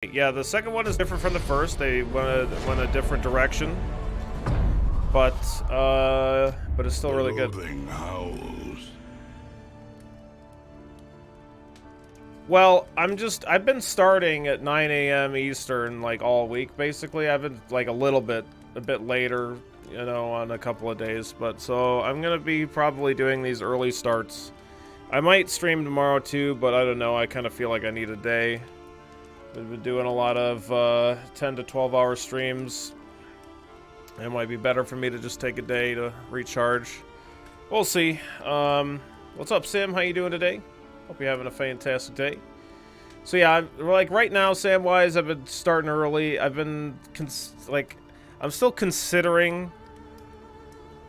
Yeah, the second one is different from the first. They went a different direction, but it's still really good. Howls. Well, I've been starting at 9 a.m. Eastern like all week basically. I've been like a bit later, you know, on a couple of days, but so I'm gonna be probably doing these early starts. I might stream tomorrow too, but I don't know. I kind of feel like I need a day. I've been doing a lot of 10 to 12 hour streams. It might be better for me to just take a day to recharge. We'll see. What's up, Sim? How you doing today? Hope you're having a fantastic day. So yeah, like right now, Samwise, I've been starting early. I've been I'm still considering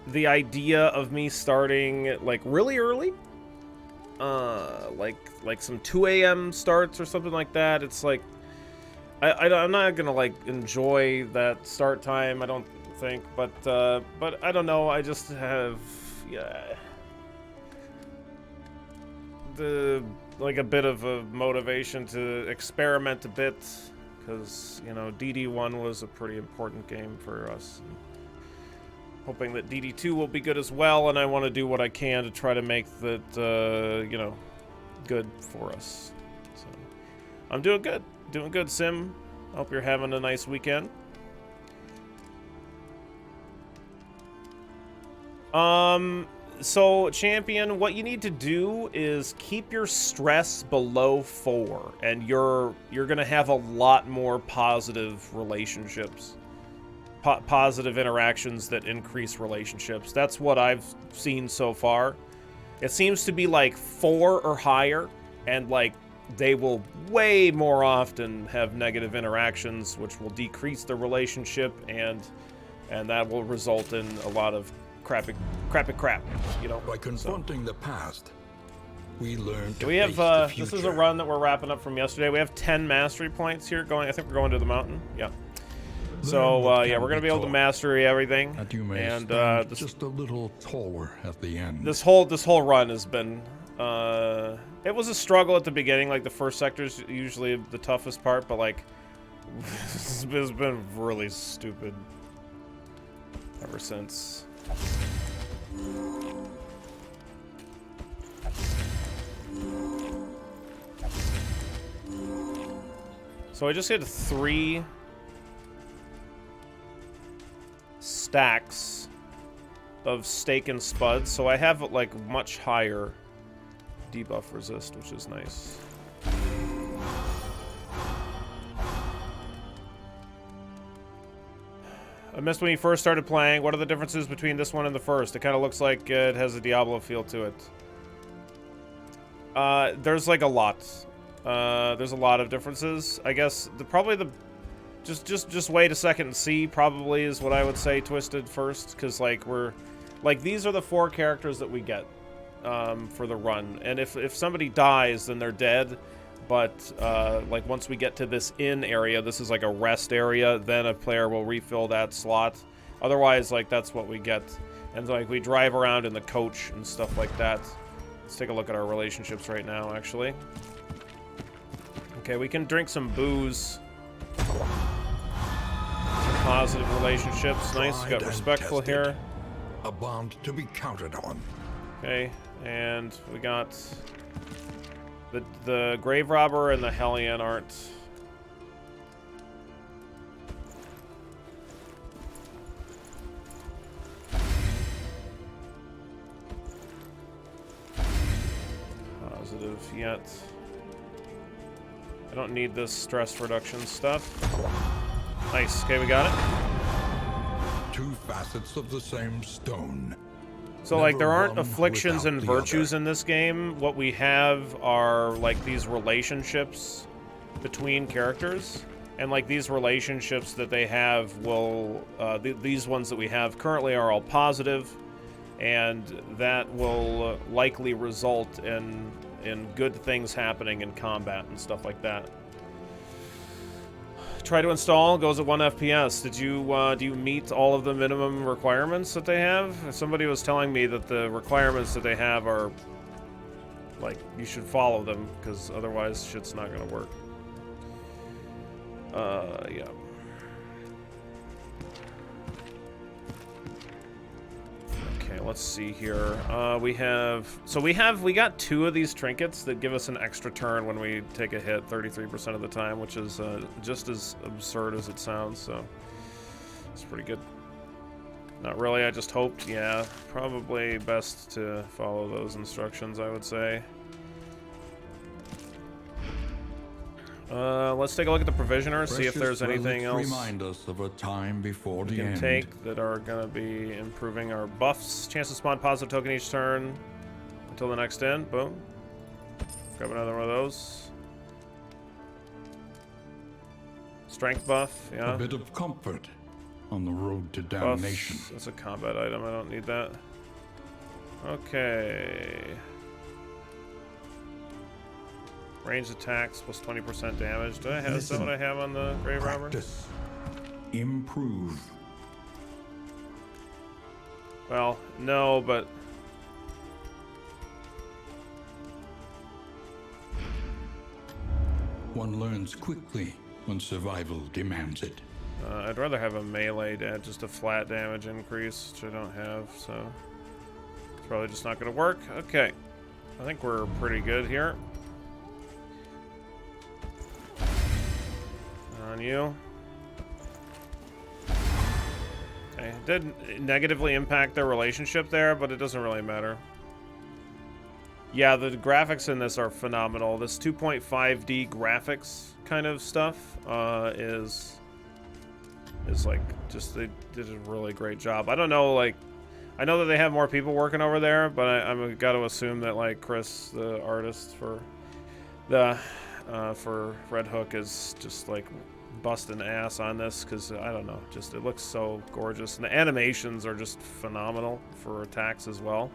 the idea of me starting like really early. Like some 2 a.m. starts or something like that. It's like I'm not gonna like enjoy that start time, I don't think, but I don't know. I just have like a bit of a motivation to experiment a bit, because you know DD1 was a pretty important game for us. Hoping that DD2 will be good as well, and I want to do what I can to try to make that, you know, good for us. So, I'm doing good, Sim. Hope you're having a nice weekend. So, Champion, what you need to do is keep your stress below 4, and you're gonna have a lot more positive relationships. Positive interactions that increase relationships. That's what I've seen so far. It seems to be like 4 or higher, and like they will way more often have negative interactions, which will decrease the relationship, and that will result in a lot of crap, you know. By confronting the past, we learn to we have face the future. this is a run that we're wrapping up from yesterday. We have 10 mastery points here going. I think we're going to the mountain. Yeah. So yeah, we're gonna be able to master everything, and just a little taller at the end. This whole run has been it was a struggle at the beginning. Like the first sector is usually the toughest part, but like it's been really stupid ever since. So I just hit 3 stacks of steak and spuds, so I have like much higher debuff resist, which is nice. I missed when you first started playing. What are the differences between this one and the first? It kind of looks like it has a Diablo feel to it. There's like a lot. There's a lot of differences. I guess just wait a second and see, probably, is what I would say. Twisted first, because like these are the 4 characters that we get for the run, and if somebody dies, then they're dead. But like once we get to this inn area, this is like a rest area, then a player will refill that slot. Otherwise, like that's what we get, and like we drive around in the coach and stuff like that. Let's take a look at our relationships right now, actually. Okay, we can drink some booze. Positive relationships. Nice. Got respectful here. A bond to be counted on. Okay, and we got the grave robber and the hellion aren't. Positive yet. I don't need this stress reduction stuff. Nice. Okay, we got it. 2 facets of the same stone. So, like, there aren't afflictions and virtues in this game. What we have are, like, these relationships between characters. And, like, these relationships that they have will... these ones that we have currently are all positive. And that will likely result in good things happening in combat and stuff like that. Try to install, goes at 1 FPS. Did you do you meet all of the minimum requirements that they have? Somebody was telling me that the requirements that they have are like, you should follow them, because otherwise shit's not gonna work. Yeah. Okay, let's see here. We got 2 of these trinkets that give us an extra turn when we take a hit 33% of the time, which is just as absurd as it sounds, so it's pretty good. Not really, I just hoped. Yeah, probably best to follow those instructions, I would say. Let's take a look at the provisioner, see if there's anything else remind us of a time before we the can end. take that are going to be improving our buffs. Chance to spawn positive token each turn until the next end. Boom. Grab another one of those. Strength buff, yeah. A bit of comfort on the road to Buffs. damnation. That's a combat item, I don't need that. Okay. Range attacks plus 20% damage. Do I have, is that what I have on the Grave Robber? Practice. Improve. Well, no, but... One learns quickly when survival demands it. I'd rather have a melee just a flat damage increase, which I don't have, so... It's probably just not going to work. Okay. I think we're pretty good here. On you. Okay, it did negatively impact their relationship there, but it doesn't really matter. Yeah, the graphics in this are phenomenal. This 2.5D graphics kind of stuff is like just they did a really great job. I don't know, like I know that they have more people working over there, but I'm got to assume that like Chris, the artist for Red Hook, is just like busting ass on this because I don't know, just it looks so gorgeous, and the animations are just phenomenal for attacks as well.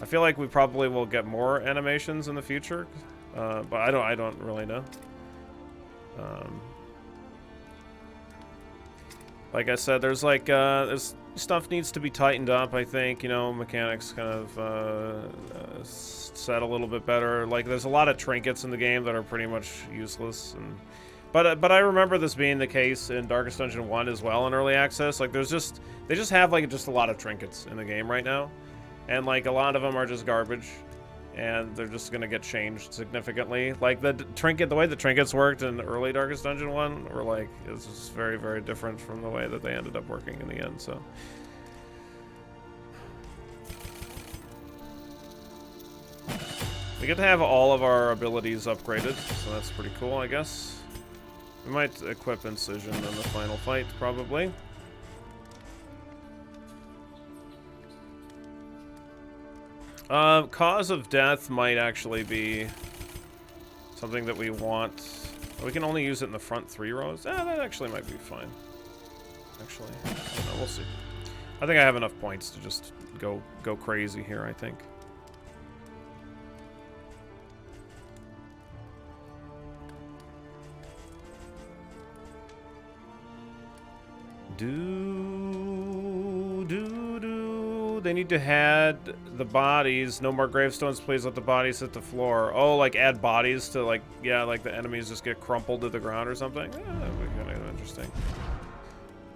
I feel like we probably will get more animations in the future, but I don't really know. Like I said, there's like there's stuff needs to be tightened up. I think, you know, mechanics kind of set a little bit better. Like there's a lot of trinkets in the game that are pretty much useless, and but I remember this being the case in Darkest Dungeon 1 as well in early access. Like they just have like just a lot of trinkets in the game right now, and like a lot of them are just garbage, and they're just gonna get changed significantly. Like the way the trinkets worked in early Darkest Dungeon 1 were like, it was just very, very different from the way that they ended up working in the end, so. We get to have all of our abilities upgraded, so that's pretty cool, I guess. We might equip Incision in the final fight, probably. Cause of death might actually be something that we want. We can only use it in the front 3 rows. That actually might be fine. Actually, I don't know, we'll see. I think I have enough points to just go crazy here, I think. They need to add the bodies. No more gravestones, please let the bodies hit the floor. Oh, like add bodies to like, yeah, like the enemies just get crumpled to the ground or something. Yeah, that would be kind of interesting.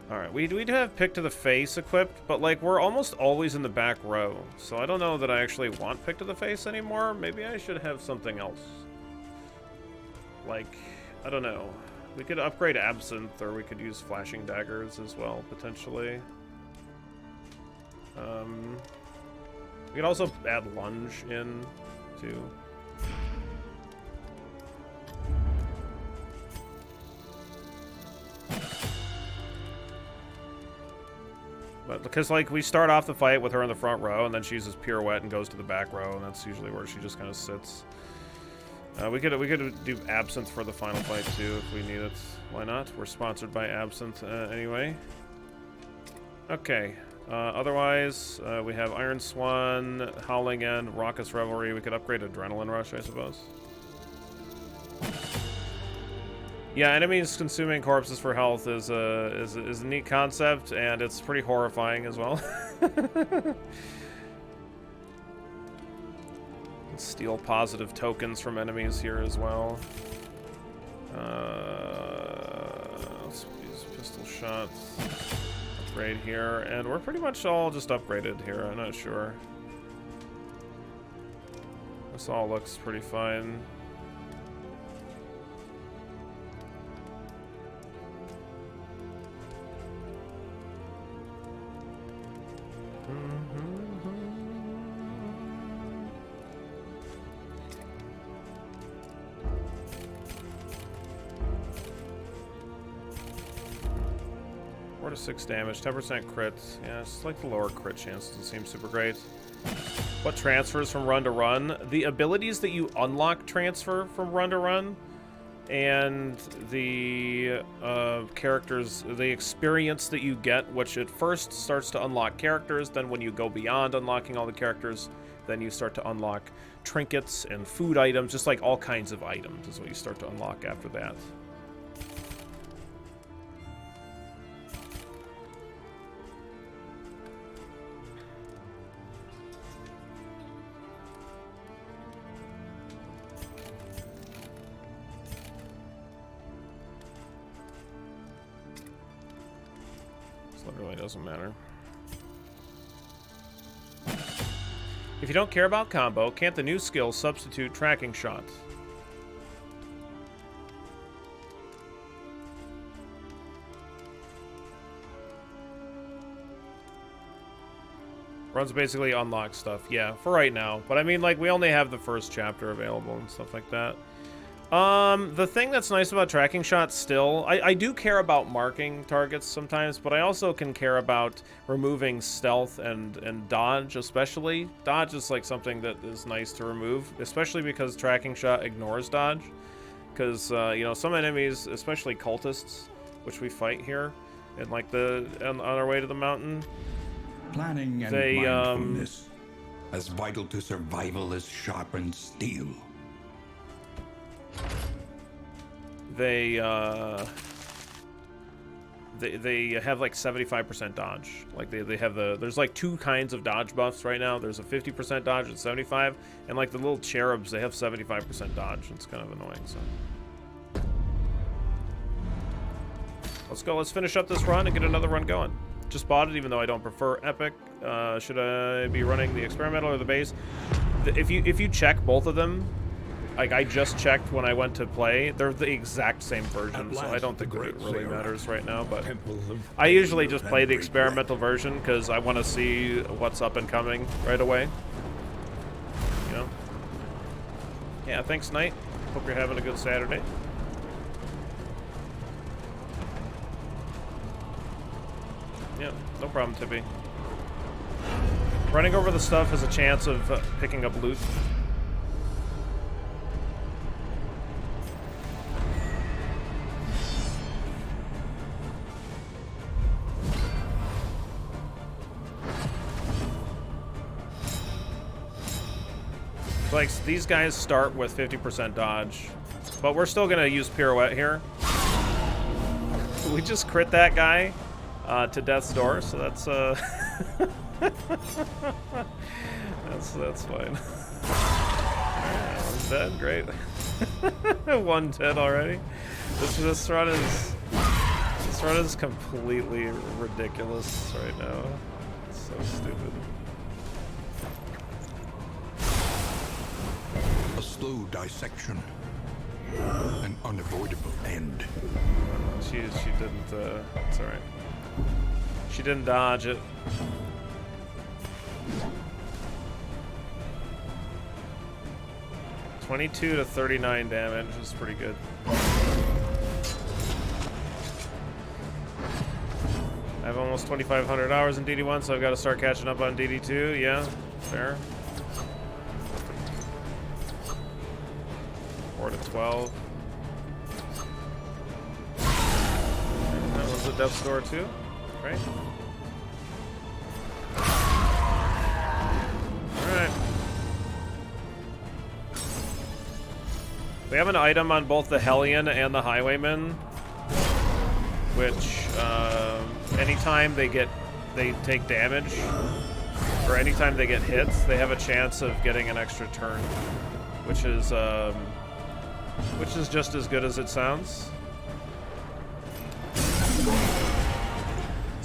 Alright, we do have Pick to the Face equipped, but like we're almost always in the back row. So I don't know that I actually want Pick to the Face anymore. Maybe I should have something else. Like, I don't know. We could upgrade Absinthe, or we could use Flashing Daggers as well, potentially. We could also add Lunge in, too. But because, like, we start off the fight with her in the front row, and then she uses Pirouette and goes to the back row, and that's usually where she just kind of sits. We could do Absinthe for the final fight too if we need it. Why not? We're sponsored by Absinthe anyway. Okay. Otherwise, we have Iron Swan, Howling End, Raucous Revelry. We could upgrade Adrenaline Rush, I suppose. Yeah, enemies consuming corpses for health is a neat concept, and it's pretty horrifying as well. Steal positive tokens from enemies here as well. These pistol shots. Upgrade here, and we're pretty much all just upgraded here. I'm not sure. This all looks pretty fine. Four to 6 damage, 10% crit. Yeah, it's like the lower crit chance doesn't seem super great. What transfers from run to run? The abilities that you unlock transfer from run to run, and the characters, the experience that you get, which at first starts to unlock characters, then when you go beyond unlocking all the characters, then you start to unlock trinkets and food items, just like all kinds of items is what you start to unlock after that. Really doesn't matter. If you don't care about combo, can't the new skill substitute tracking shots? Runs basically unlock stuff, yeah, for right now. But I mean, like, we only have the first chapter available and stuff like that. The thing that's nice about tracking shots still, I do care about marking targets sometimes, but I also can care about removing stealth and dodge, especially. Dodge is like something that is nice to remove, especially because tracking shot ignores dodge. Because, you know, some enemies, especially cultists, which we fight here, and like on our way to the mountain, Planning and mindfulness, as vital to survival as sharpened steel. They have like 75% dodge. Like they have there's like 2 kinds of dodge buffs right now. There's a 50% dodge and 75, and like the little cherubs, they have 75% dodge. It's kind of annoying. So let's go. Let's finish up this run and get another run going. Just bought it, even though I don't prefer epic. Should I be running the experimental or the base? If you check both of them. Like, I just checked when I went to play. They're the exact same version, so I don't think it really matters right now. But I usually just play the experimental version because I want to see what's up and coming right away. You know? Yeah, thanks, Knight. Hope you're having a good Saturday. Yeah, no problem, Tippy. Running over the stuff has a chance of picking up loot. Like, these guys start with 50% dodge, but we're still gonna use pirouette here. We just crit that guy to death's door, so that's that's fine. One's dead, great. 1 dead already. This run is completely ridiculous right now. It's so stupid. A slow dissection. An unavoidable end. She didn't, it's alright. She didn't dodge it. $22 to $39 damage is pretty good. I have almost 2,500 hours in DD1, so I've got to start catching up on DD2. Yeah, fair. 4 to 12. That was a death's door too, right? Alright. We have an item on both the Hellion and the Highwayman, which anytime they take damage, or anytime they get hits, they have a chance of getting an extra turn, which is just as good as it sounds.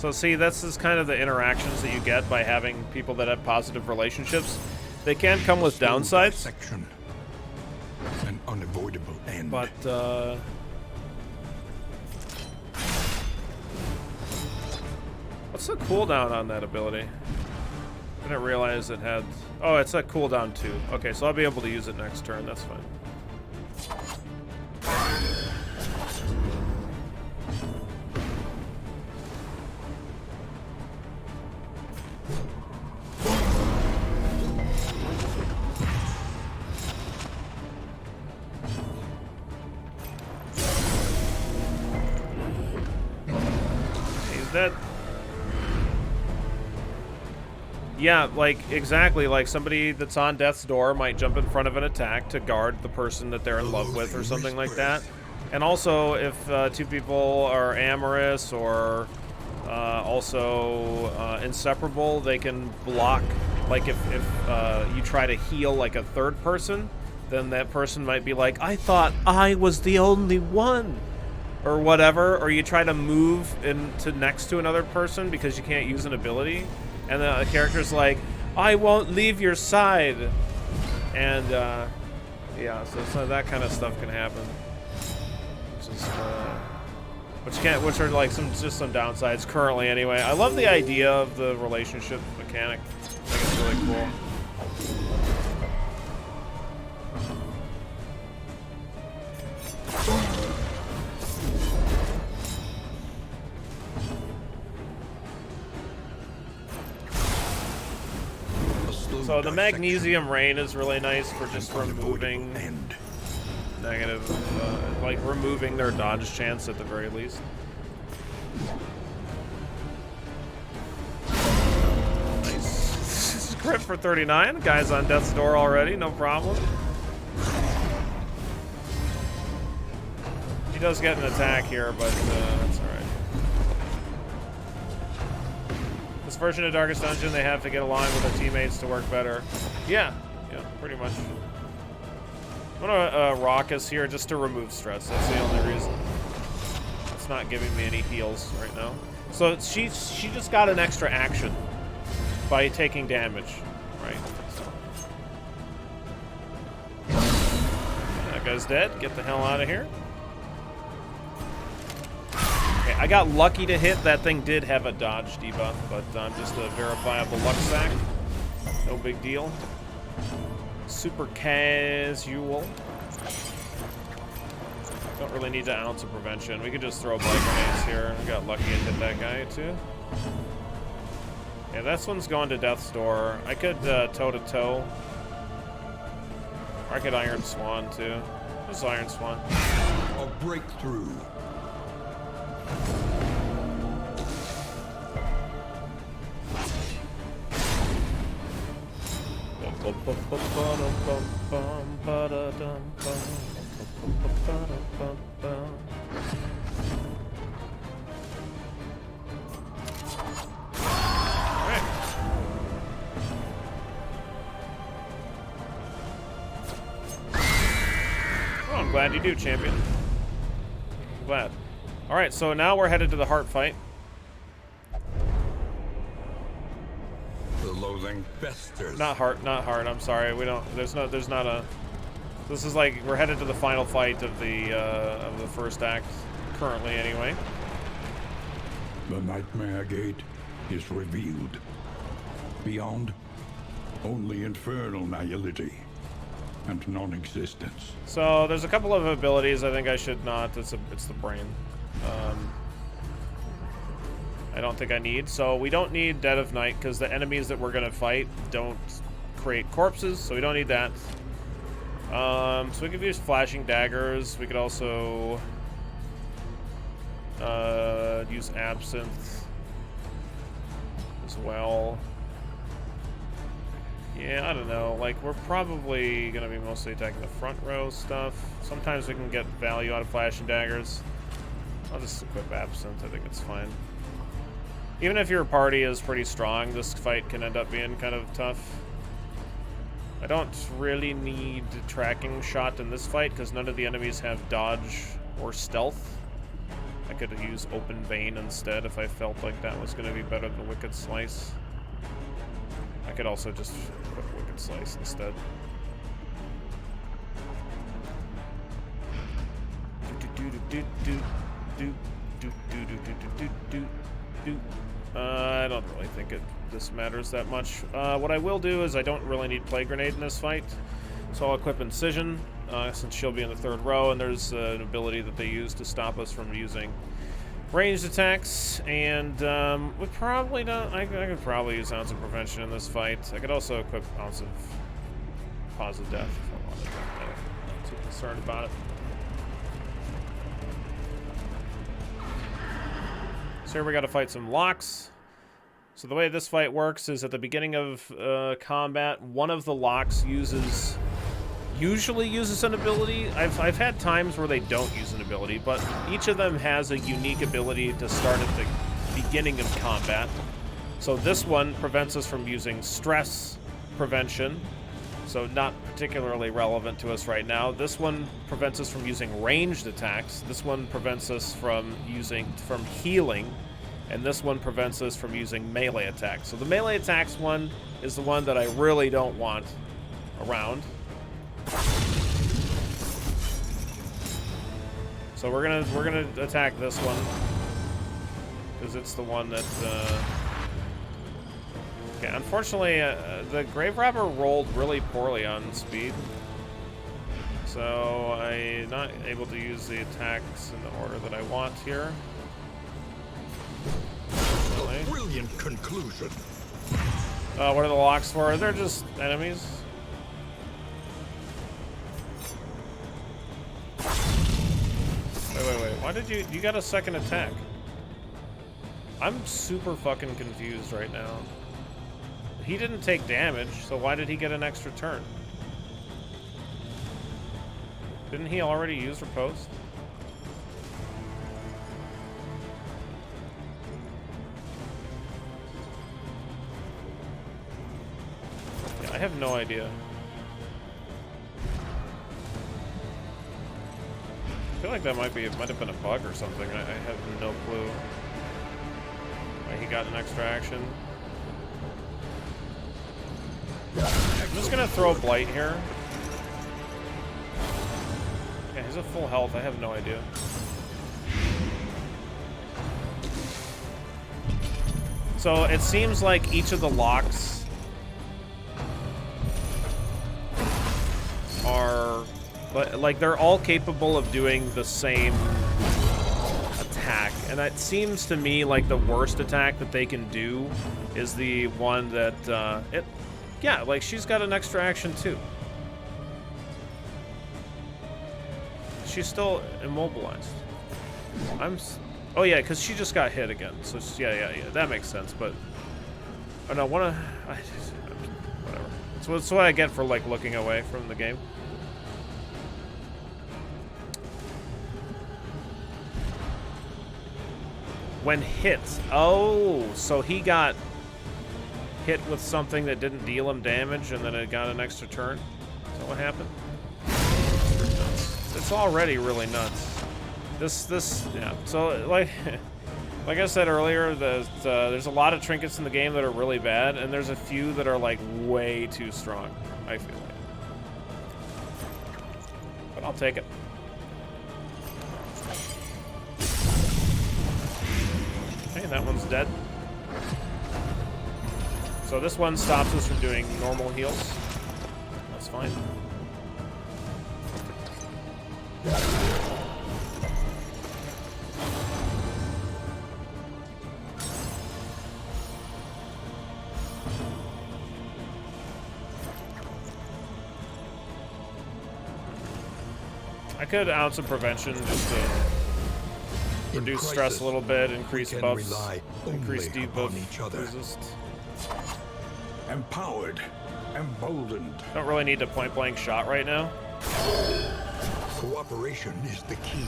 So see, this is kind of the interactions that you get by having people that have positive relationships. They can come with downsides. Section. An unavoidable end. But, what's the cooldown on that ability? I didn't realize it had... Oh, it's a cooldown 2. Okay, so I'll be able to use it next turn. That's fine. That, yeah, like exactly, like somebody that's on death's door might jump in front of an attack to guard the person that they're in love with or something like that. And also, if two people are amorous or also inseparable, they can block. Like if you try to heal like a third person, then that person might be like, I thought I was the only one. Or whatever, or you try to move into next to another person because you can't use an ability, and the character's like, I won't leave your side. And yeah, so that kind of stuff can happen. Which are like just some downsides currently anyway. I love the idea of the relationship mechanic. I think it's really cool. So the magnesium rain is really nice for just removing negative, like removing their dodge chance at the very least. Nice. Crit for 39. Guy's on death's door already, no problem. He does get an attack here, but that's alright. This version of Darkest Dungeon, they have to get along with their teammates to work better. Yeah, pretty much. I'm gonna Raucous here just to remove stress. That's the only reason. It's not giving me any heals right now. So she just got an extra action by taking damage, right? So. That guy's dead. Get the hell out of here. Okay, I got lucky to hit. That thing did have a dodge debuff, but I'm just a verifiable luck sack. No big deal. Super casual. Don't really need to ounce of prevention. We could just throw blight grenades here. I got lucky and hit that guy too. Yeah, this one's going to death's door. I could toe-to-toe. Or I could Iron Swan too. Just Iron Swan. A breakthrough. Alright. Oh, I'm glad you do, champion. I'm glad. Alright, so now we're headed to the heart fight. The loathing festers. Not heart, I'm sorry. We don't, there's not a, this is like, we're headed to the final fight of the first act, currently anyway. The Nightmare Gate is revealed. Beyond, only infernal nihility and non-existence. So there's a couple of abilities I think I should not, it's the brain. I don't think I need. So we don't need Dead of Night because the enemies that we're going to fight don't create corpses, so we don't need that. So we could use Flashing Daggers. We could also use Absinthe as well. Yeah, I don't know. Like, we're probably going to be mostly attacking the front row stuff. Sometimes we can get value out of Flashing Daggers. I'll just equip Absinthe. I think it's fine. Even if your party is pretty strong, this fight can end up being kind of tough. I don't really need Tracking Shot in this fight because none of the enemies have dodge or stealth. I could use Open Vein instead if I felt like that was going to be better than Wicked Slice. I could also just put Wicked Slice instead. I don't really think this matters that much. What I will do is I don't really need Plague Grenade in this fight, so I'll equip Incision, since she'll be in the 3rd row, and there's an ability that they use to stop us from using ranged attacks, and we probably don't. I could probably use Ounce of Prevention in this fight. I could also equip Ounce of Cause of Death if I wanted. I'm not too concerned about it. So here we got to fight some locks. So the way this fight works is at the beginning of combat, one of the locks usually uses an ability. I've had times where they don't use an ability, but each of them has a unique ability to start at the beginning of combat. So this one prevents us from using stress prevention, so not particularly relevant to us right now. This one prevents us from using ranged attacks. This one prevents us from healing, and this one prevents us from using melee attacks. So the melee attacks one is the one that I really don't want around. So we're gonna attack this one because it's the one that. Okay, unfortunately, the Grave Robber rolled really poorly on speed, so I'm not able to use the attacks in the order that I want here. A brilliant conclusion. What are the locks for? They're just enemies. Wait. Why did you got a second attack? I'm super fucking confused right now. He didn't take damage, so why did he get an extra turn? Didn't he already use Riposte? Yeah, I have no idea. I feel like that might have been a bug or something. I have no clue why he got an extra action. I'm just gonna throw Blight here. Yeah, he's at full health. I have no idea. So it seems like each of the locks are like they're all capable of doing the same attack, and that seems to me like the worst attack that they can do is the one that yeah, like she's got an extra action too. She's still immobilized. Oh yeah, because she just got hit again. So yeah, that makes sense. But oh no, whatever. That's what I get for like looking away from the game. When hit, oh, so he got hit with something that didn't deal him damage, and then it got an extra turn. Is that what happened? It's already really nuts. This, yeah. So like I said earlier, there's a lot of trinkets in the game that are really bad, and there's a few that are like way too strong. I feel like, but I'll take it. Okay, that one's dead. So this one stops us from doing normal heals. That's fine. I could Ounce of Prevention just to reduce stress a little bit, increase buffs, increase debuff resist. Empowered, emboldened. Don't really need a point-blank shot right now. Cooperation is the key.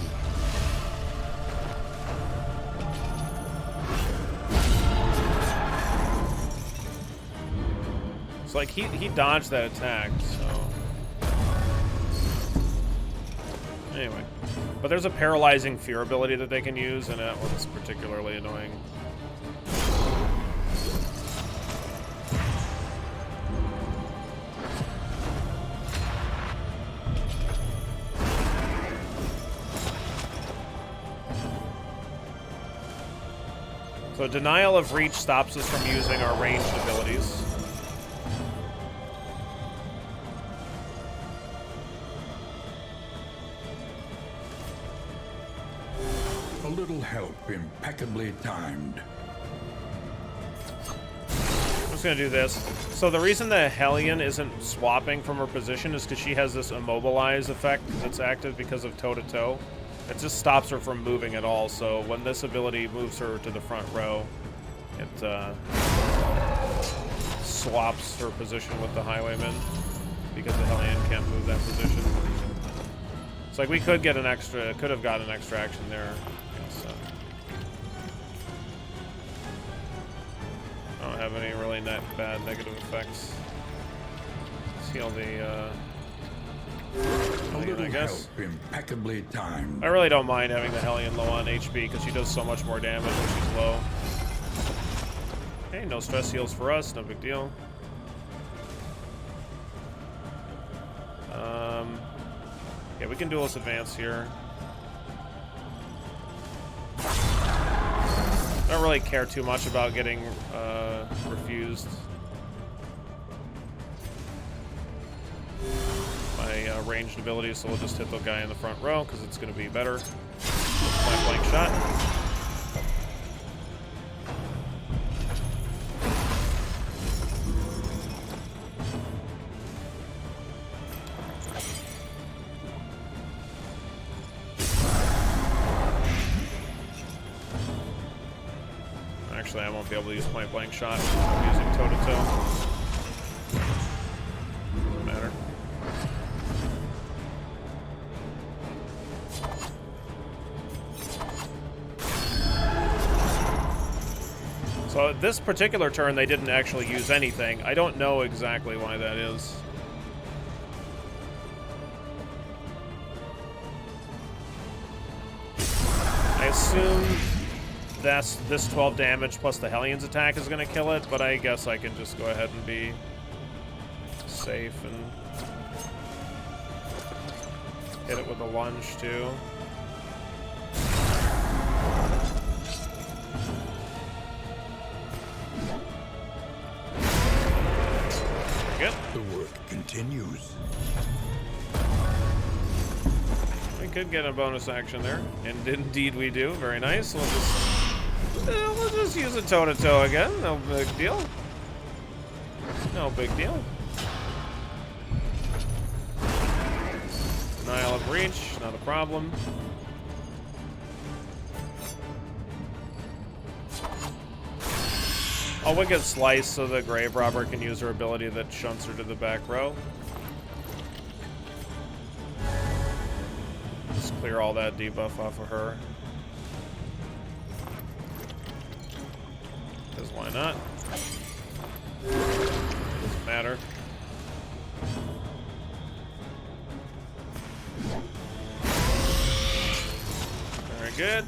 It's like he dodged that attack, so anyway. But there's a paralyzing fear ability that they can use, and that one's particularly annoying. So denial of reach stops us from using our ranged abilities. A little help impeccably timed. I'm just gonna do this. So the reason the Hellion isn't swapping from her position is because she has this immobilize effect that's active because of toe-to-toe. It just stops her from moving at all, so when this ability moves her to the front row, it swaps her position with the Highwayman because the Hellion can't move that position. It's like we could get an extra, could have got an extra action there. Guess, I don't have any really bad negative effects. Let's heal the Hellion, I guess. Impeccably timed. I really don't mind having the Hellion low on HP because she does so much more damage when she's low. Okay, no stress heals for us, no big deal. Yeah, we can duelist advance here. I don't really care too much about getting refused. My ranged ability, so we'll just hit the guy in the front row because it's going to be better. Point blank shot. Actually, I won't be able to use point blank shot. I'm using toe-to-toe. Doesn't matter. So this particular turn, they didn't actually use anything. I don't know exactly why that is. I assume that's this 12 damage plus the Hellion's attack is going to kill it, but I guess I can just go ahead and be safe and hit it with a lunge too. Good. The work continues. We could get a bonus action there, and indeed we do. Very nice. We'll just use a toe-to-toe again. No big deal. No big deal. Denial of reach, not a problem. I'll Wicked Slice so the Grave Robber can use her ability that shunts her to the back row. Just clear all that debuff off of her. Because why not? Doesn't matter. Very good.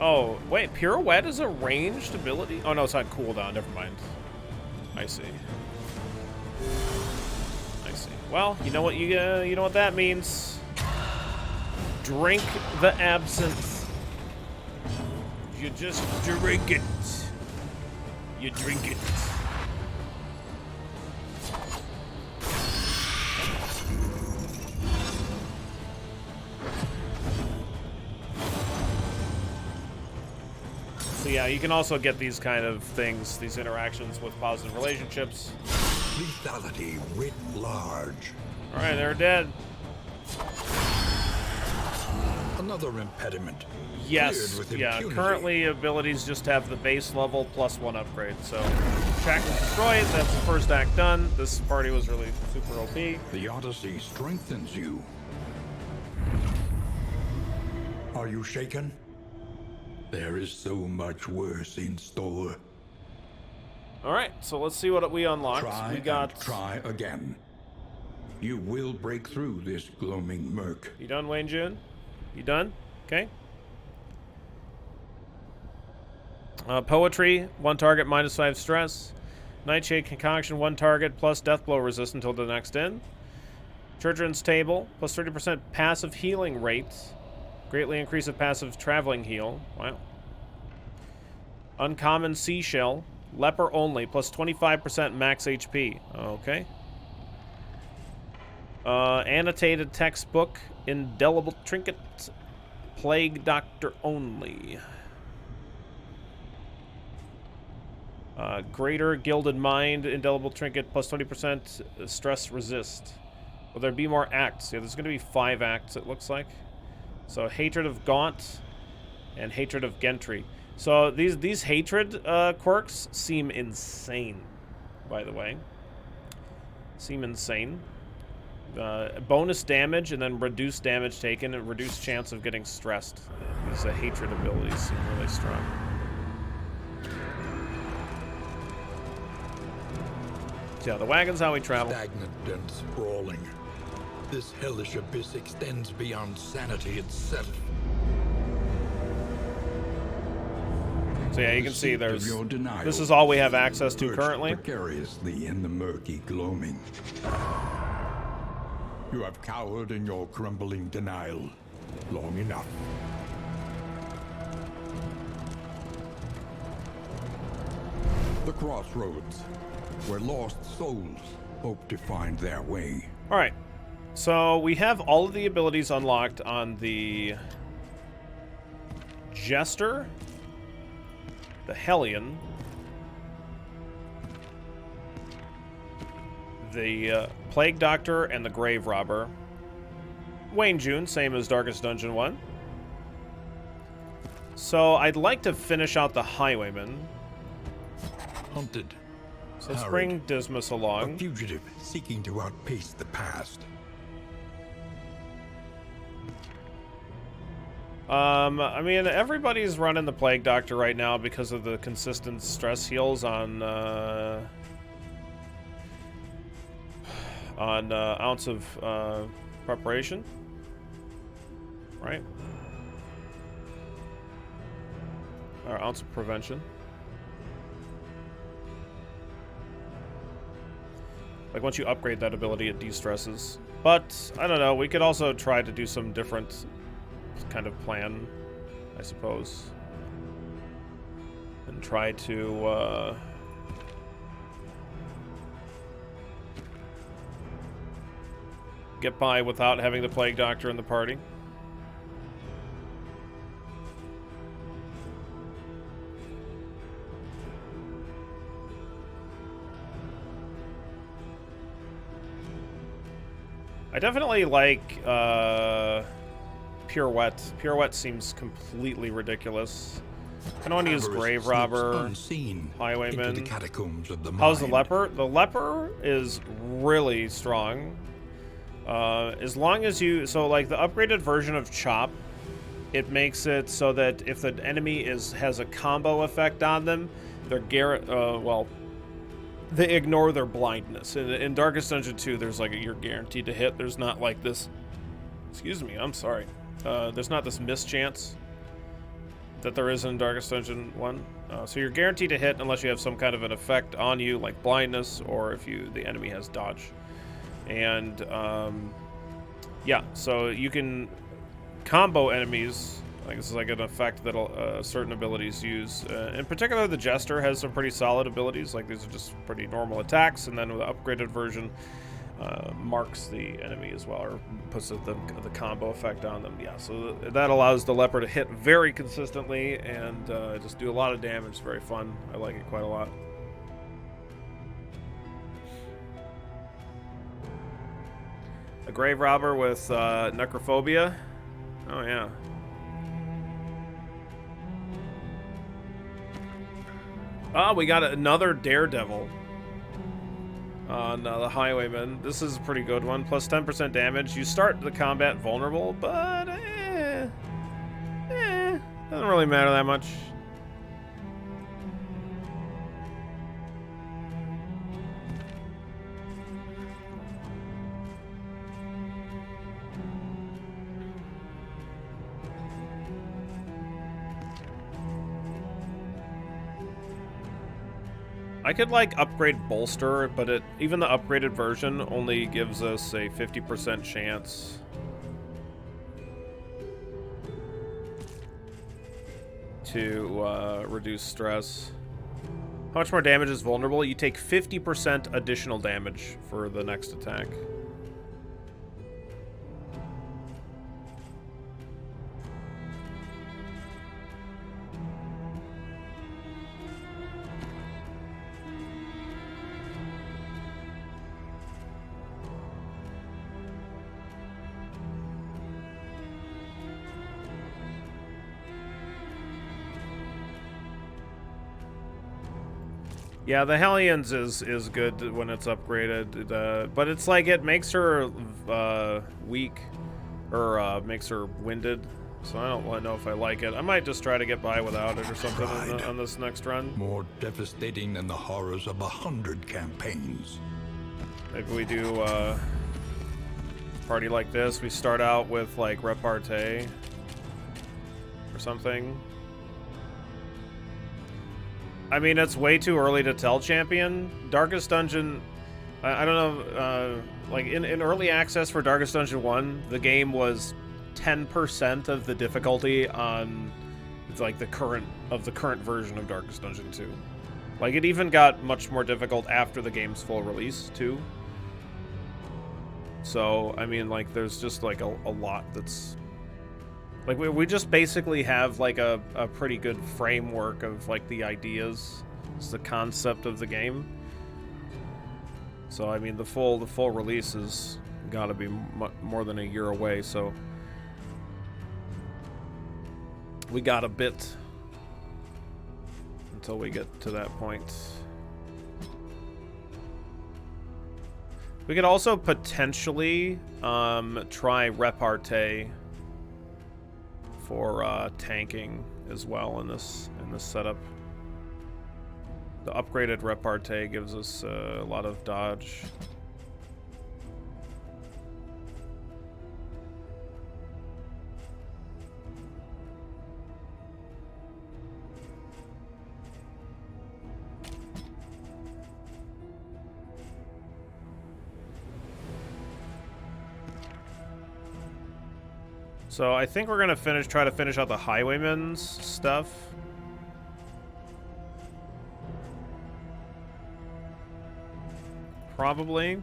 Oh, wait, Pirouette is a ranged ability? Oh, no, it's on cooldown. Never mind. I see. I see. Well, you know what you know what that means. Drink the absinthe. You just drink it. You drink it. So yeah, you can also get these kind of things, these interactions with positive relationships. Lethality writ large. All right, they're dead. Another impediment. Yes, With yeah, impunity. currently abilities just have the base level plus one upgrade. So, track was destroyed, that's the first act done. This party was really super OP. The Odyssey strengthens you. Are you shaken? There is so much worse in store. All right, so let's see what we unlocked. Try We got and try again. You will break through this gloaming murk. You done, Wayne June? You done? Okay. Poetry, 1 target, -5 stress. Nightshade Concoction, 1 target, plus death blow resist until the next end. Children's Table, plus 30% passive healing rate. Greatly increase the passive traveling heal. Wow. Uncommon Seashell, leper only, plus 25% max HP. Okay. Annotated textbook, indelible trinket, plague doctor only. Greater Gilded Mind, indelible trinket, plus 20% stress resist. Will there be more acts? Yeah, there's going to be 5 acts, it looks like. So Hatred of Gaunt and Hatred of Gentry. So these hatred quirks seem insane, by the way. Seem insane. Bonus damage and then reduced damage taken and reduced chance of getting stressed. These hatred abilities seem really strong. So yeah, the wagon's how we travel. Stagnant and sprawling. This hellish abyss extends beyond sanity itself. So yeah, you can see there's. This is all we have access to currently. Precariously in the murky gloaming. You have cowered in your crumbling denial long enough. The crossroads, where lost souls hope to find their way. All right, so we have all of the abilities unlocked on the Jester, the Hellion, the Plague Doctor, and the Grave Robber. Wayne June, same as Darkest Dungeon 1. So I'd like to finish out the Highwayman. Hunted. So let's bring Dismas along. A fugitive seeking to outpace the past. I mean, everybody's running the Plague Doctor right now because of the consistent stress heals on Ounce of Preparation, right? Or Ounce of Prevention. Like, once you upgrade that ability, it de-stresses. But, I don't know, we could also try to do some different kind of plan, I suppose. And try to, get by without having the Plague Doctor in the party. I definitely like Pirouette. Pirouette seems completely ridiculous. I don't want to use Grave Robber, Highwayman. The catacombs of the How's the mind. Leper? The Leper is really strong. As long as you... So, like, the upgraded version of Chop, it makes it so that if the enemy has a combo effect on them, they're they ignore their blindness. In Darkest Dungeon 2, there's like you're guaranteed to hit. There's not like this... Excuse me, I'm sorry. There's not this mischance that there is in Darkest Dungeon 1. So you're guaranteed to hit unless you have some kind of an effect on you, like blindness, or if the enemy has dodge. And, yeah, so you can combo enemies. Like, this is like an effect that certain abilities use. In particular, the Jester has some pretty solid abilities. Like, these are just pretty normal attacks, and then with the upgraded version, marks the enemy as well, or puts the combo effect on them. Yeah, so that allows the Leper to hit very consistently and just do a lot of damage. It's very fun. I like it quite a lot. A Grave Robber with Necrophobia. Oh, yeah. Oh, we got another Daredevil on the Highwayman. This is a pretty good one. Plus 10% damage. You start the combat vulnerable, but doesn't really matter that much. I could like upgrade bolster, but even the upgraded version only gives us a 50% chance. To reduce stress. How much more damage is vulnerable? You take 50% additional damage for the next attack. Yeah, the Hellions is good when it's upgraded, but it's like it makes her weak, or makes her winded, so I don't really know if I like it. I might just try to get by without it or something on this next run. More devastating than the horrors of 100 campaigns. Maybe we do a party like this. We start out with like repartee or something. I mean, it's way too early to tell, champion. Darkest Dungeon, I don't know, like in early access for Darkest Dungeon 1, the game was 10% of the difficulty on like the current version of Darkest Dungeon 2. Like it even got much more difficult after the game's full release too. So, I mean, like there's just like a lot that's like we just basically have like a pretty good framework of like the ideas, it's the concept of the game. So I mean the full release has got to be more than a year away. So we got a bit until we get to that point. We could also potentially try repartee for tanking as well in this setup. The upgraded repartee gives us a lot of dodge. So I think we're gonna try to finish out the Highwayman's stuff. Probably.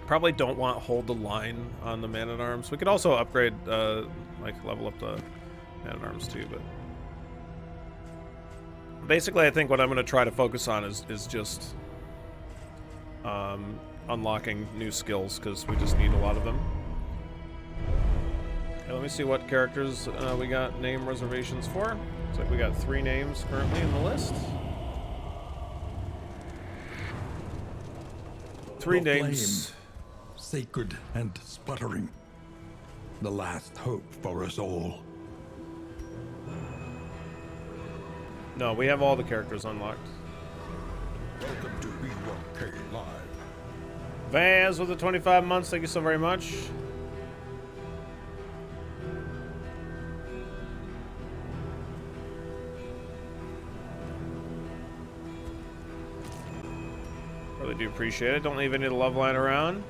Probably don't want hold the line on the Man-at-Arms. We could also upgrade, like level up the Man-at-Arms too, but basically I think what I'm going to try to focus on is just unlocking new skills, because we just need a lot of them. Okay, let me see what characters we got name reservations for. Looks like we got 3 names currently in the list. 3 names. Flame, sacred and sputtering. The last hope for us all. No, we have all the characters unlocked. Welcome to B1K Live. Vaz with the 25 months, thank you so very much. Really do appreciate it. Don't leave any of the love line around.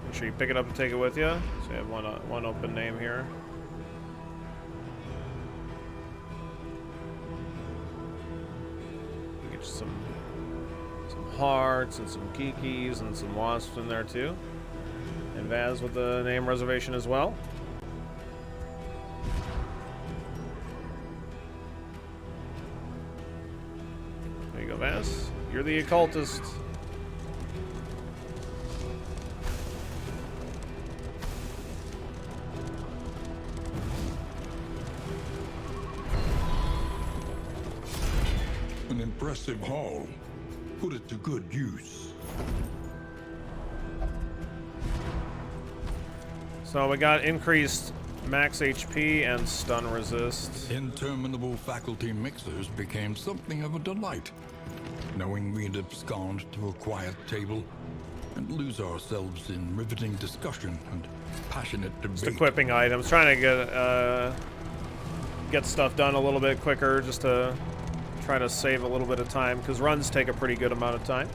Make sure you pick it up and take it with you. So you have one open name here. Get you some hearts and some kikis and some wasps in there too. And Vaz with the name reservation as well. There you go, Vaz. You're the occultist. An impressive haul. Put it to good use. So we got increased max HP and stun resist. Interminable faculty mixers became something of a delight. Knowing we'd abscond to a quiet table and lose ourselves in riveting discussion and passionate debate. Just equipping items, trying to get stuff done a little bit quicker, just to try to save a little bit of time, because runs take a pretty good amount of time.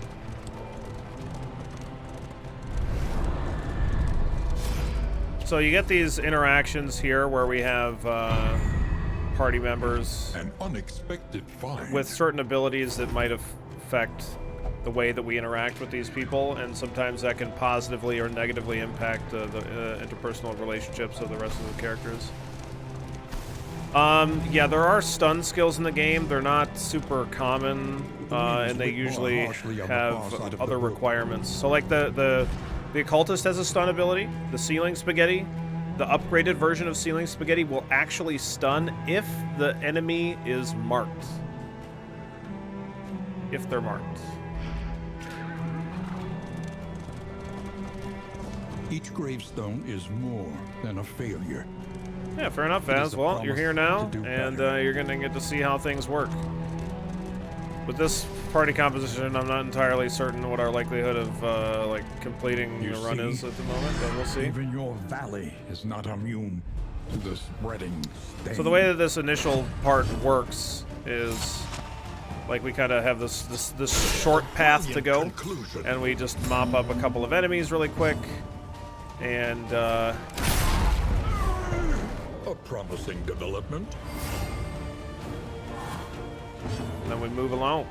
So you get these interactions here where we have party members An unexpected find. with certain abilities that might affect the way that we interact with these people, and sometimes that can positively or negatively impact the interpersonal relationships of the rest of the characters. Yeah, there are stun skills in the game. They're not super common, and they usually have other requirements. So like the occultist has a stun ability. The ceiling spaghetti, the upgraded version of ceiling spaghetti, will actually stun if the enemy is marked. If they're marked. Each gravestone is more than a failure. Yeah, fair enough, It is Vaz. a Well, you're promise here now, to do and better. you're going to get to see how things work. With this party composition, I'm not entirely certain what our likelihood of like completing You the run see, is at the moment, but we'll see. Even your valley is not immune to the spreading stain. So the way that this initial part works is like we kind of have this short path to go, Conclusion. and we just mop up a couple of enemies really quick, and A promising development. then we move along.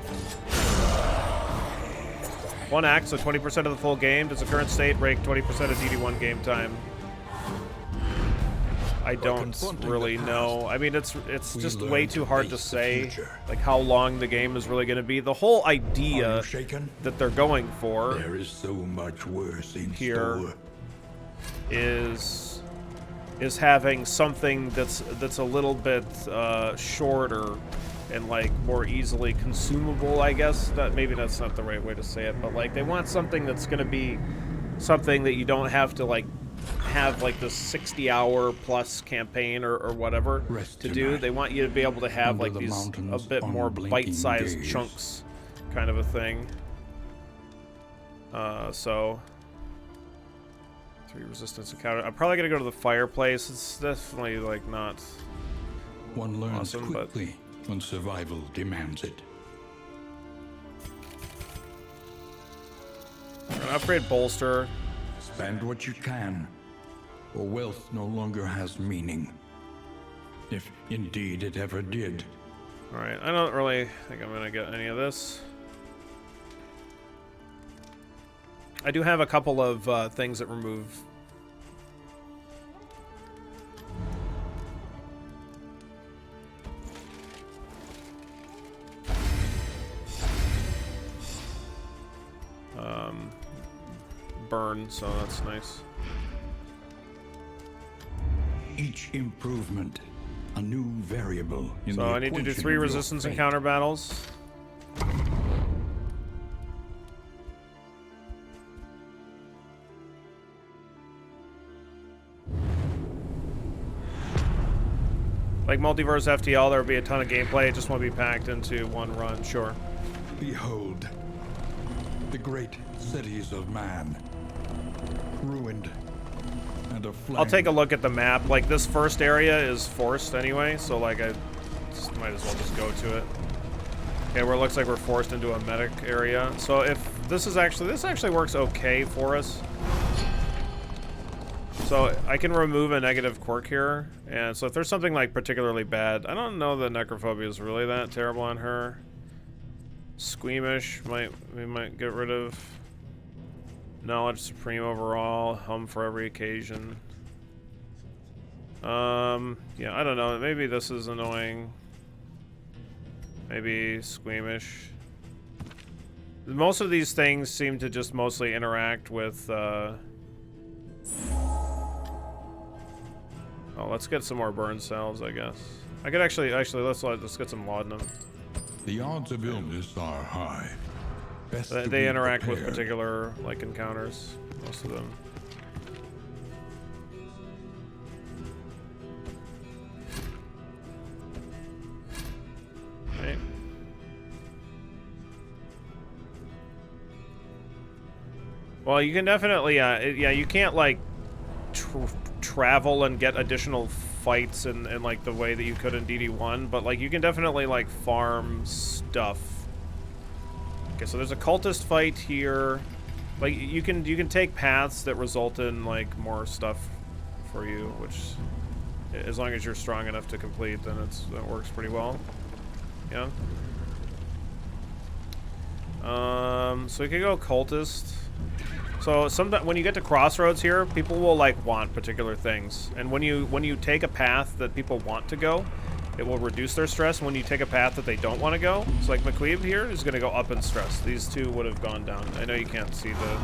One act, so 20% of the full game. Does the current state break 20% of DD1 game time? I don't confronting really the past, know. I mean, it's we just learn way to too hard to face the say, future. like how long the game is really going to be. The whole Are idea you shaken? that they're going for There is so much worse in Here. store. is having something that's a little bit shorter and like more easily consumable, I guess. Maybe that's not the right way to say it, but like they want something that's going to be something that you don't have to like have like this 60-hour plus campaign or whatever Rest to do. tonight. They want you to be able to have Under like the these a mountain's bit more unblinking bite-sized gaze. chunks kind of a thing. So 3 resistance encounter. I'm probably gonna go to the fireplace. It's definitely like not One learns Awesome, but- quickly when survival demands it. an upgrade bolster. Spend what you can, or wealth no longer has meaning. If indeed it ever did. All right, I don't really think I'm gonna get any of this. I do have a couple of things that remove. Burn, so that's nice. Each improvement, a new variable in So the I need to do equation 3 of your resistance fate. encounter battles. Like Multiverse FTL, there would be a ton of gameplay. It just won't be packed into one run, sure. Behold, the great cities of man, ruined and aflame. I'll take a look at the map. Like, this first area is forced anyway, so, like, I just might as well just go to it. Okay, where it looks like we're forced into a medic area. So if this actually works okay for us. So I can remove a negative quirk here, and so if there's something like particularly bad, I don't know that necrophobia is really that terrible on her. Squeamish, we might get rid of. Knowledge supreme overall, hum for every occasion. Yeah, I don't know. Maybe this is annoying. Maybe squeamish. Most of these things seem to just mostly interact with. Oh, let's get some more burn cells, I guess. I could actually let's get some laudanum. The odds of illness are high. Best to They be interact with prepared. particular like encounters, most of them. Right. Well, you can definitely, yeah, you can't, like, travel and get additional fights in, like, the way that you could in DD1, but, like, you can definitely, like, farm stuff. Okay, so there's a cultist fight here. Like, you can take paths that result in, like, more stuff for you, which, as long as you're strong enough to complete, then that works pretty well. Yeah. So we could go cultist. So sometimes when you get to crossroads here, people will like want particular things, and when you take a path that people want to go, it will reduce their stress. When you take a path that they don't want to go, so like McQueeve here is going to go up in stress. These two would have gone down. I know you can't see the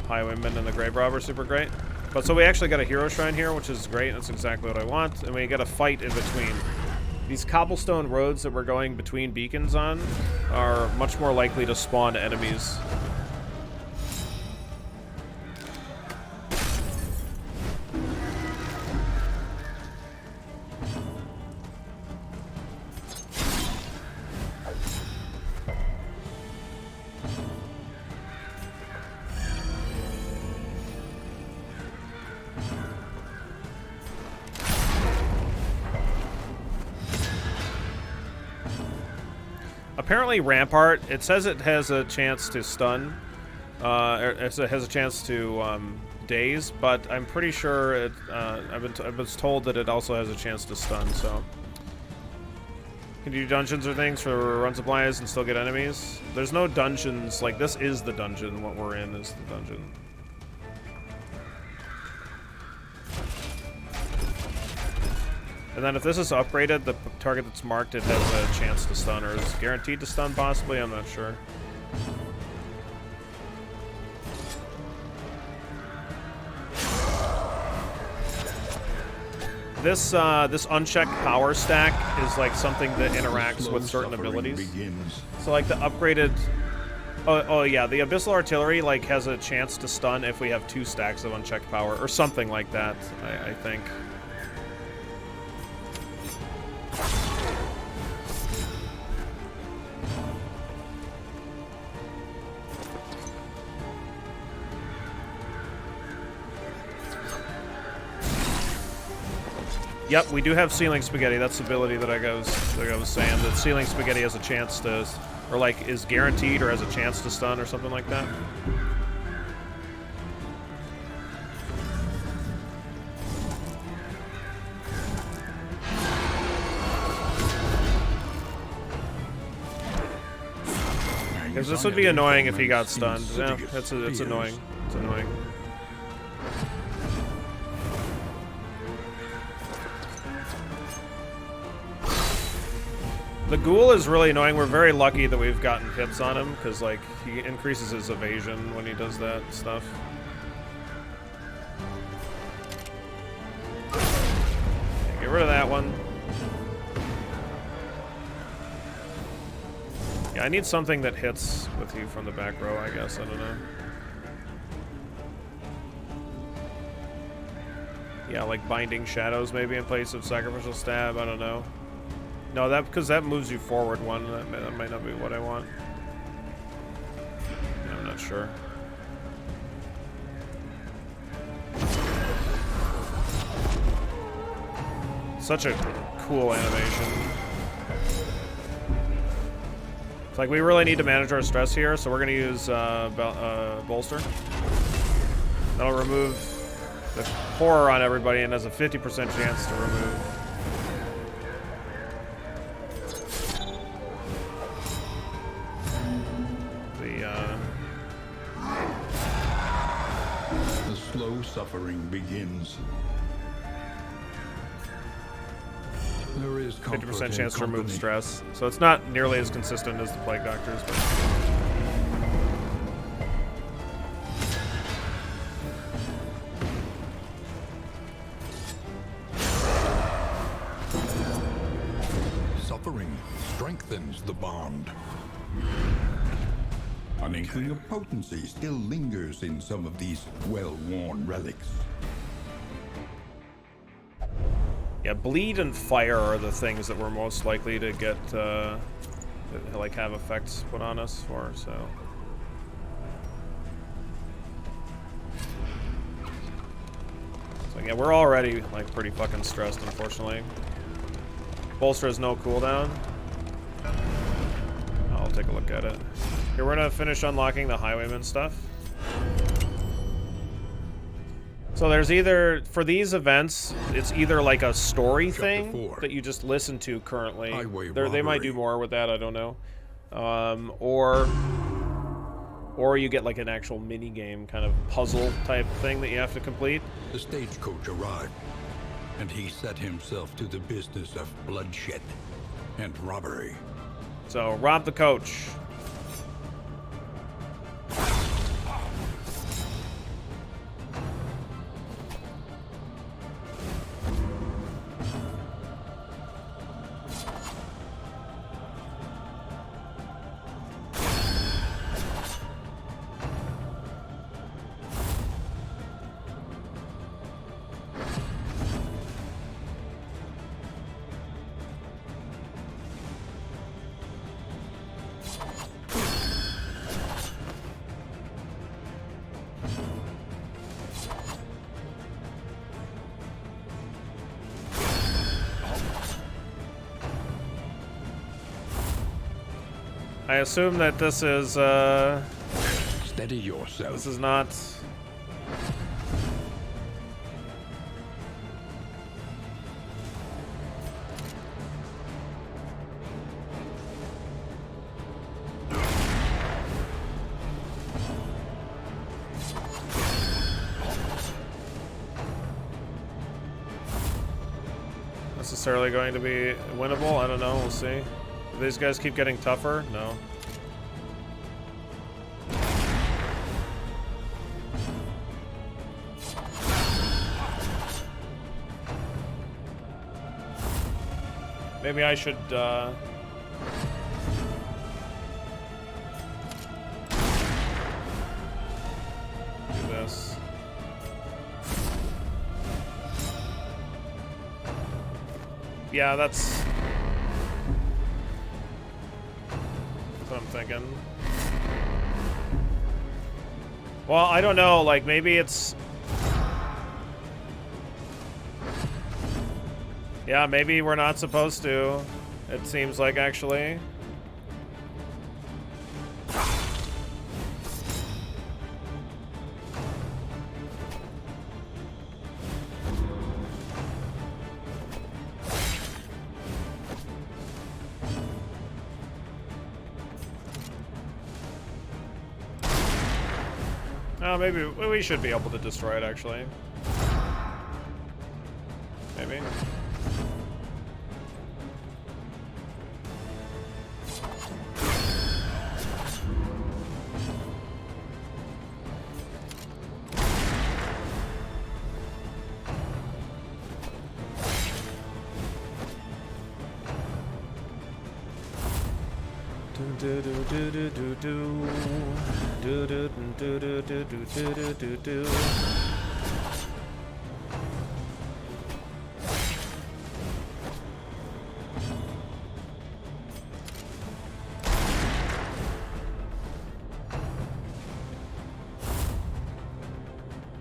Highwayman and the Grave Robber super great, but so we actually got a hero shrine here, which is great. That's exactly what I want, and we got a fight in between. These cobblestone roads that we're going between beacons on are much more likely to spawn enemies. Apparently Rampart, it says it has a chance to stun, it has a chance to daze, but I'm pretty sure it, I was told that it also has a chance to stun, so. Can you do dungeons or things for run supplies and still get enemies? There's no dungeons, like this is the dungeon, what we're in is the dungeon. And then if this is upgraded, the target that's marked, it has a chance to stun, or is guaranteed to stun possibly, I'm not sure. This unchecked power stack is like something that interacts with certain abilities. So like the upgraded, oh yeah, the Abyssal Artillery like has a chance to stun if we have 2 stacks of unchecked power, or something like that, I think. Yep, we do have Ceiling Spaghetti. That's the ability that I was saying. That Ceiling Spaghetti has a chance to, or like is guaranteed or has a chance to stun or something like that. Because this would be annoying if he got stunned. Yeah, it's annoying. It's annoying. The ghoul is really annoying. We're very lucky that we've gotten hits on him, because like he increases his evasion when he does that stuff. Okay, get rid of that one. Yeah, I need something that hits with you from the back row, I guess. I don't know. Yeah, like Binding Shadows maybe in place of Sacrificial Stab. I don't know. No, because that moves you forward one. That might not be what I want. I'm not sure. Such a cool animation. It's like we really need to manage our stress here, so we're going to use Bolster. That'll remove the horror on everybody and has a 50% chance to remove. The slow suffering begins. There is 50% chance to remove stress. So it's not nearly as consistent as the Plague Doctors, but... Suffering strengthens the bond. An inkling of potency still lingers in some of these well-worn relics. Yeah, bleed and fire are the things that we're most likely to get, like, have effects put on us for, so... Yeah, we're already, like, pretty fucking stressed, unfortunately. Bolster has no cooldown. I'll take a look at it. Here, we're gonna finish unlocking the Highwayman stuff. So there's either, for these events, it's either like a story thing that you just listen to currently. They might do more with that, I don't know. Or you get like an actual mini game kind of puzzle type thing that you have to complete. The stagecoach arrived, and he set himself to the business of bloodshed and robbery. So rob the coach. I assume that this is, Steady yourself. This is not... necessarily going to be winnable. I don't know. We'll see. Do these guys keep getting tougher? No. Maybe I should, do this. Yeah, that's what I'm thinking. Well, I don't know, like, maybe it's... Yeah, maybe we're not supposed to. It seems like, actually. Oh, maybe we should be able to destroy it, actually. Maybe.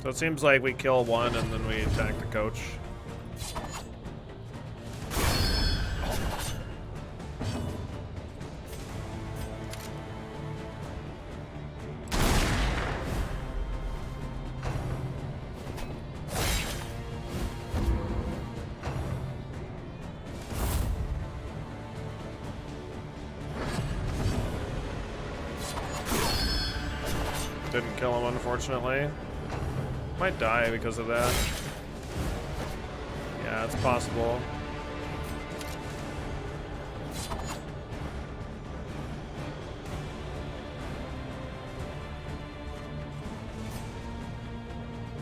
So it seems like we kill one and then we attack the coach. Didn't kill him, unfortunately. Might die because of that. Yeah, it's possible.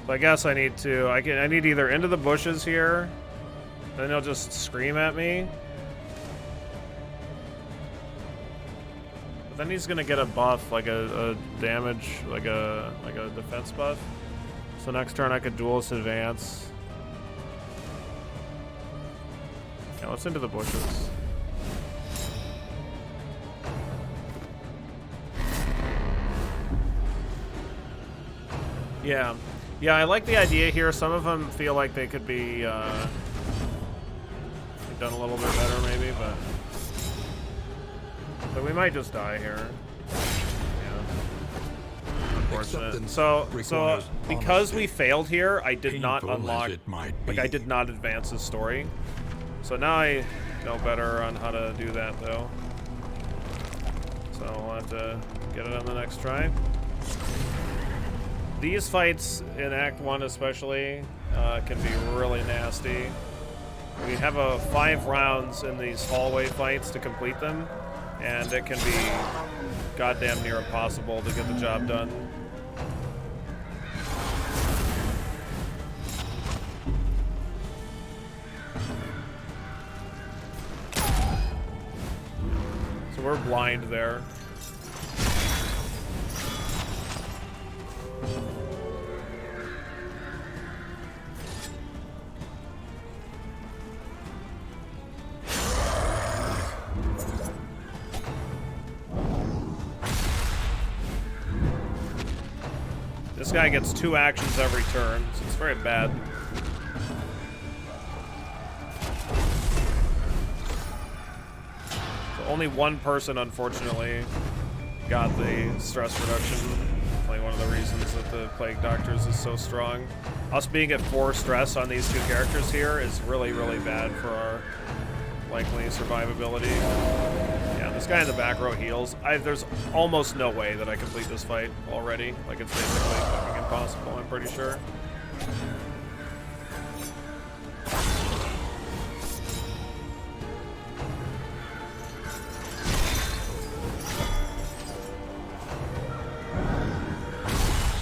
So I guess I need to. I need either into the bushes here, then he'll just scream at me. But then he's gonna get a buff, like a damage, like a defense buff. So next turn I could duelist advance. Yeah, let's into the bushes. Yeah. Yeah, I like the idea here. Some of them feel like they could be done a little bit better, maybe, but we might just die here. Yeah. Unfortunate. So because we failed here, I did not unlock. Like, I did not advance the story. So now I know better on how to do that, though. So we'll have to get it on the next try. These fights in Act 1 especially can be really nasty. We have 5 rounds in these hallway fights to complete them, and it can be goddamn near impossible to get the job done. So we're blind there. This guy gets 2 actions every turn, so it's very bad. So only one person, unfortunately, got the stress reduction. Like one of the reasons that the Plague Doctors is so strong. Us being at 4 stress on these 2 characters here is really, really bad for our likely survivability. Yeah, this guy in the back row heals. There's almost no way that I complete this fight already. Like, it's basically fucking impossible, I'm pretty sure.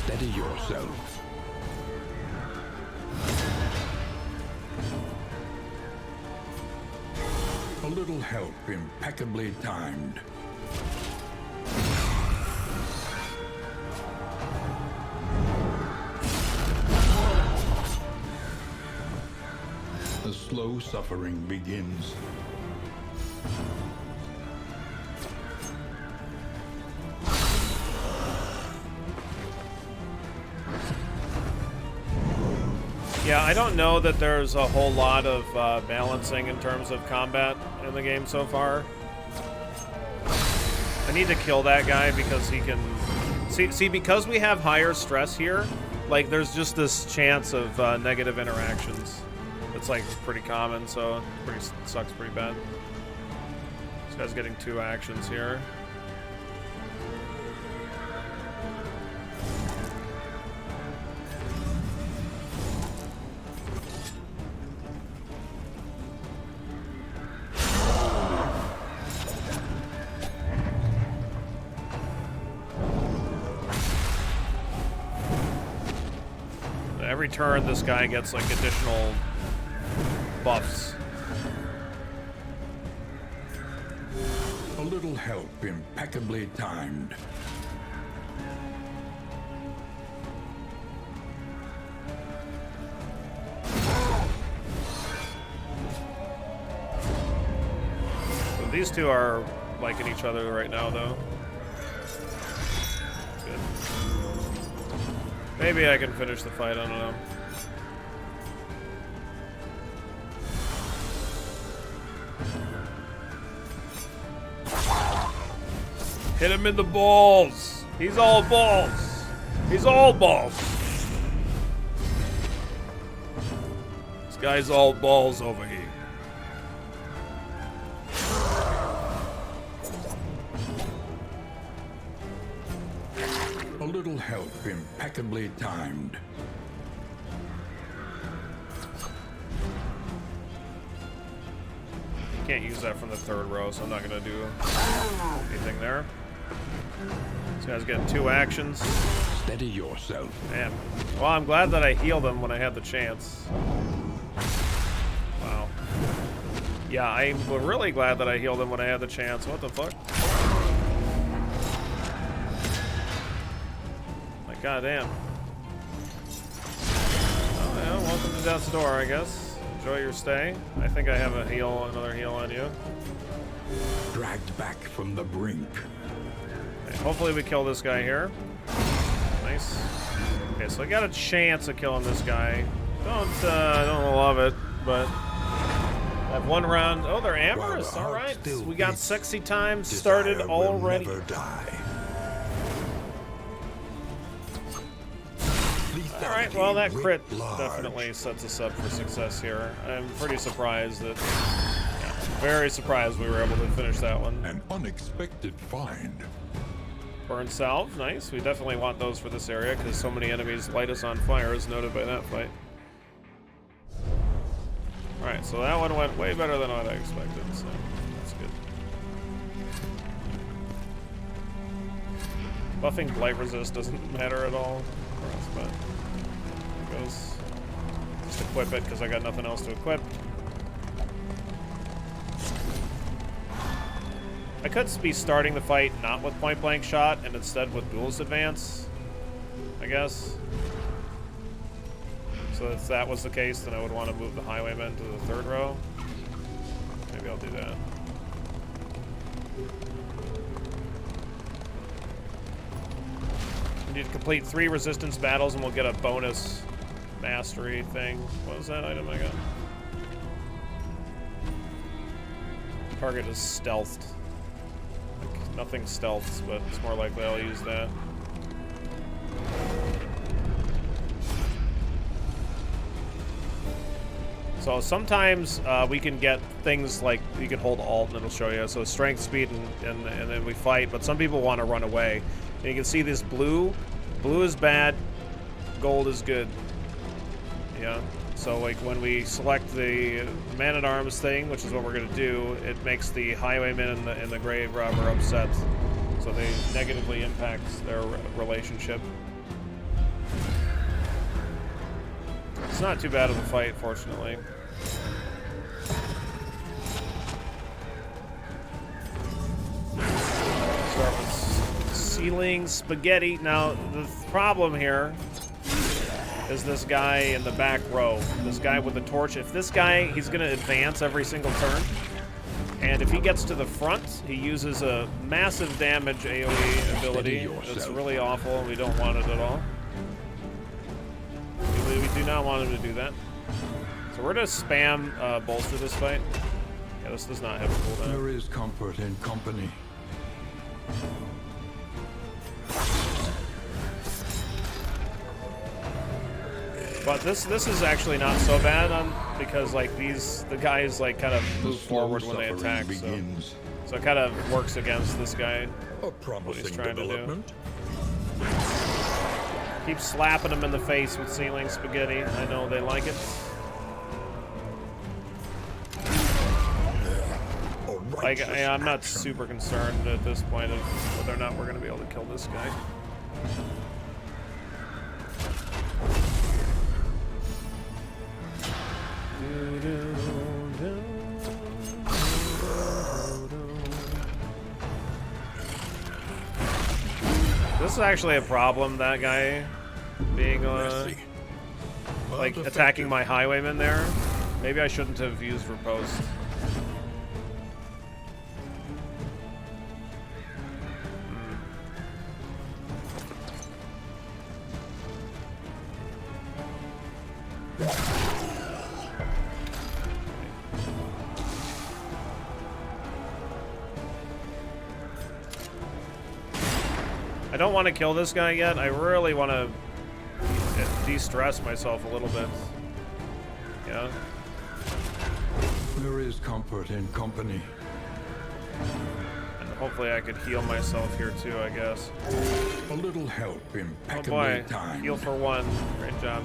Steady yourself. A little help impeccably timed. The slow suffering begins. Yeah, I don't know that there's a whole lot of balancing in terms of combat in the game so far. I need to kill that guy because he can... See, because we have higher stress here, like, there's just this chance of negative interactions. It's, like, pretty common, so it sucks pretty bad. This guy's getting 2 actions here. Every turn, this guy gets, like, additional buffs. A little help impeccably timed. So these 2 are liking each other right now, though. Good. Maybe I can finish the fight, I don't know. Hit him in the balls! He's all balls! He's all balls! This guy's all balls over here. A little help impeccably timed. Can't use that from the 3rd row, so I'm not gonna do anything there. This guy's getting 2 actions. Steady yourself. Damn. Well, I'm glad that I healed him when I had the chance. Wow. Yeah, I'm really glad that I healed him when I had the chance. What the fuck? Like, goddamn. Oh, yeah, welcome to Death's Door, I guess. Enjoy your stay. I think I have another heal on you. Dragged back from the brink. Okay, hopefully we kill this guy here. Nice. Okay, so I got a chance of killing this guy. Don't love it, but I have one round. Oh, they're amorous. All right, we got sexy time started already. All right, well that crit definitely sets us up for success here. I'm pretty surprised that, yeah, very surprised we were able to finish that one. An unexpected find. Burn salve, nice. We definitely want those for this area because so many enemies light us on fire, as noted by that fight. All right, so that one went way better than what I expected, so that's good. Buffing blight resist doesn't matter at all for us, but it goes. Just equip it because I got nothing else to equip. I could be starting the fight not with point blank shot and instead with duelist advance, I guess. So if that was the case, then I would want to move the highwaymen to the third row. Maybe I'll do that. We need to complete 3 resistance battles and we'll get a bonus mastery thing. What was that item I got? Target is stealthed. Like, nothing stealths, but it's more likely I'll use that. So sometimes we can get things like you can hold Alt and it'll show you. So strength, speed, and then we fight. But some people want to run away. And you can see this blue. Blue is bad. Gold is good. Yeah. So like when we select the man-at-arms thing, which is what we're gonna do, it makes the highwayman and the grave robber upset. So they negatively impacts their relationship. It's not too bad of a fight, fortunately. Start with ceiling spaghetti. Now, the problem here is this guy in the back row. This guy with the torch. If this guy, he's going to advance every single turn. And if he gets to the front, he uses a massive damage AoE ability. It's really awful, and we don't want it at all. We do not want him to do that. So we're going to spam bolster this fight. Yeah, this does not have a cooldown. There is comfort in company. But this is actually not so bad because like the guys like kind of move forward when they attack. So it kind of works against this guy. What he's trying to do. Keep slapping him in the face with ceiling spaghetti. I know they like it. Like, I'm not super concerned at this point of whether or not we're going to be able to kill this guy. This is actually a problem, that guy being like attacking my highwayman there. Maybe I shouldn't have used riposte. I don't want to kill this guy yet. I really want to de-stress myself a little bit. Yeah. There is comfort in company. And hopefully I could heal myself here too, I guess. A little help Oh impeccably boy, timed. heal for 1. Great job.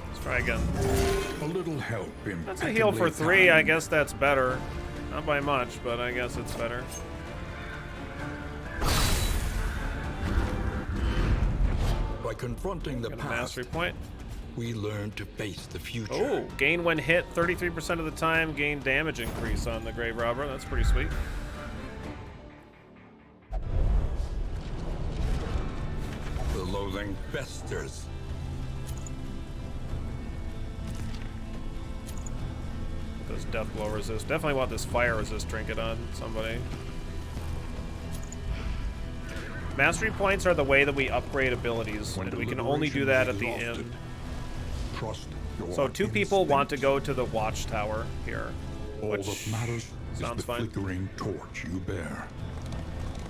Let's try again. A little help impeccably That's a heal for 3. timed. I guess that's better. Not by much, but I guess it's better. By confronting the Got a past, mastery point. we learn to face the future. Oh, gain when hit 33% of the time, gain damage increase on the grave robber. That's pretty sweet. The loathing festers. Does death blow resist? Definitely want this fire resist trinket on somebody. Mastery points are the way that we upgrade abilities, and we can only do that at the end. So 2 people want to go to the watchtower here, which all that matters sounds is the fine. flickering torch you bear.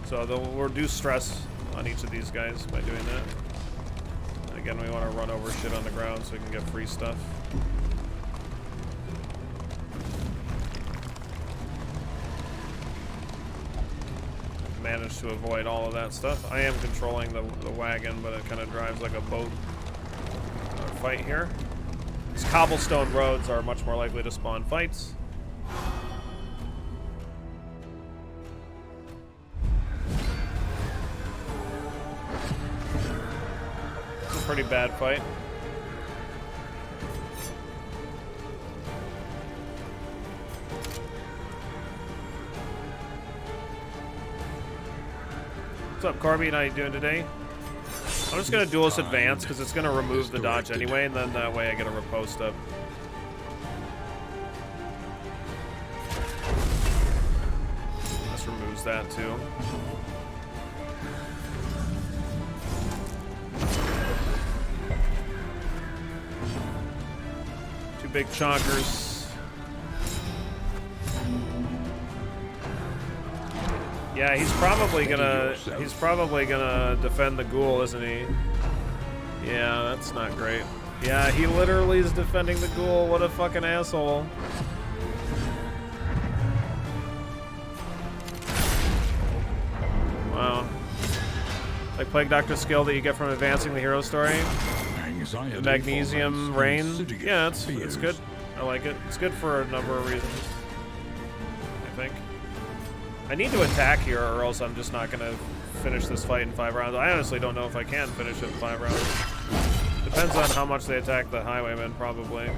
So they'll reduce stress on each of these guys by doing that. And again, we want to run over shit on the ground so we can get free stuff. Managed to avoid all of that stuff. I am controlling the wagon, but it kind of drives like a boat. Fight here. These cobblestone roads are much more likely to spawn fights. It's a pretty bad fight. What's up, Corby? How you doing today? I'm just gonna duelist advance because it's gonna remove the dodge anyway, and then that way I get a riposte up. This removes that too. Two big chonkers. Yeah, he's probably gonna defend the ghoul, isn't he? Yeah, that's not great. Yeah, he literally is defending the ghoul. What a fucking asshole. Wow. Like Plague Doctor skill that you get from advancing the hero story. The Magnesium Rain. Yeah, it's good. I like it. It's good for a number of reasons, I think. I need to attack here or else I'm just not going to finish this fight in 5 rounds. I honestly don't know if I can finish it in 5 rounds. Depends on how much they attack the highwaymen, probably.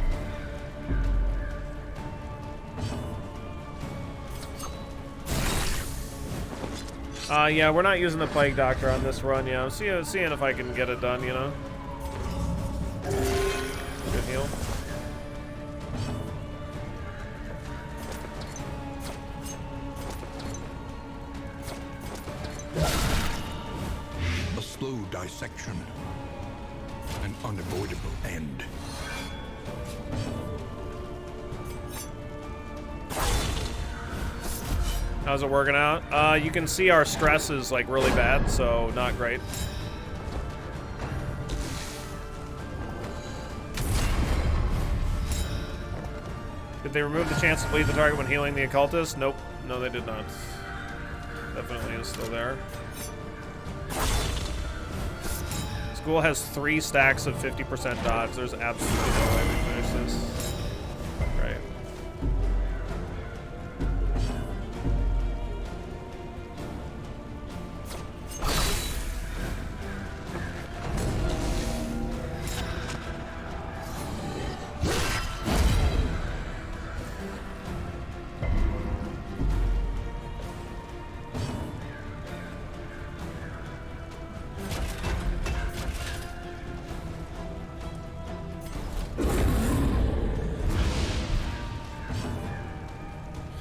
Yeah, we're not using the Plague Doctor on this run, yeah. I'm seeing if I can get it done, you know? Good heal. A slow dissection. An unavoidable end. How's it working out? You can see our stress is like really bad, so not great. Did they remove the chance to bleed the target when healing the occultist? Nope. No, they did not. Definitely is still there. School has 3 stacks of 50% dodge. There's absolutely no way we finish this. Right.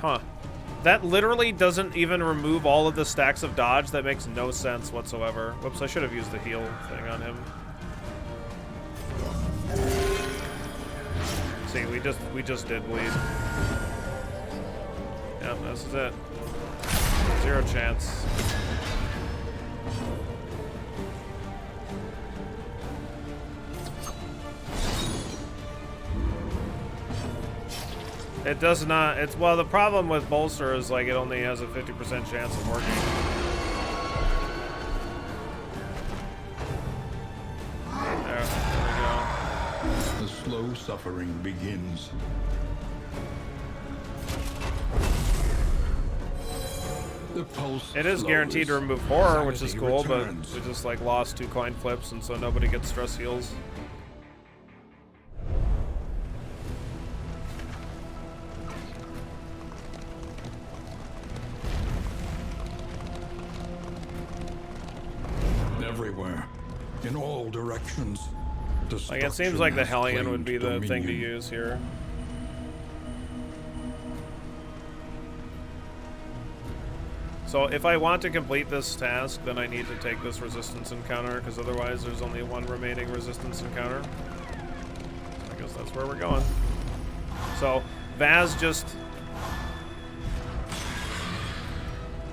Huh. That literally doesn't even remove all of the stacks of dodge. That makes no sense whatsoever. Whoops, I should have used the heal thing on him. See, we just did bleed. Yep, this is it. 0 chance. It does not. It's well. The problem with bolster is like it only has a 50% chance of working. There we go. The slow suffering begins. The pulse. It is guaranteed to remove horror, which is cool, but we just like lost 2 coin flips, and so nobody gets stress heals. Everywhere, in all directions. Like it seems like the Destruction Hellion has would be the claimed thing to dominion. use here. So if I want to complete this task, then I need to take this resistance encounter, because otherwise there's only one remaining resistance encounter. I guess that's where we're going. So Vaz just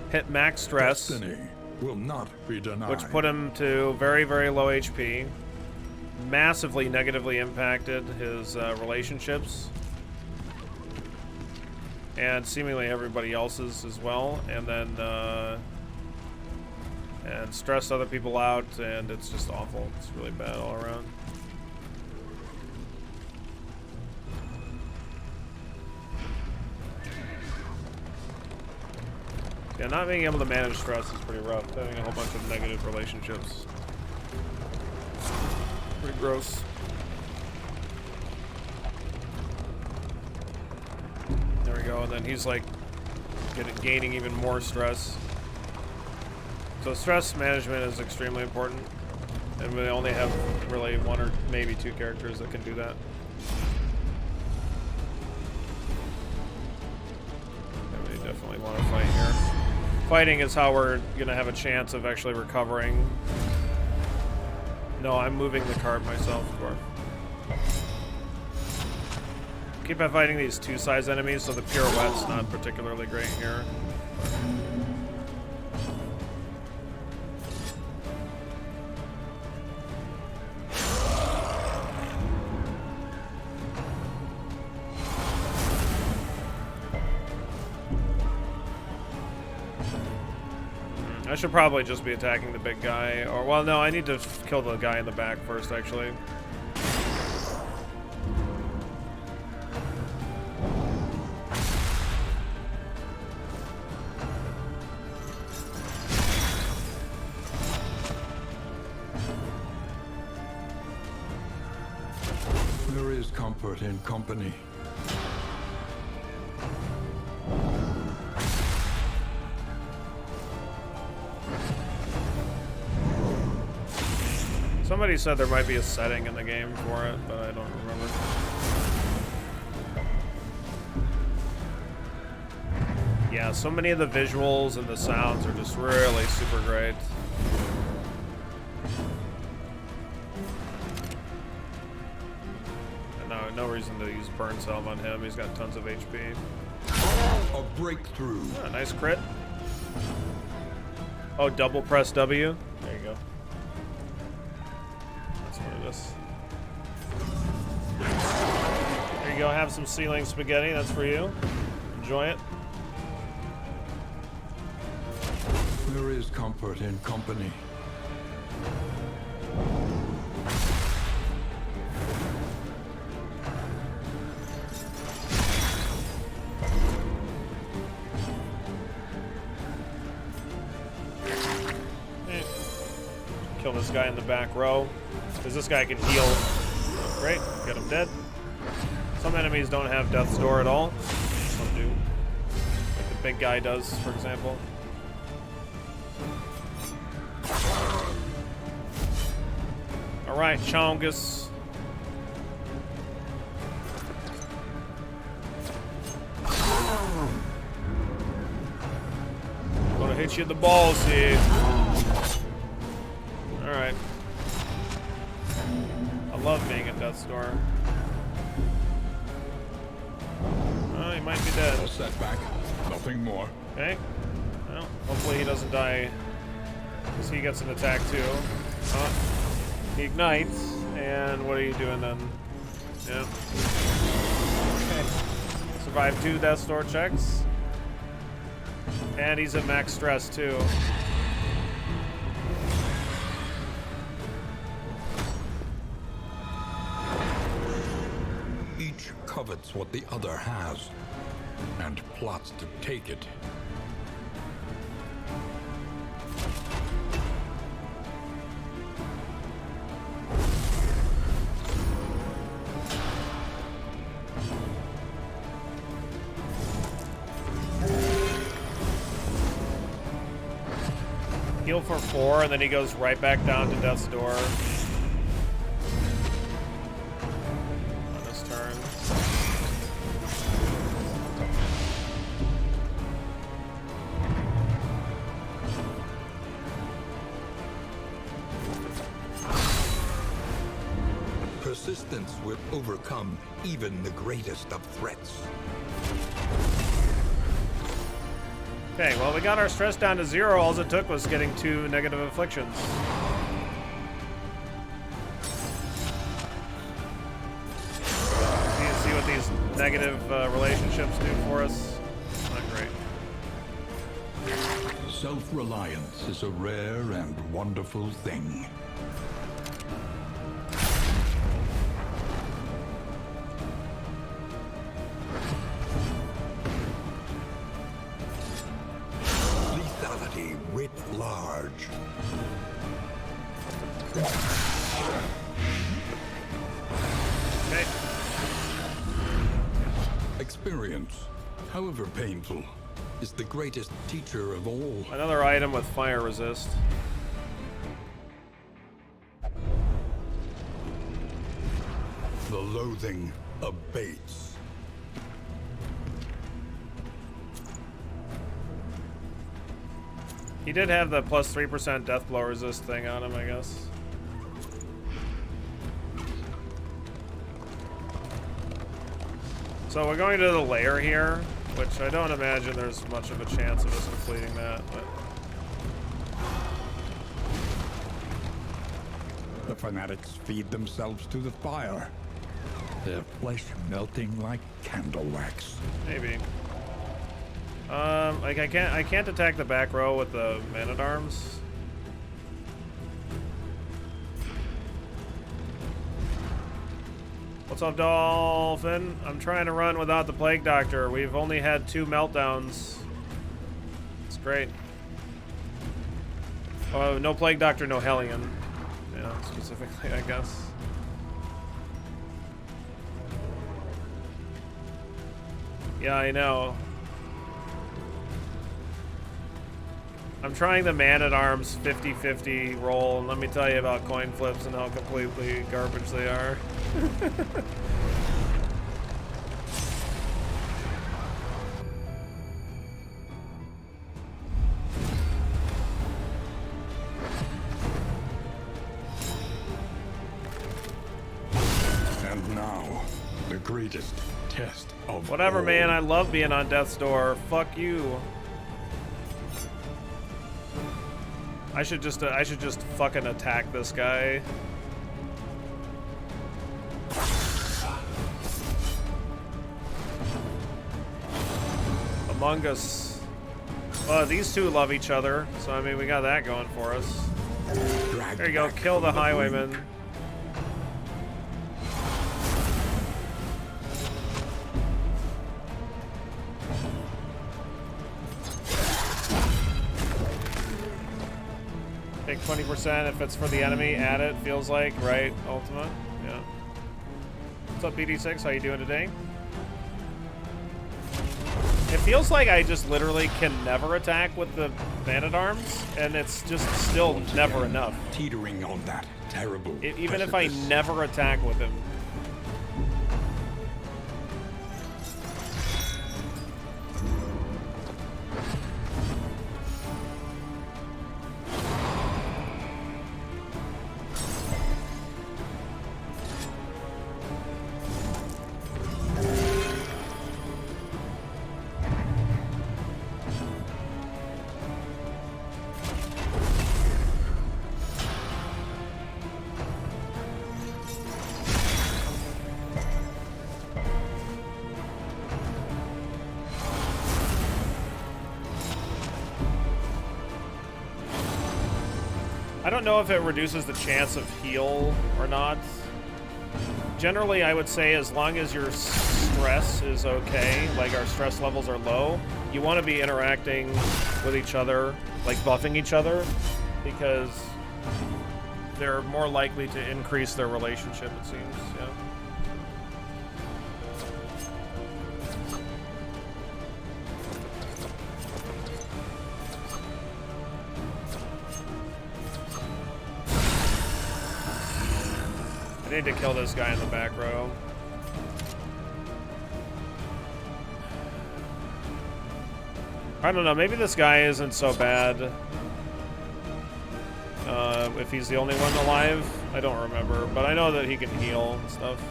hit max stress, Destiny will not be denied. which put him to very, very low HP. Massively negatively impacted his relationships. And seemingly everybody else's as well. And then, and stressed other people out, and it's just awful. It's really bad all around. Yeah, not being able to manage stress is pretty rough. Having a whole bunch of negative relationships. Pretty gross. There we go, and then he's like gaining even more stress. So stress management is extremely important. And we only have really one or maybe two characters that can do that. And we definitely want to fight here. Fighting is how we're gonna have a chance of actually recovering. No, I'm moving the cart myself. Keep on fighting these two-size enemies, so the pirouette's not particularly great here. I should probably just be attacking the big guy, or well, no, I need to kill the guy in the back first, actually. There is comfort in company. Somebody said there might be a setting in the game for it, but I don't remember. Yeah, so many of the visuals and the sounds are just really super great. And no reason to use burn salve on him. He's got tons of HP. A breakthrough. Oh, nice crit. Oh, double press W. There you go. There you go, have some ceiling spaghetti, that's for you. Enjoy it. There is comfort in company. Kill this guy in the back row, because this guy can heal. Great, get him dead. Some enemies don't have death's door at all. Some do. Like the big guy does, for example. Alright, Chongus. Gonna hit you in the balls here. Alright. I love being at death's door. Oh, he might be dead. A setback, nothing more. Okay. Well, hopefully he doesn't die, because he gets an attack too. He ignites, and what are you doing then? Yeah. Okay. Survived 2 death's door checks. And he's at max stress too. Each covets what the other has, and plots to take it. Heal for 4, and then he goes right back down to death's door. On his turn. persistence will overcome even the greatest of threats. Okay, well, we got our stress down to 0. All it took was getting 2 negative afflictions. See what these negative relationships do for us? Not great. Self-reliance is a rare and wonderful thing. Lethality writ large. Okay. Experience, however painful, is the greatest teacher of all. Another item with fire resist. The loathing abates. He did have the plus 3% death blow resist thing on him, I guess. So we're going to the lair here, which I don't imagine there's much of a chance of us completing that, but... The fanatics feed themselves to the fire, their flesh melting like candle wax. Maybe. Like I can't attack the back row with the man-at-arms. What's up, Dolphin? I'm trying to run without the Plague Doctor. We've only had 2 meltdowns. It's great. Oh, no Plague Doctor, no Hellion. Yeah, specifically, I guess. Yeah, I know. I'm trying the man-at-arms 50-50 roll, and let me tell you about coin flips and how completely garbage they are. And now, the greatest test of Whatever, all. man. I love being on death's door. Fuck you. I should just fucking attack this guy. Among Us. These two love each other, so I mean we got that going for us. There you go. Kill the highwayman. Take 20% if it's for the enemy. Add it. Feels like right. Ultimate. Yeah. What's up, BD6? How you doing today? It feels like I just literally can never attack with the Man-at-Arms, and it's just still never enough. Teetering on that terrible Even if I never attack with him. I don't know if it reduces the chance of heal or not. Generally, I would say as long as your stress is okay, like our stress levels are low, you want to be interacting with each other, like buffing each other, because they're more likely to increase their relationship, it seems, yeah. I need to kill this guy in the back row. I don't know, maybe this guy isn't so bad. If he's the only one alive. I don't remember, but I know that he can heal and stuff.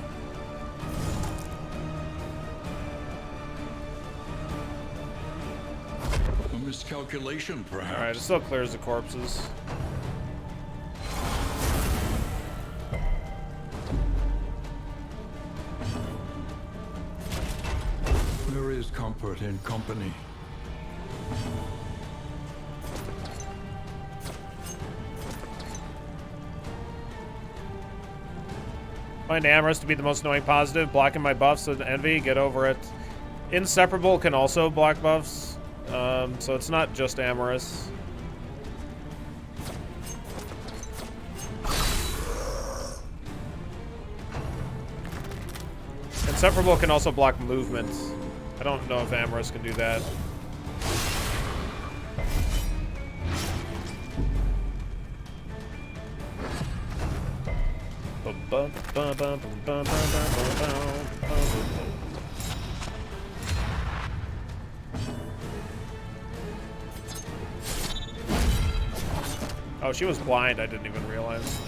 A miscalculation, perhaps. Alright, it still clears the corpses. There is comfort in company. Find Amorous to be the most annoying positive, blocking my buffs with envy, get over it. Inseparable can also block buffs, so it's not just Amorous. Inseparable can also block movement. I don't know if Amorous can do that. Oh, she was blind. I didn't even realize.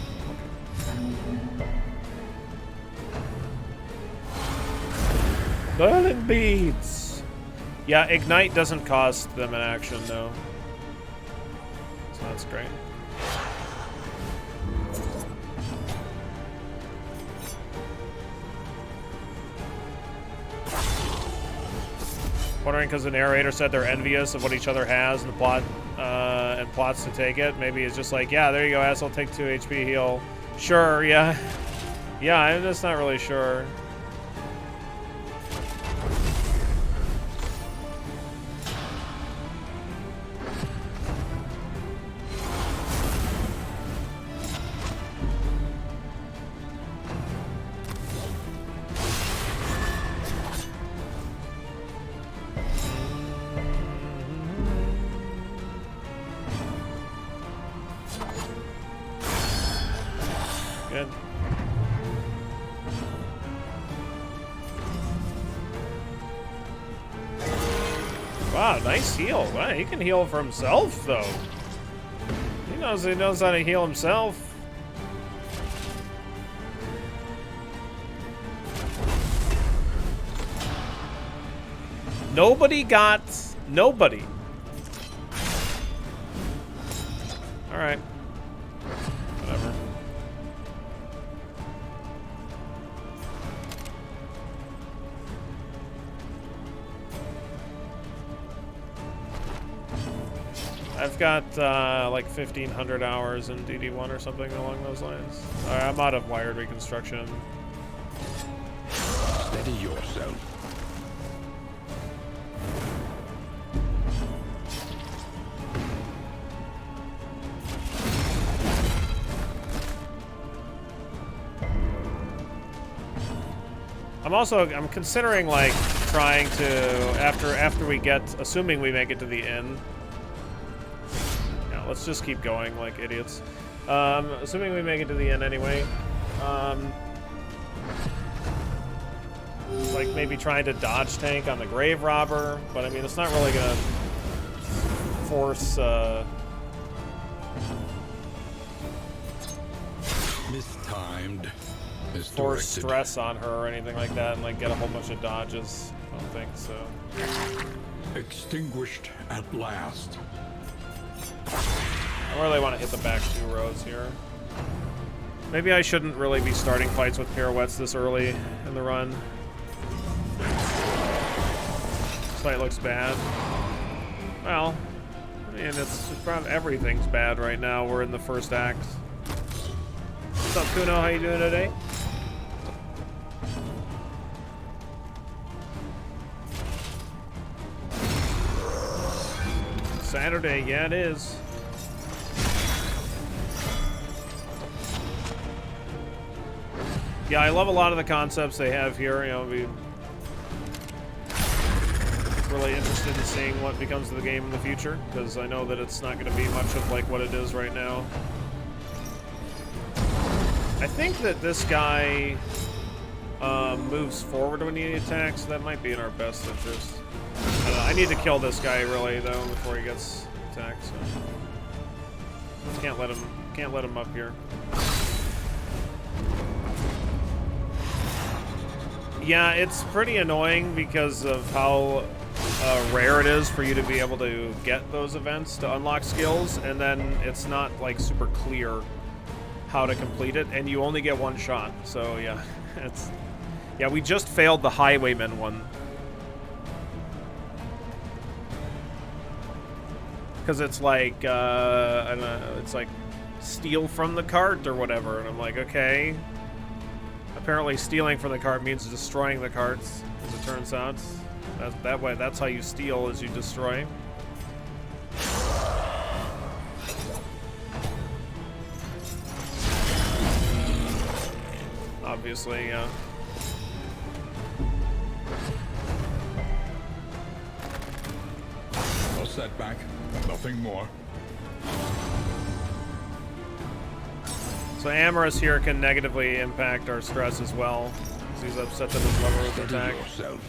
Burning beads. Yeah, ignite doesn't cost them an action, though. So that's great. Wondering because the narrator said they're envious of what each other has in the plot and plots to take it. Maybe it's just like, yeah, there you go, asshole, take 2 HP heal. Sure, yeah. Yeah, I'm just not really sure. Good. Wow, nice heal. Wow, he can heal for himself, though. He knows how to heal himself. Nobody. All right. Whatever. I've got like 1,500 hours in DD1 or something along those lines. I'm out of wired reconstruction. Steady yourself. I'm considering like trying to after we get, assuming we make it to the inn. Yeah, let's just keep going like idiots. Assuming we make it to the inn anyway. Like maybe trying to dodge tank on the grave robber, but I mean it's not really gonna force Mistimed. force stress on her or anything like that and like get a whole bunch of dodges. I don't think so. Extinguished at last. I really want to hit the back 2 rows here. Maybe I shouldn't really be starting fights with pirouettes this early in the run. This fight looks bad. Well, I mean, it's probably everything's bad right now. We're in the first act. What's up, Kuno? How you doing today? Saturday, yeah, it is. Yeah, I love a lot of the concepts they have here. You know, be really interested in seeing what becomes of the game in the future, because I know that it's not going to be much of like what it is right now. I think that this guy moves forward when he attacks. That might be in our best interest. I don't know, I need to kill this guy really though before he gets attacked. So can't let him up here. Yeah, it's pretty annoying because of how rare it is for you to be able to get those events to unlock skills, and then it's not like super clear how to complete it, and you only get one shot. So yeah, yeah, we just failed the Highwayman one because it's like I don't know, it's like steal from the cart or whatever, and I'm like, okay. Apparently stealing from the cart means destroying the carts, as it turns out. That way, that's how you steal, is you destroy. Obviously, yeah. A setback, nothing more. So Amorous here can negatively impact our stress as well, because he's upset that his lever was attacked. Yourself.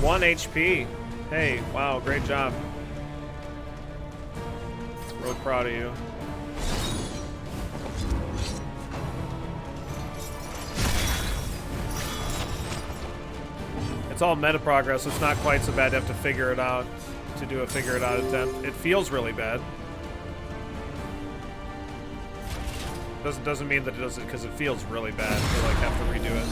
One HP. Hey, wow, great job. Real proud of you. It's all meta progress. It's not quite so bad to have to figure it out, to do a figure it out attempt. It feels really bad. Doesn't mean that it doesn't, because it feels really bad to like have to redo it.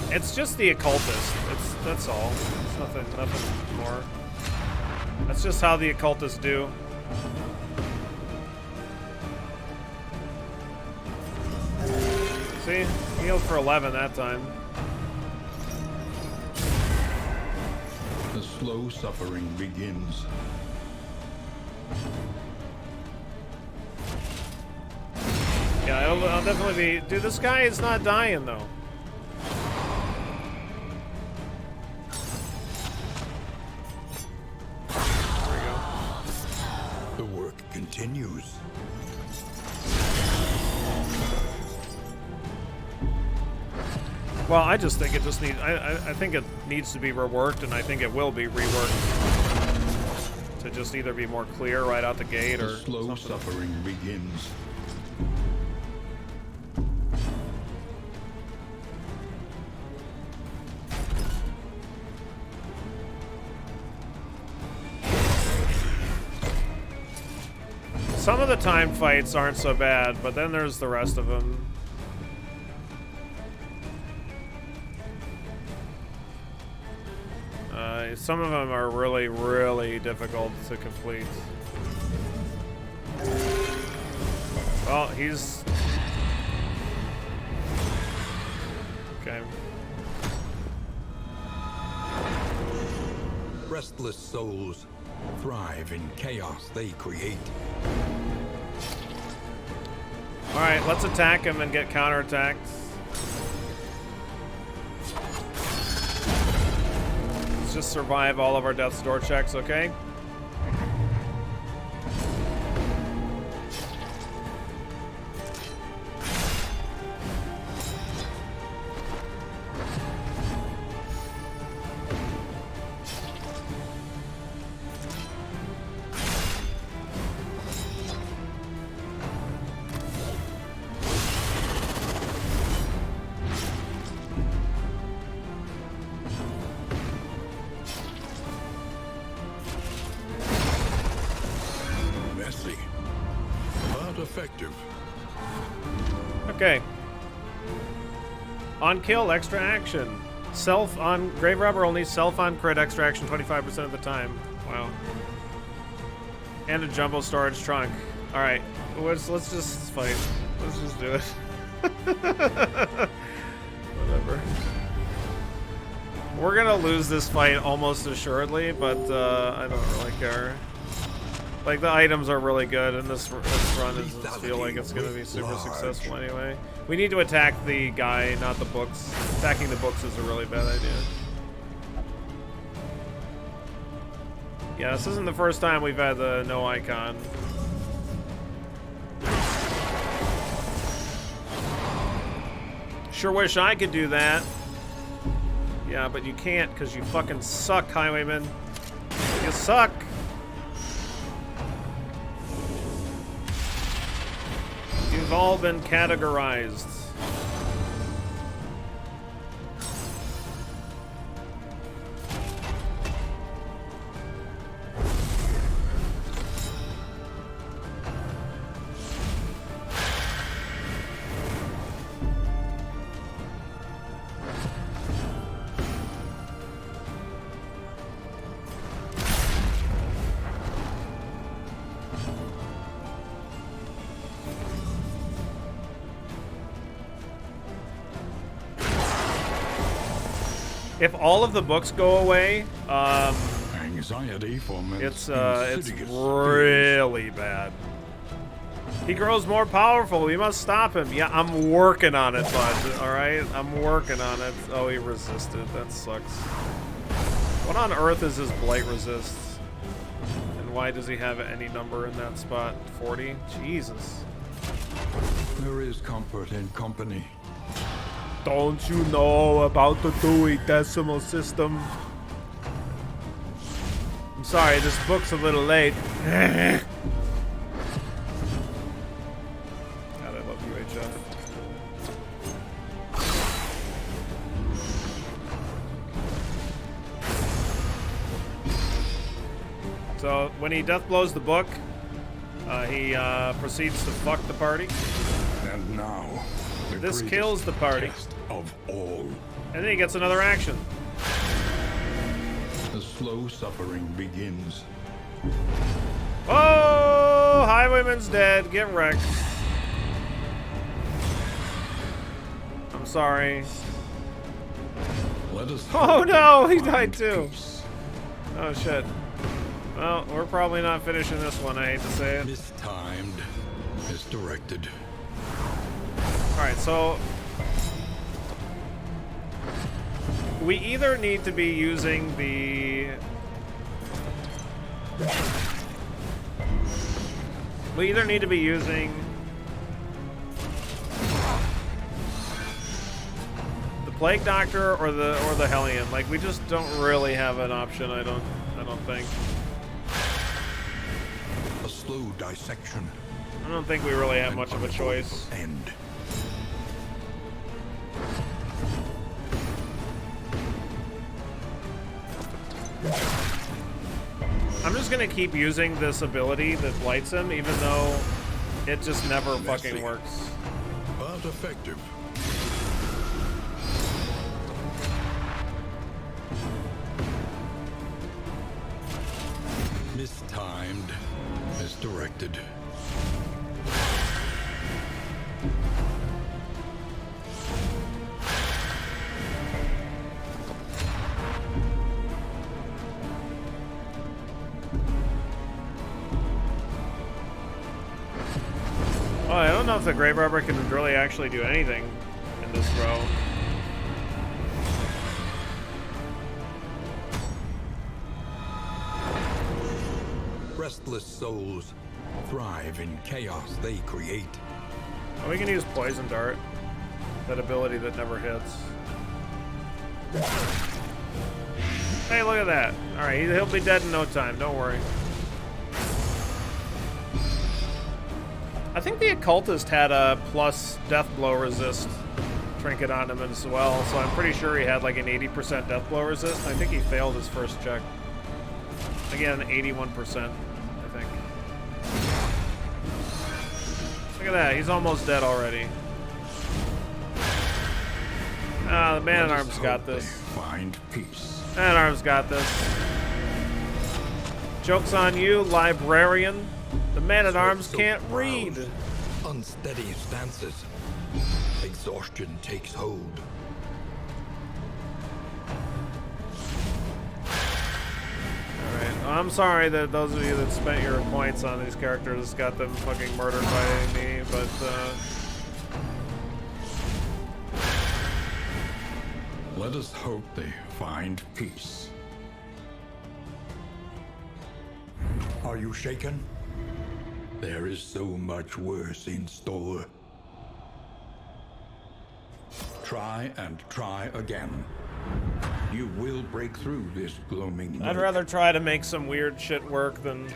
It's just the occultist. That's all. It's nothing more. That's just how the occultists do. See? Healed for 11 that time. The slow suffering begins. Yeah, I'll definitely be... Dude, this guy is not dying, though. Continues. Well, I just think it just needs... I think it needs to be reworked, and I think it will be reworked to just either be more clear right out the gate, or the slow something. Suffering begins. Some of the time fights aren't so bad, but then there's the rest of them. Some of them are really, really difficult to complete. Well, he's... Okay. Restless souls thrive in chaos they create. Alright, let's attack him and get counterattacked. Let's just survive all of our death's door checks, okay? Okay. On kill, extra action. Self on Grave Robber only self on crit extra action 25% of the time. Wow. And a jumbo storage trunk. All right, let's just fight. Let's just do it. Whatever. We're gonna lose this fight almost assuredly, but I don't really care. Like, the items are really good, and this run doesn't feel like it's going to be super successful anyway. We need to attack the guy, not the books. Attacking the books is a really bad idea. Yeah, this isn't the first time we've had the no icon. Sure wish I could do that. Yeah, but you can't because you fucking suck, Highwayman. You suck. You've all been categorized. If all of the books go away, anxiety for it's really bad. He grows more powerful. We must stop him. Yeah, I'm working on it, bud. All right, I'm working on it. Oh, he resisted. That sucks. What on earth is his blight resist? And why does he have any number in that spot? 40? Jesus. There is comfort in company. Don't you know about the Dewey Decimal System? I'm sorry, this book's a little late. God, I love UHF. So, when he death blows the book, he proceeds to fuck the party. And now, this kills the party. Of all. And then he gets another action. The slow suffering begins. Oh, Highwayman's dead. Get wrecked. I'm sorry. Let us. Oh no, he died too. Oh shit. Well, we're probably not finishing this one. I hate to say it. Mistimed, misdirected. All right, so we either need to be using the... We either need to be using the Plague Doctor or the Hellion. Like, we just don't really have an option. I don't think. A slow dissection. I don't think we really have much of a choice. End. I'm just gonna keep using this ability that blights him, even though it just never fucking works. But effective. Mistimed, misdirected. Oh, I don't know if the Grave Robber can really actually do anything in this row. Restless souls thrive in chaos they create. Oh, we can use Poison Dart. That ability that never hits. Hey, look at that. Alright, he'll be dead in no time. Don't worry. I think the Occultist had a plus death blow resist trinket on him as well, so I'm pretty sure he had like an 80% death blow resist. I think he failed his first check. Again, 81%, I think. Look at that, he's almost dead already. Ah, the Man-at-Arms got this. Find peace. Man-at-Arms got this. Joke's on you, librarian. The Man-at-Arms can't read. Unsteady stances. Exhaustion takes hold. Alright, I'm sorry that those of you that spent your points on these characters got them fucking murdered by me, but let us hope they find peace. Are you shaken? There is so much worse in store. Try and try again. You will break through this gloaming I'd murk. rather try to make some weird shit work than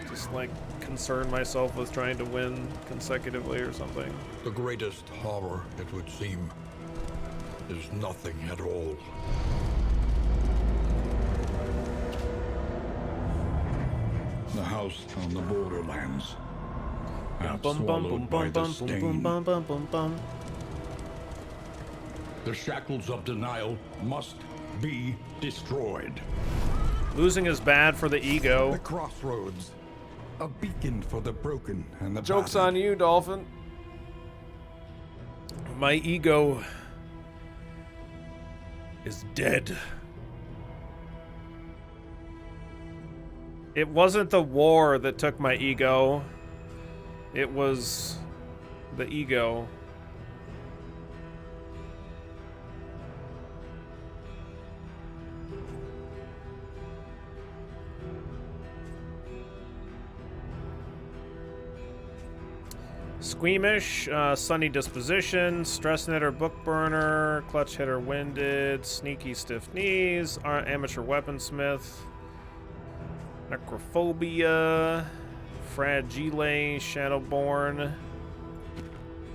just like concern myself with trying to win consecutively or something. The greatest horror, it would seem, is nothing at all. The house on the borderlands. Half swallowed by the stain. The shackles of denial must be destroyed. Losing is bad for the ego. The crossroads, a beacon for the broken and the Joke's battered. on you, Dolphin. My ego is dead. It wasn't the war that took my ego. It was the ego. Squeamish, sunny disposition, stress knitter, book burner, clutch hitter, winded, sneaky, stiff knees, amateur weaponsmith, necrophobia, fragile, shadowborn,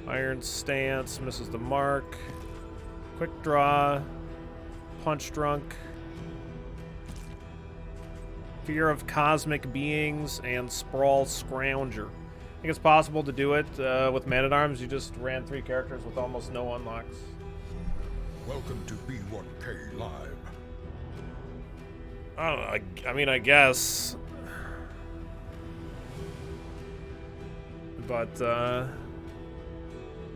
iron stance, misses the mark, quick draw, punch drunk, fear of cosmic beings, and sprawl scrounger. I think it's possible to do it with Man-at-Arms. You just ran 3 characters with almost no unlocks. Welcome to B1K Live. I don't know. I mean, I guess. But, I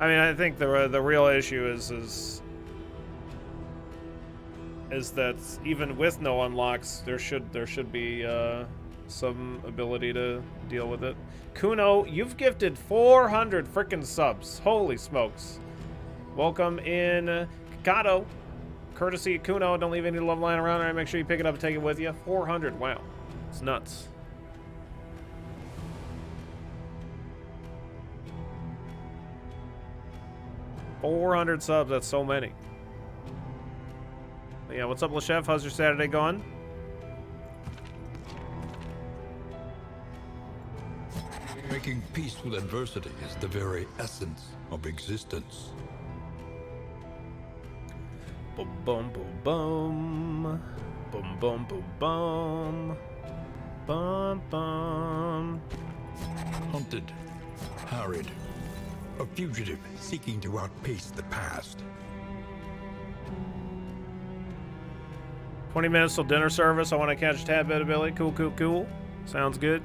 mean, I think the real issue is that even with no unlocks, there should be some ability to deal with it. Kuno, you've gifted 400 frickin' subs. Holy smokes. Welcome in, Kakato. Courtesy of Kuno, don't leave any love lying around there. Make sure you pick it up and take it with you. 400, wow. It's nuts. $400 subs, that's so many. Yeah, what's up, LeChef? How's your Saturday going? Making peace with adversity is the very essence of existence. Boom, boom, boom, boom. Boom, boom, boom, boom. Bum, bum. Hunted, harried, a fugitive seeking to outpace the past. 20 minutes till dinner service. I want to catch a tad bit of Billy. Cool, cool, cool. Sounds good.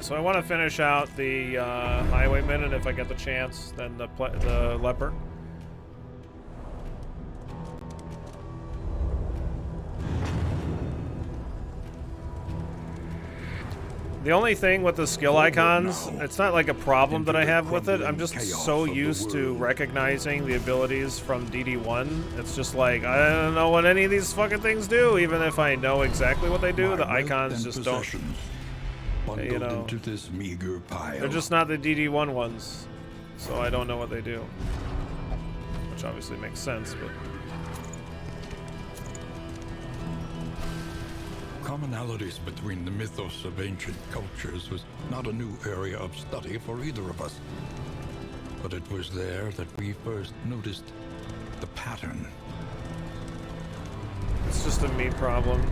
So I want to finish out the Highwayman, and if I get the chance, then the Leper. The only thing with the skill icons, it's not like a problem that I have with it. I'm just so used to recognizing the abilities from DD1. It's just like, I don't know what any of these fucking things do. Even if I know exactly what they do, the icons just don't, you know, into this meager pile. they're just not the DD1 ones. So I don't know what they do. Which obviously makes sense, but... Commonalities between the mythos of ancient cultures was not a new area of study for either of us. But it was there that we first noticed the pattern. It's just a me problem.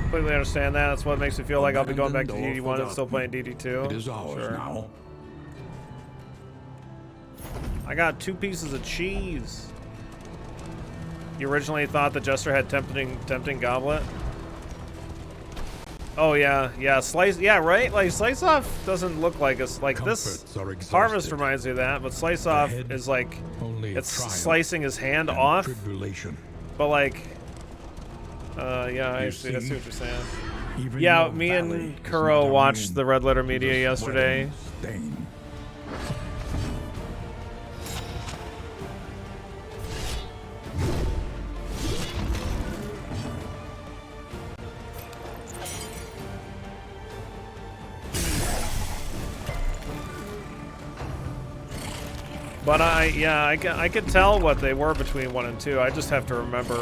Completely understand that. That's what makes me feel like I'll be going back to DD1 and still playing DD2. It is ours now. I got 2 pieces of cheese. You originally thought the Jester had tempting goblet? Oh yeah, slice, yeah, right? Like Slice Off doesn't look like us. Like this Harvest reminds me of that, but Slice Off is like it's slicing his hand off. But like, yeah, I see what you're saying. Yeah, me and Kuro watched the Red Letter Media yesterday. But I could tell what they were between 1 and 2. I just have to remember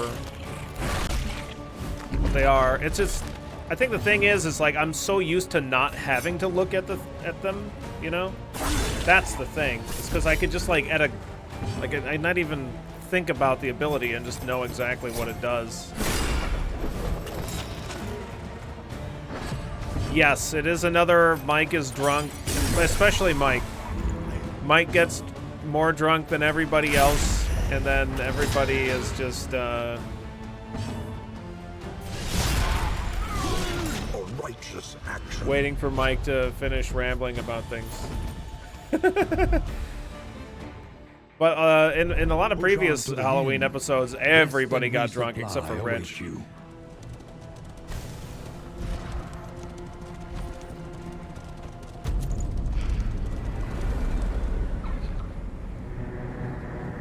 what they are. It's just, I think the thing is like I'm so used to not having to look at them, you know? That's the thing. It's because I could just like I not even think about the ability and just know exactly what it does. Yes, it is another Mike is drunk, especially Mike. Mike gets more drunk than everybody else, and then everybody is just a righteous action. Waiting for Mike to finish rambling about things. But in a lot of previous Halloween episodes, everybody got drunk except for Rich.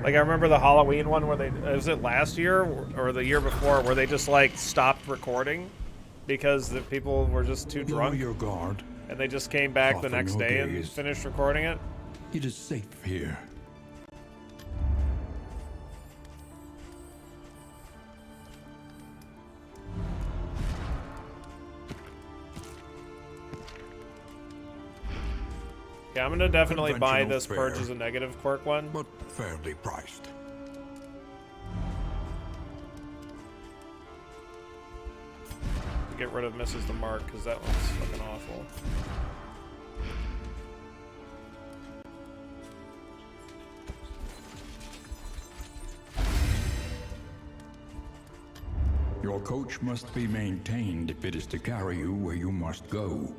Like, I remember the Halloween one where they, was it last year or the year before, where they just, like, stopped recording because the people were just too drunk. Your guard. And they just came back the next day and finished recording it. It is safe here. Yeah, I'm gonna definitely buy this Purge as a negative quirk one. But fairly priced. Get rid of Mrs. the Mark, because that one's fucking awful. Your coach must be maintained if it is to carry you where you must go.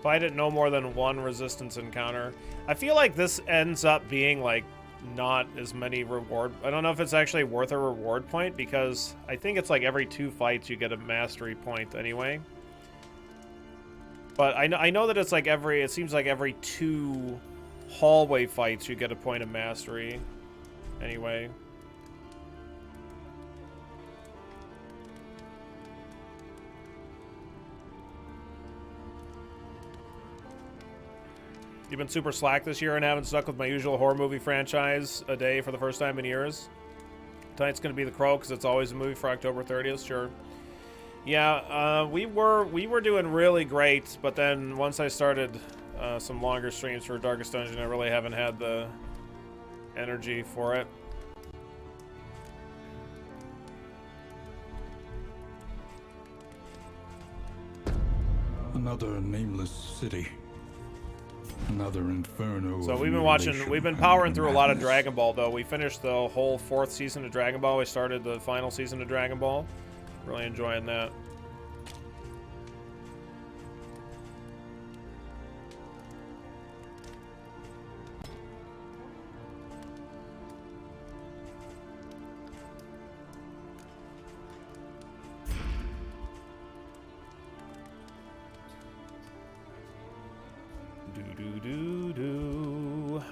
Fight it no more than 1 resistance encounter. I feel like this ends up being like not as many reward. I don't know if it's actually worth a reward point, because I think it's like every 2 fights you get a mastery point anyway. But I know that it's like it seems like every 2 hallway fights you get a point of mastery anyway. You've been super slack this year and haven't stuck with my usual horror movie franchise a day for the first time in years. Tonight's going to be The Crow because it's always a movie for October 30th, sure. Yeah, we were doing really great, but then once I started some longer streams for Darkest Dungeon, I really haven't had the energy for it. Another nameless city. Another inferno. So we've been powering through a lot of Dragon Ball, though. We finished the whole 4th season of Dragon Ball. We started the final season of Dragon Ball. Really enjoying that.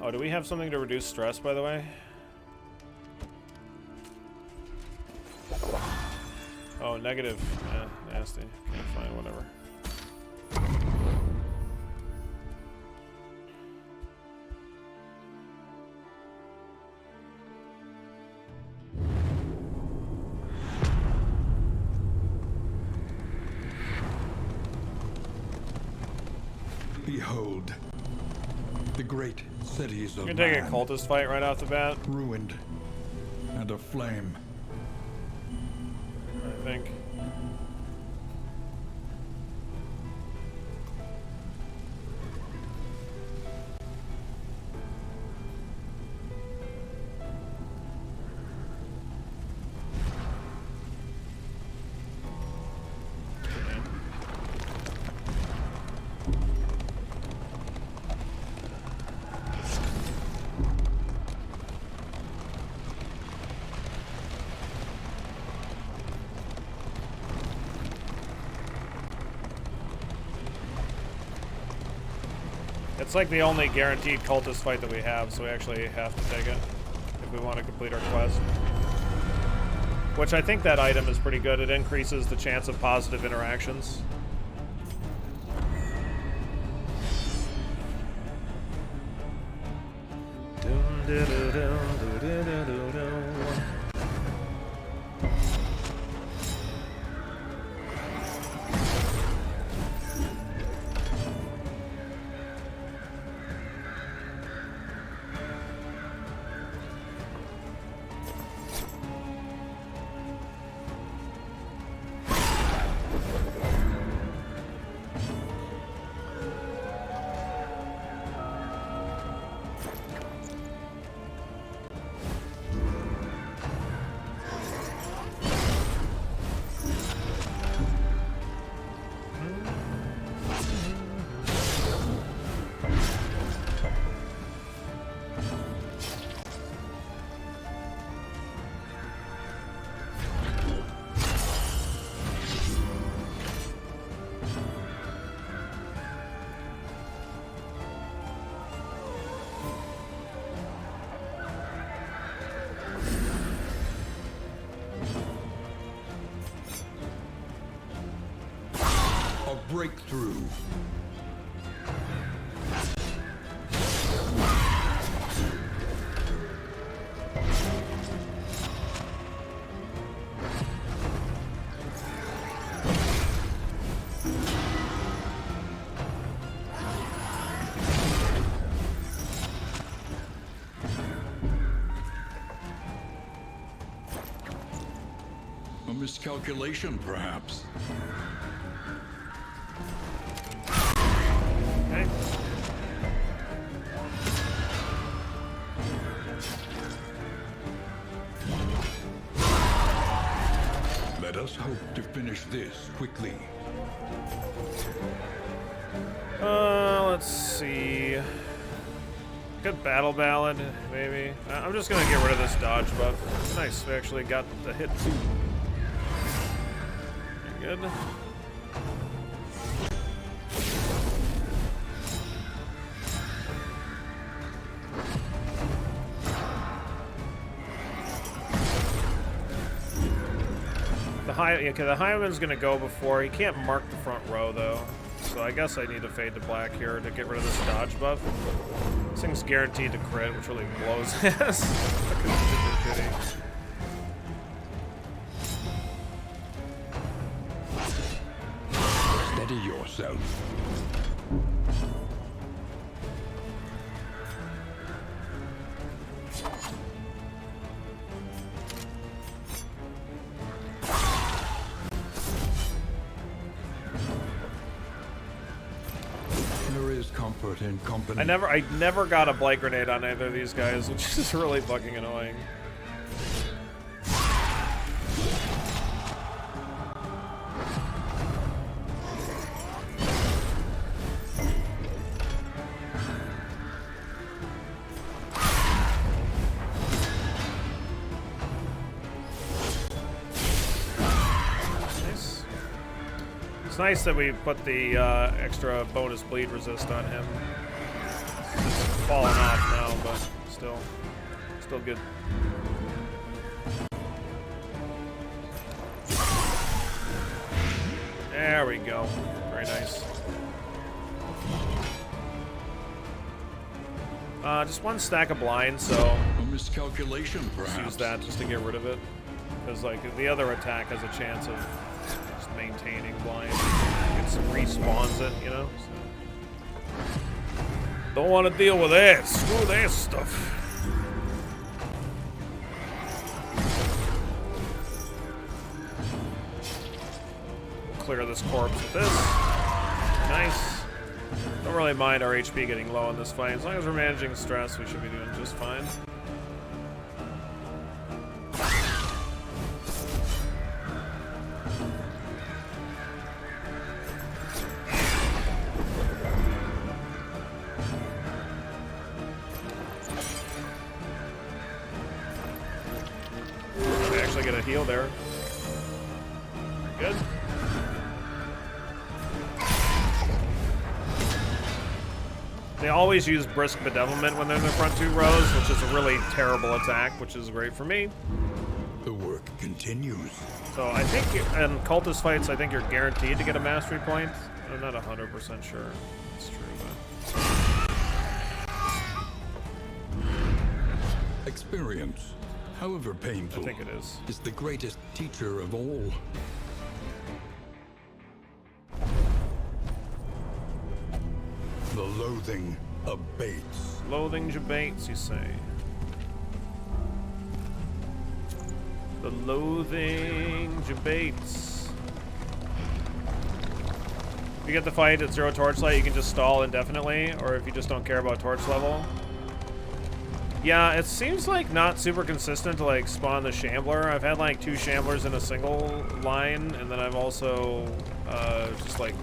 Oh, do we have something to reduce stress, by the way? Oh, negative. Nasty. Can't find whatever. Behold, the great cities of You can take a man, cultist fight right off the bat, ruined and aflame. I think. It's like the only guaranteed cultist fight that we have, so we actually have to take it if we want to complete our quest. Which I think that item is pretty good. It increases the chance of positive interactions. Breakthrough. A miscalculation, perhaps. Okay. Let us hope to finish this quickly. Let's see. Good battle ballad, maybe. I'm just gonna get rid of this dodge buff. Nice, we actually got the hit too. Good. The Highwayman's gonna go before. He can't mark the front row though, so I guess I need to fade to black here to get rid of this dodge buff. This thing's guaranteed to crit, which really blows ass. Fucking super shitty. Steady yourself. Comfort in company. I never got a blight grenade on either of these guys, which is really fucking annoying. It's nice that we put the extra bonus bleed resist on him. falling off now, but still good. There we go. Very nice. Just one stack of blinds, so A miscalculation, perhaps. use that just to get rid of it. Because like the other attack has a chance of just maintaining blind. It respawns it, you know? So. Don't want to deal with that. Screw that stuff. Clear this corpse with this. Nice. Don't really mind our HP getting low in this fight. As long as we're managing stress, we should be doing just fine. I actually get a heal there. Good. They always use Brisk Bedevilment when they're in the front two rows, which is a really terrible attack, which is great for me. The work continues. So I think in Cultist fights, I think you're guaranteed to get a mastery point. I'm not 100% sure. It's true, but... Experience, however painful, I think it is the greatest teacher of all. The loathing abates. Loathing abates, you say. The loathing abates. If you get the fight at 0 torchlight, you can just stall indefinitely, or if you just don't care about torch level. Yeah, it seems like not super consistent to like spawn the Shambler. I've had like 2 Shamblers in a single line, and then I've also just like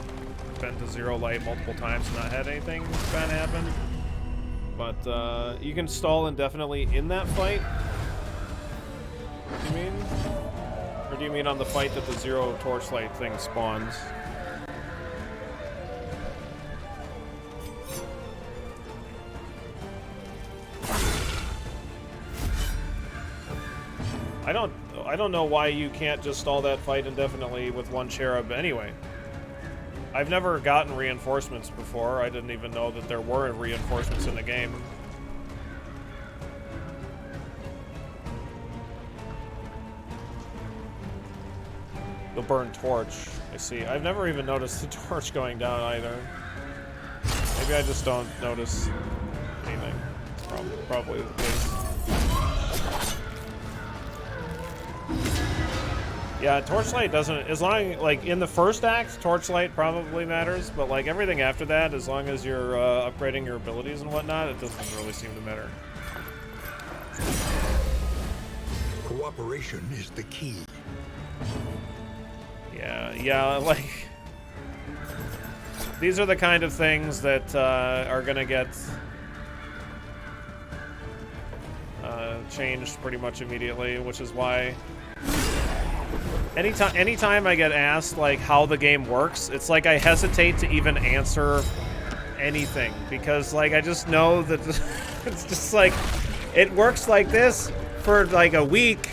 been to 0 light multiple times and not had anything bad happen. But you can stall indefinitely in that fight. You mean? Or do you mean on the fight that the 0 torchlight thing spawns? I don't know why you can't just stall that fight indefinitely with 1 Cherub anyway. I've never gotten reinforcements before. I didn't even know that there were reinforcements in the game. The burn torch. I see. I've never even noticed the torch going down either. Maybe I just don't notice anything. Probably the case. Yeah, torchlight doesn't, as long, like, in the first act, torchlight probably matters, but, like, everything after that, as long as you're upgrading your abilities and whatnot, it doesn't really seem to matter. Cooperation is the key. Yeah, like, these are the kind of things that are gonna get changed pretty much immediately, which is why anytime I get asked like how the game works, it's like I hesitate to even answer anything, because like I just know that it's just like it works like this for like a week,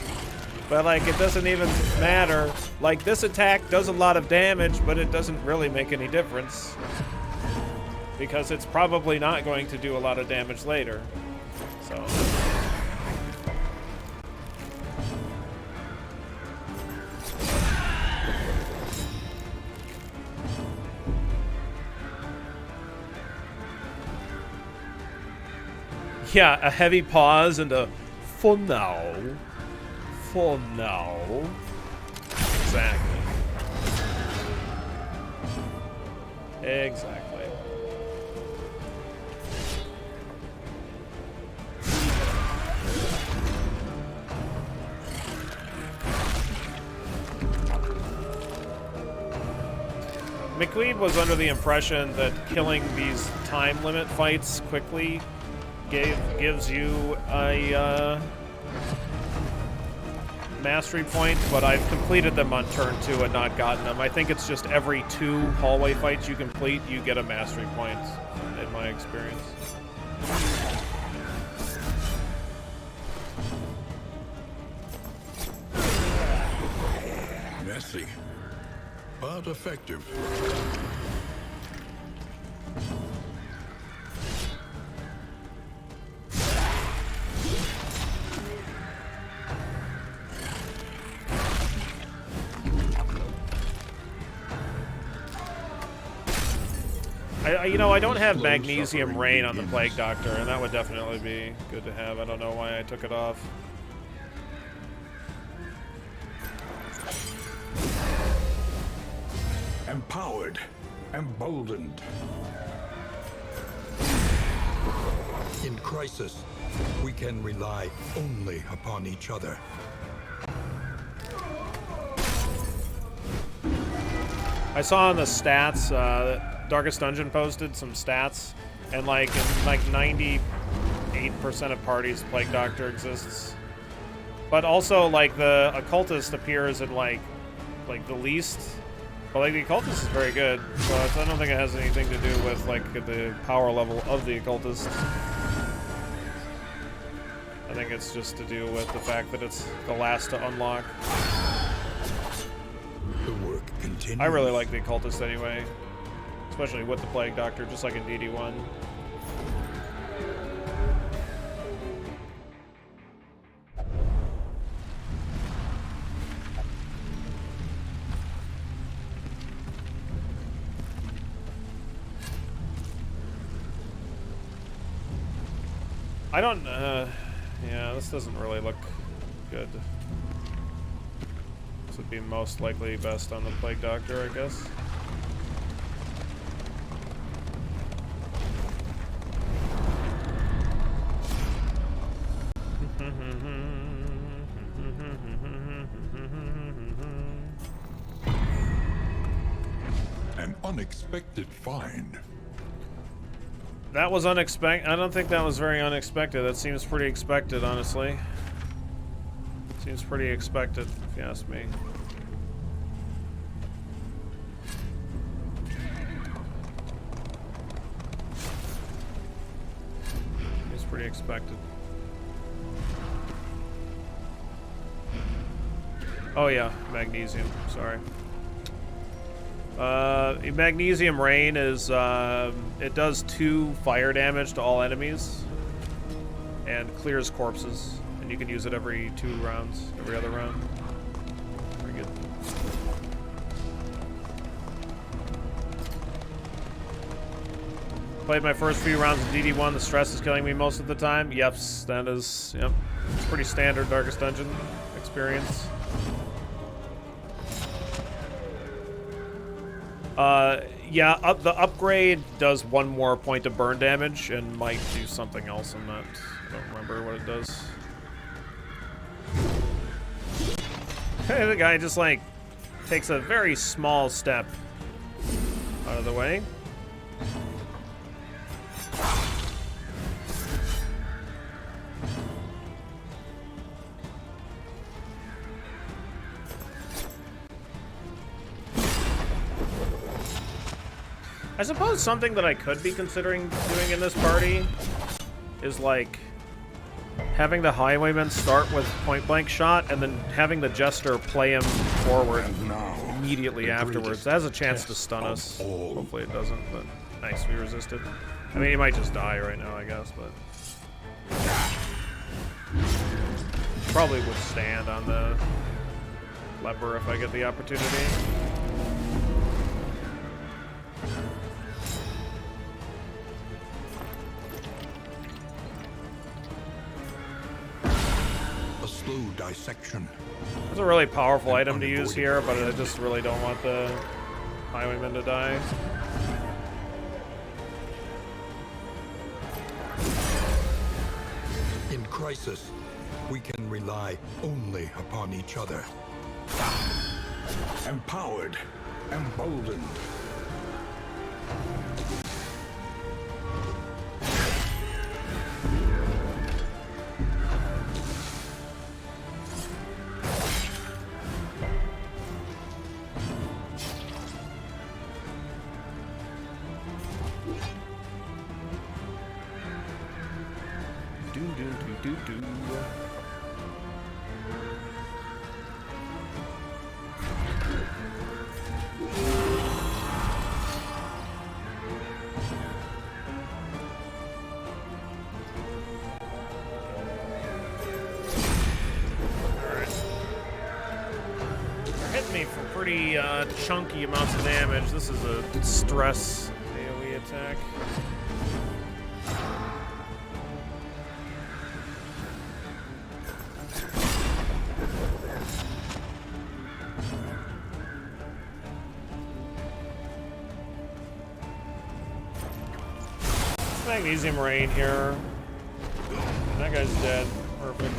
but like it doesn't even matter. Like this attack does a lot of damage, but it doesn't really make any difference because it's probably not going to do a lot of damage later. So yeah, a heavy pause and a for now. For now. Exactly. Exactly. McQueen was under the impression that killing these time limit fights quickly gives you a mastery point, but I've completed them on turn 2 and not gotten them. I think it's just every 2 hallway fights you complete, you get a mastery point, in my experience. Messy, but effective. I don't have magnesium rain on the Plague Doctor, and that would definitely be good to have. I don't know why I took it off. Empowered, emboldened. In crisis, we can rely only upon each other. I saw on the stats, Darkest Dungeon posted some stats, and like in like 98% of parties, Plague Doctor exists. But also, like, the Occultist appears in like the least. But like the Occultist is very good, so I don't think it has anything to do with like the power level of the Occultist. I think it's just to do with the fact that it's the last to unlock. The work continues. I really like the Occultist anyway, especially with the Plague Doctor, just like in DD1. I don't, yeah, this doesn't really look good. This would be most likely best on the Plague Doctor, I guess. An unexpected find. That was unexpected. I don't think that was very unexpected. That seems pretty expected, honestly. Seems pretty expected, if you ask me. Seems pretty expected. Oh yeah, magnesium. Sorry. Magnesium Rain is, it does 2 fire damage to all enemies and clears corpses, and you can use it every 2 rounds, every other round. Very good. Played my first few rounds of DD1, the stress is killing me most of the time. Yep, that is, yep. It's pretty standard Darkest Dungeon experience. Yeah, the upgrade does 1 more point of burn damage and might do something else. I don't remember what it does. Hey, the guy just like takes a very small step out of the way. I suppose something that I could be considering doing in this party is like having the Highwayman start with point-blank shot and then having the Jester play him forward immediately afterwards. That has a chance to stun us. Hopefully it doesn't, but nice, we resisted. I mean, he might just die right now, I guess, but probably would stand on the leper if I get the opportunity. Slow dissection. It's a really powerful item to use here, but I just really don't want the Highwayman to die. In crisis, we can rely only upon each other. Empowered, emboldened. Do-do-do-do. Me for pretty chunky amounts of damage. This is a stress AoE attack. Magnesium rain here. That guy's dead. Perfect.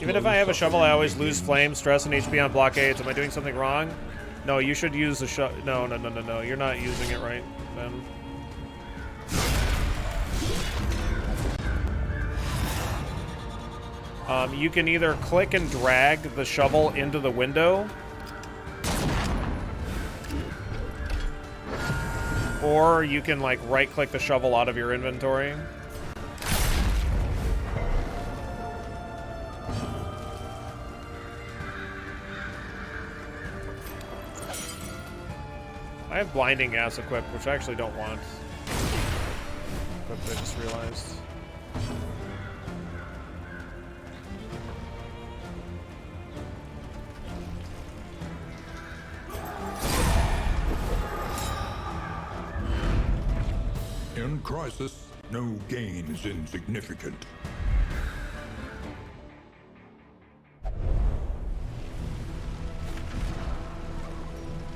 Even if I have a shovel, I always lose flame, stress, and HP on blockades. Am I doing something wrong? No, you should use the shovel. No. You're not using it right, then. You can either click and drag the shovel into the window, or you can, like, right-click the shovel out of your inventory. I have blinding gas equipped, which I actually don't want. But I just realized. In crisis, no gain is insignificant.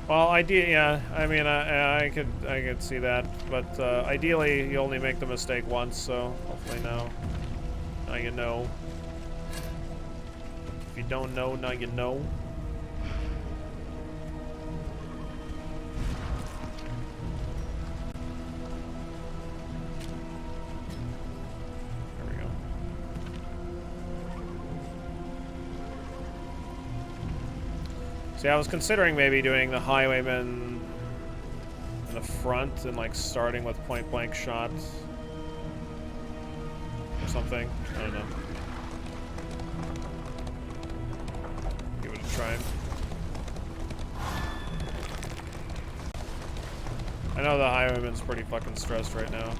Well, yeah. I mean, I could see that, but ideally, you only make the mistake once. So hopefully now you know. If you don't know, now you know. There we go. See, I was considering maybe doing the highwayman in the front and, like, starting with point-blank shots or something. I don't know. Give it a try. I know the highwayman's pretty fucking stressed right now.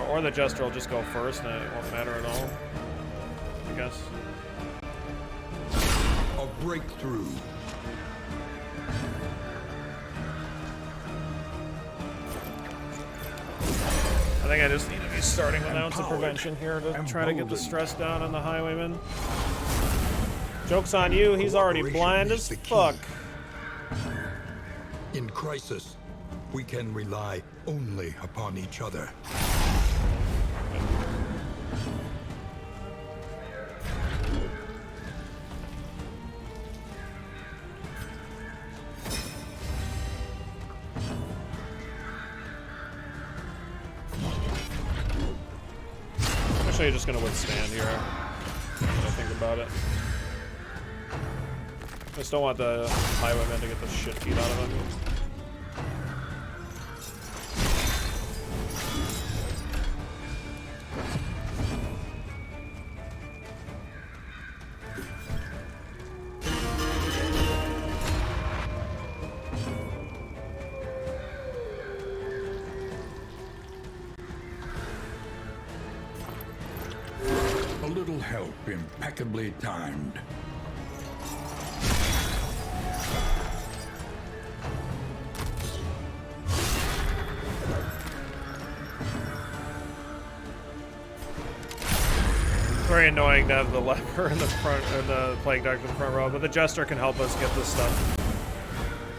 Or the Jester will just go first and it won't matter at all, I guess. A breakthrough. I think I just need to be starting with ounce of prevention here to try to get the stress down on the highwayman. Joke's on you, he's already blind as fuck. In crisis, we can rely only upon each other. Actually, just gonna withstand here. When I think about it. I just don't want the highwayman to get the shit beat out of him. A little help, impeccably timed. Very annoying to have the leper in the front, or the plague doctor in the front row, but the Jester can help us get this stuff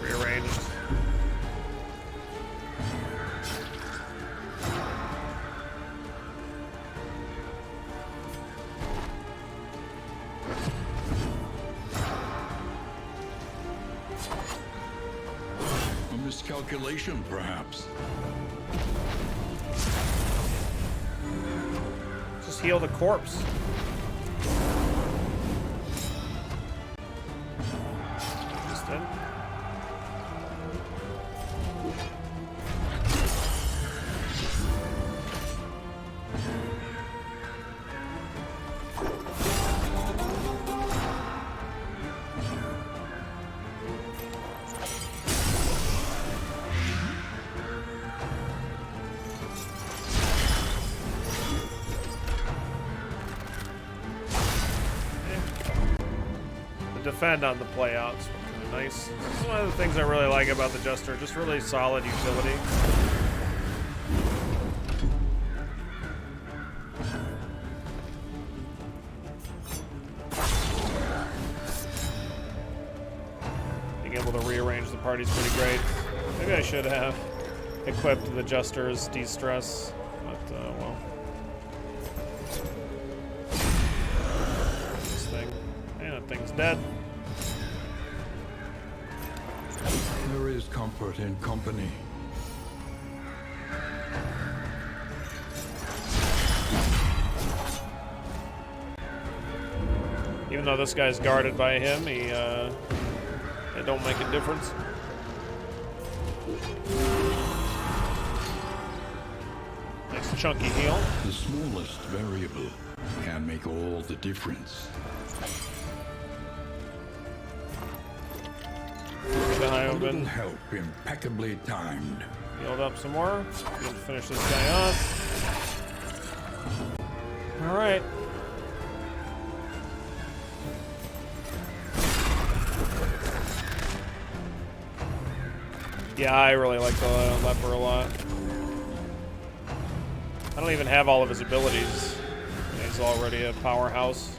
rearranged. miscalculation, perhaps. Just heal the corpse. Just in. Defend on the playouts. Kind of nice. This is one of the things I really like about the Jester. Just really solid utility. Being able to rearrange the party's pretty great. Maybe I should have equipped the Jester's de-stress, but well. This thing. Yeah, that thing's dead. There is comfort in company. Even though this guy's guarded by him, it don't make a difference. Nice chunky heal. The smallest variable can make all the difference. A little help impeccably timed. Healed up some more. Need to finish this guy off. All right. Yeah, I really like the leper a lot. I don't even have all of his abilities. He's already a powerhouse.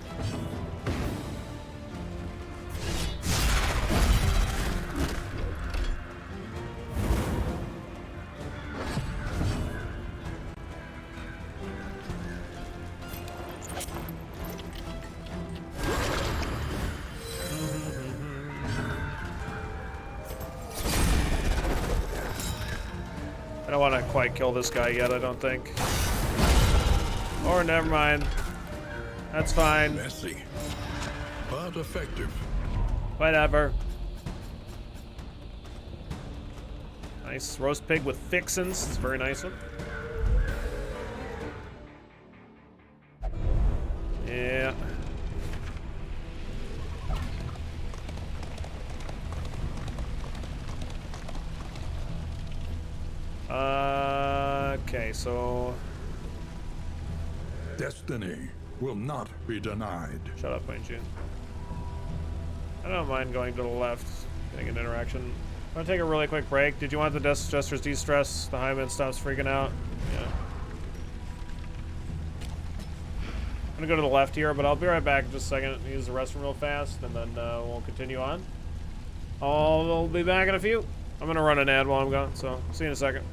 I don't want to quite kill this guy yet, I don't think. Or never mind. That's fine. Messy, but effective. Whatever. Nice roast pig with fixins. It's a very nice one. Yeah. Okay, so... Destiny will not be denied. Shut up, Wayne June. I don't mind going to the left, getting an interaction. I'm gonna take a really quick break. Did you want the Jester's de-stress? The Hyman stops freaking out? Yeah. I'm gonna go to the left here, but I'll be right back in just a second. Use the restroom real fast, and then we'll continue on. I'll be back in a few. I'm gonna run an ad while I'm gone, so see you in a second.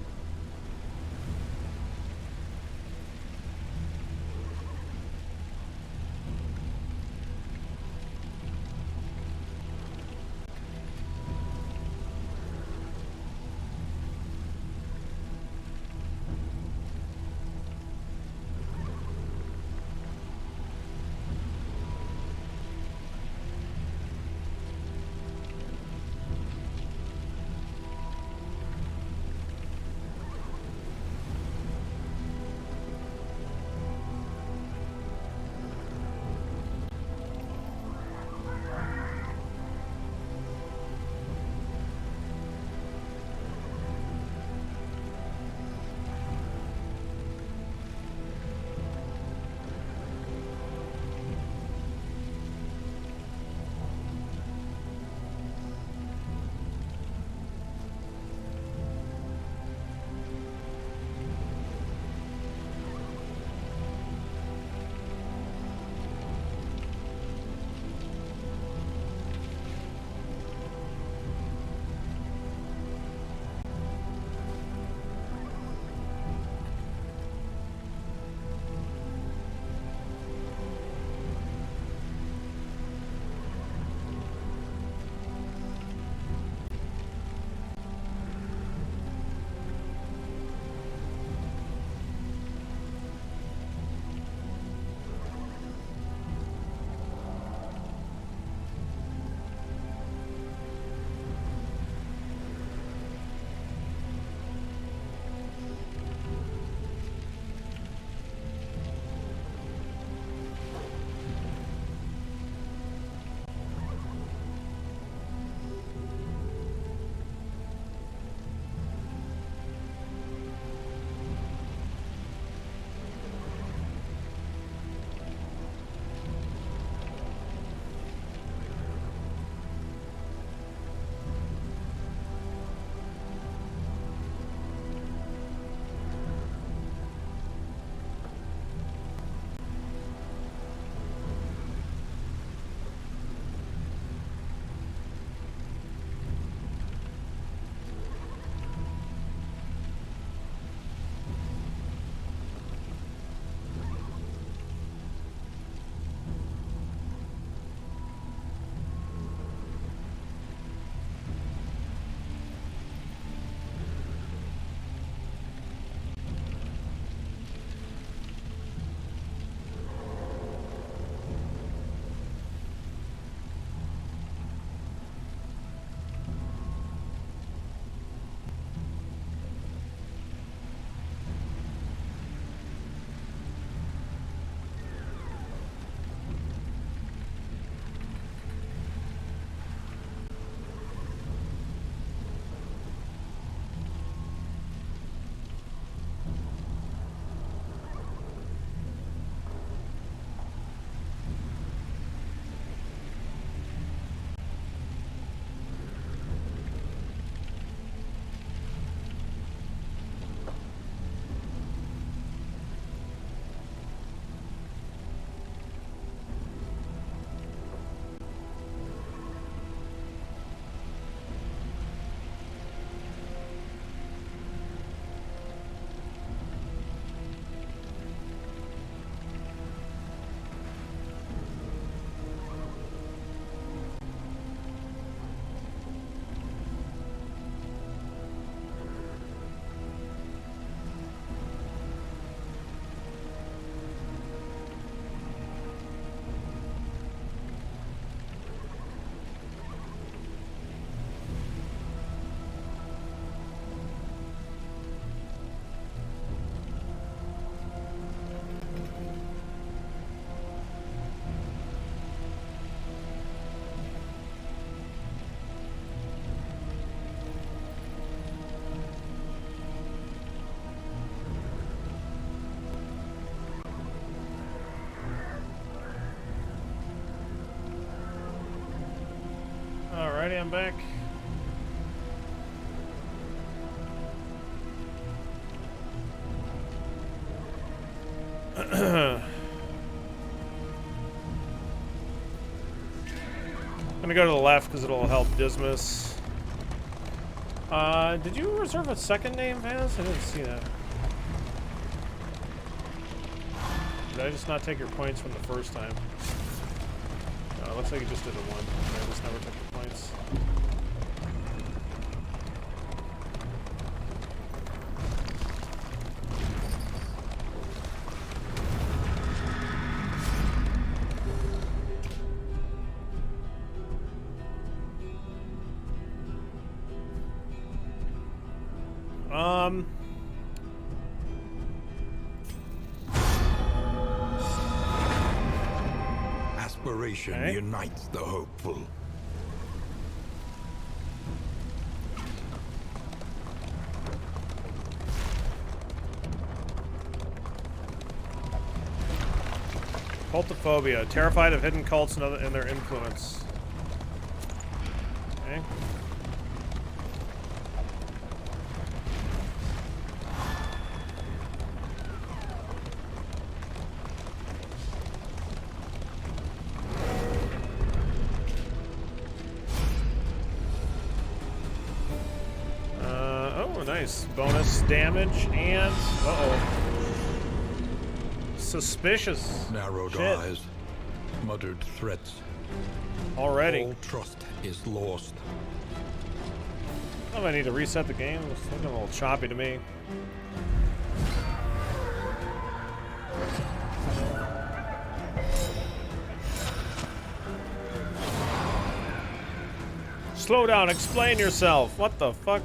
Alrighty, I'm back. I'm gonna go to the left because it'll help Dismas. Did you reserve a second name, Vance? I didn't see that. Did I just not take your points from the first time? No, it looks like you just did it one. Okay, I just never took your points. Aspiration unites the hopeful. Cultophobia. Terrified of hidden cults and their influence. Okay. Nice. Bonus damage and... Uh-oh. Suspicious. Narrowed Shit. eyes, muttered threats. Already. All trust is lost. I don't know if I need to reset the game. It's looking a little choppy to me. Slow down. Explain yourself. What the fuck?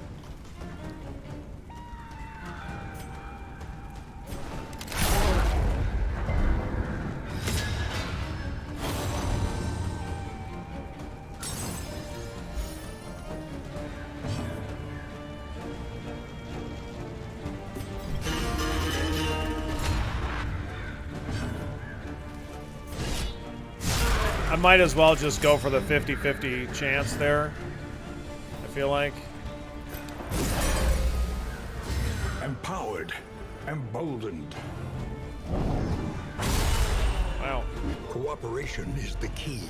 I might as well just go for the 50-50 chance there, I feel like. Empowered, emboldened. Wow. Cooperation is the key.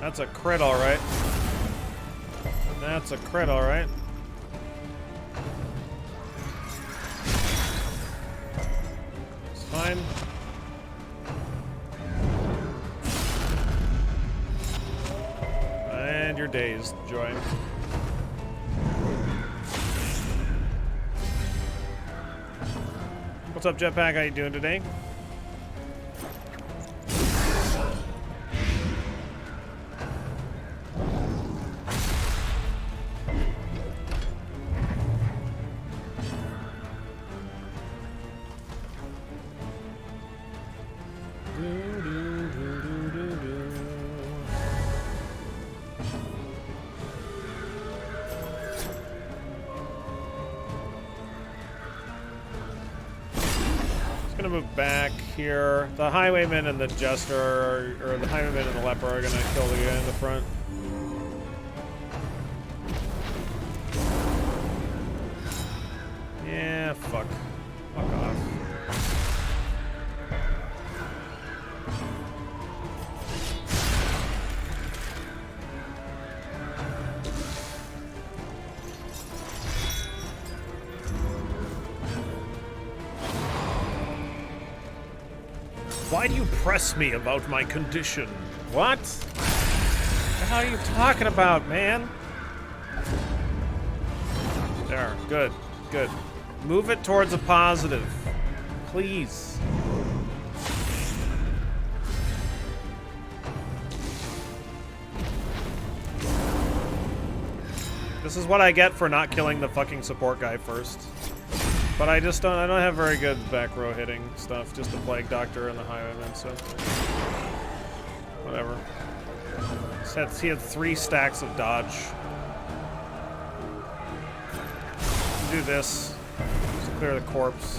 That's a crit, alright. That's a crit, alright. It's fine. And you're dazed, Joy. What's up, Jetpack? How you doing today? Move back here. The Highwayman and the Jester, or the Highwayman and the Leper are gonna kill the guy in the front. Yeah, fuck. Fuck off. Why do you press me about my condition? What? What the hell are you talking about, man? There, good, good. Move it towards a positive. Please. This is what I get for not killing the fucking support guy first. But I don't have very good back row hitting stuff, just the Plague Doctor and the Highwayman, so whatever. He had 3 stacks of dodge. Do this, just to clear the corpse.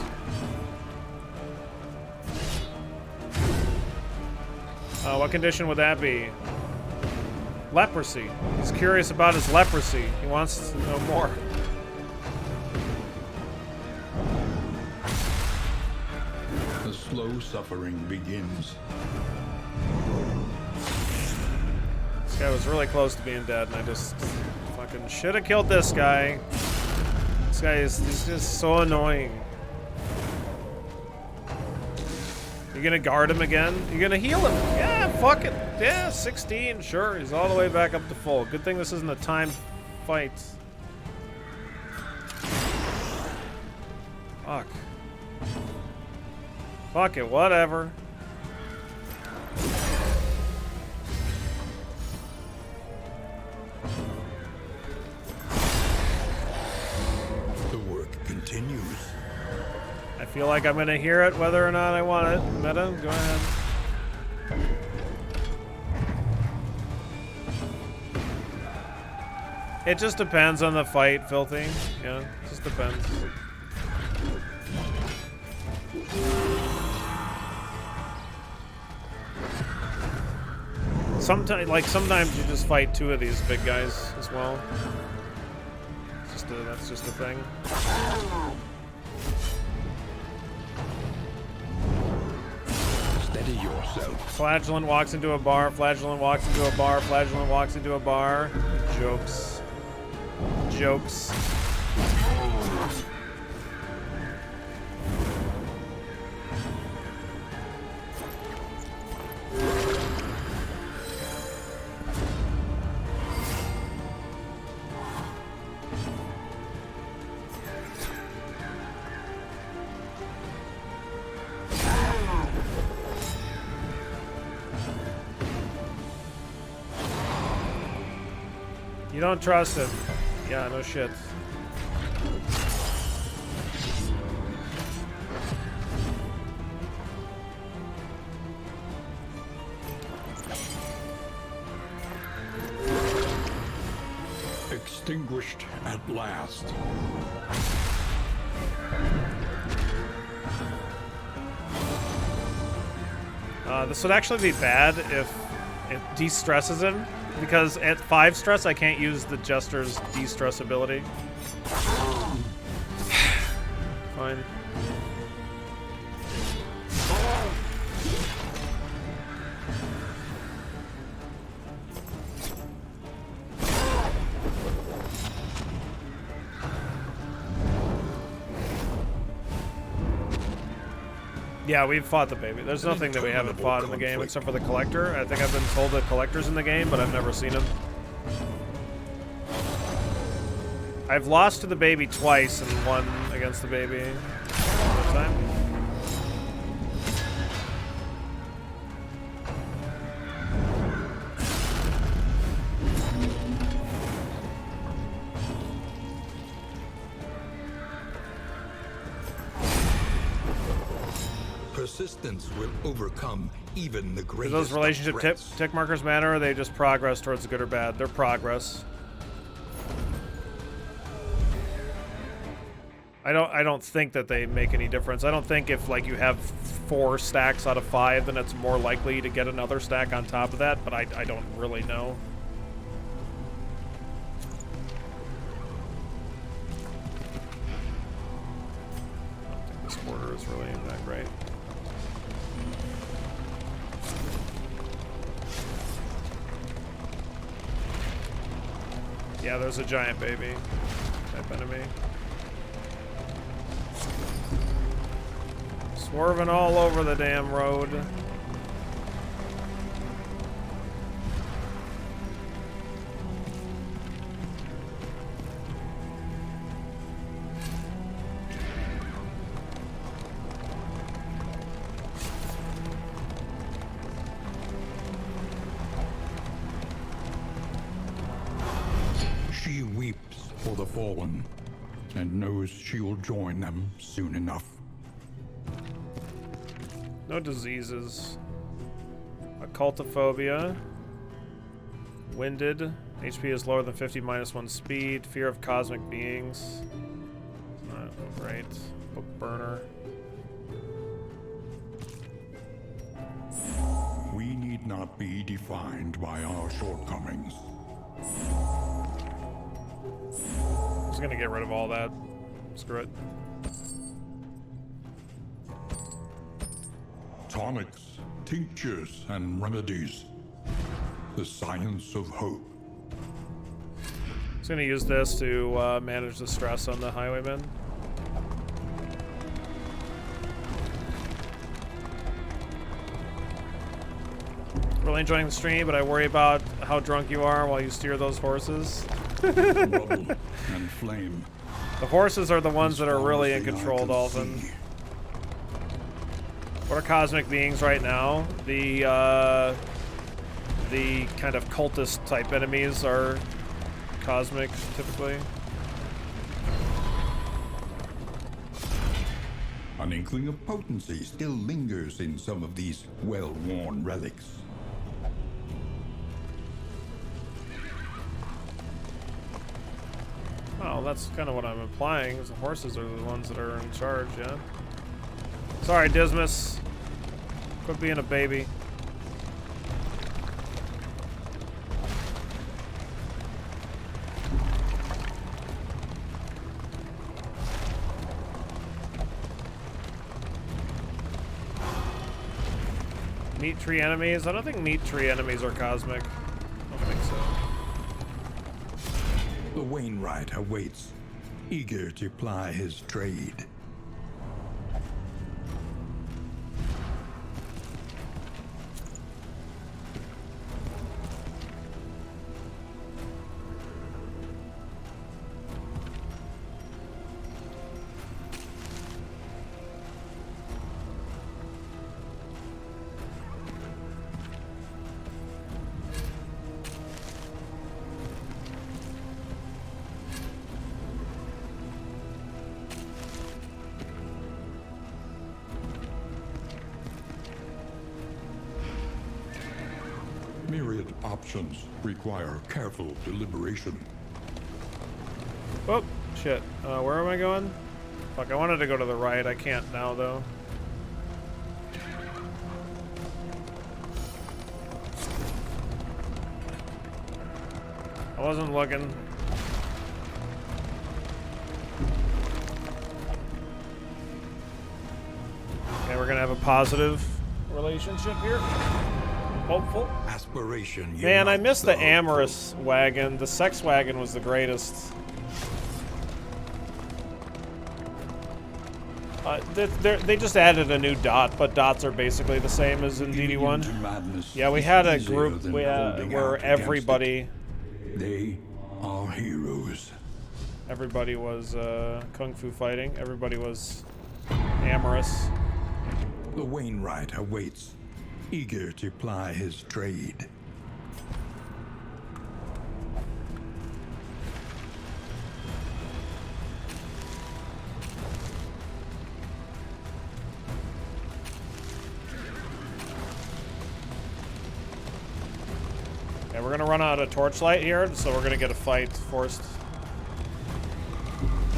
What condition would that be? Leprosy. He's curious about his leprosy. He wants to know more. The slow suffering begins. This guy was really close to being dead, and I just fucking should have killed this guy. This guy he's just so annoying. You gonna guard him again? You gonna heal him? Yeah, fuck it. Yeah, 16, sure. He's all the way back up to full. Good thing this isn't a timed fight. Fuck. Fuck it, whatever. The work continues. I feel like I'm gonna hear it whether or not I want it. Meta, go ahead. It just depends on the fight, Filthy. Yeah, it just depends. Sometimes you just fight two of these big guys as well. That's just a thing. Steady yourself. Flagellant walks into a bar. Flagellant walks into a bar. Flagellant walks into a bar. Jokes. Jokes. You don't trust him. Yeah, no shit. Extinguished at last. This would actually be bad if it de-stresses him, because at 5 stress I can't use the Jester's de-stress ability. Fine. Yeah, we've fought the baby. There's nothing that we haven't fought in the game except for the collector. I think I've been told the collector's in the game, but I've never seen him. I've lost to the baby twice and won against the baby one time. Persistence will overcome even the Do greatest. those relationship tick markers matter, or are they just progress towards the good or bad? They're progress. I don't think that they make any difference. I don't think if like you have 4 stacks out of 5, then it's more likely to get another stack on top of that, but I don't really know. I don't think this border is really that great. Yeah, there's a giant baby type enemy. Swerving all over the damn road. She weeps for the fallen and knows she will join them soon enough. No diseases. Occultophobia. Winded. HP is lower than 50, -1 speed. Fear of cosmic beings. Not great. Book burner. We need need not be defined by our shortcomings. I'm just gonna get rid of all that. Screw it. Tonics, tinctures, and remedies. The science of hope. Just gonna use this to manage the stress on the highwaymen. Really enjoying the stream, but I worry about how drunk you are while you steer those horses. Rubble and flame. The horses are the ones As that are far really as in the eye control, can Dolphin. see. What are cosmic beings right now? The kind of cultist type enemies are cosmic, typically. An inkling of potency still lingers in some of these well-worn relics. Oh, that's kind of what I'm implying, is the horses are the ones that are in charge, yeah? Sorry, Dismas. Quit being a baby. Meat tree enemies? I don't think meat tree enemies are cosmic. I don't think so. The Wainwright awaits, eager to ply his trade. Myriad options require careful deliberation. Oh, shit. Where am I going? Fuck, I wanted to go to the right. I can't now, though. I wasn't looking. Okay, we're gonna have a positive relationship here. Hopeful. Aspiration. Man, I unites missed the hopeful. amorous wagon. The sex wagon was the greatest. They just added a new dot, but dots are basically the same as in Giving DD1. into madness Yeah, we is had a easier group than where holding out against everybody it. They are heroes. was kung fu fighting. Everybody was amorous. The Wainwright awaits, eager to ply his trade. Okay, we're gonna run out of torchlight here, so we're gonna get a fight forced.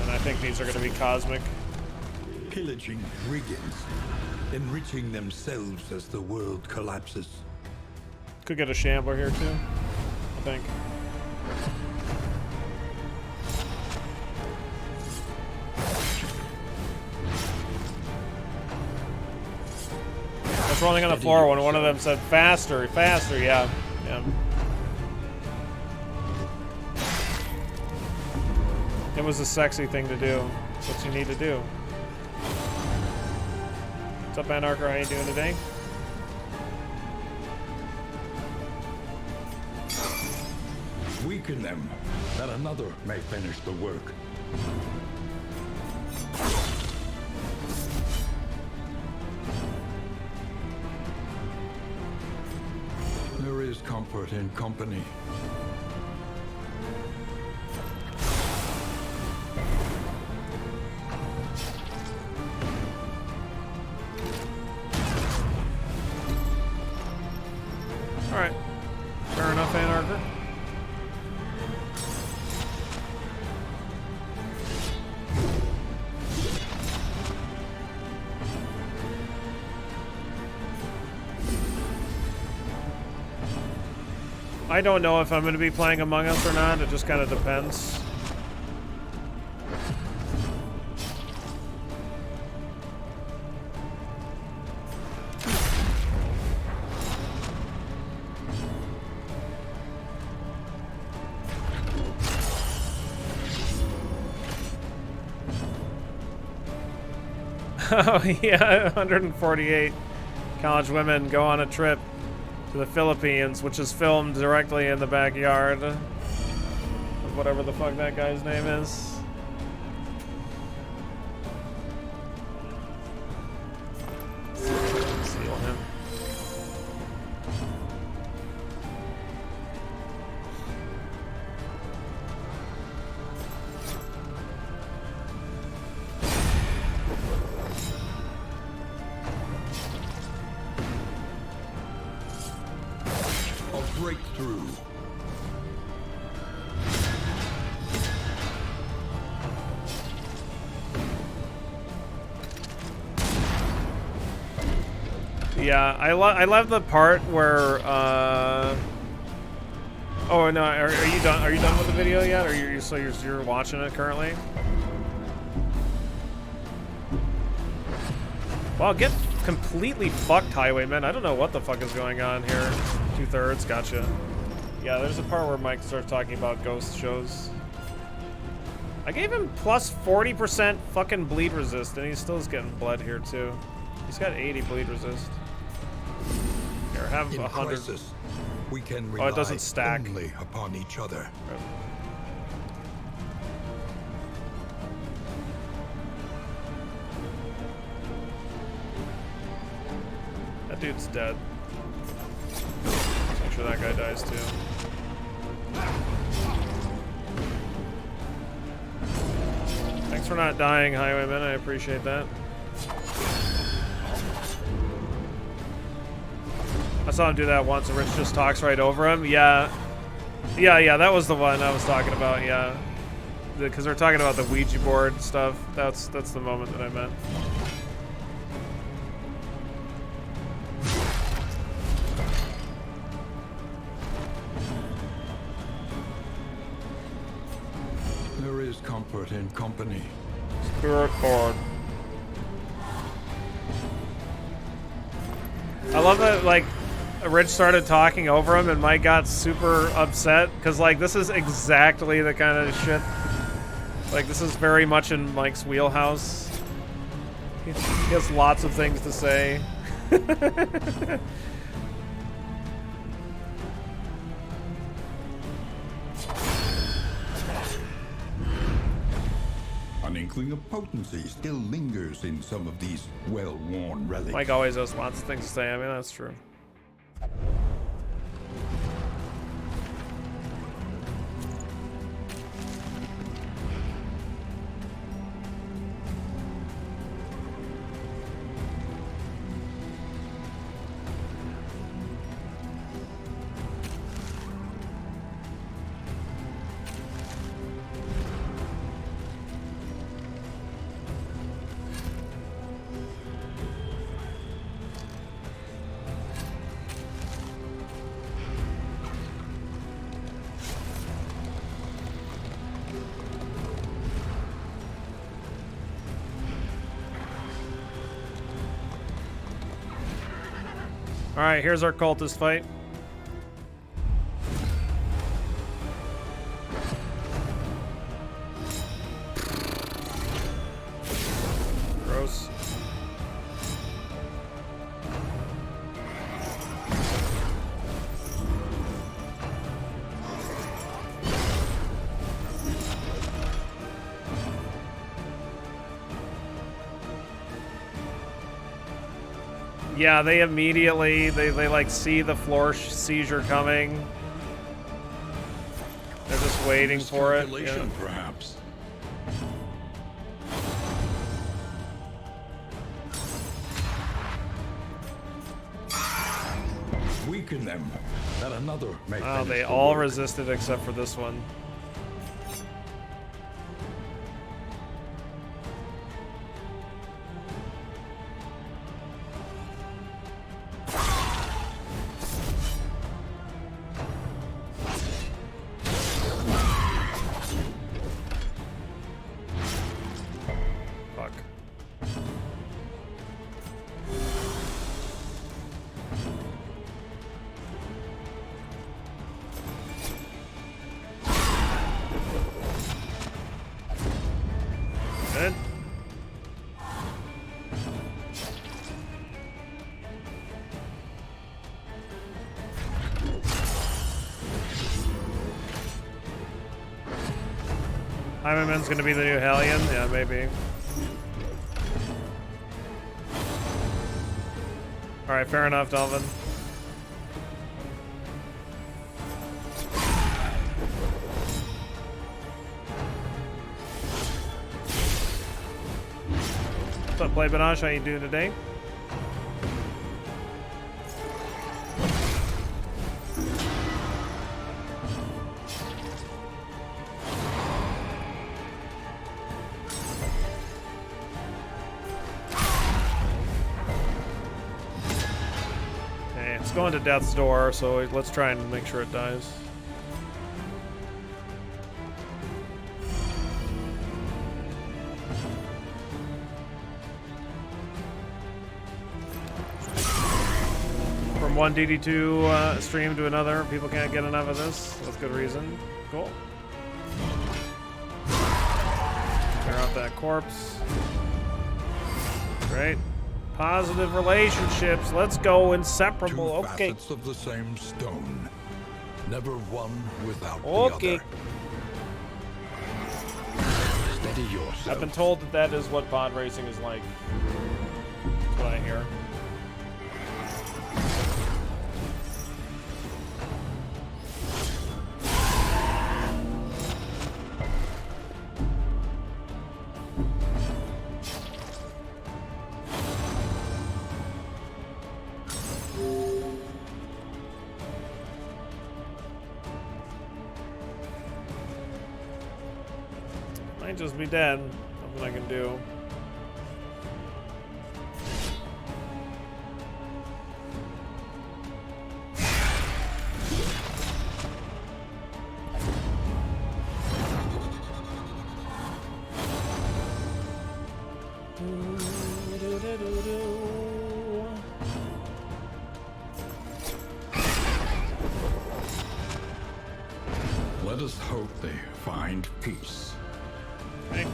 And I think these are gonna be cosmic. Pillaging brigands, enriching themselves as the world collapses. Could get a shambler here too, I think. I was rolling on the floor when one of them said, faster, faster, yeah. Yeah. It was a sexy thing to do. It's what you need to do. What's up, Anarcher? How you doing today? Weaken them, that another may finish the work. There is comfort in company. All right. Fair enough, Anarcher. I don't know if I'm going to be playing Among Us or not. It just kind of depends. Oh, yeah, 148 college women go on a trip to the Philippines, which is filmed directly in the backyard of whatever the fuck that guy's name is. Seal him. Breakthrough. Yeah, I love the part where oh no, are you done? Are you done with the video yet? Or you're watching it currently? Well, get completely fucked, Highwayman. I don't know what the fuck is going on here. 2/3, gotcha. Yeah, there's a part where Mike starts talking about ghost shows. I gave him plus 40% fucking bleed resist, and he still is getting bled here too. He's got 80 bleed resist. Here, have 100. Crisis, we can rely Oh, it doesn't stack. only upon each other. That dude's dead. Make sure that guy dies too. Thanks for not dying, Highwayman. I appreciate that. I saw him do that once, and Rich just talks right over him. Yeah, that was the one I was talking about. Yeah, because they're talking about the Ouija board stuff. That's the moment that I meant. There is comfort in company. Spirit board. I love that, like, Rich started talking over him and Mike got super upset because, like, this is exactly the kind of shit. Like, this is very much in Mike's wheelhouse. He has lots of things to say. An inkling of potency still lingers in some of these well-worn relics. Mike always has lots of things to say. I mean, that's true. Alright, here's our cultist fight. Gross. Yeah, they immediately, they like see the floor seizure coming. They're just waiting for it. Yeah. Perhaps. Weaken them. That another may Wow, finish they the all work. resisted except for this one. Heimerman's gonna be the new Hellion? Yeah, maybe. Alright, fair enough, Delvin. What's up, Play Banash? How you doing today? Okay, it's going to death's door, so let's try and make sure it dies. One DD2 stream to another. People can't get enough of this. That's good reason. Cool. Clear out that corpse. Great. Positive relationships. Let's go. Inseparable. Two Okay. facets of the same stone. Never one without Okay. the other. Steady yourself. I've been told that that is what pod racing is like. That's what I hear. Might just be dead. Nothing I can do. Let us hope they find peace. Okay.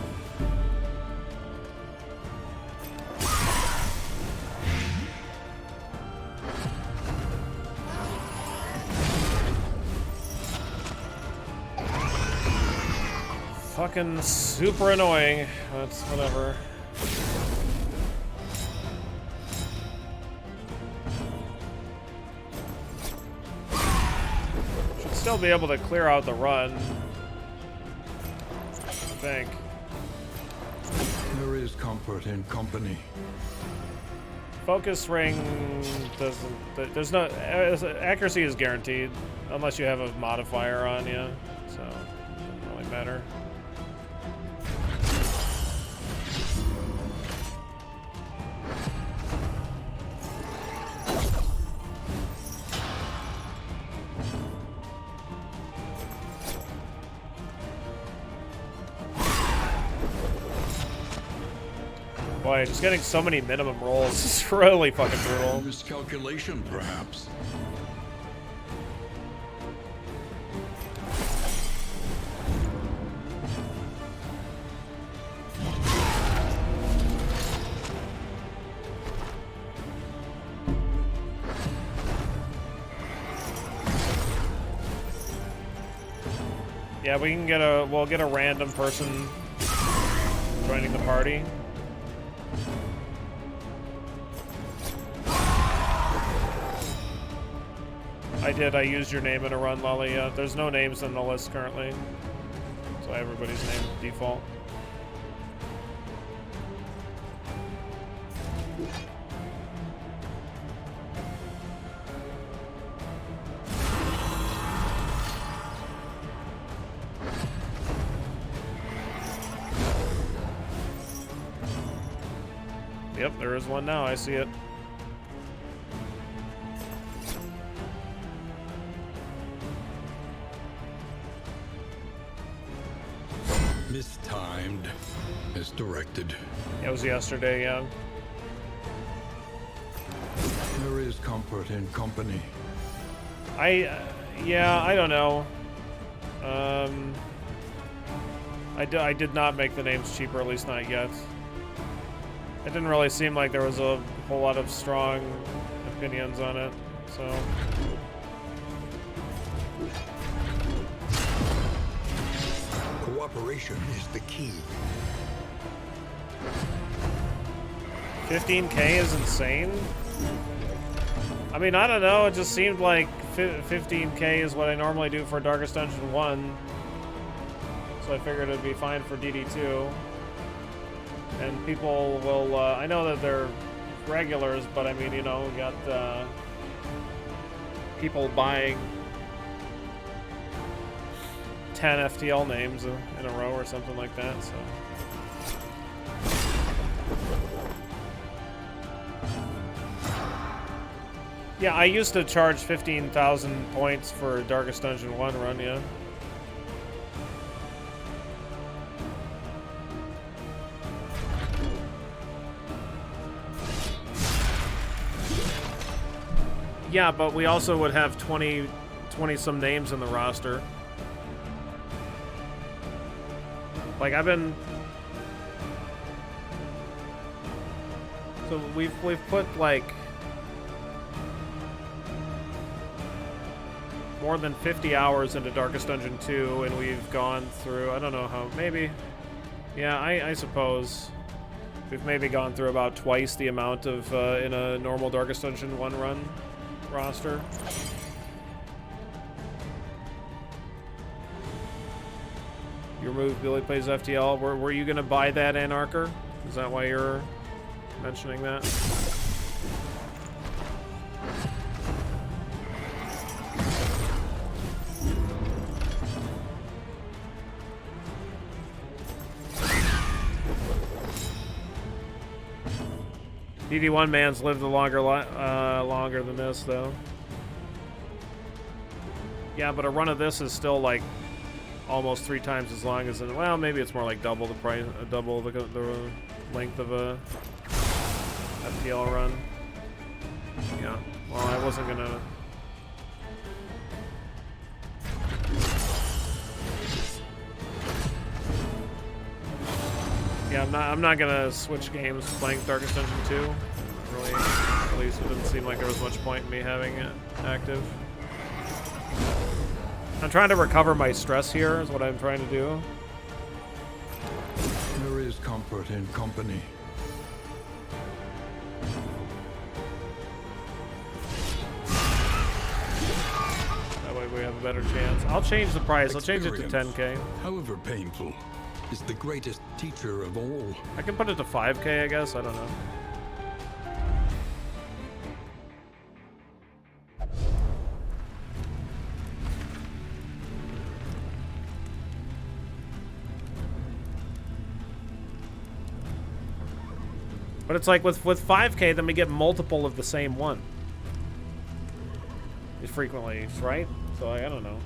Fucking super annoying. That's whatever. Should still be able to clear out the run. I think. There is comfort in company. Focus ring doesn't. There's no accuracy is guaranteed unless you have a modifier on you, so it doesn't really matter. Boy, just getting so many minimum rolls is really fucking brutal. Miscalculation, perhaps. Yeah, we can get we'll get a random person joining the party. I used your name in a run, Lolly. There's no names on the list currently, so everybody's name default. Yep, there is one now. I see it. Mistimed, misdirected. It was yesterday, yeah. There is comfort in company. Yeah, I don't know. I did not make the names cheaper, at least not yet. It didn't really seem like there was a whole lot of strong opinions on it, so. Cooperation is the key. 15K is insane. I mean, I don't know. It just seemed like 15K is what I normally do for Darkest Dungeon 1. So I figured it'd be fine for DD2. And people will, I know that they're regulars, but I mean, you know, we got people buying 10 FTL names in a row or something like that, so. Yeah, I used to charge 15,000 points for Darkest Dungeon 1 run, yeah. Yeah, but we also would have 20 some names in the roster. Like, I've been... So we've put, like... more than 50 hours into Darkest Dungeon 2, and we've gone through, I don't know how, maybe... Yeah, I suppose. We've maybe gone through about twice the amount of, in a normal Darkest Dungeon 1 run roster. You removed Billy Plays FTL. Were you gonna buy that, Anarcher? Is that why you're mentioning that? DD1 man's lived a longer than this, though. Yeah, but a run of this is still like almost 3 times as long as it. Well, maybe it's more like double the price, double the length of a FTL run. Yeah. Well, I wasn't gonna. Yeah, I'm not gonna switch games playing Darkest Dungeon 2. Really, at least it didn't seem like there was much point in me having it active. I'm trying to recover my stress here, is what I'm trying to do. There is comfort in company. That way we have a better chance. I'll change the price. I'll change it to 10K. However painful, is the greatest teacher of all. I can put it to 5K, I guess. I don't know. But it's like with 5K, then we get multiple of the same one. Frequently, right? So I don't know.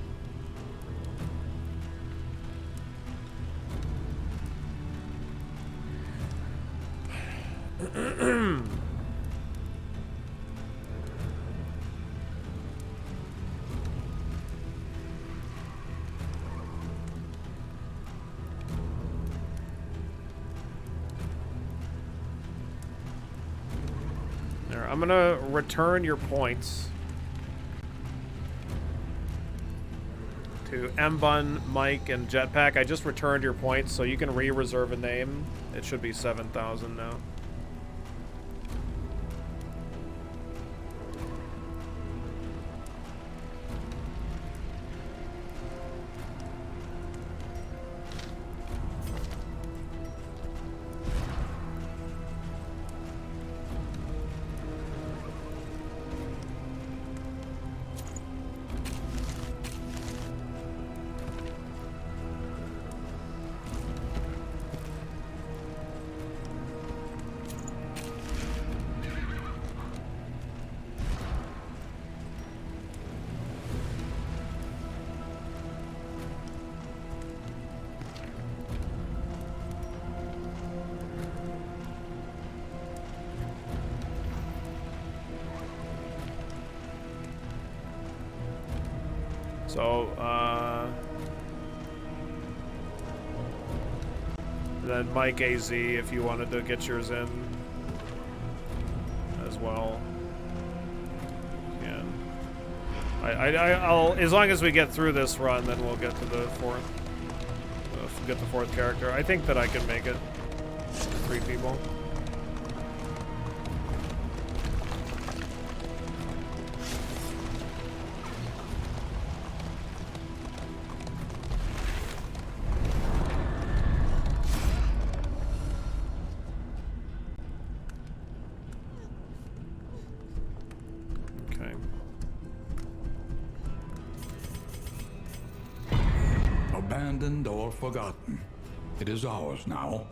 There, I'm gonna return your points to M-Bun, Mike, and Jetpack. I just returned your points, so you can re-reserve a name. It should be 7,000 now. So, then Mike AZ, if you wanted to get yours in as well. Yeah. I'll, as long as we get through this run, then we'll get to the 4th. get the 4th character. I think that I can make it 3 people. Abandoned or forgotten, it is ours now.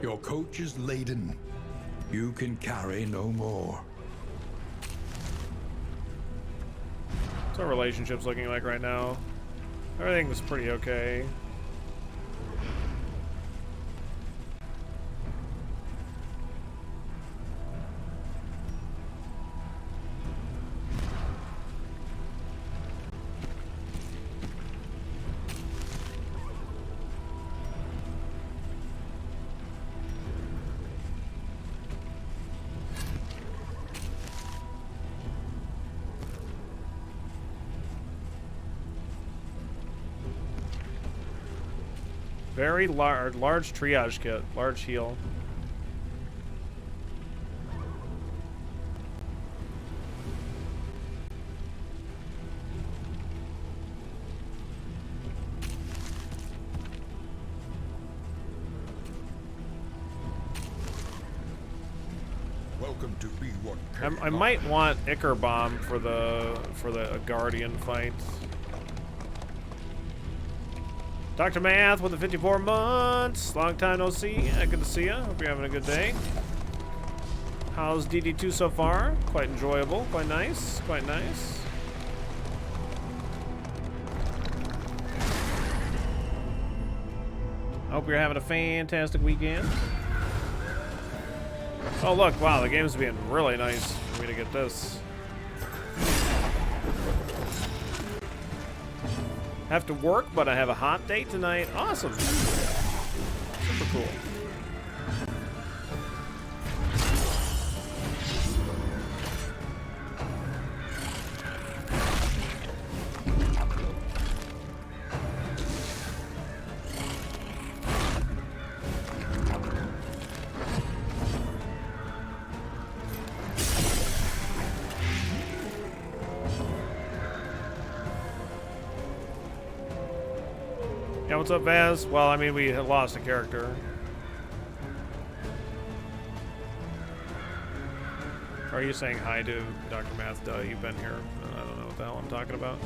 Your coach is laden. You can carry no more. What's our relationships looking like right now? Everything's pretty okay. Very large triage kit, large heal. Welcome to be what I might want Ichor Bomb for the Guardian fight. Dr. Math with the 54 months. Long time no see. Yeah, good to see you. Hope you're having a good day. How's DD2 so far? Quite enjoyable. Quite nice. Quite nice. Hope you're having a fantastic weekend. Oh look, wow, the game's being really nice for me to get this. Have to work, but I have a hot date tonight. Awesome. Super cool. Yeah, what's up, Vaz? Well, I mean, we had lost a character. Or are you saying hi to Dr. Math? You've been here. I don't know what the hell I'm talking about.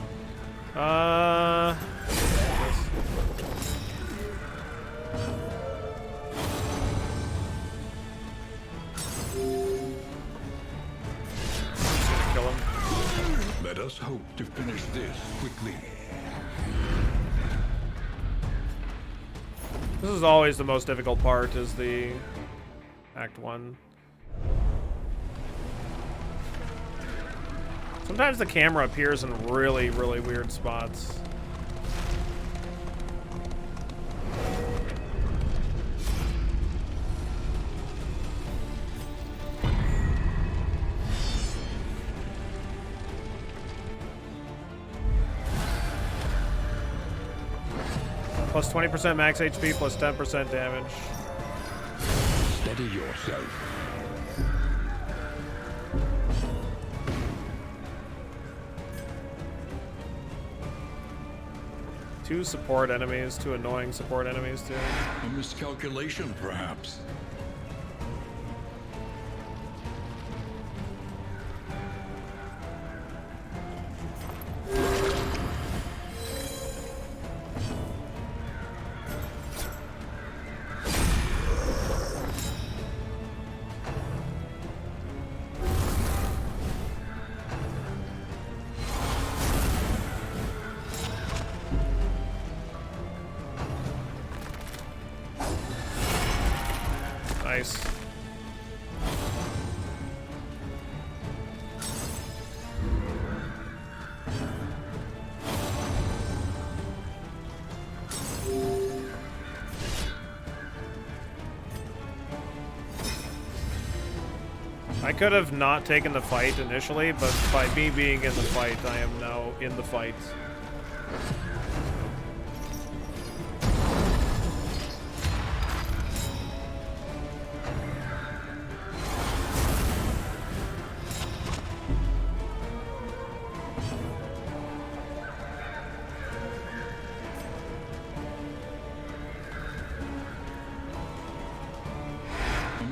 Kill him. Let us hope to finish this quickly. This is always the most difficult part, is the Act 1. Sometimes the camera appears in really, really weird spots. Plus 20% max HP, plus 10% damage. Steady yourself. Two support enemies, two annoying support enemies too. A miscalculation, perhaps. Nice. I could have not taken the fight initially, but by me being in the fight, I am now in the fight.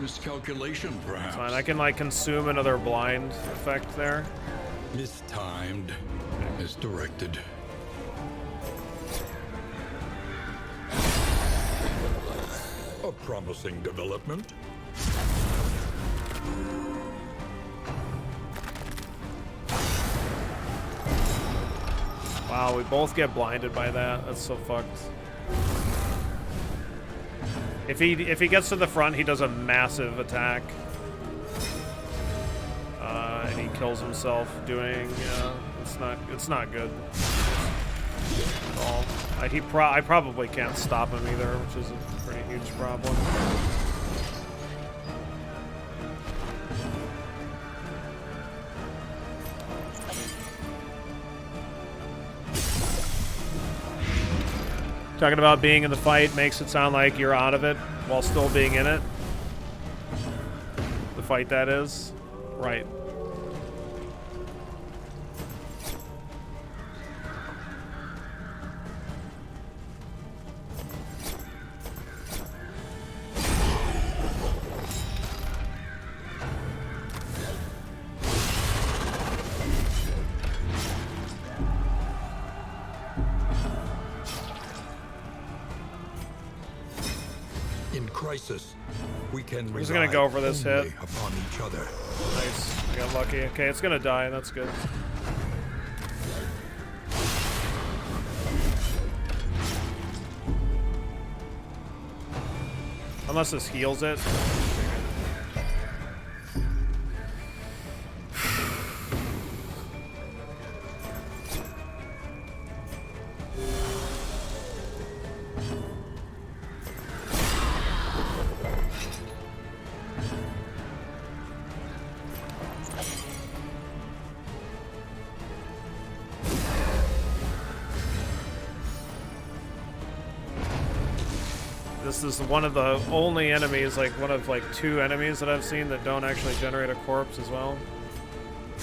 Miscalculation, perhaps. Fine, I can like consume another blind effect there. Mistimed. Misdirected. A promising development. Wow, we both get blinded by that. That's so fucked. If he gets to the front, he does a massive attack, and he kills himself doing. It's not good at all. I probably can't stop him either, which is a pretty huge problem. Talking about being in the fight makes it sound like you're out of it while still being in it. The fight, that is. Right. Crisis. We can I'm just gonna go for this hit. Upon each other. Nice. I got lucky. Okay, it's gonna die. That's good. Unless this heals it. This is one of the only enemies, like one of like 2 enemies that I've seen that don't actually generate a corpse as well. I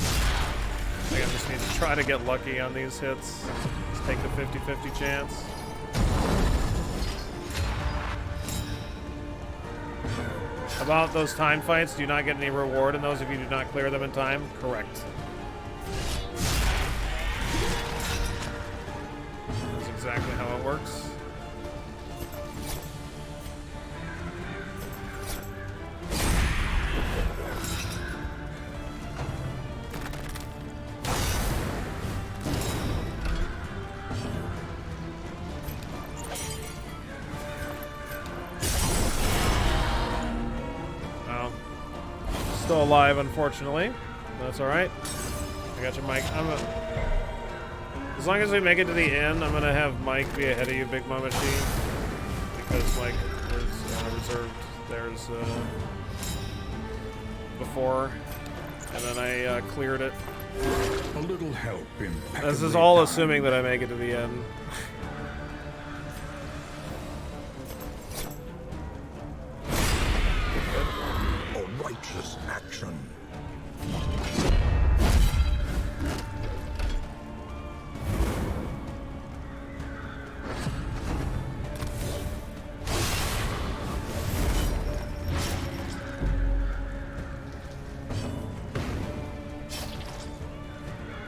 think I just need to try to get lucky on these hits. Just take the 50-50 chance. About those time fights, do you not get any reward in those if you do not clear them in time? Correct. That's exactly how it works. Still alive, unfortunately. That's all right. I got your Mike. As long as we make it to the end, I'm gonna have Mike be ahead of you, Big Mama She, because Mike was reserved theirs before, and then I cleared it. A little help. This is all assuming that I make it to the end. Righteous action.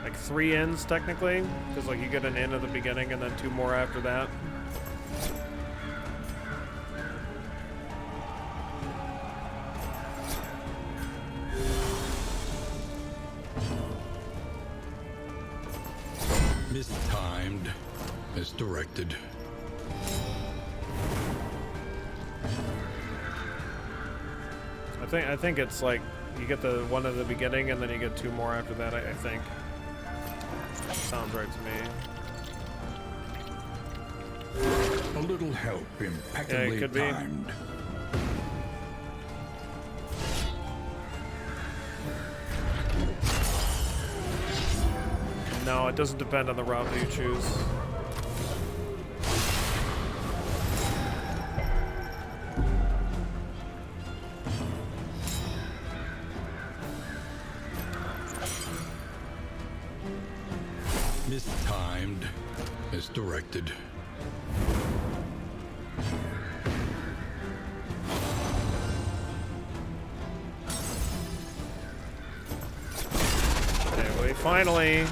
Like 3 ends technically, because like you get an end at the beginning and then 2 more after that. Mistimed. Misdirected. I think it's like you get the 1 at the beginning and then you get 2 more after that. I think. Sounds right to me. A little help, impeccably timed. No, it doesn't depend on the route that you choose. as directed. Okay, we finally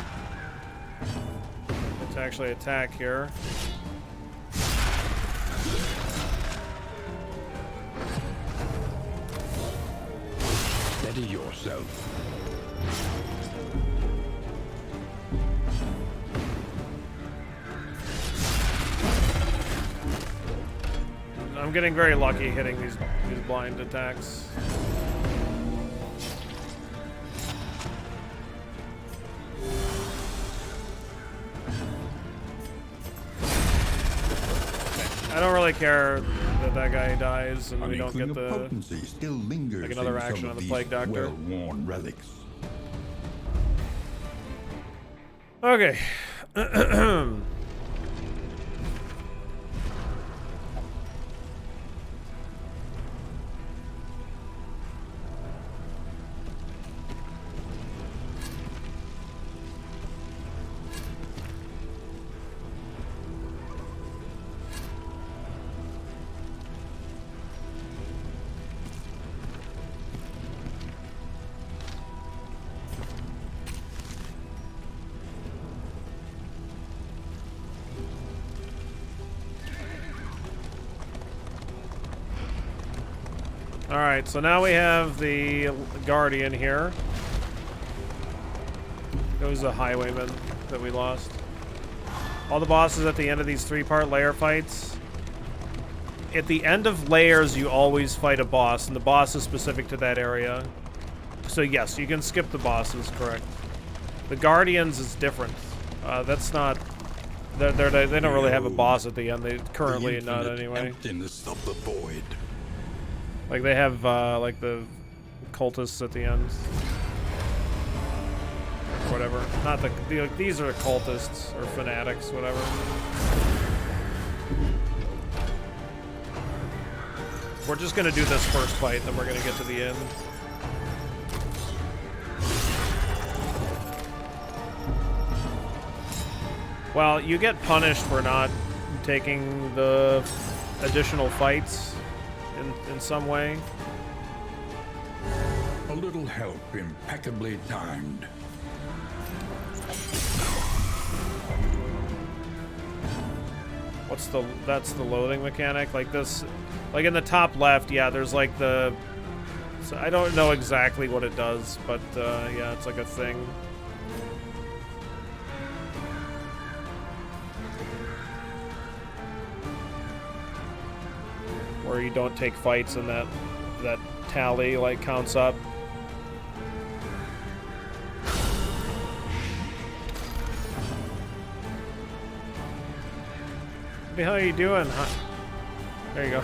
get to actually attack here. Steady yourself. I'm getting very lucky hitting these blind attacks. I don't really care that that guy dies and we don't get the potency still lingers like another in some action of on the these Plague Doctor. well-worn relics. Okay. Alright, so now we have the Guardian here. It was the Highwayman that we lost. All the bosses at the end of these 3-part layer fights. At the end of layers, you always fight a boss, and the boss is specific to that area. So yes, you can skip the bosses, correct. The Guardians is different. That's not... They don't really have a boss at the end. They currently not anyway. Emptiness of the void. Like they have like the cultists at the end, or whatever. Not like, these are cultists or fanatics, whatever. We're just gonna do this first fight, then we're gonna get to the end. Well, you get punished for not taking the additional fights. In some way. A little help impeccably timed. That's the loading mechanic? Like this, like in the top left, yeah, there's like the, so I don't know exactly what it does, but yeah, it's like a thing. Where you don't take fights and that tally like counts up. What the hell are you doing? Huh? There you go.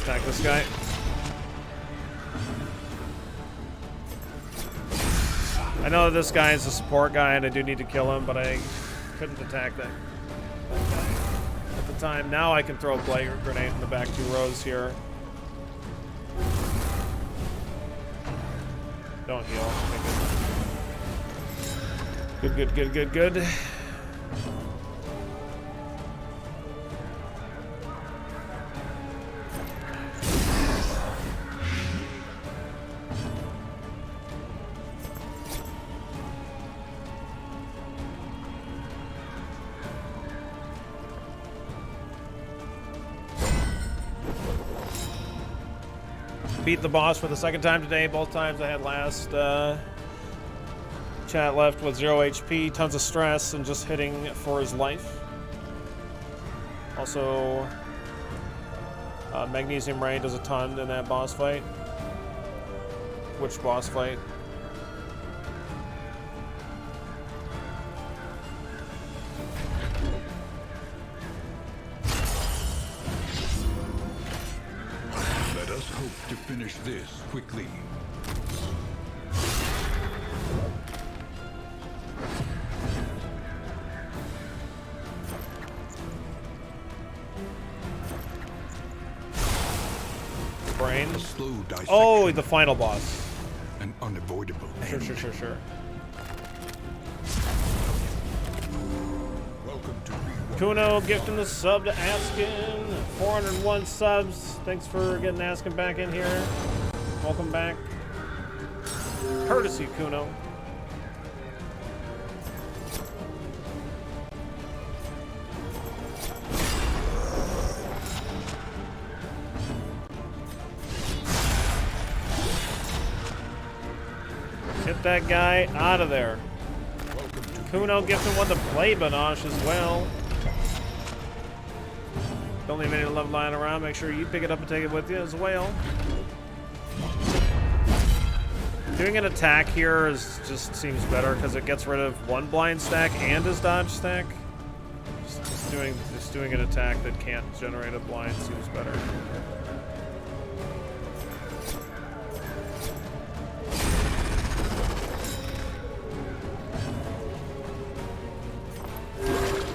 Attack this guy. I know this guy is a support guy and I do need to kill him, but I couldn't attack that guy at the time. Now I can throw a plague grenade in the back 2 rows here. Don't heal. Okay, good. Beat the boss for the second time today. Both times I had last. Chat left with 0 HP, tons of stress, and just hitting for his life. Also, Magnesium Rain does a ton in that boss fight. Which boss fight? To finish this quickly. Brain. Slow dissection. Oh, the final boss. An unavoidable end. Sure. Kuno gifting the sub to Askin. 401 subs. Thanks for getting Askin back in here. Welcome back. Courtesy, Kuno. Get that guy out of there. Kuno gifting one to play Banosh as well. Don't leave any love lying around. Make sure you pick it up and take it with you as well. Doing an attack here just seems better because it gets rid of one blind stack and his dodge stack. Just doing an attack that can't generate a blind seems better.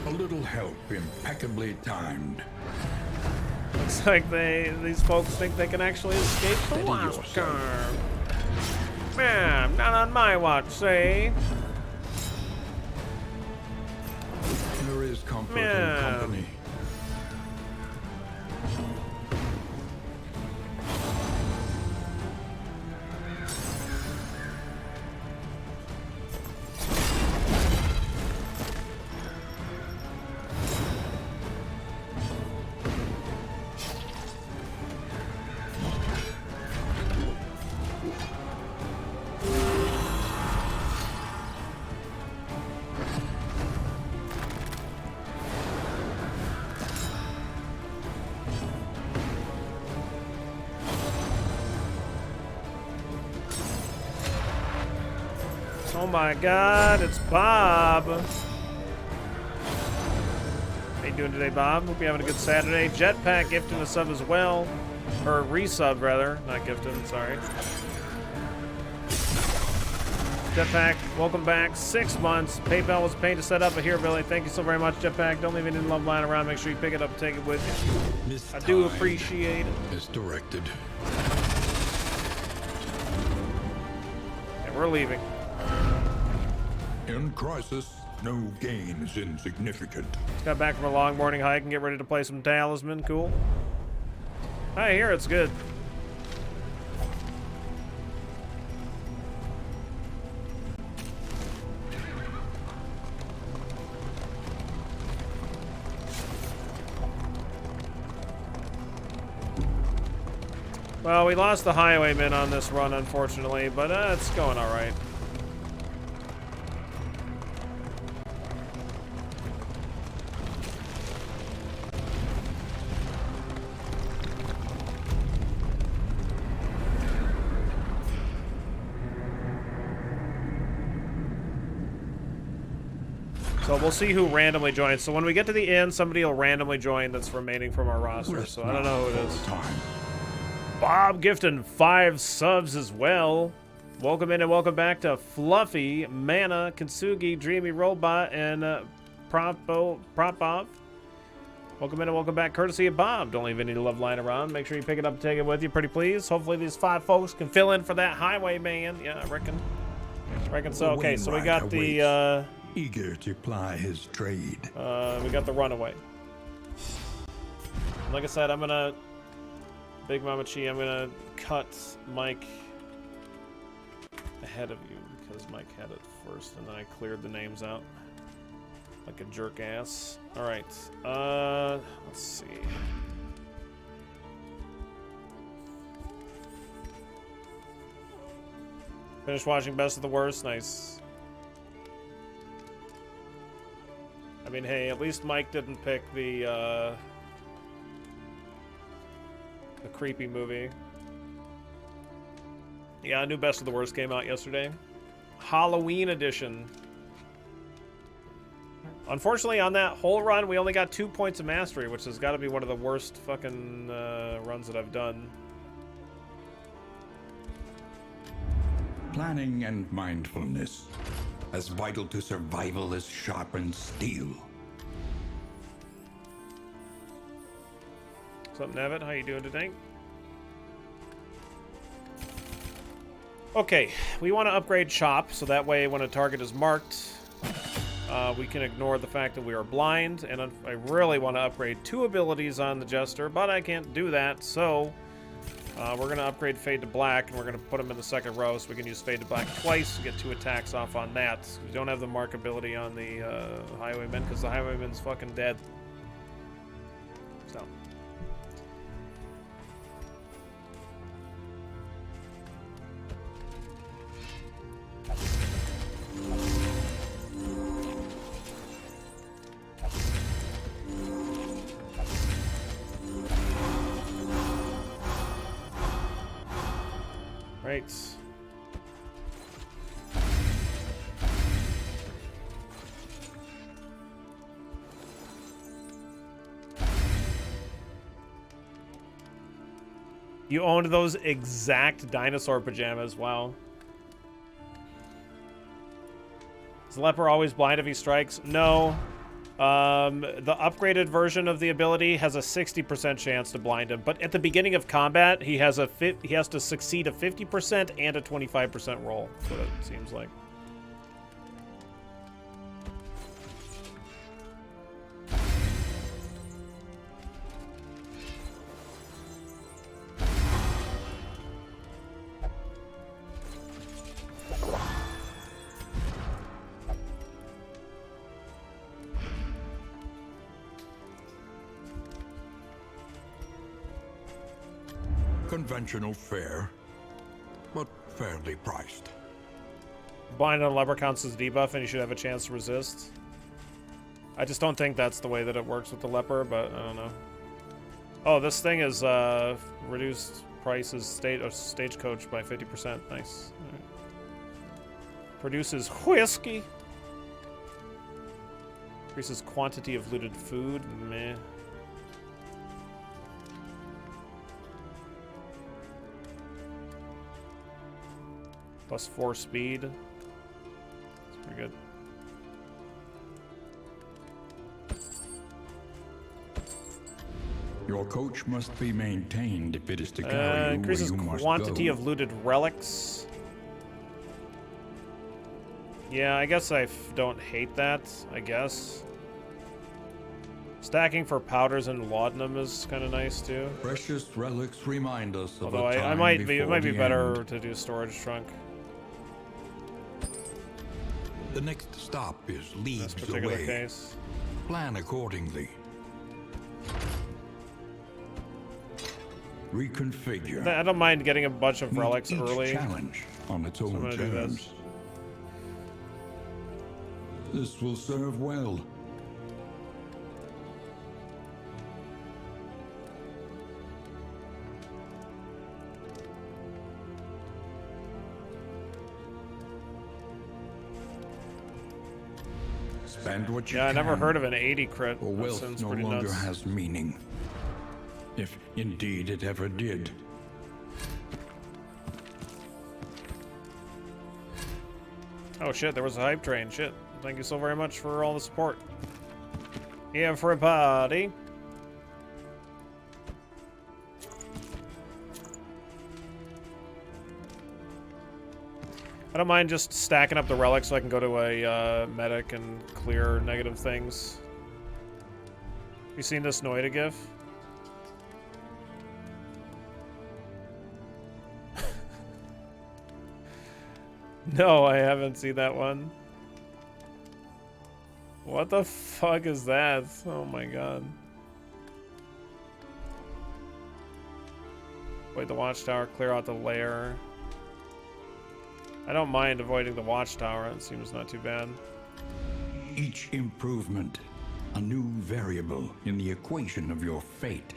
A little help, impeccably timed. Looks like these folks think they can actually escape the wild card. Man, not on my watch, say. There is comfort Yeah. in company. Oh my god, it's Bob. How you doing today, Bob? Hope you're having a good Saturday. Jetpack gifting a sub as well. Or resub, rather. Not gifted, sorry. Jetpack, welcome back. 6 months. PayPal was a pain to set up, but here, Billy. Thank you so very much, Jetpack. Don't leave any love lying around. Make sure you pick it up and take it with you. I do appreciate it. Misdirected. And we're leaving. In crisis, no gain is insignificant. Just got back from a long morning hike and get ready to play some Talisman. Cool. I hear it's good. Well, we lost the highwayman on this run, unfortunately, but it's going all right. So we'll see who randomly joins. So when we get to the end, somebody will randomly join that's remaining from our roster. So I don't know who it is. Bob gifting 5 subs as well. Welcome in and welcome back to Fluffy, Mana, Kintsugi, Dreamy Robot, and Propov. Welcome in and welcome back, courtesy of Bob. Don't leave any love lying around. Make sure you pick it up and take it with you, pretty please. Hopefully these 5 folks can fill in for that highwayman. Yeah, I reckon so. Okay, so we got the eager to ply his trade. we got the runaway. Like I said, I'm gonna Big Mama Chi, I'm gonna cut Mike ahead of you because Mike had it first and then I cleared the names out like a jerk ass. Alright, let's see. Finished watching Best of the Worst, nice. I mean, hey, at least Mike didn't pick the creepy movie. Yeah, new Best of the Worst came out yesterday. Halloween edition. Unfortunately, on that whole run, we only got 2 points of mastery, which has got to be one of the worst fucking runs that I've done. Planning and mindfulness, as vital to survival as sharpened steel. What's up, Navid? How you doing today? Okay, we want to upgrade Chop, so that way when a target is marked, We can ignore the fact that we are blind, and I really want to upgrade 2 abilities on the Jester, but I can't do that, so we're going to upgrade Fade to Black, and we're going to put him in the second row so we can use Fade to Black twice to get 2 attacks off on that. We don't have the mark ability on the Highwayman, because the Highwayman's fucking dead. So. Right. You owned those exact dinosaur pajamas. Wow. Is the leper always blind if he strikes? No. The upgraded version of the ability has a 60% chance to blind him, but at the beginning of combat, he has to succeed a 50% and a 25% roll. That's what it seems like. Conventional fare, but fairly priced. Blind on a leper counts as debuff, and you should have a chance to resist. I just don't think that's the way that it works with the leper, but I don't know. Oh, this thing is reduced prices stagecoach by 50%. Nice. All right. Produces whiskey. Increases quantity of looted food. Meh. +4 speed. That's pretty good. Your coach must be maintained if it is to carry you increases where you must quantity go. of looted relics. Yeah, I guess I don't hate that, I guess. Stacking for powders and laudanum is kind of nice too. Precious relics remind us of Although a time it might be before the better end. to do storage trunk. The next stop is In this leagues particular away. case. Plan accordingly. Reconfigure. I don't mind getting a bunch of Meet relics each early. challenge on its I'm own gonna do terms. this. This will serve well. Spend what you Yeah, I can. never heard of an 80 crit. For That wealth sounds no pretty longer nuts. has meaning. If indeed it ever did. Oh shit, there was a hype train. Shit. Thank you so very much for all the support. Everybody. I don't mind just stacking up the relics so I can go to a medic and clear negative things. You seen this Noida gif? No, I haven't seen that one. What the fuck is that? Oh my god. Avoid the watchtower, clear out the lair. I don't mind avoiding the watchtower, it seems not too bad. Each improvement, a new variable in the equation of your fate.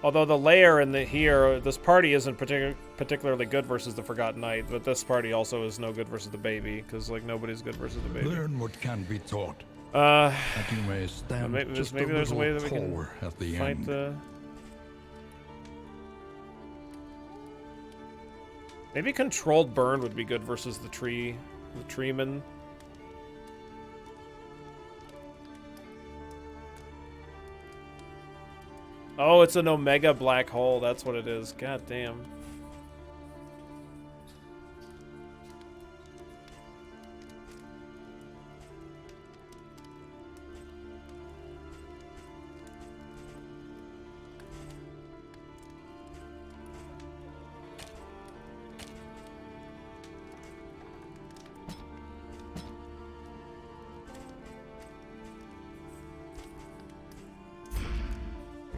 Although the lair in this party isn't particularly good versus the Forgotten Knight, but this party also is no good versus the baby, because like nobody's good versus the baby. Learn what can be taught. Uh, That you may stand maybe just there's a little way that we can taller at the fight end. the. Maybe controlled burn would be good versus the treeman. Oh, it's an Omega black hole. That's what it is. God damn.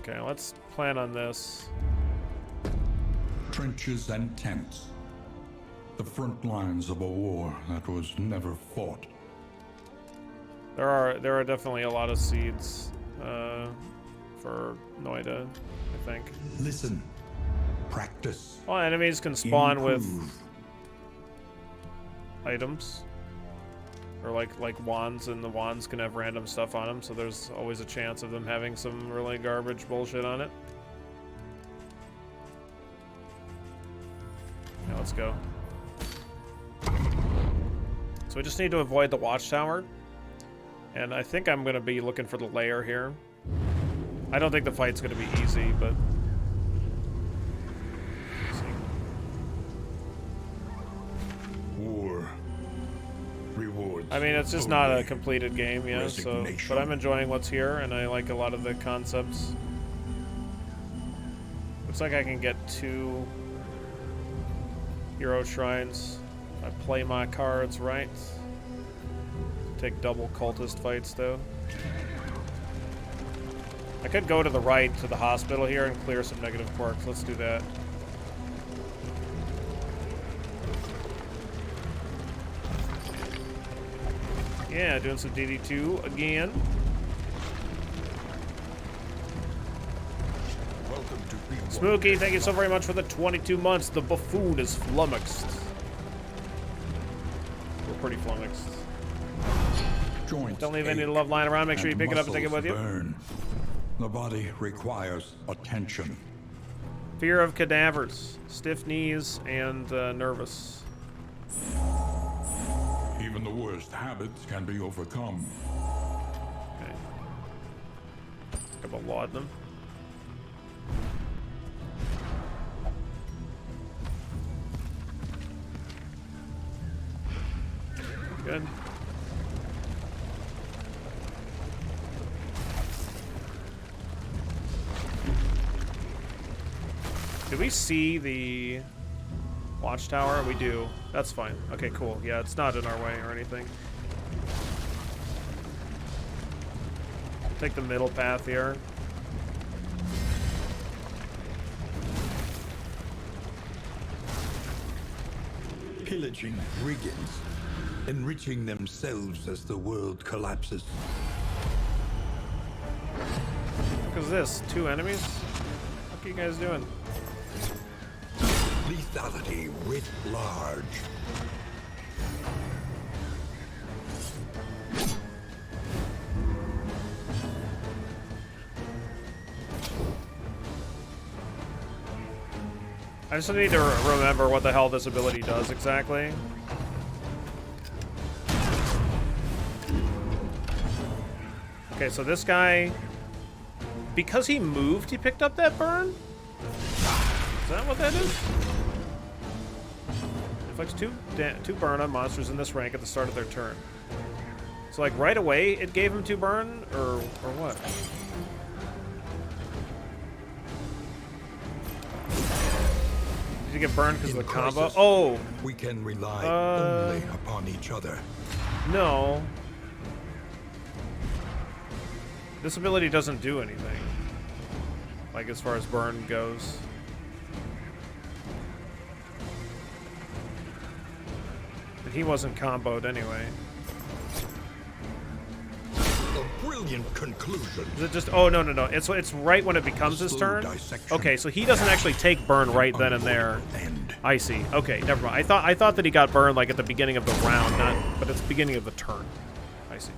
Okay, let's plan on this. Trenches and tents. The front lines of a war that was never fought. There are definitely a lot of seeds for Noida, I think. Listen. Practice. Well, enemies can spawn Improve. with items. Or like wands, and the wands can have random stuff on them, so there's always a chance of them having some really garbage bullshit on it. Now let's go. So we just need to avoid the watchtower. And I think I'm going to be looking for the lair here. I don't think the fight's going to be easy, but... let's see. War. Rewards. I mean, it's just not a completed game, yeah, so... but I'm enjoying what's here, and I like a lot of the concepts. Looks like I can get 2 hero shrines. I play my cards right. Take double cultist fights, though. I could go to the right to the hospital here and clear some negative quirks. Let's do that. Yeah, doing some DD2 again. Welcome to P1. Smokey, thank you so very much for the 22 months. The buffoon is flummoxed. We're pretty flummoxed. Joints Don't leave any ache love lying around. Make sure you and pick it up and take it with muscles you. burn. The body requires attention. Fear of cadavers, stiff knees, and nervous. Even the worst habits can be overcome. Okay. Couple laudanum. Good. Did we see the watchtower? We do. That's fine. Okay, cool. Yeah, it's not in our way or anything. Take the middle path here. Pillaging brigands, enriching themselves as the world collapses. What is this? 2 enemies? What are you guys doing? Lethality writ large. I just need to remember what the hell this ability does exactly. Okay, so this guy, because he moved, he picked up that burn? Is that what that is? Inflicts 2 burn on monsters in this rank at the start of their turn. So like right away it gave him 2 burn, or what? Did he get burned because of the combo? crisis, Oh! We can rely only upon each other. No. This ability doesn't do anything. Like as far as burn goes. But he wasn't comboed anyway. A brilliant conclusion. Is it just... oh, no. It's right when it becomes his turn? Okay, so he doesn't actually take burn right then and there. End. I see. Okay, never mind. I thought that he got burned like at the beginning of the round, not... but it's the beginning of the turn. I see.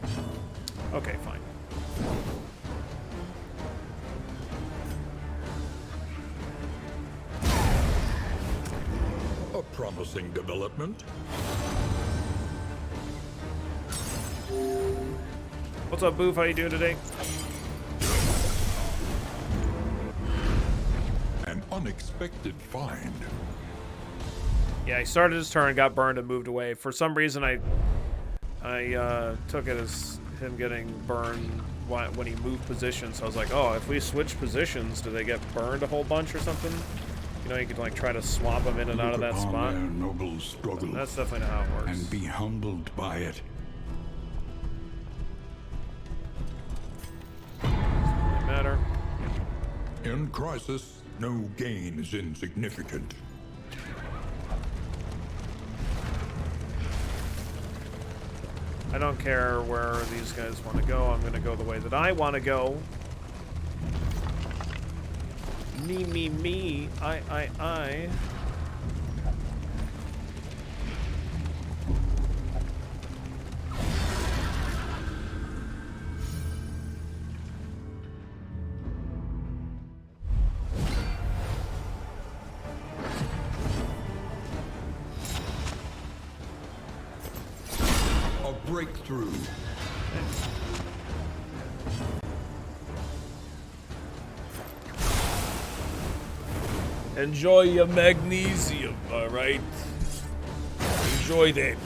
Okay, fine. A promising development. What's up, Boof? How you doing today? An unexpected find. Yeah, he started his turn, got burned, and moved away. For some reason, I took it as him getting burned when he moved positions. So I was like, oh, if we switch positions, do they get burned a whole bunch or something? You know, you could like try to swap them in and out of that Look upon spot. their noble struggle That's definitely not how it works. and be humbled by it. Doesn't really matter. In crisis, no gain is insignificant. I don't care where these guys want to go. I'm going to go the way that I want to go. Me, me, me. I. Breakthrough. Enjoy your magnesium, alright? Enjoy that.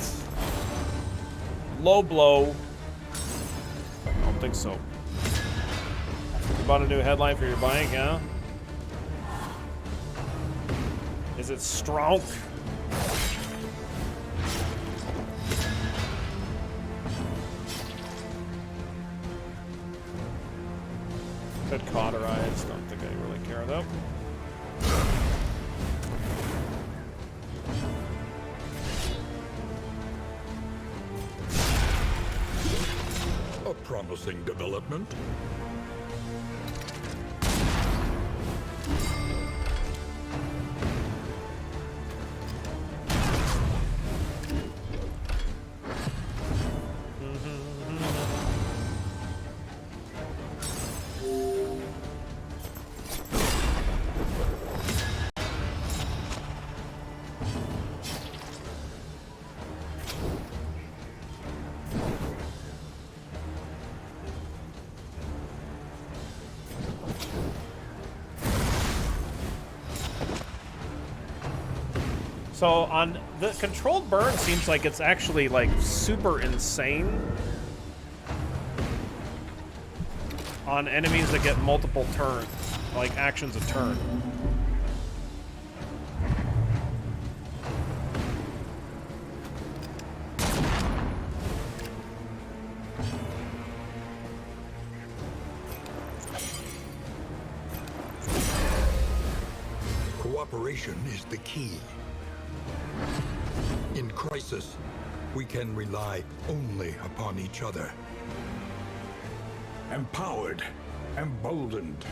Low blow. I don't think so. You bought a new headline for your bike, huh? Is it strong? Could cauterize. Don't think I really care though. A promising development. So on the controlled burn seems like it's actually like super insane on enemies that get multiple turns, like actions a turn. Cooperation is the key. In crisis, we can rely only upon each other. Empowered, emboldened.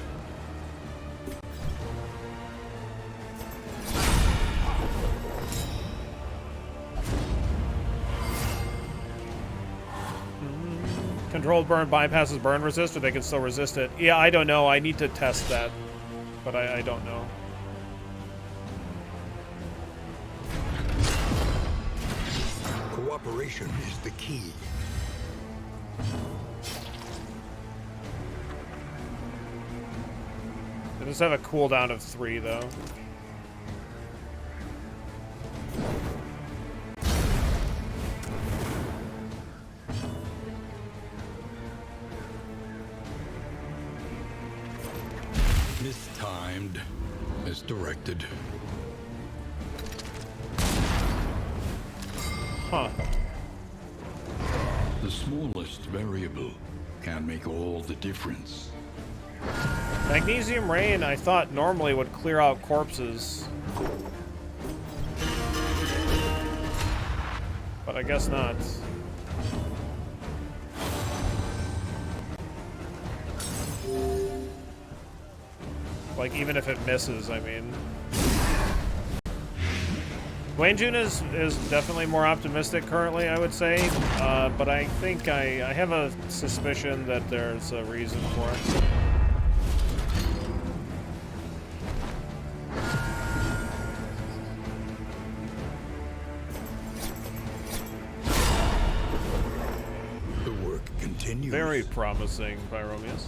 Controlled burn bypasses burn resist, or they can still resist it. Yeah, I don't know. I need to test that, but I don't know. Cooperation is the key. It does have a cooldown of 3, though. Mistimed, misdirected. Huh. The smallest variable can make all the difference. Magnesium Rain, I thought normally would clear out corpses. But I guess not. Like, even if it misses, I mean. Wayne June is definitely more optimistic currently, I would say. But I think I have a suspicion that there's a reason for it. The work continues. Very promising, Pyromius.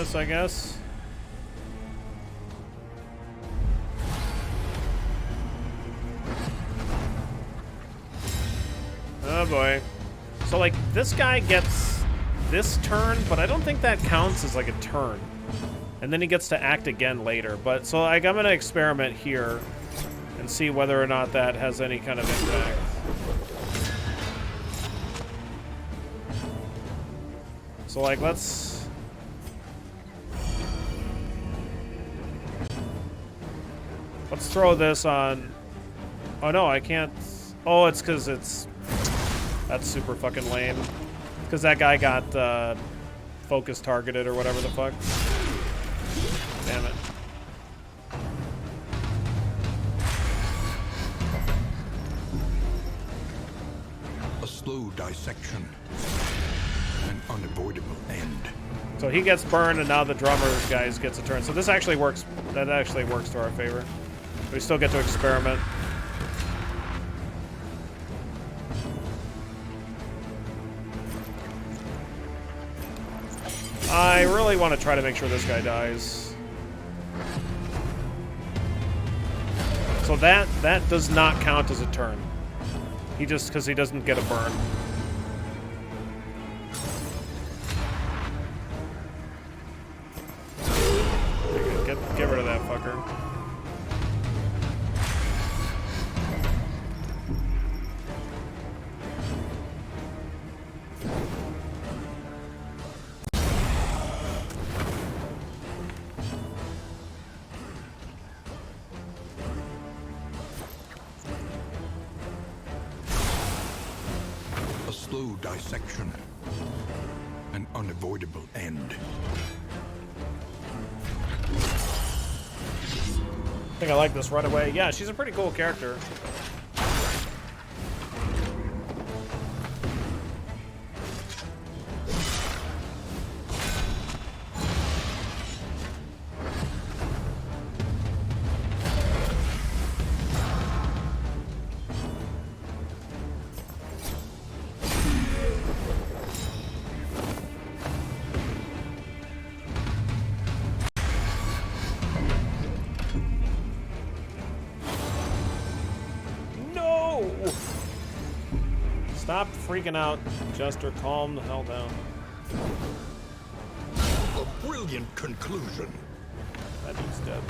this, I guess. Oh boy. So like this guy gets this turn, but I don't think that counts as like a turn. And then he gets to act again later. But so like I'm gonna experiment here and see whether or not that has any kind of impact. So like let's throw this on. Oh no, I can't. Oh, it's because it's. That's super fucking lame. Because that guy got focus targeted or whatever the fuck. Damn it. A slow dissection. An unavoidable end. So he gets burned, and now the drummer guys gets a turn. So this actually works. That actually works to our favor. We still get to experiment. I really want to try to make sure this guy dies. So that does not count as a turn. He just, because he doesn't get a burn. Get rid of that fucker. A slow dissection. An unavoidable end. I think I like this runaway. Yeah, she's a pretty cool character. Stop freaking out, Jester. Calm the hell down. A brilliant conclusion. That dude's dead.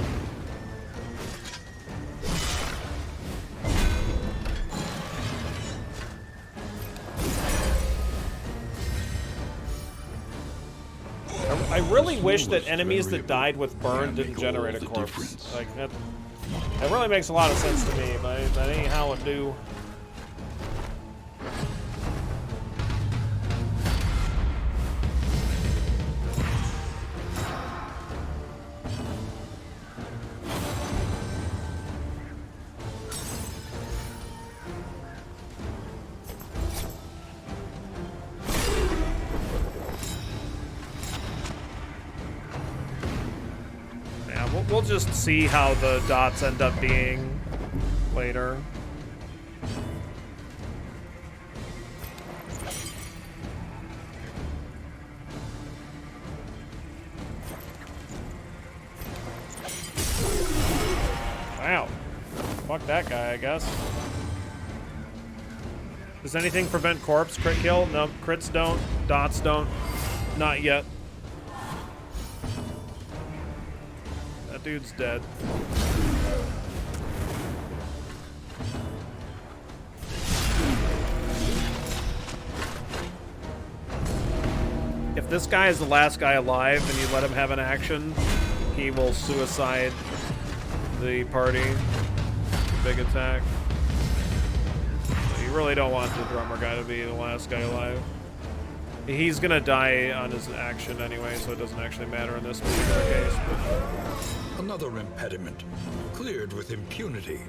I really wish that enemies that died with burn didn't generate a corpse. Like that really makes a lot of sense to me, but that ain't how it do. We'll just see how the dots end up being later. Wow. Fuck that guy, I guess. Does anything prevent corpse crit kill? No, crits don't. Dots don't. Not yet. Dude's dead. If this guy is the last guy alive and you let him have an action, he will suicide the party. Big attack. So you really don't want the drummer guy to be the last guy alive. He's gonna die on his action anyway, so it doesn't actually matter in this particular case. But another impediment, cleared with impunity.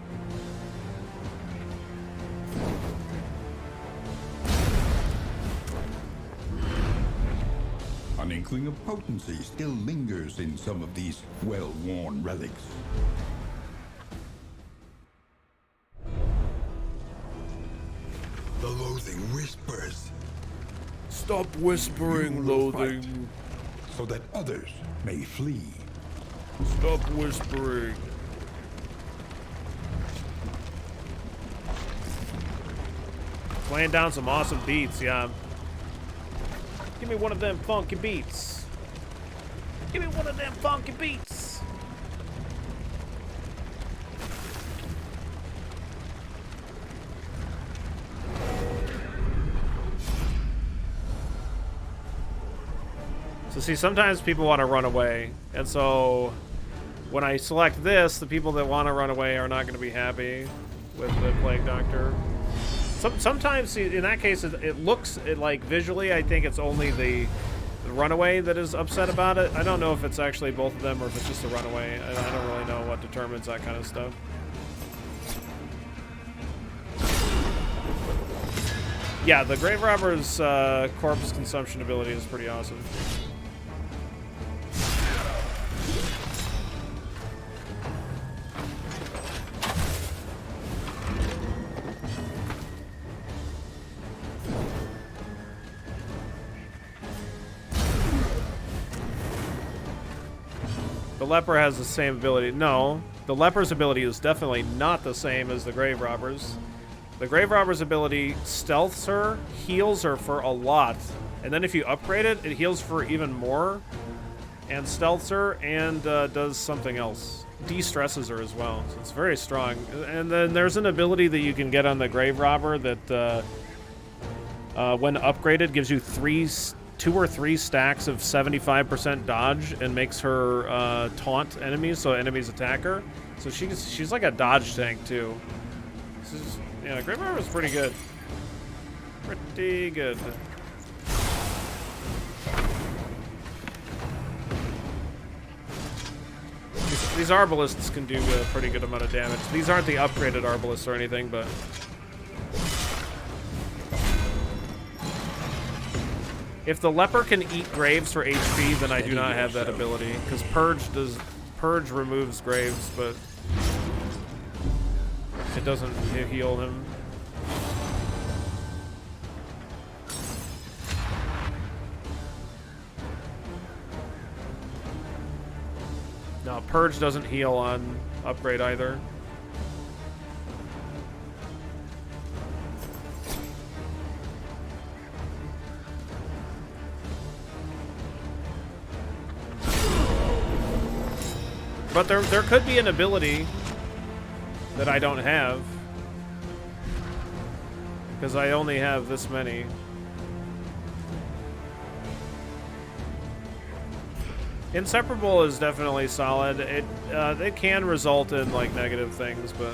An inkling of potency still lingers in some of these well-worn relics. The loathing whispers. Stop whispering, loathing. so that others may flee. Stop whispering. Laying down some awesome beats, yeah. Give me one of them funky beats. Give me one of them funky beats. So see, sometimes people want to run away, and so when I select this, the people that want to run away are not going to be happy with the Plague Doctor. Sometimes, in that case, it looks like visually, I think it's only the runaway that is upset about it. I don't know if it's actually both of them or if it's just the runaway. I don't really know what determines that kind of stuff. Yeah, the Grave Robber's corpse consumption ability is pretty awesome. The Leper has the same ability. No, the Leper's ability is definitely not the same as the Grave Robber's. The Grave Robber's ability stealths her, heals her for a lot, and then if you upgrade it, it heals for even more, and stealths her, and does something else. De-stresses her as well, so it's very strong. And then there's an ability that you can get on the Grave Robber that, when upgraded, gives you 2 or 3 stacks of 75% dodge and makes her taunt enemies, so enemies attack her. So she's like a dodge tank too. Yeah, Grave Robber is pretty good. Pretty good. These Arbalists can do a pretty good amount of damage. These aren't the upgraded Arbalists or anything, but... If the Leper can eat graves for HP, then I do not have that ability. Because Purge removes graves, but it doesn't heal him. No, Purge doesn't heal on upgrade either. But there could be an ability that I don't have, because I only have this many. Inseparable is definitely solid. It can result in like negative things, but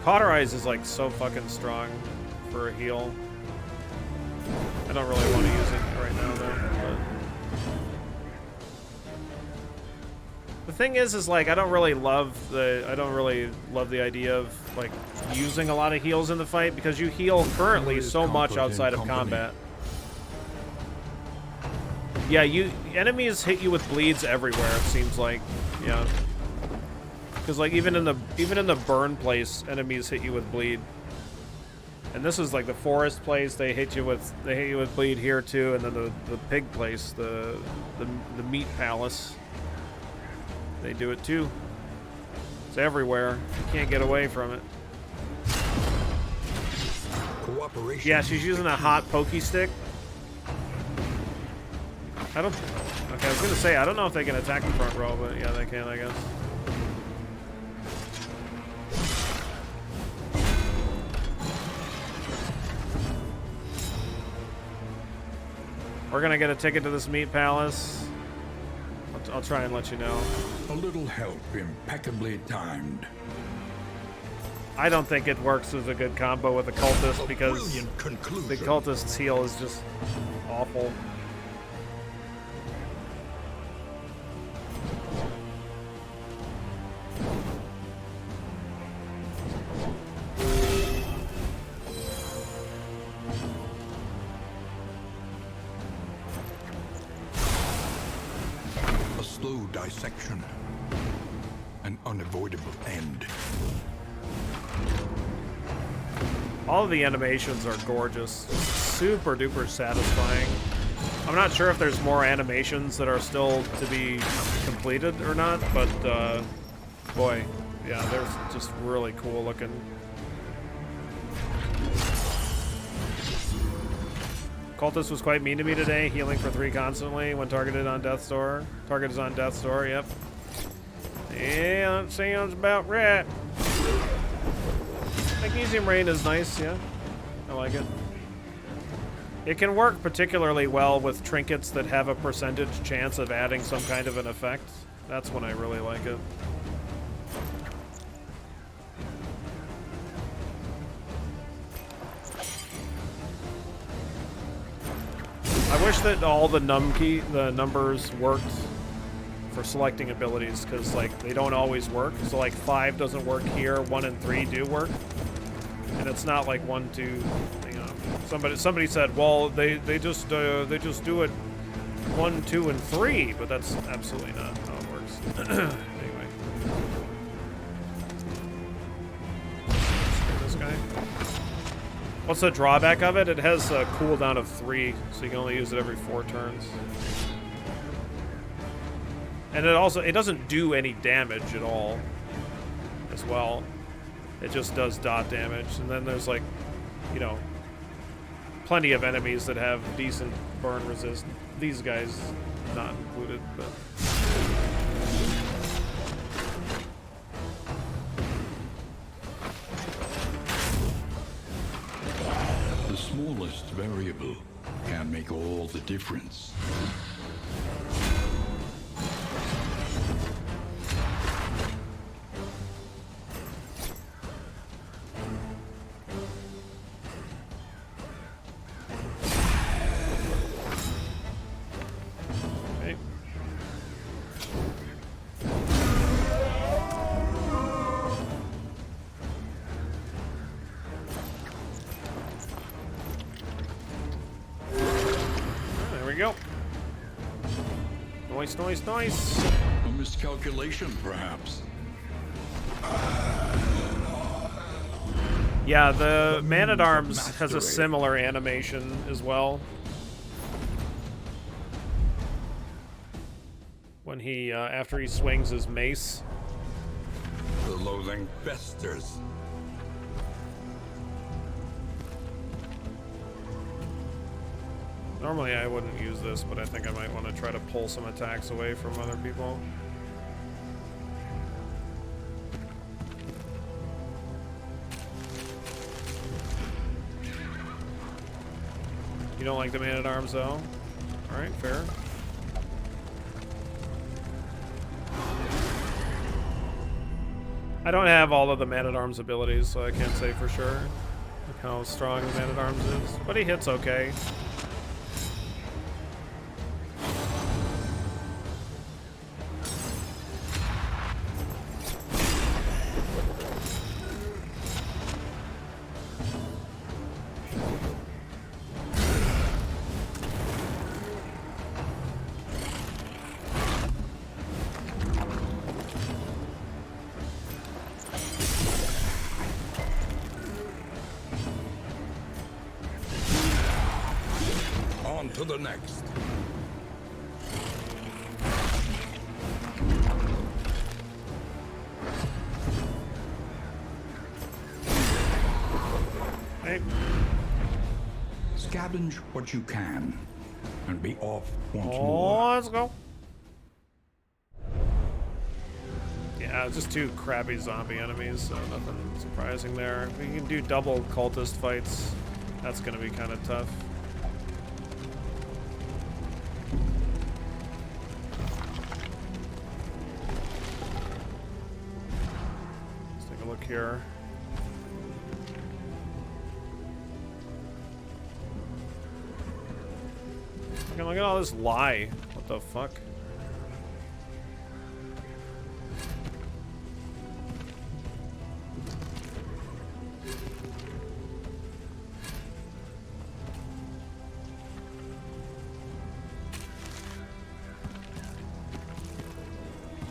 Cauterize is like so fucking strong for a heal. I don't really want to use it right now though. But the thing is like I don't really love the idea of like using a lot of heals in the fight, because you heal currently so much outside of combat. Yeah, enemies hit you with bleeds everywhere, it seems like. Yeah. Because like even in the burn place, enemies hit you with bleed. And this is like the forest place, they hit you with bleed here too, and then the pig place, the meat palace. They do it too. It's everywhere. You can't get away from it. Cooperation. Yeah, she's using a hot pokey stick. Okay, I was gonna say, I don't know if they can attack the front row, but yeah, they can, I guess. We're gonna get a ticket to this meat palace. I'll try and let you know. A little help, impeccably timed. I don't think it works as a good combo with the cultist, because the cultist's heal is just awful. Dissection. An unavoidable end. All of the animations are gorgeous. Super duper satisfying. I'm not sure if there's more animations that are still to be completed or not, but boy, yeah, they're just really cool looking. Cultist was quite mean to me today, healing for 3 constantly when targeted on Death's Door. Target is on Death's Door, yep. Yeah, that sounds about right. Magnesium Rain is nice, yeah. I like it. It can work particularly well with trinkets that have a percentage chance of adding some kind of an effect. That's when I really like it. I wish that all the numbers worked for selecting abilities, because like they don't always work. So like 5 doesn't work here, 1 and 3 do work, and it's not like 1, 2. You know, somebody said, well, they just do it 1, 2, and 3, but that's absolutely not how it works. Anyway, this guy. What's the drawback of it? It has a cooldown of 3, so you can only use it every 4 turns. And it doesn't do any damage at all as well. It just does dot damage. And then there's like, you know, plenty of enemies that have decent burn resist. These guys not included, but the smallest variable can make all the difference. Nice. A miscalculation, perhaps. Yeah, the Man-at-Arms has a similar animation as well. When he, after he swings his mace. The loathing festers. Normally I wouldn't use this, but I think I might want to try to pull some attacks away from other people. You don't like the Man-at-Arms though? Alright, fair. I don't have all of the Man-at-Arms abilities, so I can't say for sure how strong the Man-at-Arms is, but he hits okay. To the next. Hey. Scavenge what you can and be off once Oh, more. let's go. Yeah, just 2 crappy zombie enemies, so nothing surprising there. If you can do double cultist fights, that's gonna be kind of tough. Here. Look at all this lie. What the fuck?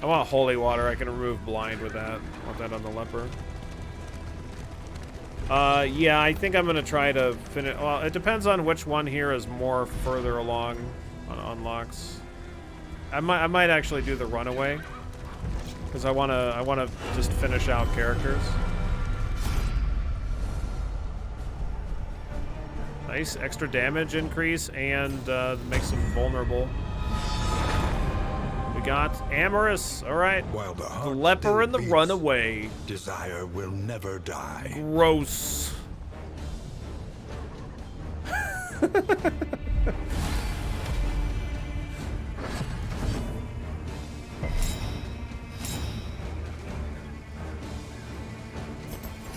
I want holy water. I can remove blind with that. I want that on the leper. Yeah, I think I'm gonna try to finish. Well, it depends on which one here is more further along. on unlocks. I might actually do the runaway because I wanna just finish out characters. Nice extra damage increase and makes them vulnerable. We got Amorous. All right. While the The heart leper still and the beats, runaway. desire will never die. Gross.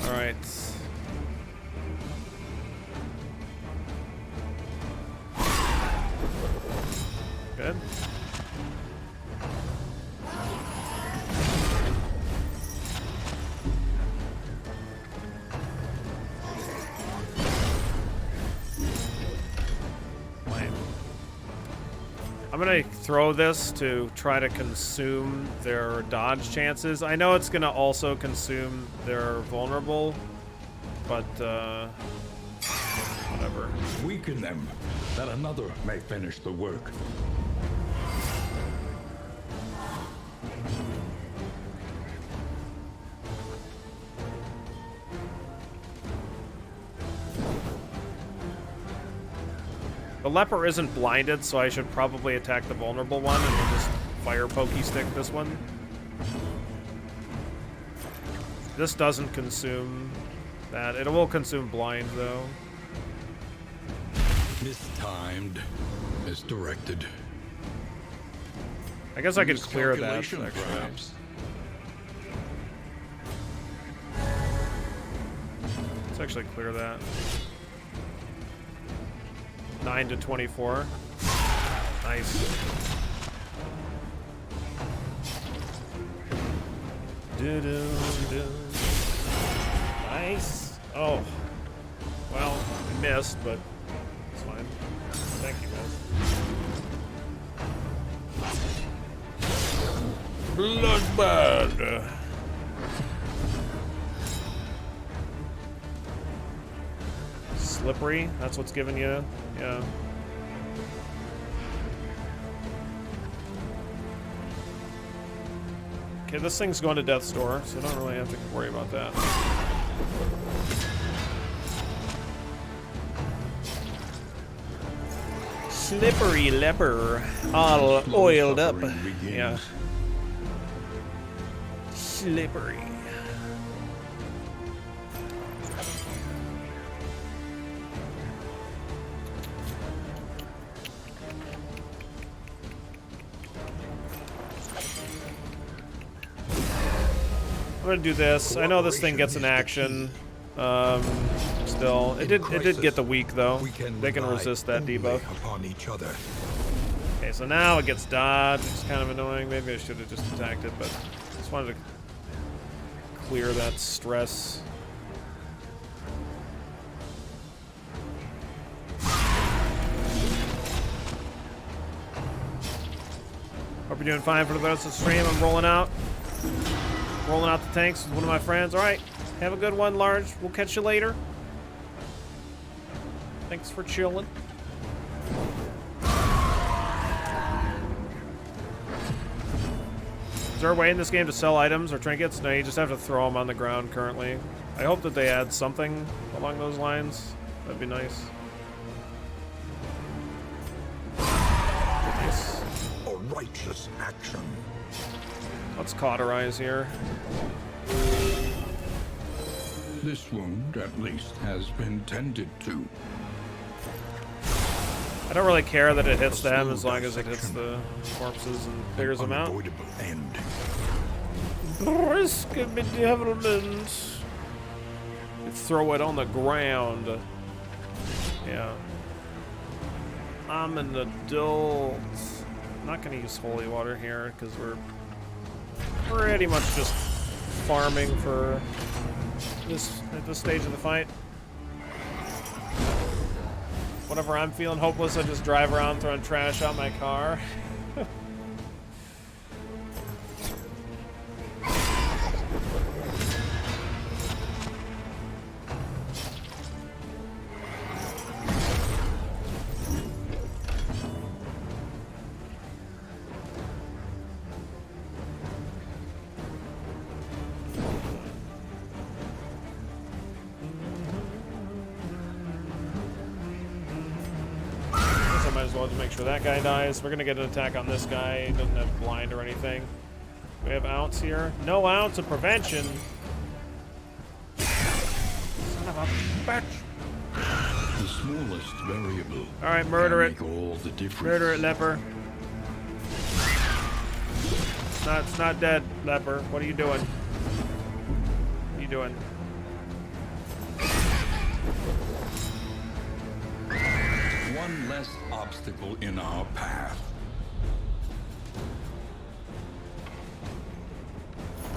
All right. Good. Lame. I'm gonna throw this to try to consume their dodge chances. I know it's gonna also consume their vulnerable, but whatever. Weaken them, that another may finish the work. The leper isn't blinded, so I should probably attack the vulnerable one and then just fire pokey stick this one. This doesn't consume that. It will consume blind, though. Mistimed. Misdirected. I guess I could clear that, Miscalculation, actually. perhaps. Let's actually clear that. 9 to 24. Nice. Do-do-do. Nice. Oh. Well, I missed, but it's fine. Thank you, guys. Bloodbath. Slippery, that's what's giving you, yeah. Okay, this thing's going to Death's Door, so I don't really have to worry about that. Slippery leper, all oiled up. Yeah. Slippery. I'm gonna do this. I know this thing gets an action. Still, it did get the weak though. They can resist that debuff. Upon each other. Okay, so now it gets dodged. It's kind of annoying. Maybe I should have just attacked it, but just wanted to clear that stress. Hope you're doing fine for the rest of the stream. I'm rolling out the tanks with one of my friends. All right, have a good one, Large. We'll catch you later. Thanks for chilling. Is there a way in this game to sell items or trinkets? No, you just have to throw them on the ground currently. I hope that they add something along those lines. That'd be nice. Nice. A righteous action. Let's cauterize here. This wound, at least, has been tended to. I don't really care that it hits them as long as it hits the corpses and clears them out. Unavoidable end. Brisk bedevilment. Throw it on the ground. Yeah. I'm an adult. I'm not gonna use holy water here because we're pretty much just farming for this at this stage of the fight. Whenever I'm feeling hopeless, I just drive around throwing trash out my car. as well to make sure that guy dies. We're gonna get an attack on this guy. He doesn't have blind or anything. We have ounce here. No ounce of prevention. Son of a bitch. The smallest variable. All right, murder it. Make all the difference. Murder it, leper. It's not dead, leper. What are you doing? What are you doing? One less obstacle in our path.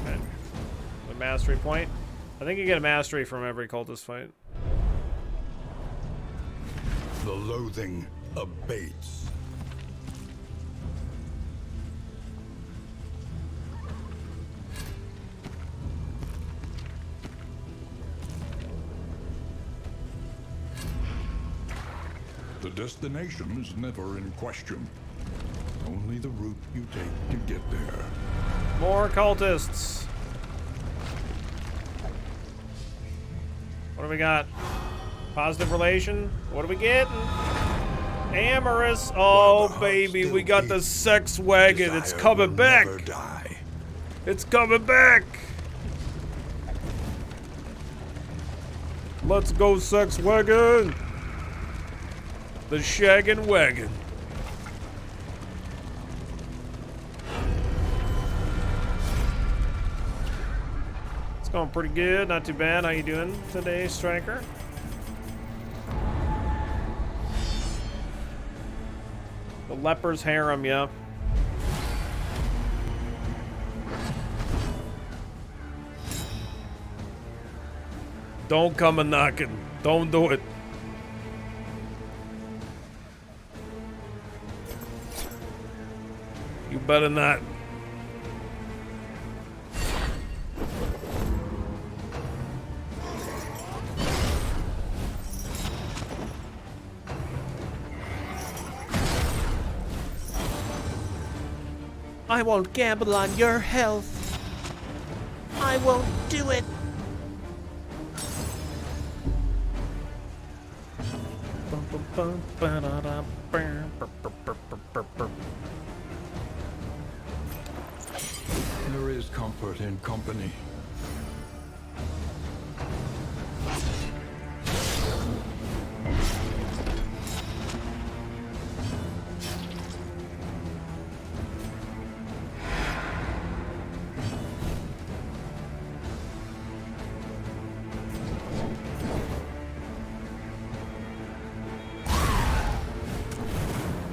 Okay. The mastery point. I think you get a mastery from every cultist fight. The loathing abates. The destination is never in question. Only the route you take to get there. More cultists. What do we got? Positive relation? What are we getting? Amorous. Oh, baby, we got the sex wagon. It's coming back. It's coming back. Let's go, sex wagon. The shaggin' wagon. It's going pretty good. Not too bad. How you doing today, Striker? The leper's harem, yeah. Don't come a knocking. Don't do it. You better not. I won't gamble on your health. I won't do it. There is comfort in company.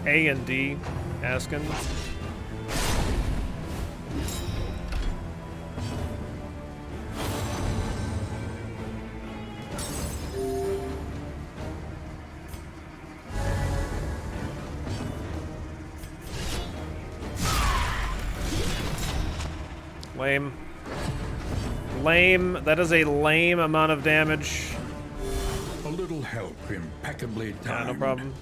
A and D, asking. Lame. Lame. That is a lame amount of damage. A little help impeccably timed. Yeah, no problem.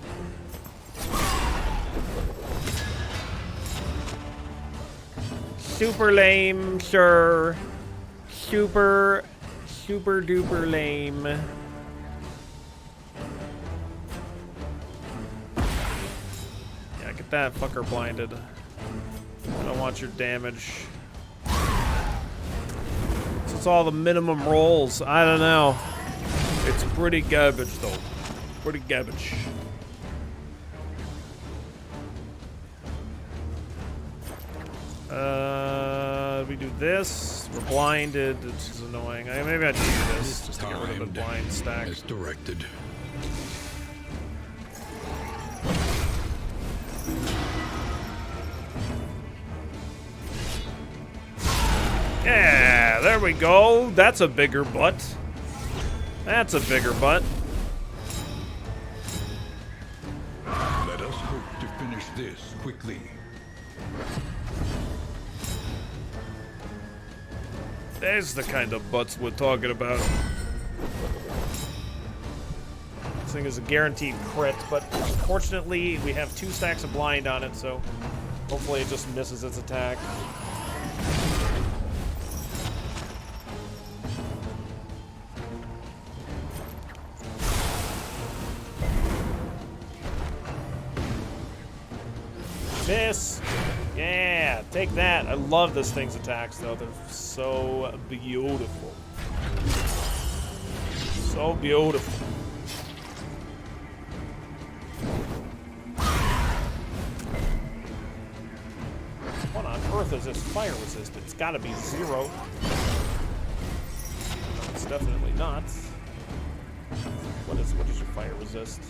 Super lame, sir. Super duper lame. Yeah, get that fucker blinded. I don't want your damage. So it's all the minimum rolls. I don't know. It's pretty garbage though. Pretty garbage. We do this. We're blinded, which is annoying. Maybe I should do this just to get rid of the blind stack. As directed. Yeah, there we go. That's a bigger butt. That's a bigger butt. Let us hope to finish this quickly. There's the kind of butts we're talking about. This thing is a guaranteed crit, but fortunately we have 2 stacks of blind on it, so hopefully it just misses its attack. Miss! Yeah, take that. I love this thing's attacks, though. They're so beautiful. So beautiful. What on earth is this fire resistant? It's gotta be 0. It's definitely not. What is your fire resist?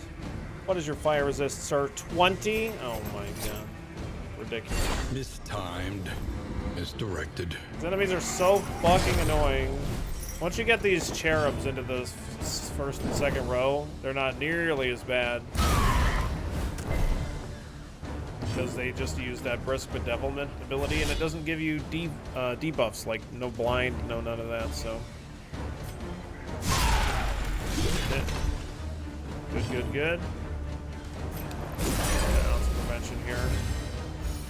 What is your fire resist, sir? 20? Oh my god. Ridiculous. Mistimed. Misdirected. These enemies are so fucking annoying. Once you get these cherubs into the first and second row, they're not nearly as bad. Because they just use that brisk bedevilment ability, and it doesn't give you debuffs, like no blind, no none of that, so. Good. Some prevention here.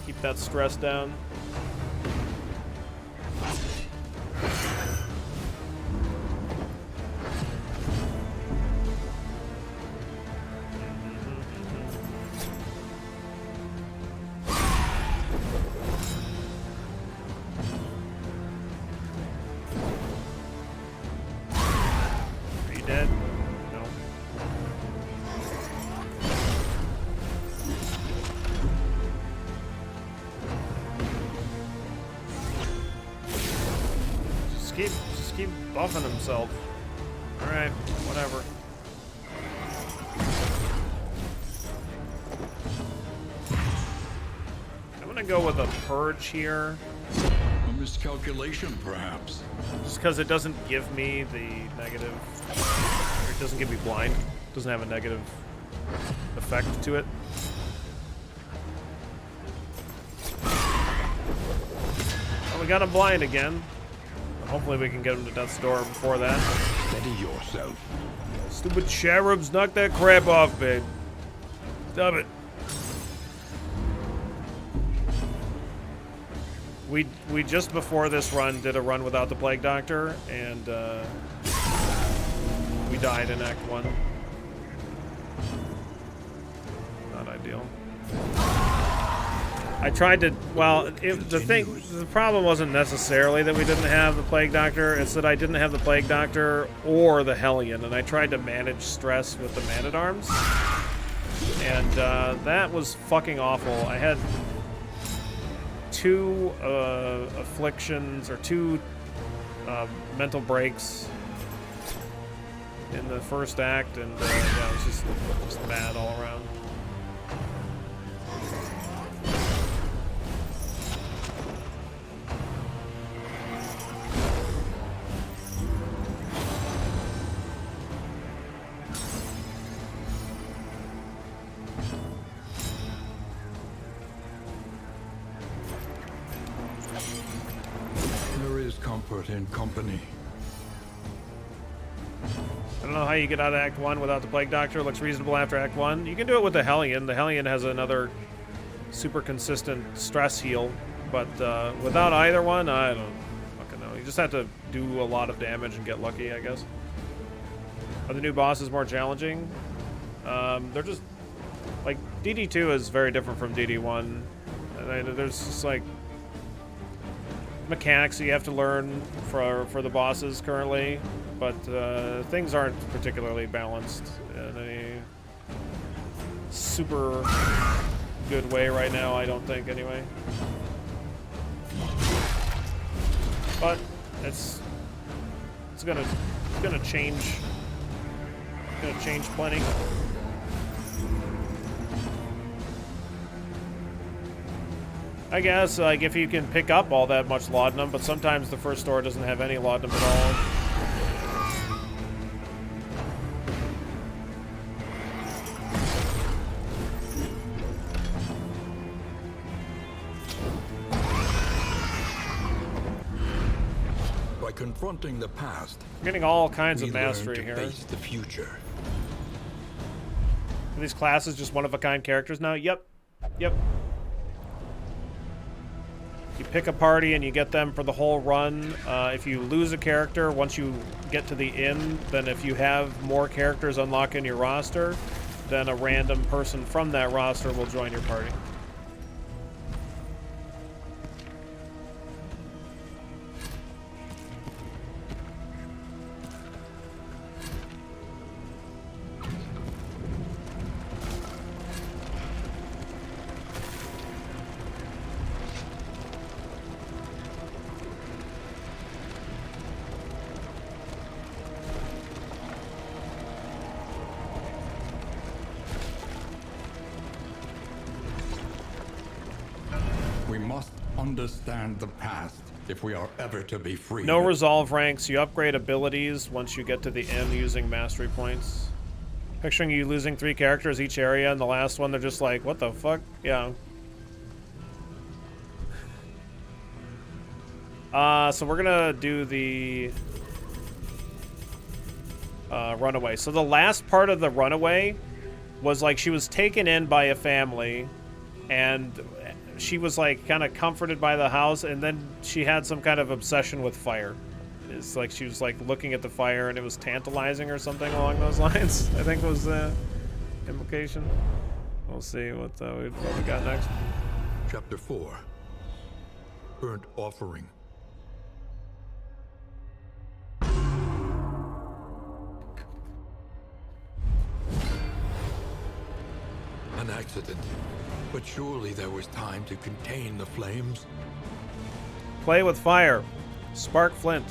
Keep that stress down. Just keep buffing himself. Alright, whatever. I'm gonna go with a purge here. A miscalculation, perhaps. Just because it doesn't give me the negative... Or it doesn't give me blind. It doesn't have a negative effect to it. Well, we got a blind again. Hopefully we can get him to death's door before that. Steady yourself. Stupid cherubs, knock that crap off, babe. Stop it. We just before this run did a run without the Plague Doctor, and we died in Act 1. Not ideal. I tried to, well, the problem wasn't necessarily that we didn't have the Plague Doctor, it's that I didn't have the Plague Doctor or the Hellion, and I tried to manage stress with the Man-at-Arms, and that was fucking awful. I had 2 afflictions, or 2 mental breaks in the first act, and yeah, it was just bad all around. Comfort in company. I don't know how you get out of Act 1 without the Plague Doctor. It looks reasonable after Act 1. You can do it with the Hellion. The Hellion has another super consistent stress heal, but without either one, I don't fucking know. You just have to do a lot of damage and get lucky, I guess. Are the new bosses more challenging? They're just... Like, DD2 is very different from DD1. There's just, like, mechanics you have to learn for the bosses currently, but things aren't particularly balanced in any super good way right now, I don't think, anyway. But it's gonna change. Gonna change plenty. I guess, like, if you can pick up all that much laudanum, but sometimes the first store doesn't have any laudanum at all. By confronting the past, I'm getting all kinds of we learn mastery to here. face the future. Are these classes just one-of-a-kind characters now? Yep. Yep. You pick a party and you get them for the whole run. If you lose a character, once you get to the end, then if you have more characters unlock in your roster, then a random person from that roster will join your party. understand the past if we are ever to be free. No resolve ranks. You upgrade abilities once you get to the end using mastery points. Picturing you losing 3 characters each area, and the last one they're just like, what the fuck? Yeah. So we're gonna do the runaway. So the last part of the runaway was like she was taken in by a family, and she was like kind of comforted by the house, and then she had some kind of obsession with fire. It's like she was like looking at the fire and it was tantalizing or something along those lines, I think was the implication. We'll see what we got next. Chapter 4. Burnt Offering. An accident. But surely there was time to contain the flames. Play with fire. Spark flint.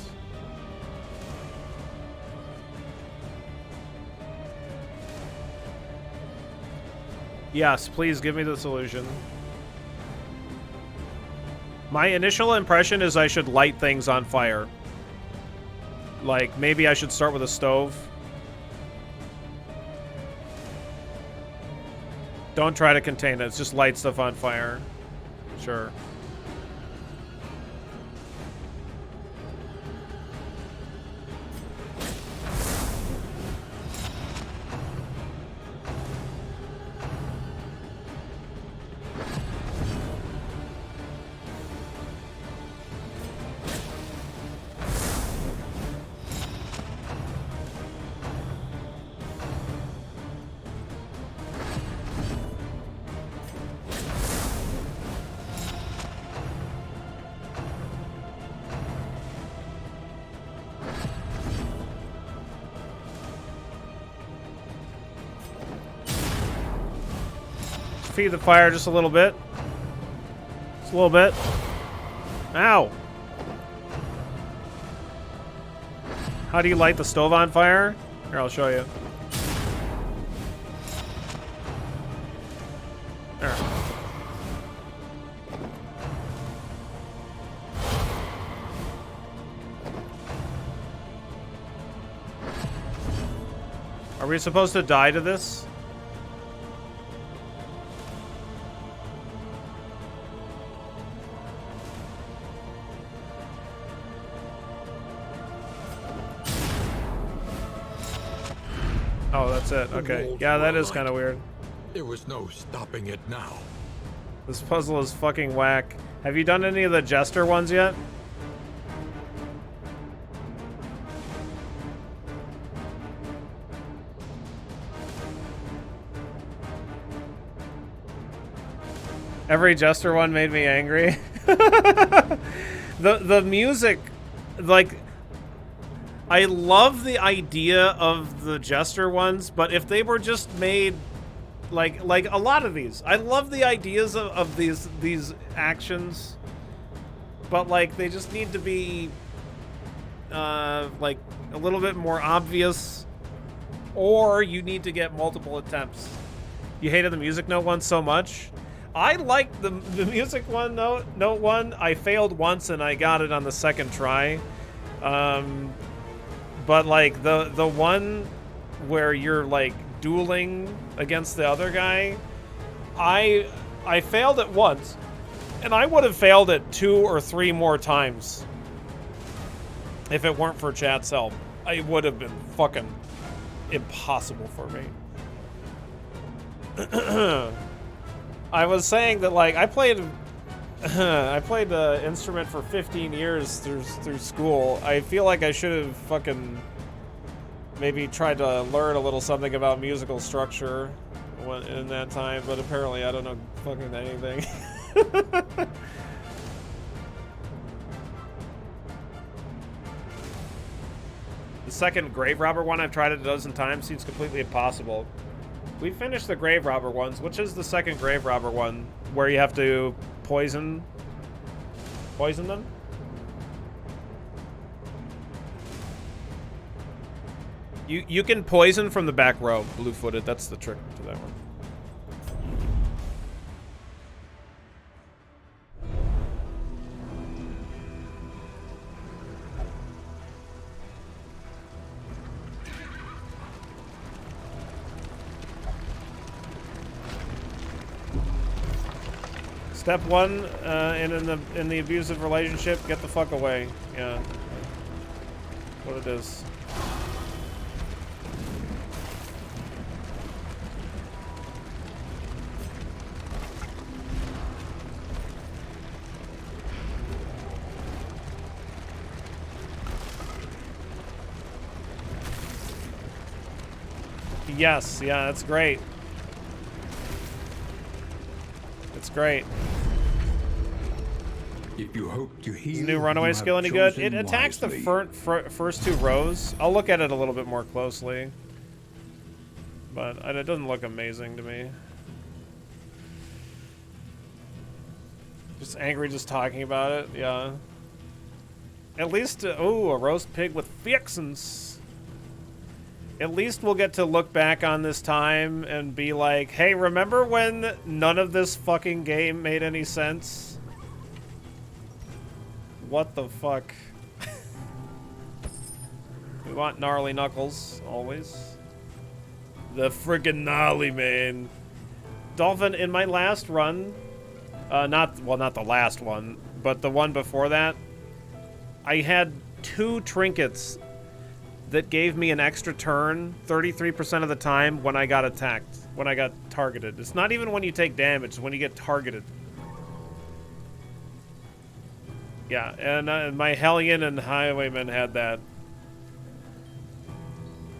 Yes, please give me the solution. My initial impression is I should light things on fire. Like, maybe I should start with a stove. Don't try to contain it. It's just light stuff on fire. Sure. Feed the fire just a little bit. Just a little bit. Ow! How do you light the stove on fire? Here, I'll show you. There. Are we supposed to die to this? Oh, that's it. Okay. Yeah, that is kind of weird. There was no stopping it now. This puzzle is fucking whack. Have you done any of the Jester ones yet? Every Jester one made me angry. The music, like, I love the idea of the Jester ones, but if they were just made like a lot of these, I love the ideas of these actions, but like they just need to be like a little bit more obvious, or you need to get multiple attempts. You hated the music note one so much. I liked the music one note one. I failed once and I got it on the second try. But like the one where you're like dueling against the other guy, I failed it once, and I would have failed it 2 or 3 more times if it weren't for chat's help. It would have been fucking impossible for me. I was saying that like I played the instrument for 15 years through school. I feel like I should have fucking maybe tried to learn a little something about musical structure in that time, but apparently I don't know fucking anything. The second Grave Robber one I've tried it a dozen times, seems completely impossible. We finished the Grave Robber ones. Which is the second Grave Robber one where you have to poison them? You can poison from the back row, blue-footed. That's the trick to that one. Step one, in the abusive relationship, get the fuck away. Yeah. What it is. Yes, yeah, that's great. It's great. If you hope to heal, Is the new runaway skill any good? It attacks the first two rows. I'll look at it a little bit more closely. But it doesn't look amazing to me. Just angry just talking about it, yeah. At least, oh, a roast pig with fixins. At least we'll get to look back on this time and be like, hey, remember when none of this fucking game made any sense? What the fuck? We want gnarly knuckles, always. The friggin' gnarly, man. Dolphin, in my last run, not the last one, but the one before that, I had 2 trinkets that gave me an extra turn 33% of the time when I got attacked, when I got targeted. It's not even when you take damage, it's when you get targeted. Yeah, and my Hellion and Highwayman had that.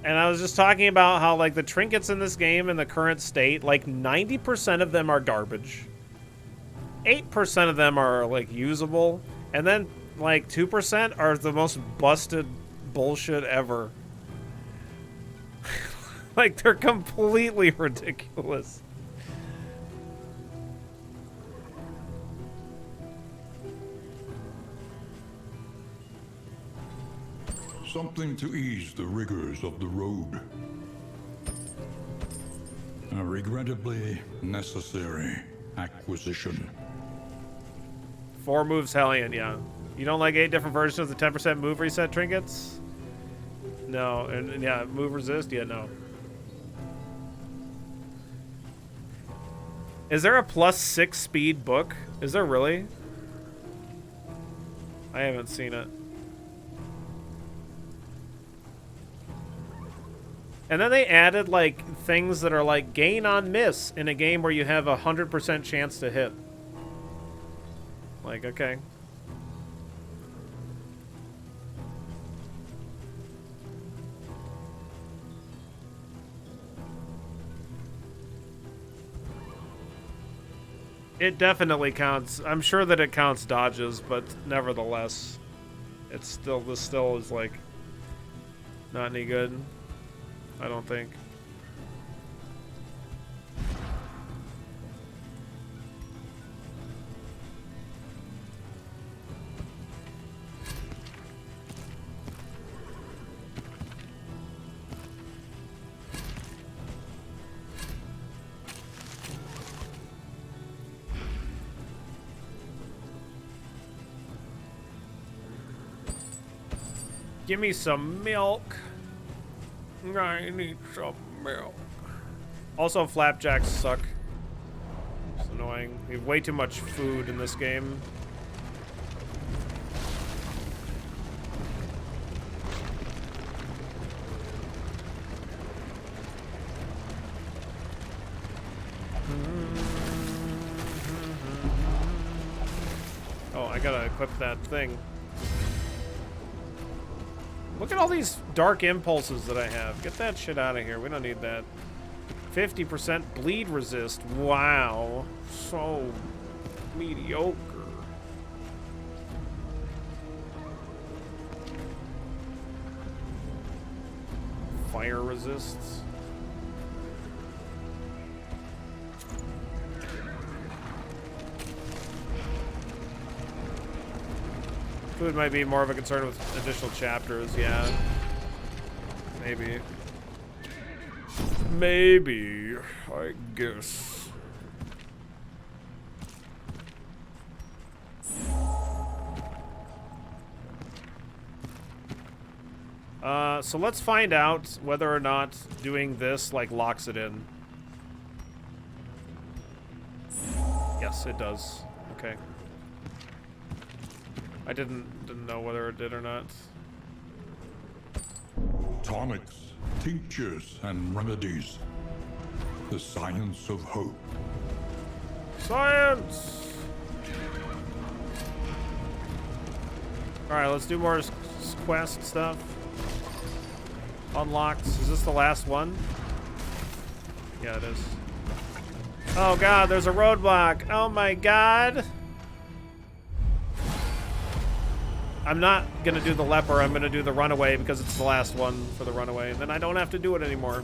And I was just talking about how, like, the trinkets in this game in the current state, like, 90% of them are garbage. 8% of them are, like, usable. And then, like, 2% are the most busted bullshit ever. Like, they're completely ridiculous. Something to ease the rigors of the road. A regrettably necessary acquisition. 4 moves Hellion, yeah. You don't like 8 different versions of the 10% move reset trinkets? No, and yeah, move resist? Yeah, no. Is there a +6 speed book? Is there really? I haven't seen it. And then they added, like, things that are like gain on miss in a game where you have a 100% chance to hit. Like, okay. It definitely counts. I'm sure that it counts dodges, but nevertheless, it's still, this still is, like, not any good. I don't think. Give me some milk. I need some milk. Also, flapjacks suck. It's annoying. We have way too much food in this game. Oh, I gotta equip that thing. Look at all these dark impulses that I have. Get that shit out of here. We don't need that. 50% bleed resist. Wow. So mediocre. Fire resists. Food might be more of a concern with additional chapters, yeah. Maybe. Maybe, I guess. So let's find out whether or not doing this, like, locks it in. Yes, it does. Okay. I didn't know whether it did or not. Tonics, tinctures, and remedies. The science of hope. Science! Alright, let's do more quest stuff. Unlocks. Is this the last one? Yeah, it is. Oh god, there's a roadblock. Oh my god. I'm not gonna do the leper, I'm gonna do the runaway because it's the last one for the runaway. And then I don't have to do it anymore.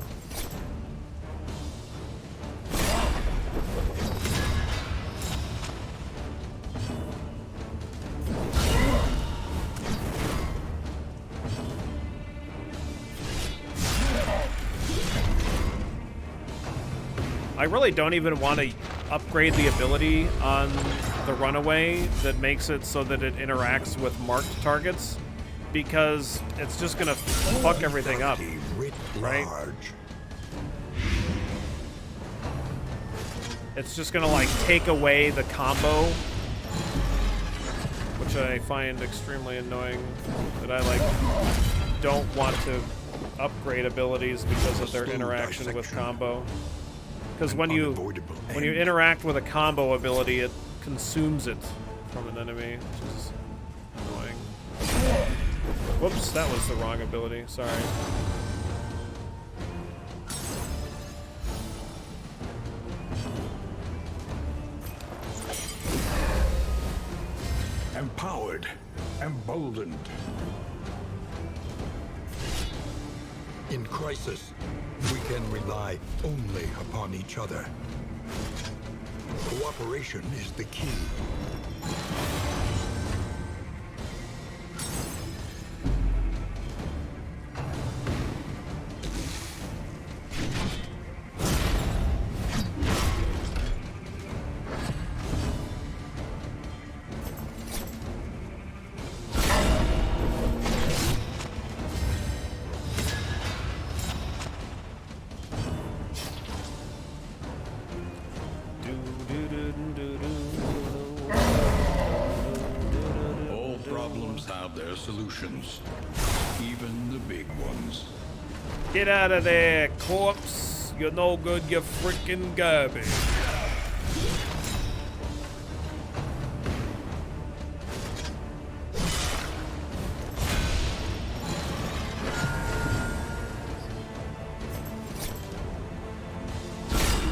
I really don't even want to upgrade the ability on the runaway that makes it so that it interacts with marked targets, because it's just gonna fuck everything up, right? It's just gonna like take away the combo, which I find extremely annoying, that I like don't want to upgrade abilities because of their interaction with combo. Because when you interact with a combo ability, it consumes it from an enemy, which is annoying. Whoops, that was the wrong ability. Sorry. Empowered, emboldened. In crisis, we can rely only upon each other. Cooperation is the key. Solutions, even the big ones. Get out of there, corpse. You're no good, you freaking garbage.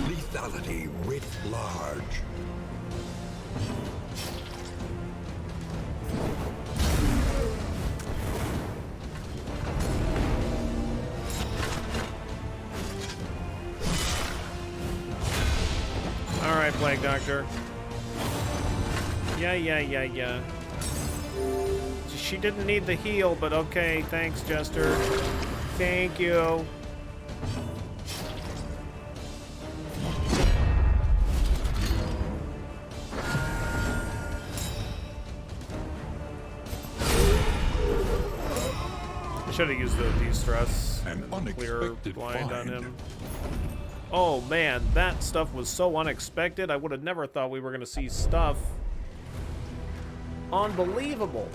Lethality writ large. Plague Doctor. Yeah. She didn't need the heal, but okay. Thanks, Jester. Thank you. I should have used the de-stress and clear blind on him. Oh man, that stuff was so unexpected. I would have never thought we were going to see stuff. Unbelievable.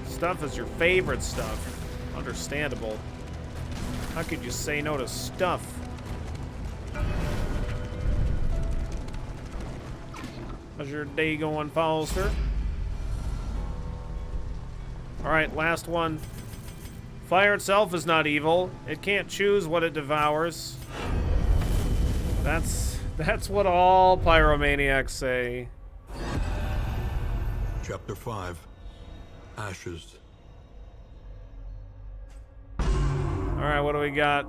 Stuff is your favorite stuff. Understandable. How could you say no to stuff? How's your day going, Foster? Alright, last one. Fire itself is not evil. It can't choose what it devours. That's what all pyromaniacs say. Chapter 5. Ashes. Alright, what do we got?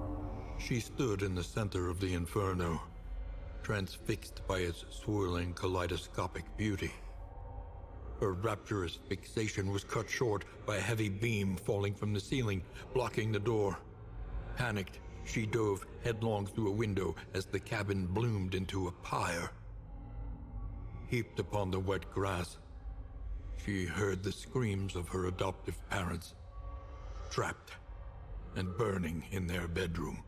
She stood in the center of the inferno, transfixed by its swirling kaleidoscopic beauty. Her rapturous fixation was cut short by a heavy beam falling from the ceiling, blocking the door. Panicked, she dove headlong through a window as the cabin bloomed into a pyre. heaped upon the wet grass, she heard the screams of her adoptive parents, trapped and burning in their bedroom.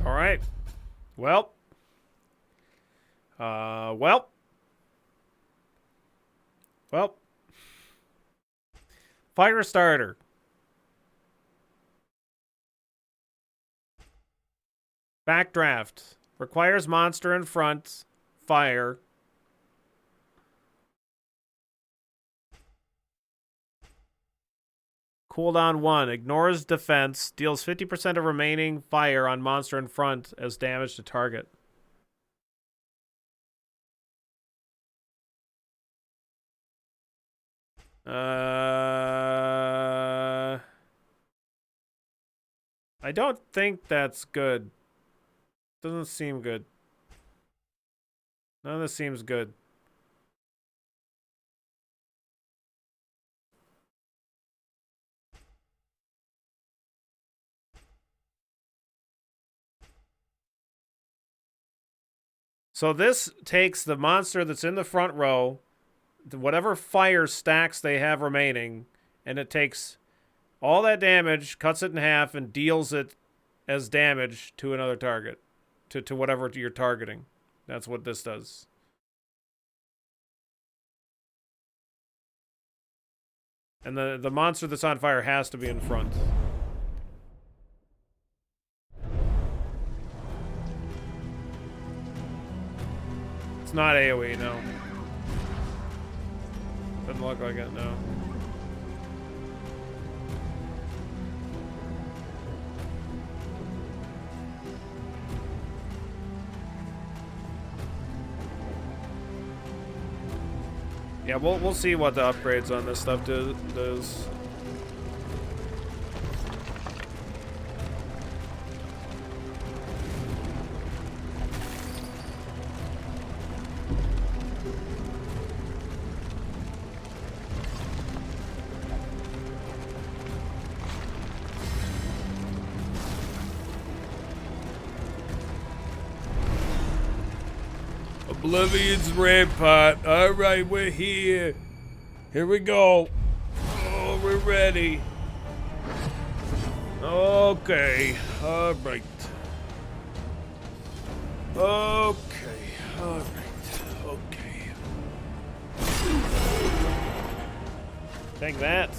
All right. Well. Well. Fire starter. Backdraft. Requires monster in front. Fire. Cooldown 1. Ignores defense. Deals 50% of remaining fire on monster in front as damage to target. I don't think that's good. Doesn't seem good. None of this seems good. So this takes the monster that's in the front row, whatever fire stacks they have remaining, and it takes all that damage, cuts it in half, and deals it as damage to another target. To whatever you're targeting. That's what this does. And the monster that's on fire has to be in front. It's not AoE, no. Doesn't look like it, no. Yeah, we'll see what the upgrades on this stuff does. Oblivion's Rampart. Alright, we're here. Here we go. Oh, we're ready. Okay. Alright. Okay. Alright. Okay. Take that.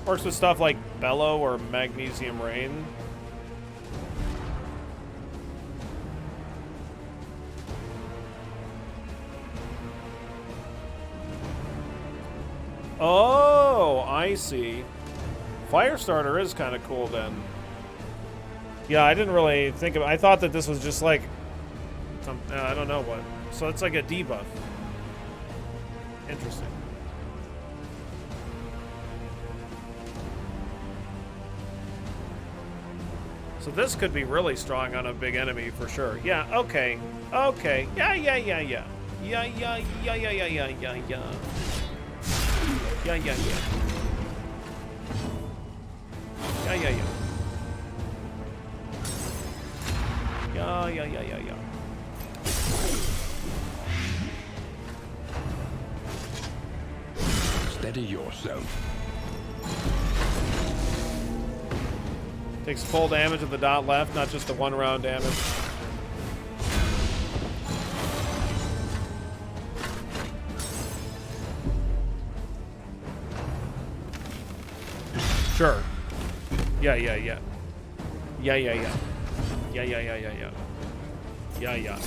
Works with stuff like Bellow or Magnesium Rain. Oh, I see. Firestarter is kind of cool then. Yeah, I didn't really think of it. I thought that this was just like some, I don't know what. So it's like a debuff. Interesting. So this could be really strong on a big enemy for sure. Yeah, okay. Okay. Yeah. Yeah. Yeah. Yeah, yeah, yeah, yeah, yeah, yeah, yeah, yeah. Yeah, yeah, yeah. Yeah, yeah, yeah. Yeah, yeah, yeah, yeah, yeah. Steady yourself. Takes full damage of the dot left, not just the one round damage. Sure. Yeah, yeah, yeah. Yeah, yeah, yeah. Yeah, yeah, yeah, yeah, yeah. Yeah, yeah.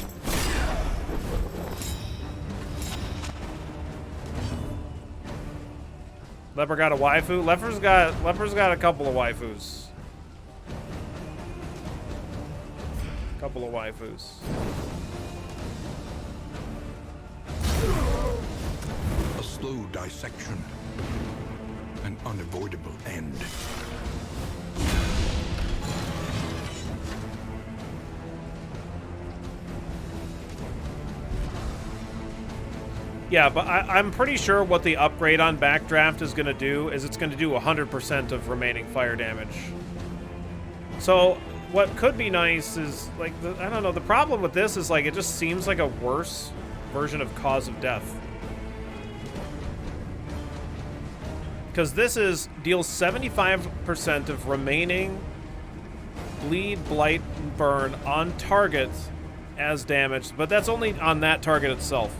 Leper got a waifu? Leper's got a couple of waifus. Couple of waifus. slow dissection, an unavoidable end. Yeah, but I'm pretty sure what the upgrade on Backdraft is going to do is it's going to do 100% of remaining fire damage. So what could be nice is, like, I don't know, the problem with this is, like, it just seems like a worse version of Cause of Death. Because this deals 75% of remaining bleed, blight, and burn on target as damage, but that's only on that target itself.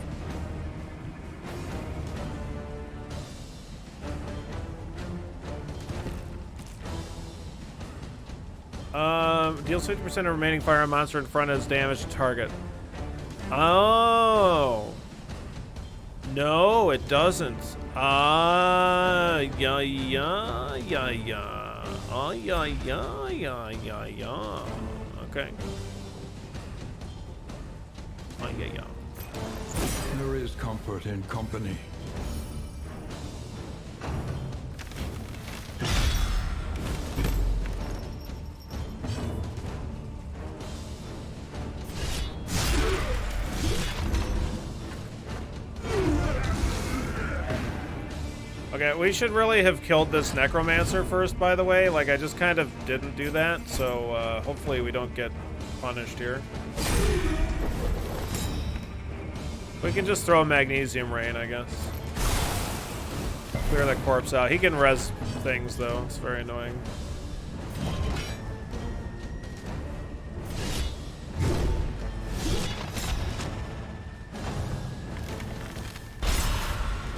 Deals 50% of remaining fire on monster in front as damage to target. Oh. No, it doesn't. Yeah. Oh, yeah. Okay. Oh, yeah. There is comfort in company. Okay, we should really have killed this Necromancer first, by the way. Like, I just kind of didn't do that, so hopefully we don't get punished here. We can just throw a Magnesium Rain, I guess. Clear that corpse out. He can res things, though. It's very annoying.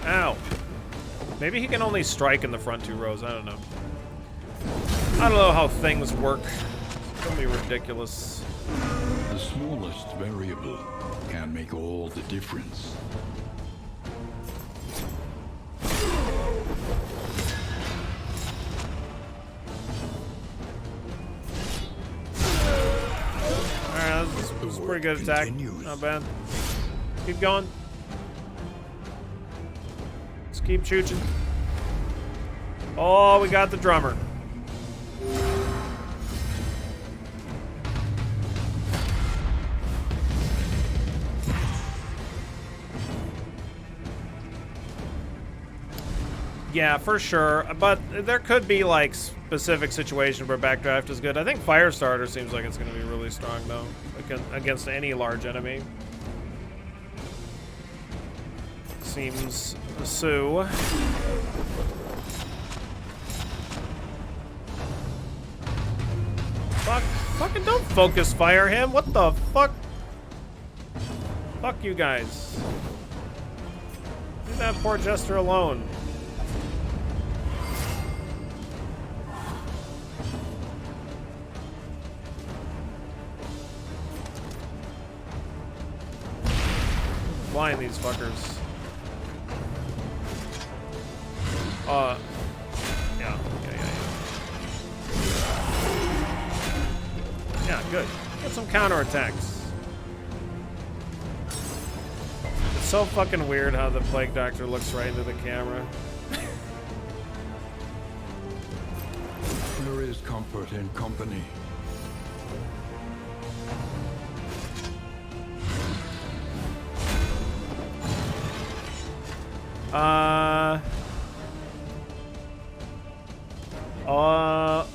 Ow. Maybe he can only strike in the front two rows. I don't know. I don't know how things work. It's gonna be ridiculous. The smallest variable can make all the difference. Alright, this is a pretty good attack. Not bad. Keep going. Let's keep shooting. Oh, we got the drummer. Yeah, for sure. But there could be, like, specific situations where Backdraft is good. I think Firestarter seems like it's going to be really strong, though, against any large enemy. Seems so. Fuck. Fucking don't focus fire him. What the fuck? Fuck you guys. Leave that poor Jester alone. Blind these fuckers. Yeah. Yeah, good. Get some counterattacks. It's so fucking weird how the Plague Doctor looks right into the camera. There is comfort in company.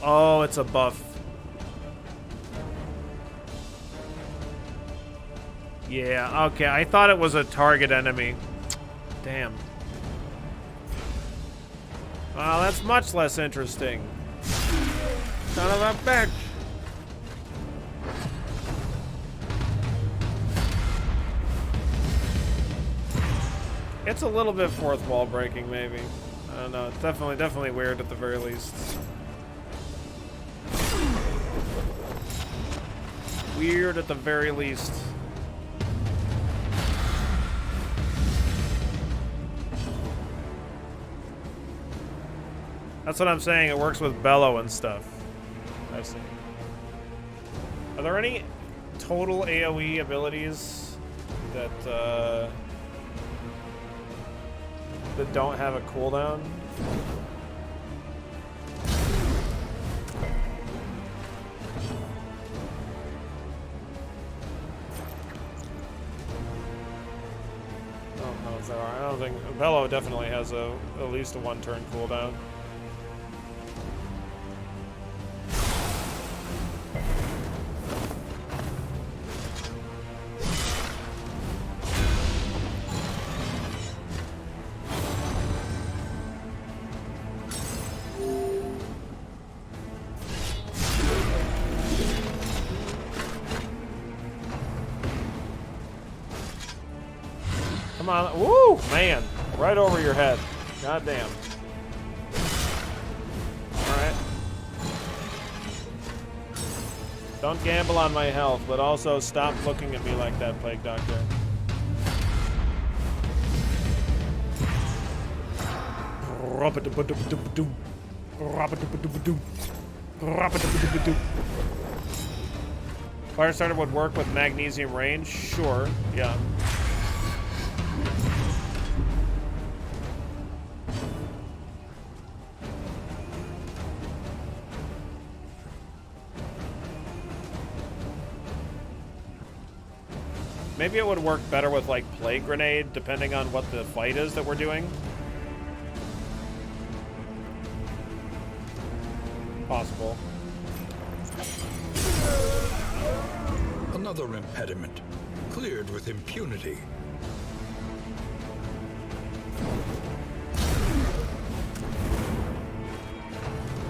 Oh, it's a buff. Yeah, okay, I thought it was a target enemy. Damn. Well, that's much less interesting. Son of a bitch. It's a little bit fourth wall breaking, maybe. I don't know. It's definitely weird at the very least. Weird at the very least. That's what I'm saying. It works with bellow and stuff. I've seen. Are there any total AoE abilities that that don't have a cooldown. Oh, no, there are. I don't think Bello definitely has at least a 1-turn cooldown. Come on. Woo! Man. Right over your head. God damn. Alright. Don't gamble on my health, but also stop looking at me like that, Plague Doctor. Fire starter would work with magnesium range? Sure. Yeah. Maybe it would work better with, like, Plague Grenade, depending on what the fight is that we're doing. Possible. Another impediment, cleared with impunity.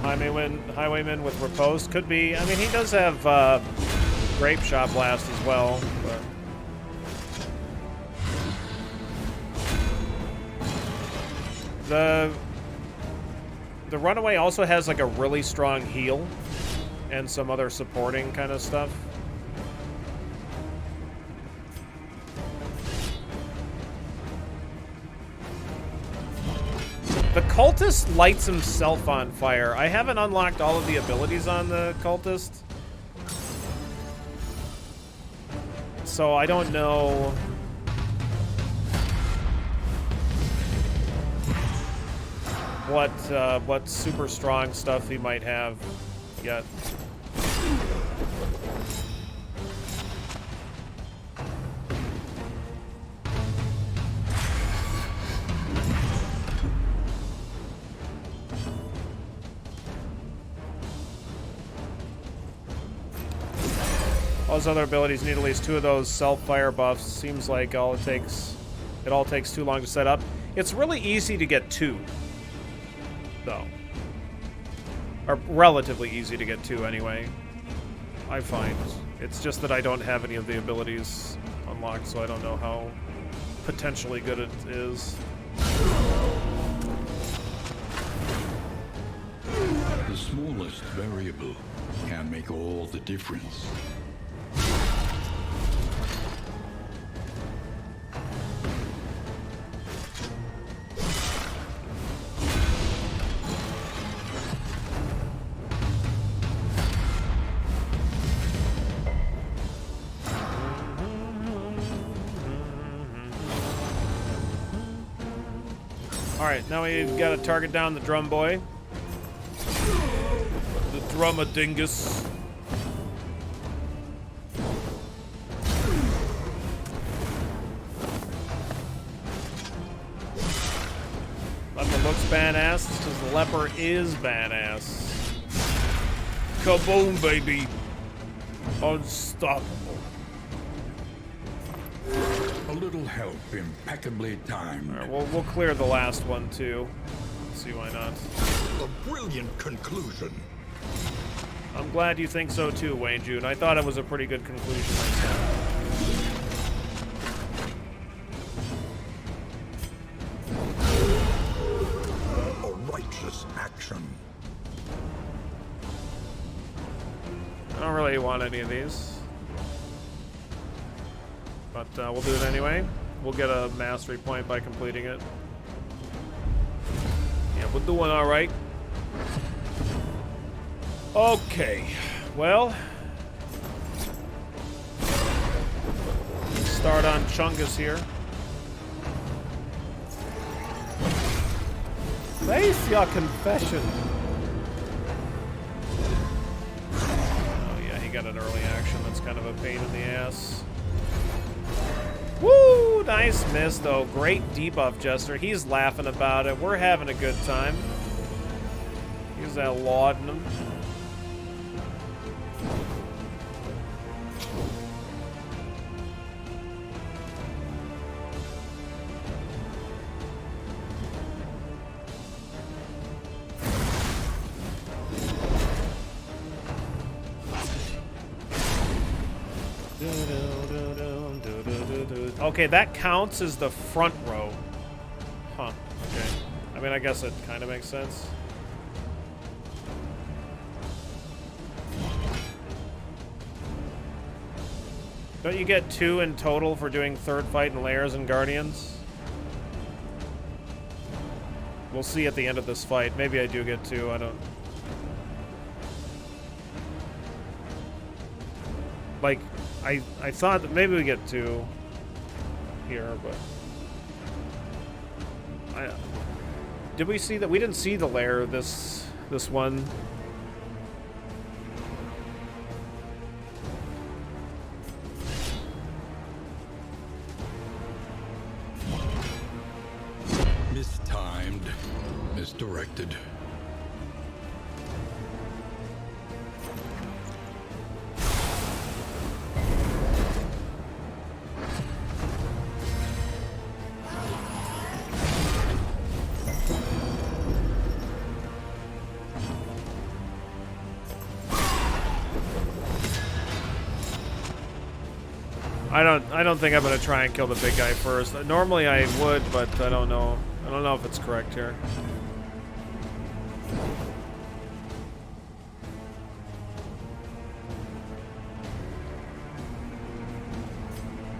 Highwayman with Riposte could be. I mean, he does have Grape Shot Blast as well, but... The Runaway also has like a really strong heal and some other supporting kind of stuff. The Cultist lights himself on fire. I haven't unlocked all of the abilities on the Cultist, so I don't know. What super strong stuff he might have yet. All his other abilities need at least 2 of those self-fire buffs. Seems like it all takes too long to set up. It's really easy to get 2. Though. Or relatively easy to get to, anyway. I find. It's just that I don't have any of the abilities unlocked, so I don't know how potentially good it is. The smallest variable can make all the difference. Alright, now we've got to target down the drum boy. The Drumadingus. Leper looks badass because the leper is badass. Kaboom, baby. Unstoppable. A little help, impeccably timed. Alright, we'll clear the last one too. Let's see why not. A brilliant conclusion. I'm glad you think so too, Wayne June. I thought it was a pretty good conclusion myself. A righteous action. I don't really want any of these. But we'll do it anyway. We'll get a mastery point by completing it. Yeah, we're doing all right. Okay, well, start on Chungus here. Face your confession. Oh yeah, he got an early action. That's kind of a pain in the ass. Woo! Nice miss, though. Great debuff, Jester. He's laughing about it. We're having a good time. Use that laudanum. Okay, that counts as the front row. Huh, okay. I mean, I guess it kind of makes sense. Don't you get 2 in total for doing third fight in Lairs and Guardians? We'll see at the end of this fight. Maybe I do get 2, I don't... Like, I thought that maybe we get 2 here, but... Did we see that? We didn't see the lair this one. Mistimed, misdirected. I don't think I'm gonna try and kill the big guy first. Normally I would, but I don't know. I don't know if it's correct here.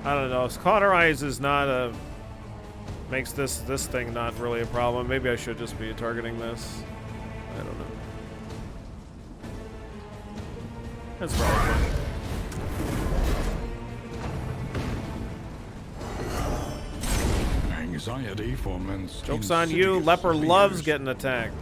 I don't know. Cauterize is not a... Makes this thing not really a problem. Maybe I should just be targeting this. I don't know. That's probably fine. Anxiety foments. Joke's on you. Leper loves getting attacked.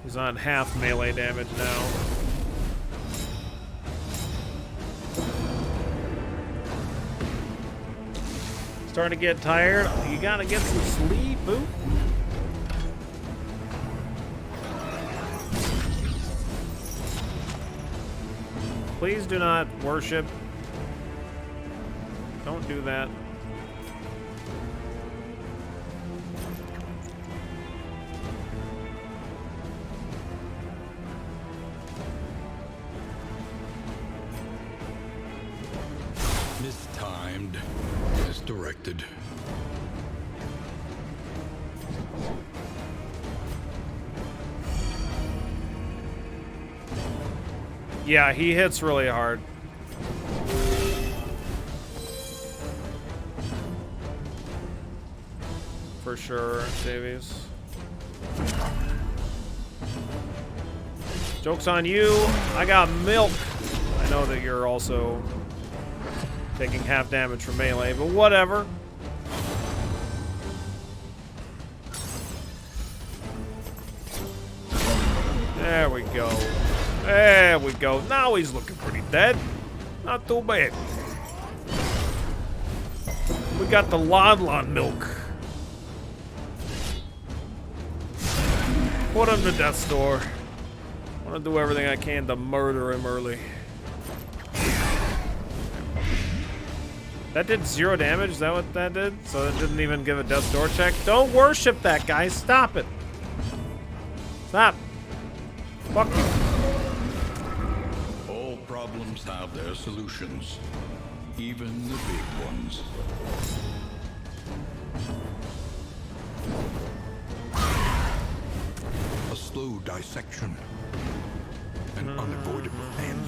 He's on half melee damage now. Starting to get tired. You gotta get some sleep, boo. Please do not worship. Don't do that. Mistimed, misdirected. Yeah, he hits really hard. For sure, Davies. Joke's on you. I got milk. I know that you're also taking half damage from melee, but whatever. There we go. There we go. Now he's looking pretty dead. Not too bad. We got the Lon milk. Put him to death's door. I want to do everything I can to murder him early. That did 0 damage? Is that what that did? So it didn't even give a death's door check? Don't worship that, guys. Stop it. Stop. Fuck you. All problems have their solutions, even the big ones. A slow dissection, an unavoidable end.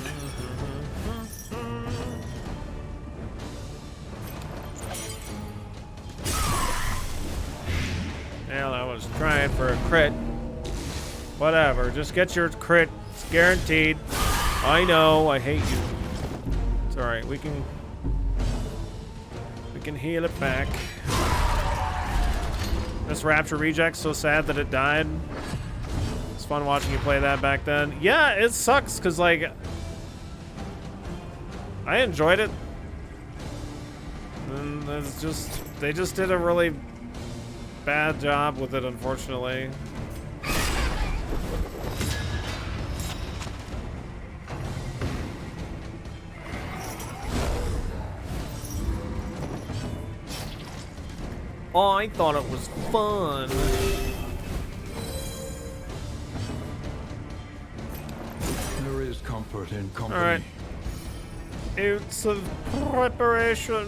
Well, I was trying for a crit. Whatever, just get your crit. It's guaranteed. I know, I hate you. It's alright, we can heal it back. This Rapture Reject's so sad that it died. It's fun watching you play that back then. Yeah, it sucks, because, like, I enjoyed it. And it's just, they just did a really bad job with it, unfortunately. Oh, I thought it was fun. There is comfort in company. All right. It's of preparation.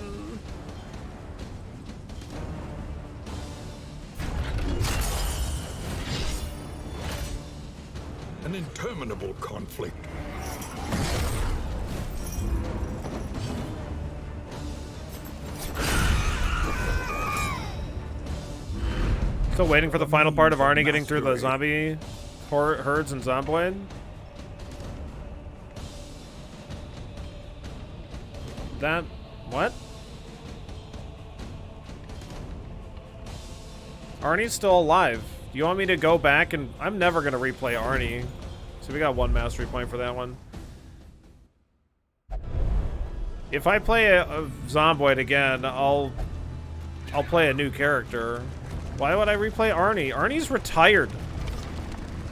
An interminable conflict. Still waiting for the final part of Arnie getting through the zombie herds and Zomboid. That... what? Arnie's still alive. Do you want me to go back and... I'm never going to replay Arnie. So we got 1 mastery point for that one. If I play a Zomboid again, I'll play a new character. Why would I replay Arnie? Arnie's retired.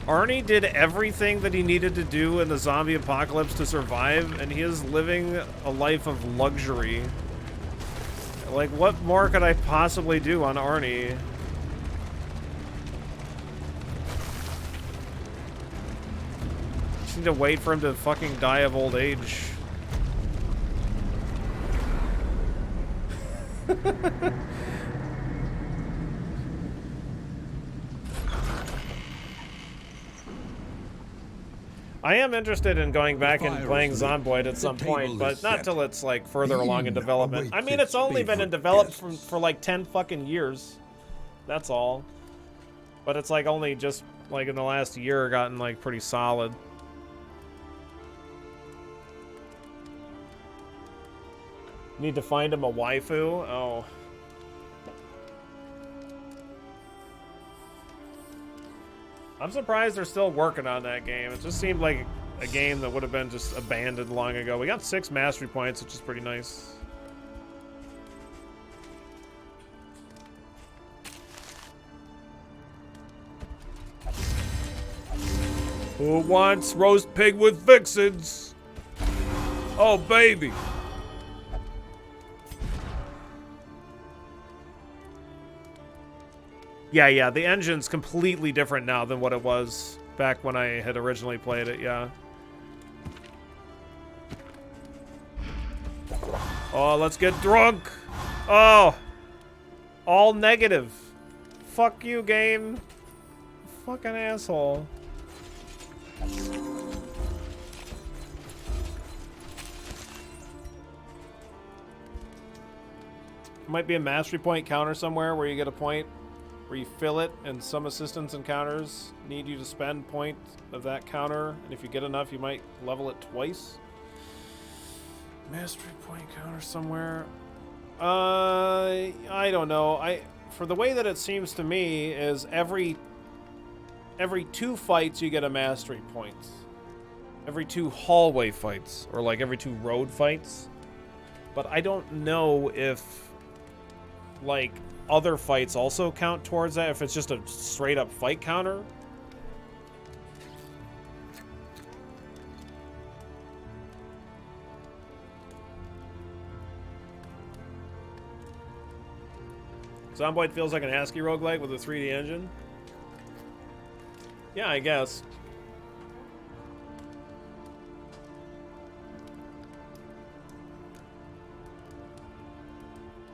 Arnie did everything that he needed to do in the zombie apocalypse to survive, and he is living a life of luxury. Like, what more could I possibly do on Arnie? Just need to wait for him to fucking die of old age. I am interested in going back and playing Zomboid at some point, but not till it's like further along in development. I mean, it's only been in development for like 10 fucking years. That's all. But it's like only just like in the last year gotten like pretty solid. Need to find him a waifu? Oh. I'm surprised they're still working on that game. It just seemed like a game that would have been just abandoned long ago. We got 6 mastery points, which is pretty nice. Who wants roast pig with vixens? Oh, baby. Yeah, the engine's completely different now than what it was back when I had originally played it, yeah. Oh, let's get drunk! Oh! All negative. Fuck you, game. Fucking asshole. Might be a mastery point counter somewhere where you get a point where you fill it, and some assistance encounters need you to spend point of that counter, and if you get enough, you might level it twice. Mastery point counter somewhere. I don't know. For the way that it seems to me is every 2 fights you get a mastery point. Every 2 hallway fights, or like every 2 road fights. But I don't know if like other fights also count towards that, if it's just a straight up fight counter. Zomboid feels like an ASCII roguelike with a 3D engine. Yeah, I guess.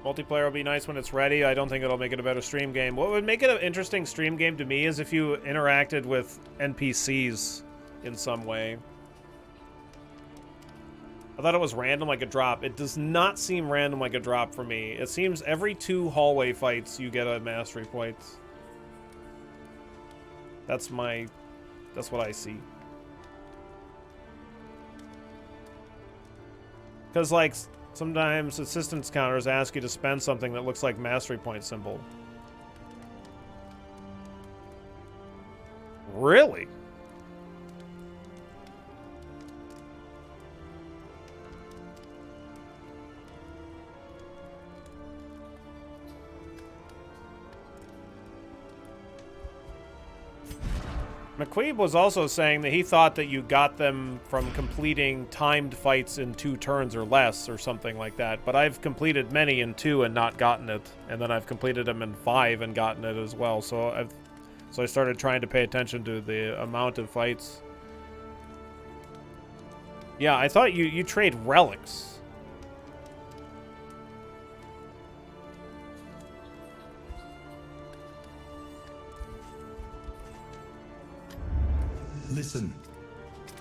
Multiplayer will be nice when it's ready. I don't think it'll make it a better stream game. What would make it an interesting stream game to me is if you interacted with NPCs in some way. I thought it was random like a drop. It does not seem random like a drop for me. It seems every 2 hallway fights you get a mastery point. That's what I see. Because, like, sometimes assistance counters ask you to spend something that looks like mastery point symbol. Really? McQueeb was also saying that he thought that you got them from completing timed fights in 2 turns or less or something like that, but I've completed many in 2 and not gotten it, and then I've completed them in 5 and gotten it as well, so I started trying to pay attention to the amount of fights. Yeah, I thought you trade relics. Listen,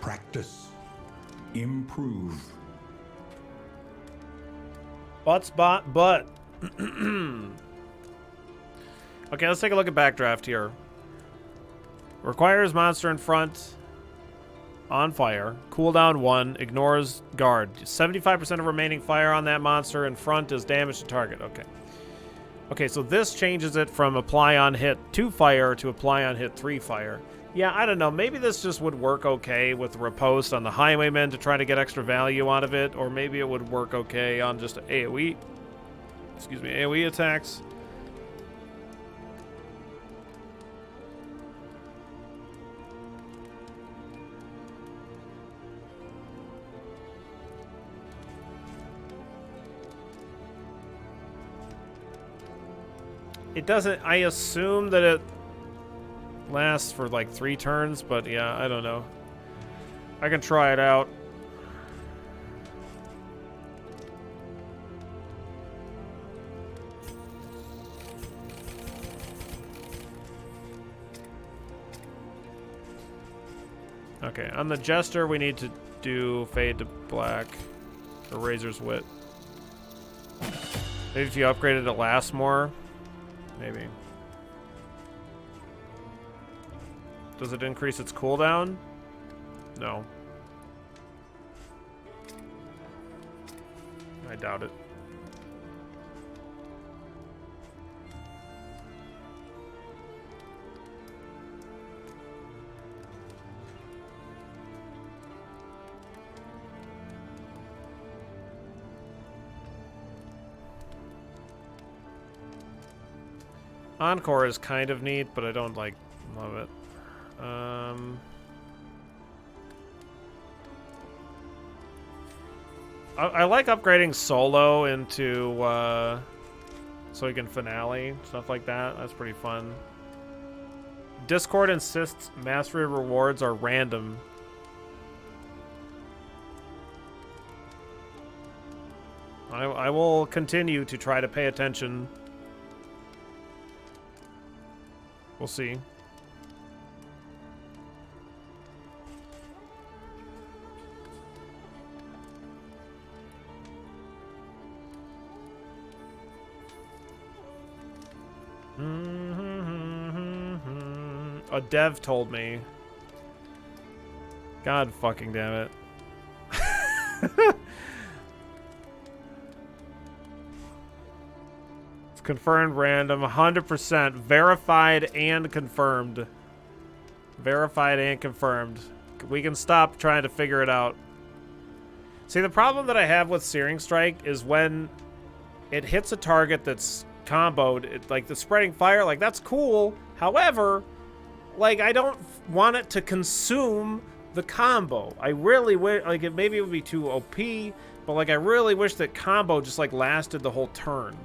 practice, improve. But. Okay, let's take a look at Backdraft here. Requires monster in front on fire. Cooldown 1. Ignores guard. 75% of remaining fire on that monster in front is damage to target. Okay. Okay, so this changes it from apply on hit 2 fire to apply on hit 3 fire. Yeah, I don't know. Maybe this just would work okay with riposte on the highwaymen to try to get extra value out of it, or maybe it would work okay on just AoE. Excuse me, AoE attacks. It doesn't. I assume that it lasts for like 3 turns, but yeah, I don't know. I can try it out. Okay, on the Jester, we need to do Fade to Black or Razor's Wit. Maybe if you upgraded it lasts more. Maybe. Does it increase its cooldown? No. I doubt it. Encore is kind of neat, but I don't, like, love it. I like upgrading Solo into, so he can finale, stuff like that. That's pretty fun. Discord insists mastery rewards are random. I will continue to try to pay attention. We'll see. A dev told me. God fucking damn it. It's confirmed random, 100%. Verified and confirmed. Verified and confirmed. We can stop trying to figure it out. See, the problem that I have with Searing Strike is when it hits a target that's comboed, like the spreading fire, like that's cool. However, like I don't want it to consume the combo. I really wish, like maybe it would be too OP, but like I really wish that combo just like lasted the whole turn.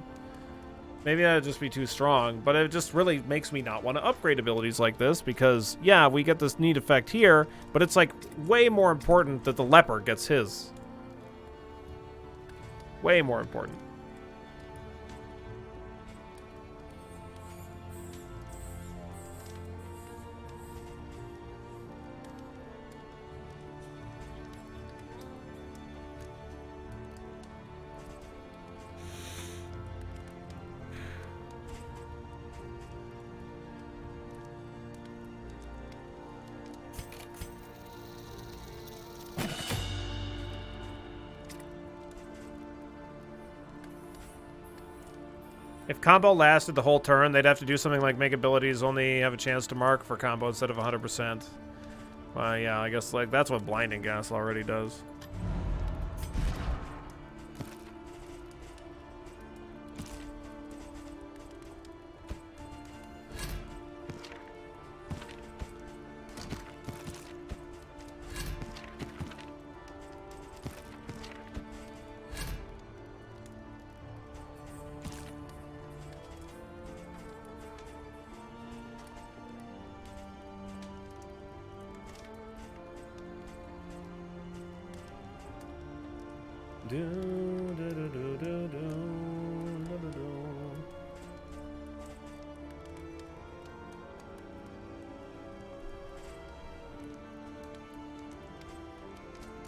Maybe that would just be too strong, but it just really makes me not want to upgrade abilities like this because, yeah, we get this neat effect here, but it's like way more important that the leper gets his. Way more important. If combo lasted the whole turn, they'd have to do something like make abilities only have a chance to mark for combo instead of 100%. Well, yeah, I guess like that's what Blinding Gas already does.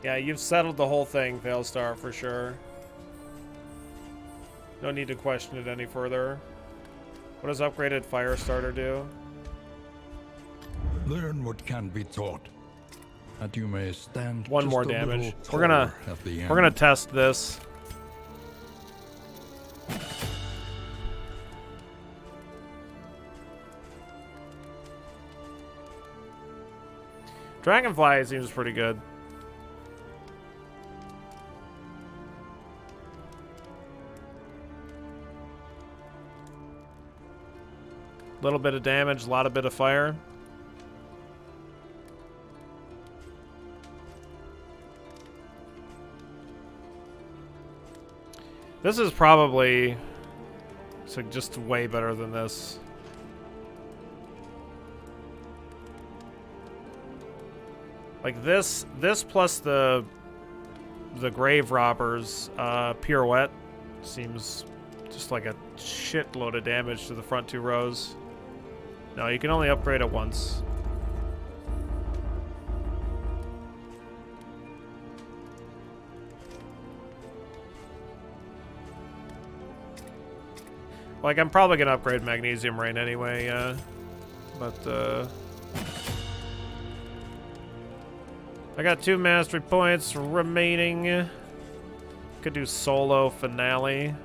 Yeah, you've settled the whole thing, Failstar, for sure. No need to question it any further. What does upgraded Firestarter do? Learn what can be taught, that you may stand One just more a damage. little We're gonna taller at the end. we're gonna test this. Dragonfly seems pretty good. Little bit of damage, a lot of bit of fire. This is probably so just way better than this. Like this plus the Grave Robbers pirouette seems just like a shitload of damage to the front two rows. No, you can only upgrade it once. Like, I'm probably gonna upgrade Magnesium Rain anyway, but I got 2 mastery points remaining. Could do solo finale.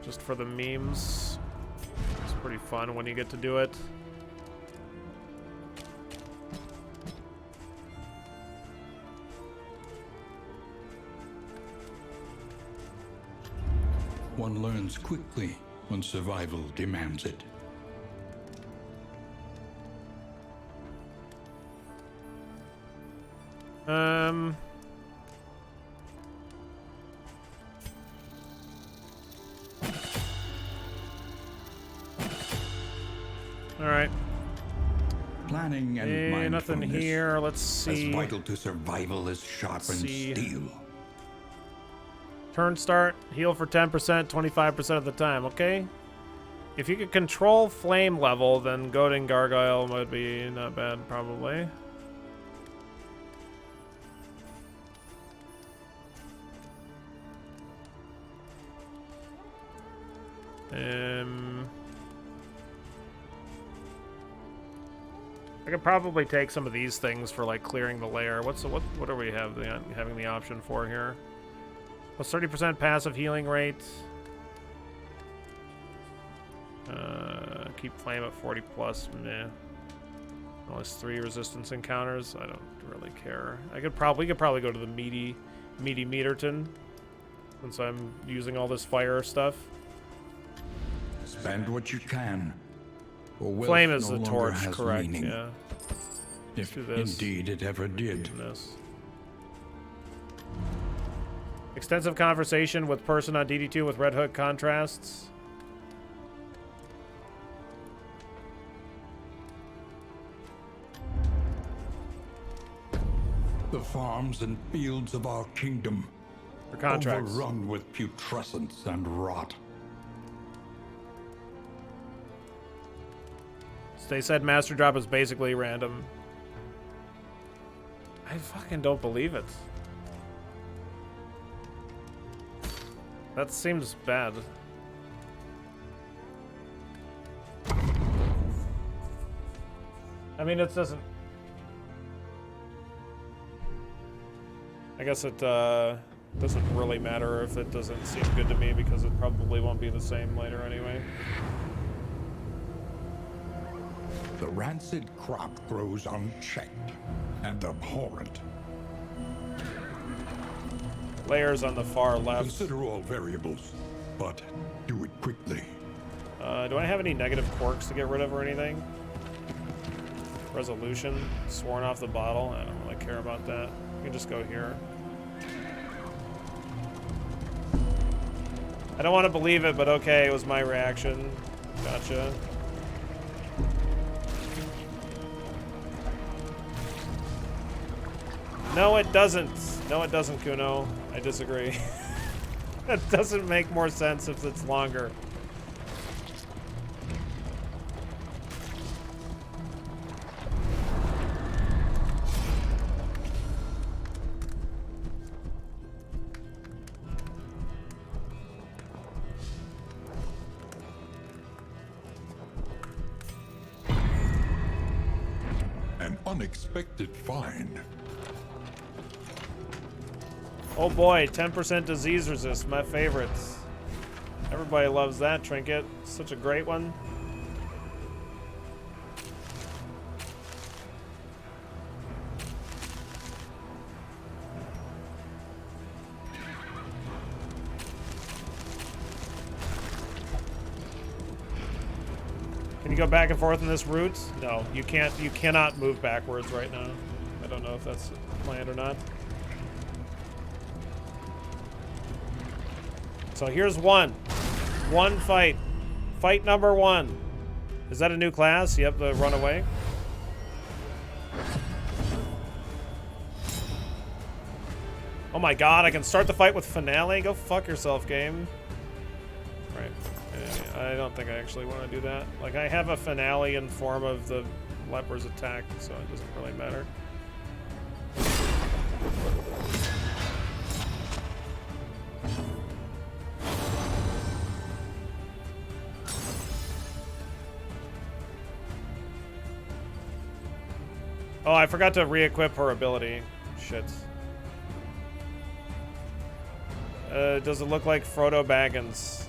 Just for the memes. It's pretty fun when you get to do it. One learns quickly when survival demands it. Alright. Planning and nothing mindfulness, here. Let's see. as vital to survival as sharpened steel. Turn start, heal for 10%, 25% of the time, okay? If you could control flame level, then Goading Gargoyle would be not bad, probably. I could probably take some of these things for like clearing the lair. What do we have having the option for here? Plus 30% passive healing rate. Keep flame at 40 plus. Meh. Only 3 resistance encounters. I don't really care. We could probably go to the meaty Meaterton, since I'm using all this fire stuff. Spend what you can. For wealth Flame is no the longer torch, has correct? meaning. Yeah. If do this. indeed it ever did. This. Extensive conversation with person on DD2 with Red Hook contrasts. The farms and fields of our kingdom, For contracts. overrun with putrescence and rot. They said master drop is basically random. I fucking don't believe it. That seems bad. I mean, it doesn't... I guess it doesn't really matter if it doesn't seem good to me because it probably won't be the same later anyway. The rancid crop grows unchecked and abhorrent. Layers on the far left. Consider all variables, but do it quickly. Do I have any negative quirks to get rid of or anything? Resolution, sworn off the bottle. I don't really care about that. You can just go here. I don't want to believe it, but okay, it was my reaction. Gotcha. No, it doesn't. No, it doesn't, Kuno. I disagree. That doesn't make more sense if it's longer. An unexpected find. Oh boy, 10% disease resist, my favorites. Everybody loves that trinket. Such a great one. Can you go back and forth in this route? No, you can't. You cannot move backwards right now. I don't know if that's planned or not. So here's one fight. Fight number 1. Is that a new class? Yep, the runaway. Oh my god, I can start the fight with finale? Go fuck yourself, game. Right. I don't think I actually want to do that. Like, I have a finale in form of the leper's attack, so it doesn't really matter. Oh, I forgot to re-equip her ability. Shit. Does it look like Frodo Baggins?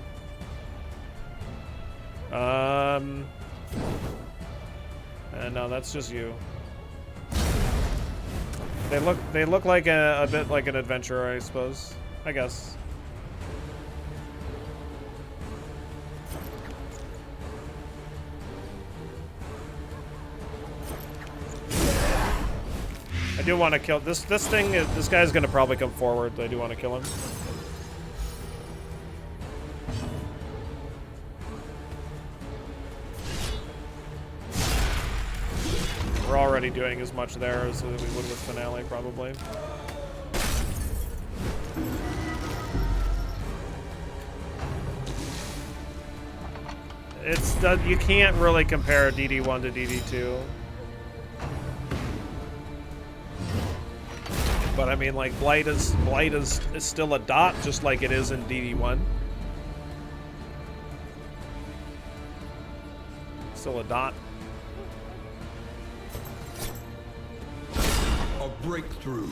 No, that's just you. They look like a bit like an adventurer, I suppose. I guess. I do want to kill this thing. This guy's gonna probably come forward. I do want to kill him. We're already doing as much there as we would with finale, probably. It's you can't really compare DD1 to DD2. But I mean, like, Blight is still a dot, just like it is in DD1. Still a dot. A breakthrough.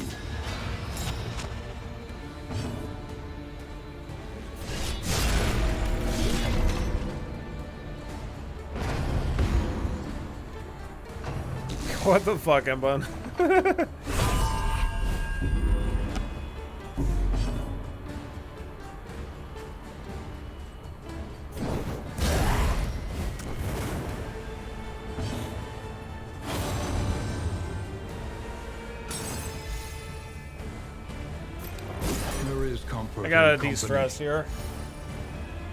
What the fuck, Embun? I gotta de-stress here.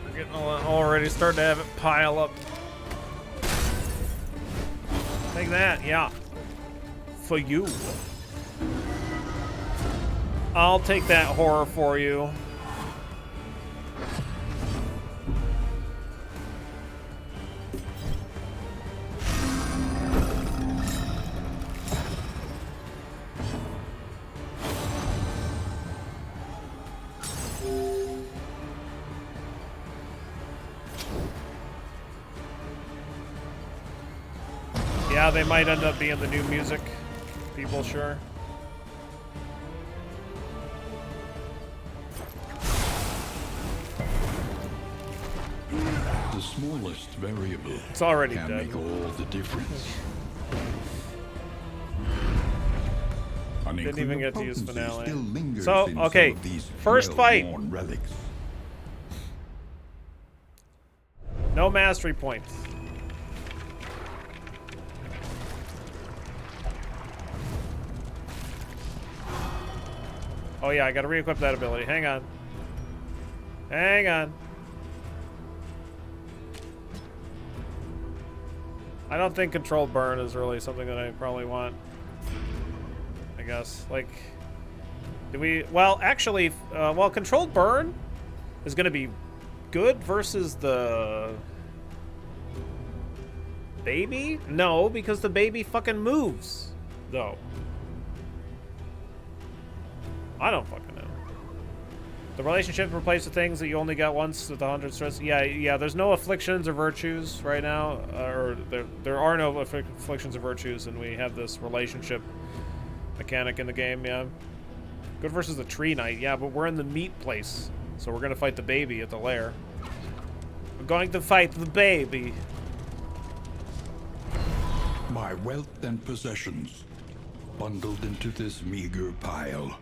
We're getting already starting to have it pile up. Take that, yeah. For you. I'll take that horror for you. Yeah, they might end up being the new music people, sure. The smallest variable It's already can dead. make all the difference. Didn't even get to use Potency finale. still lingers So, in okay, some of these first fight. well-worn relics. No mastery points. Oh yeah, I gotta re-equip that ability. Hang on. Hang on. I don't think controlled burn is really something that I probably want. I guess. Like, do we... Well, actually, well, controlled burn is gonna be good versus the... baby? No, because the baby fucking moves, though. I don't fucking know. The relationship replaces the things that you only got once with 100 stress. Yeah, there's no afflictions or virtues right now. Or there are no afflictions or virtues, and we have this relationship mechanic in the game, yeah. Good versus the tree knight, yeah, but we're in the meat place. So we're gonna fight the baby at the lair. We're going to fight the baby. My wealth and possessions bundled into this meager pile.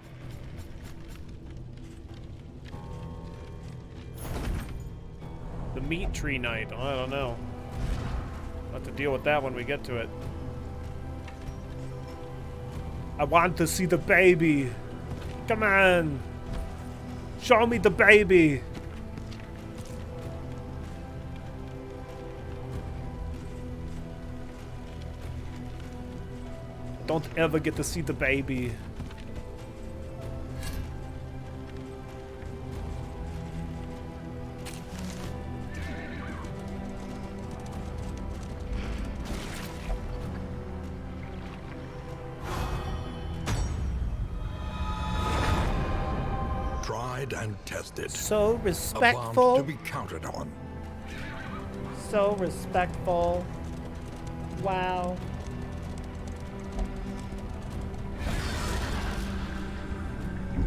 The meat tree knight. I don't know. We'll have to deal with that when we get to it. I want to see the baby. Come on. Show me the baby. Don't ever get to see the baby. Tried and tested. So A bond respectful. to be counted on. So respectful. Wow.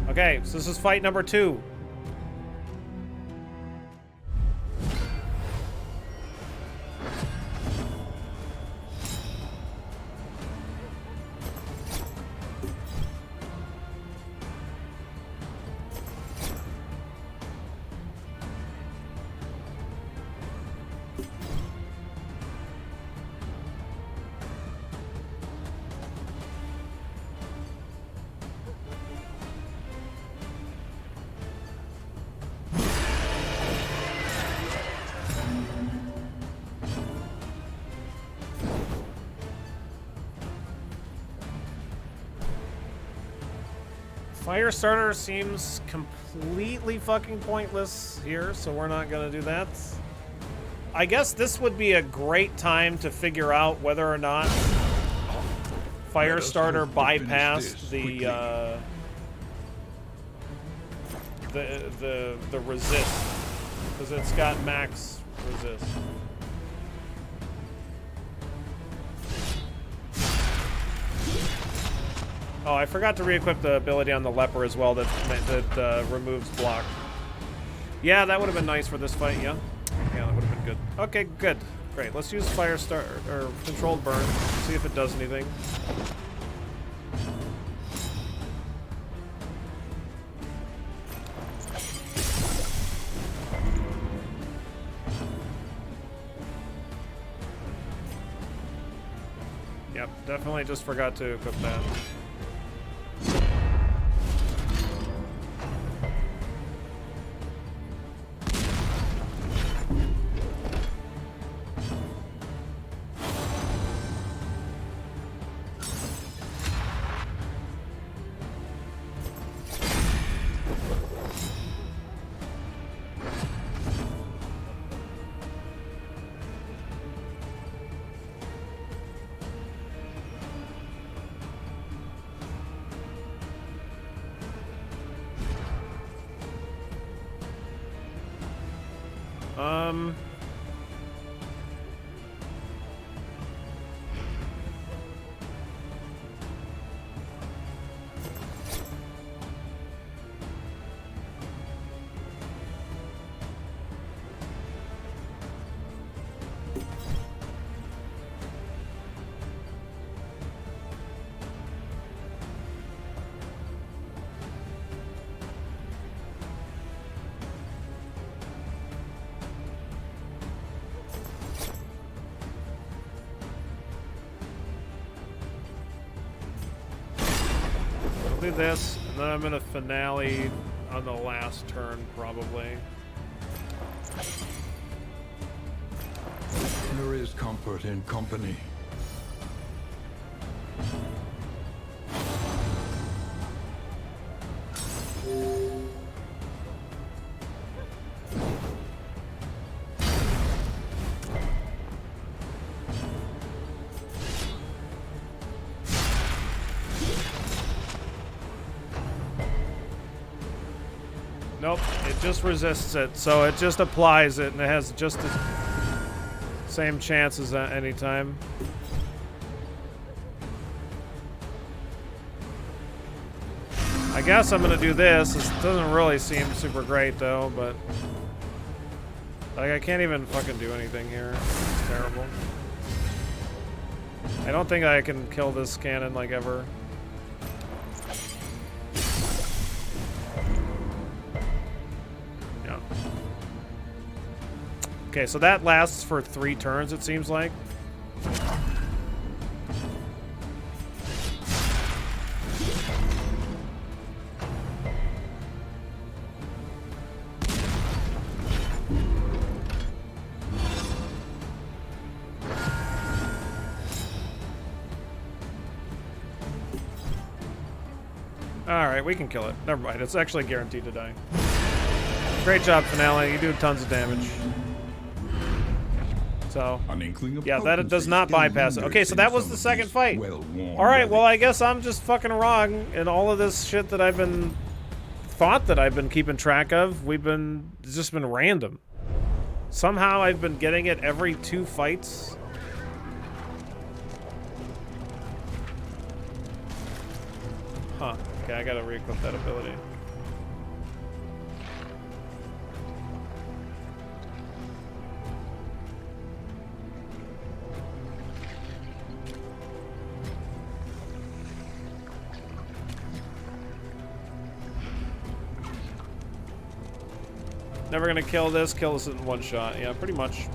Okay, so this is fight number 2. Firestarter seems completely fucking pointless here, so we're not gonna do that. I guess this would be a great time to figure out whether or not Firestarter bypassed the resist, because it's got max resist. Oh, I forgot to re-equip the ability on the leper as well that removes block. Yeah, that would have been nice for this fight, yeah. Yeah, that would have been good. Okay, good. Great, let's use Firestarter, or Controlled Burn, see if it does anything. Yep, definitely just forgot to equip that. do this, and then I'm gonna finale on the last turn, probably. There is comfort in company. Nope, it just resists it, so it just applies it, and it has just the same chances at any time. I guess I'm gonna do this. This doesn't really seem super great though, but like I can't even fucking do anything here. It's terrible. I don't think I can kill this cannon like ever. Yeah. Okay, so that lasts for 3 turns, it seems like. Alright, we can kill it. Never mind, it's actually guaranteed to die. Great job, Finale. You do tons of damage. So, yeah, that does not bypass it. Okay, so that was the second fight. Alright, well, I guess I'm just fucking wrong. And all of this shit that I've been... thought that I've been keeping track of, it's just been random. Somehow I've been getting it every 2 fights. Huh. Okay, I gotta re-equip that ability. Never gonna kill this in 1 shot. Yeah, pretty much.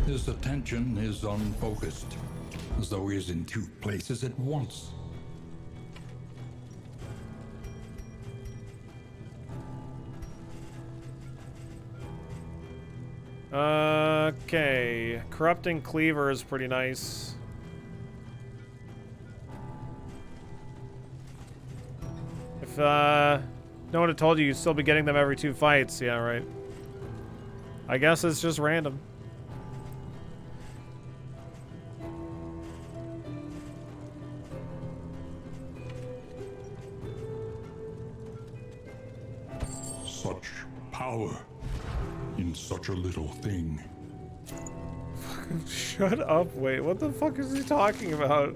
His attention is unfocused, as though he is in 2 places at once. Okay. Corrupting Cleaver is pretty nice. If, no one had told you you'd still be getting them every 2 fights. Yeah, right. I guess it's just random. Such power in such a little thing. Shut up, wait, what the fuck is he talking about?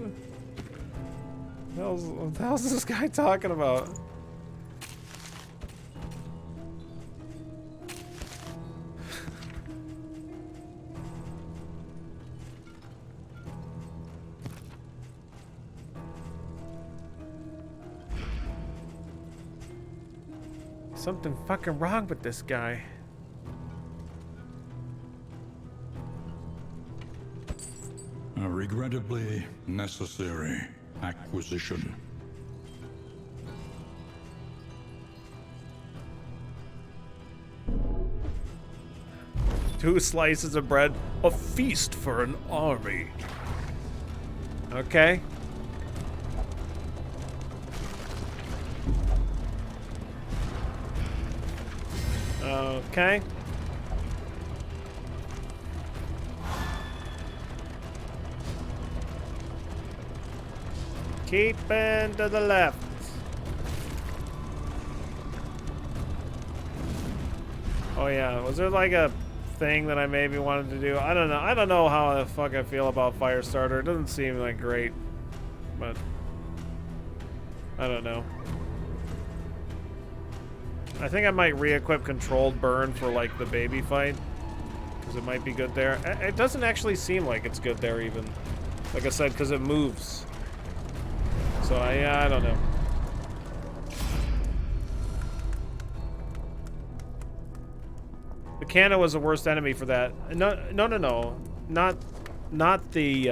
What the hell's this guy talking about? Something fucking wrong with this guy. A regrettably necessary acquisition. Two slices of bread, a feast for an army. Okay. Okay. Keeping to the left. Oh yeah, was there like a thing that I maybe wanted to do? I don't know. I don't know how the fuck I feel about Firestarter. It doesn't seem like great, but I don't know. I think I might re-equip Controlled Burn for like the baby fight, because it might be good there. It doesn't actually seem like it's good there even. Like I said, because it moves. So yeah, I don't know. The Canna was the worst enemy for that. No. not the,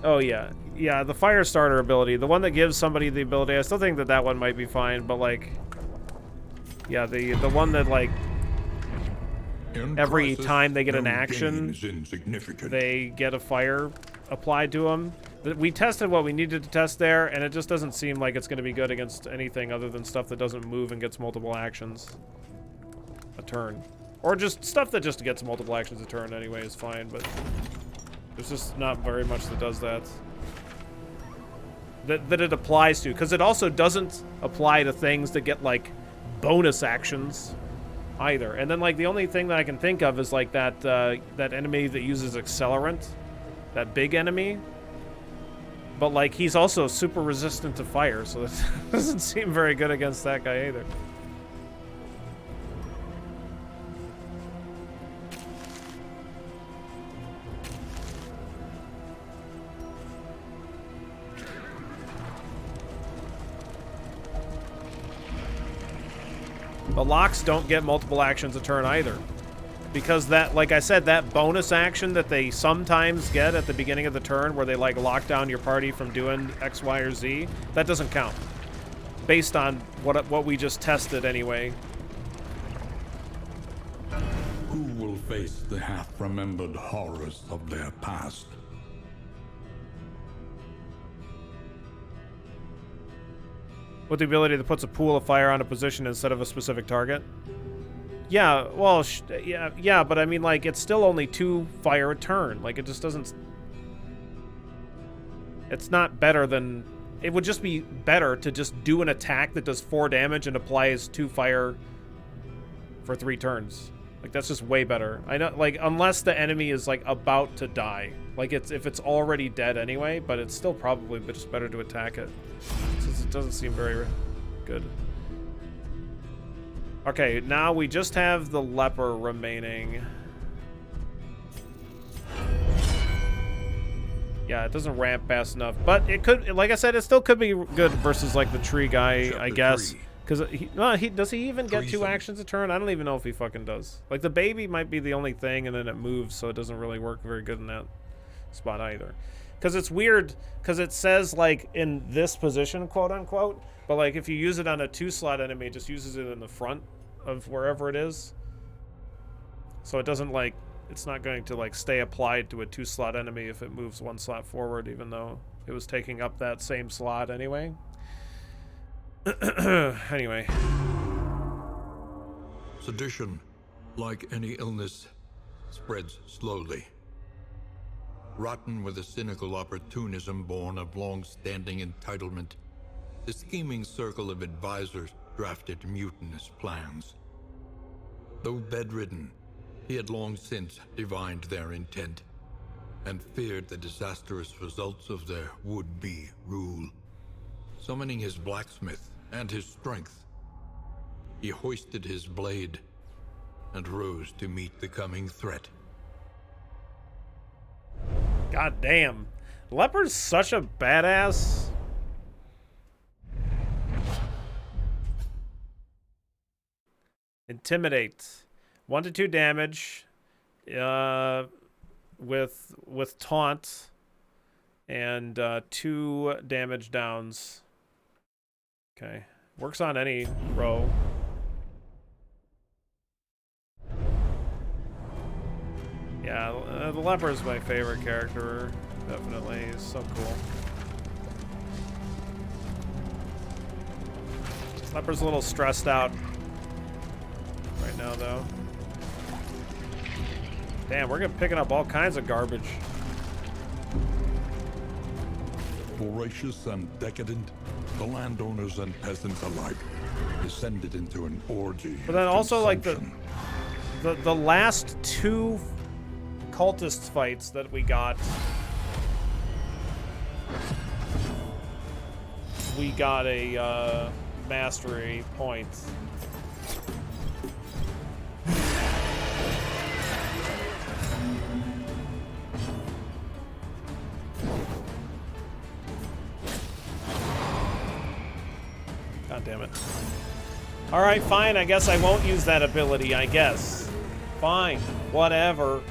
oh, yeah. Yeah, the fire starter ability. The one that gives somebody the ability. I still think that one might be fine, but, like... Yeah, the one that, like... Every time they get an action, they get a fire applied to them. We tested what we needed to test there, and it just doesn't seem like it's going to be good against anything other than stuff that doesn't move and gets multiple actions a turn. Or just stuff that just gets multiple actions a turn anyway is fine, but there's just not very much that does that. That it applies to, because it also doesn't apply to things that get, like, bonus actions either. And then, like, the only thing that I can think of is, like, that enemy that uses accelerant. That big enemy. But, like, he's also super resistant to fire, so that doesn't seem very good against that guy either. The locks don't get multiple actions a turn either. Because that, like I said, that bonus action that they sometimes get at the beginning of the turn where they, like, lock down your party from doing X, Y, or Z, that doesn't count. Based on what we just tested anyway. Who will face the half-remembered horrors of their past? With the ability that puts a pool of fire on a position instead of a specific target. Yeah, well, yeah, but I mean, like, it's still only 2 fire a turn. Like, it just doesn't... It's not better than... It would just be better to just do an attack that does 4 damage and applies 2 fire for 3 turns. Like, that's just way better. I know, like, unless the enemy is, like, about to die. Like, if it's already dead anyway, but it's still probably just better to attack it. Since it doesn't seem very good. Okay, now we just have the leper remaining. Yeah, it doesn't ramp fast enough, but it could, like I said, it still could be good versus, like, the tree guy, I guess. Because does he even get 2 actions a turn? I don't even know if he fucking does. Like, the baby might be the only thing, and then it moves, so it doesn't really work very good in that spot either. Because it's weird, because it says, like, in this position, quote-unquote, but, like, if you use it on a 2-slot enemy, it just uses it in the front of wherever it is. So it doesn't, like, it's not going to, like, stay applied to a 2-slot enemy if it moves 1 slot forward, even though it was taking up that same slot anyway. Anyway. Sedition, like any illness, spreads slowly. Rotten with a cynical opportunism born of long-standing entitlement, the scheming circle of advisors drafted mutinous plans. Though bedridden, he had long since divined their intent and feared the disastrous results of their would-be rule. Summoning his blacksmith and his strength, he hoisted his blade and rose to meet the coming threat. God damn. Leper's such a badass. Intimidate. 1 to 2 damage. With taunt. And 2 damage downs. Okay. Works on any row. Yeah, the leper is my favorite character. Definitely. He's so cool. Leper's a little stressed out right now, though. Damn, we're picking up all kinds of garbage. Voracious and decadent, the landowners and peasants alike descended into an orgy. But then also, like, the last 2 cultist fights that we got, we got a mastery point. God damn it. Alright, fine, I guess I won't use that ability, I guess. Fine. Whatever.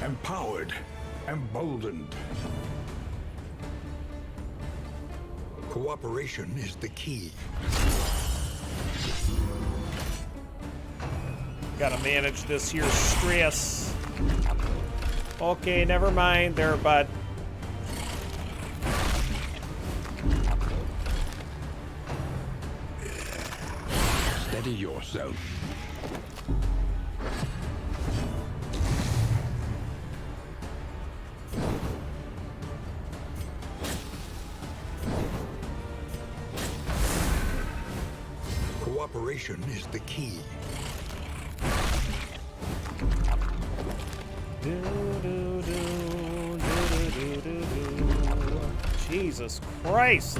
Empowered, emboldened. Cooperation is the key. Gotta manage this here stress. Okay, never mind there, bud. Steady yourself. Cooperation is the key. Jesus Christ.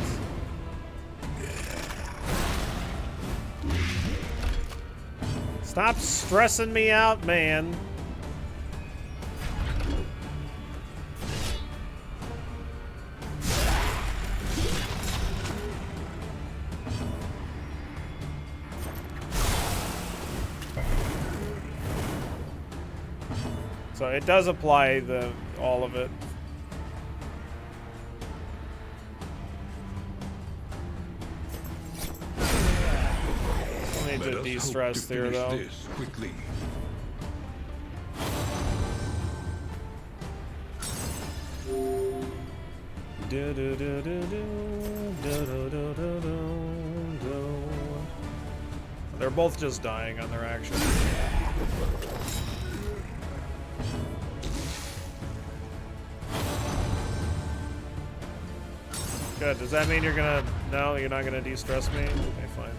Stop stressing me out, man. So it does apply all of it. I need to de-stress there, though. This quickly. They're both just dying on their action. Good. Does that mean you're gonna... No, you're not gonna de-stress me? Okay, fine.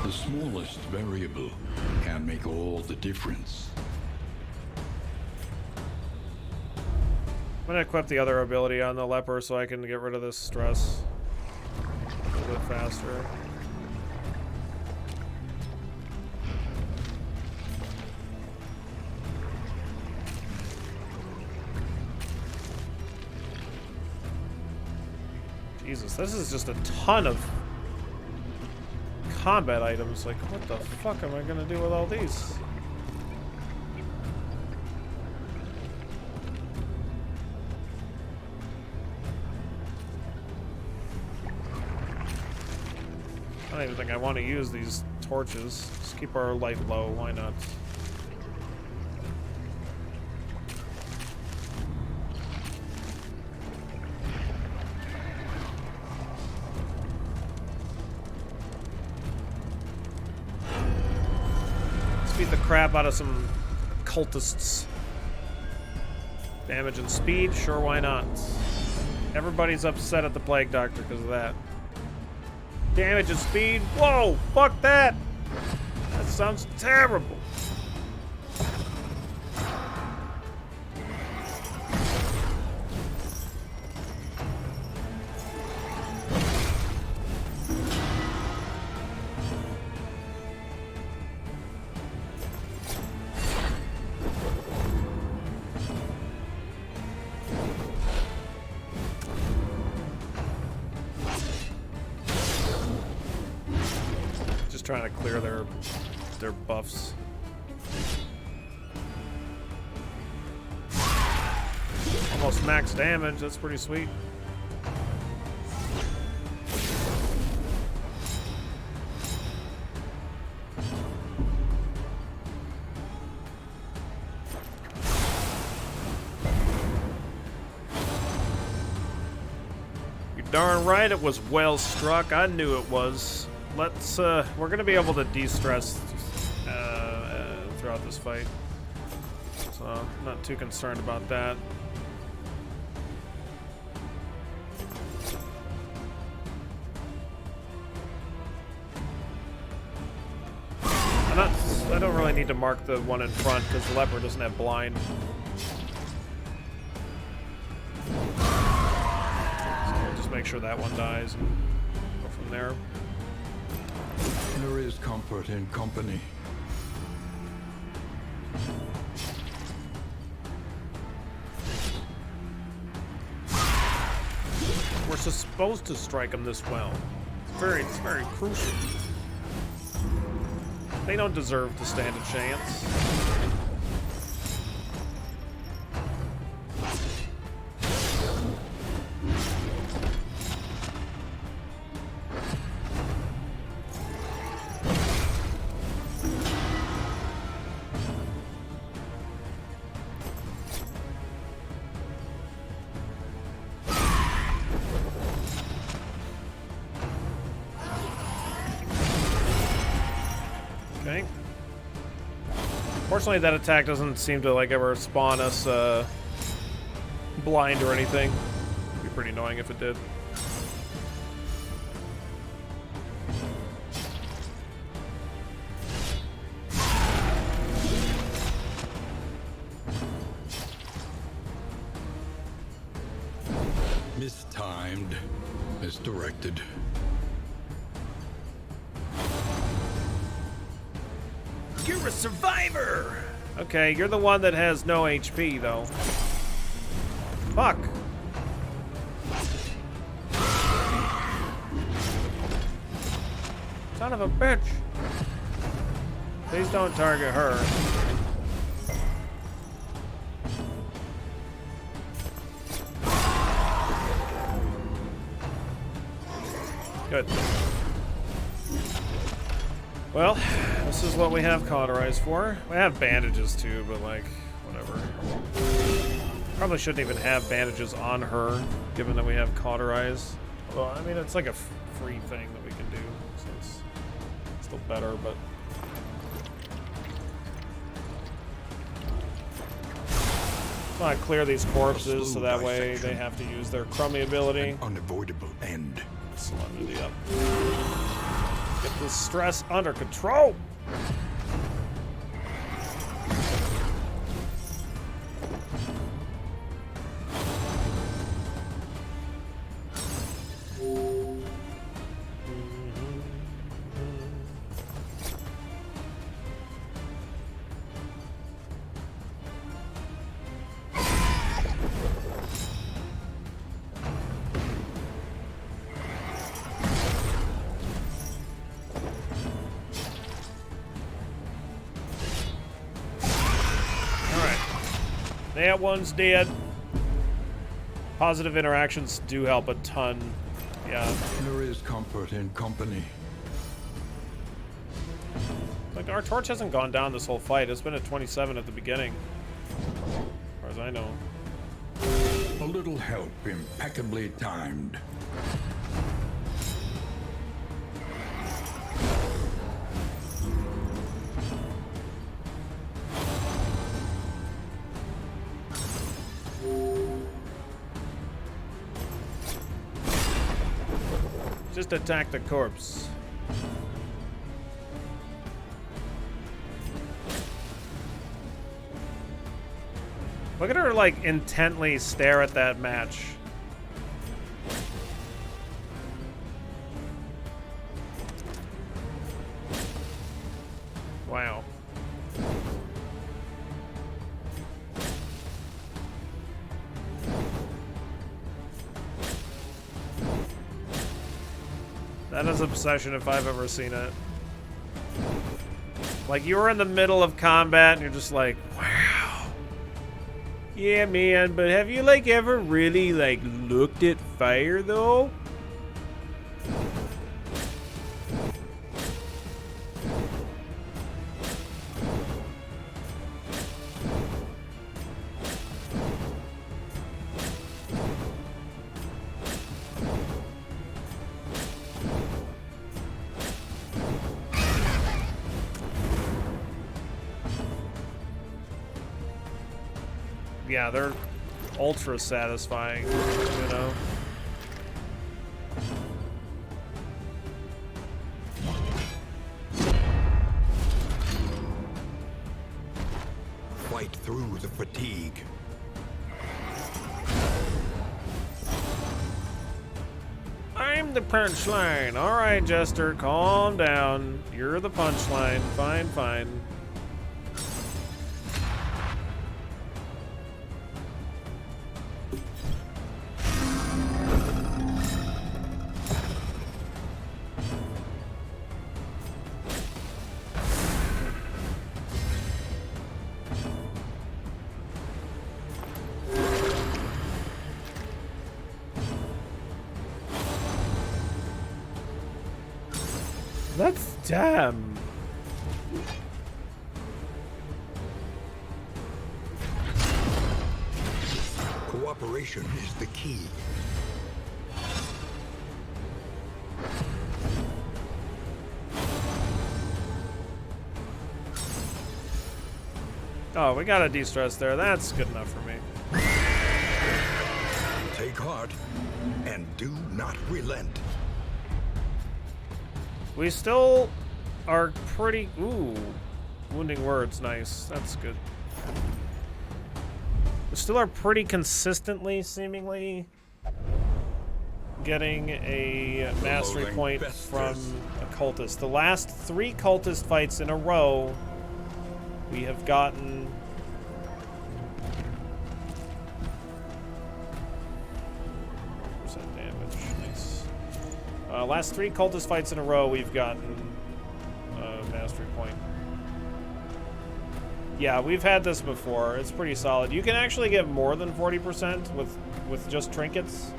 The smallest variable can make all the difference. I'm gonna equip the other ability on the leper so I can get rid of this stress a little bit faster. Jesus, this is just a ton of combat items. Like, what the fuck am I gonna do with all these? I don't even think I want to use these torches. Just keep our light low, why not? Beat the crap out of some cultists. Damage and speed? Sure, why not? Everybody's upset at the Plague Doctor because of that. Damage and speed? Whoa! Fuck that! That sounds terrible. Trying to clear their buffs. Almost max damage, that's pretty sweet. You're darn right it was well struck. I knew it was. Let's, we're gonna be able to de-stress throughout this fight. So, I'm not too concerned about that. I don't really need to mark the one in front because the leper doesn't have blind. So we'll just make sure that one dies and go from there. There is comfort in company. we're supposed to strike them this well. It's very crucial. They don't deserve to stand a chance. Okay. Fortunately, that attack doesn't seem to like ever spawn us blind or anything. It'd be pretty annoying if it did. Mistimed, misdirected. You're a survivor! Okay, you're the one that has no HP, though. Fuck. Son of a bitch. Please don't target her. Good. Well, this is what we have cauterized for. We have bandages too, but like, whatever. Probably shouldn't even have bandages on her, given that we have cauterized. Well, I mean, it's like a free thing that we can do, so it's still better, but... I'll clear these corpses so that way they have to use their crummy ability. An unavoidable end. Solemnity up. Get this stress under control. That one's dead. Positive interactions do help a ton. Yeah. There is comfort in company. Like, our torch hasn't gone down this whole fight. It's been at 27 at the beginning. As far as I know. A little help, impeccably timed. Just attack the corpse. Look at her, like, intently stare at that match. Wow. That is obsession if I've ever seen it. Like, you were in the middle of combat and you're just like, wow. Yeah, man, but have you, like, ever really, like, looked at fire, though? Yeah, they're ultra satisfying, you know? Fight through the fatigue. I'm the punchline. All right, Jester, calm down. You're the punchline. Fine, fine. That's damn. Cooperation is the key. Oh, we got a de-stress there. That's good enough for me. Take heart and do not relent. We still are pretty... Ooh. Wounding words, nice. That's good. We still are pretty consistently, seemingly, getting a mastery point from a cultist. The last 3 cultist fights in a row, we have gotten... % damage, nice. Last 3 cultist fights in a row, we've gotten a mastery point. Yeah, we've had this before. It's pretty solid. You can actually get more than 40% with just trinkets,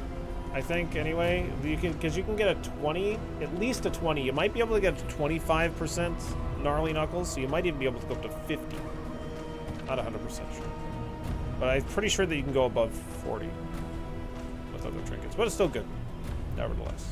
I think, anyway. You can, because you can get a 20, at least a 20. You might be able to get 25% gnarly knuckles, so you might even be able to go up to 50. Not 100% sure. But I'm pretty sure that you can go above 40 with other trinkets. But it's still good, nevertheless.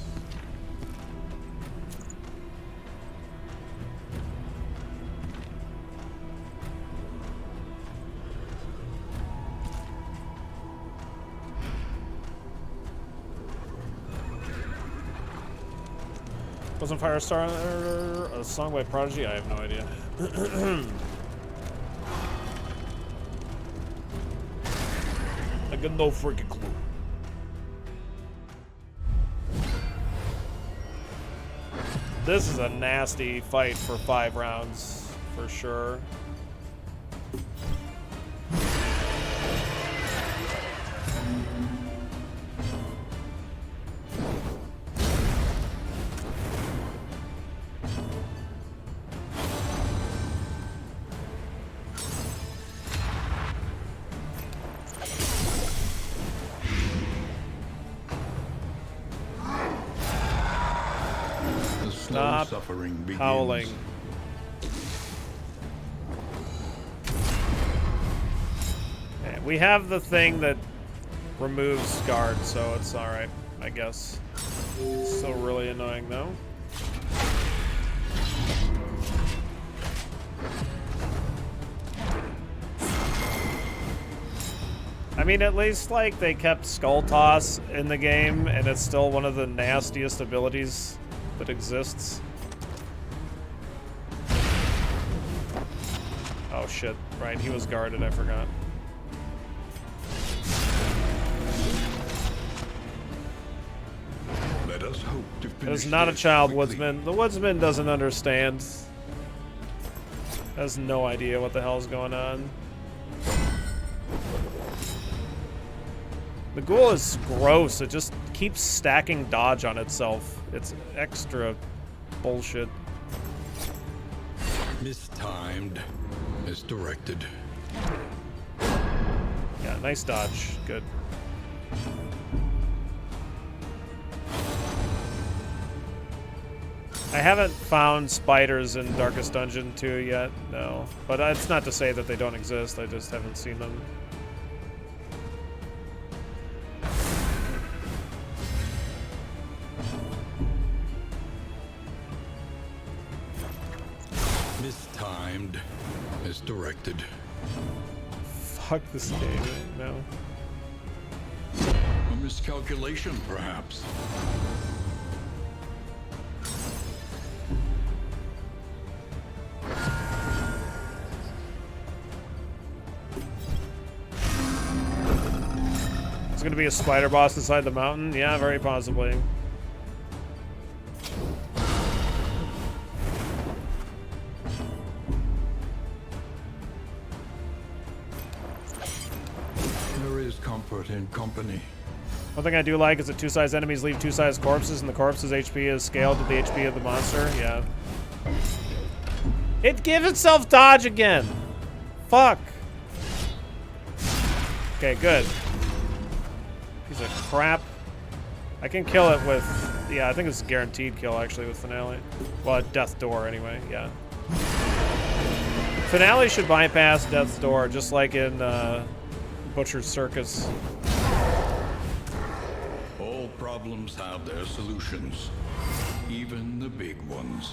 Wasn't Firestar a song by Prodigy? I have no idea. I got no freaking clue. This is a nasty fight for 5 rounds, for sure. Stop suffering begins. howling. Okay, we have the thing that removes guard, so it's alright, I guess. Still really annoying, though. I mean, at least, like, they kept Skull Toss in the game, and it's still one of the nastiest abilities that exists. Oh shit, right, he was guarded, I forgot. Let us hope to finish. It's not a child quickly. woodsman. The woodsman doesn't understand. Has no idea what the hell's going on. The ghoul is gross. It just keeps stacking dodge on itself. It's extra bullshit. Mistimed. Misdirected. Yeah, nice dodge. Good. I haven't found spiders in Darkest Dungeon 2 yet, no. But it's not to say that they don't exist, I just haven't seen them. Mistimed. Misdirected. Fuck this game right now. A miscalculation, perhaps. It's gonna be a spider boss inside the mountain? Yeah, very possibly. There is comfort in company. One thing I do like is that 2-size enemies leave 2-size corpses, and the corpse's HP is scaled to the HP of the monster. Yeah. It gives itself dodge again! Fuck! Okay, good. Piece of crap. I can kill it with Yeah, I think it's a guaranteed kill, actually, with Finale. Well, Death Door, anyway, yeah. Finale should bypass Death's Door, just like in Butcher's Circus. All problems have their solutions, even the big ones.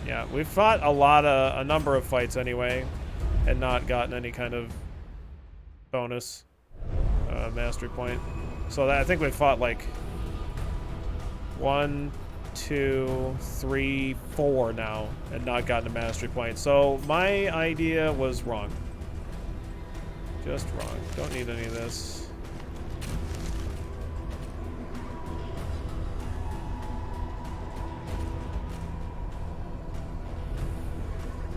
Yeah, we've fought a number of fights anyway, and not gotten any kind of bonus mastery point. So I think we've fought like 1, 2, 3, 4 now, and not gotten a mastery point. So my idea was wrong. Just wrong. Don't need any of this.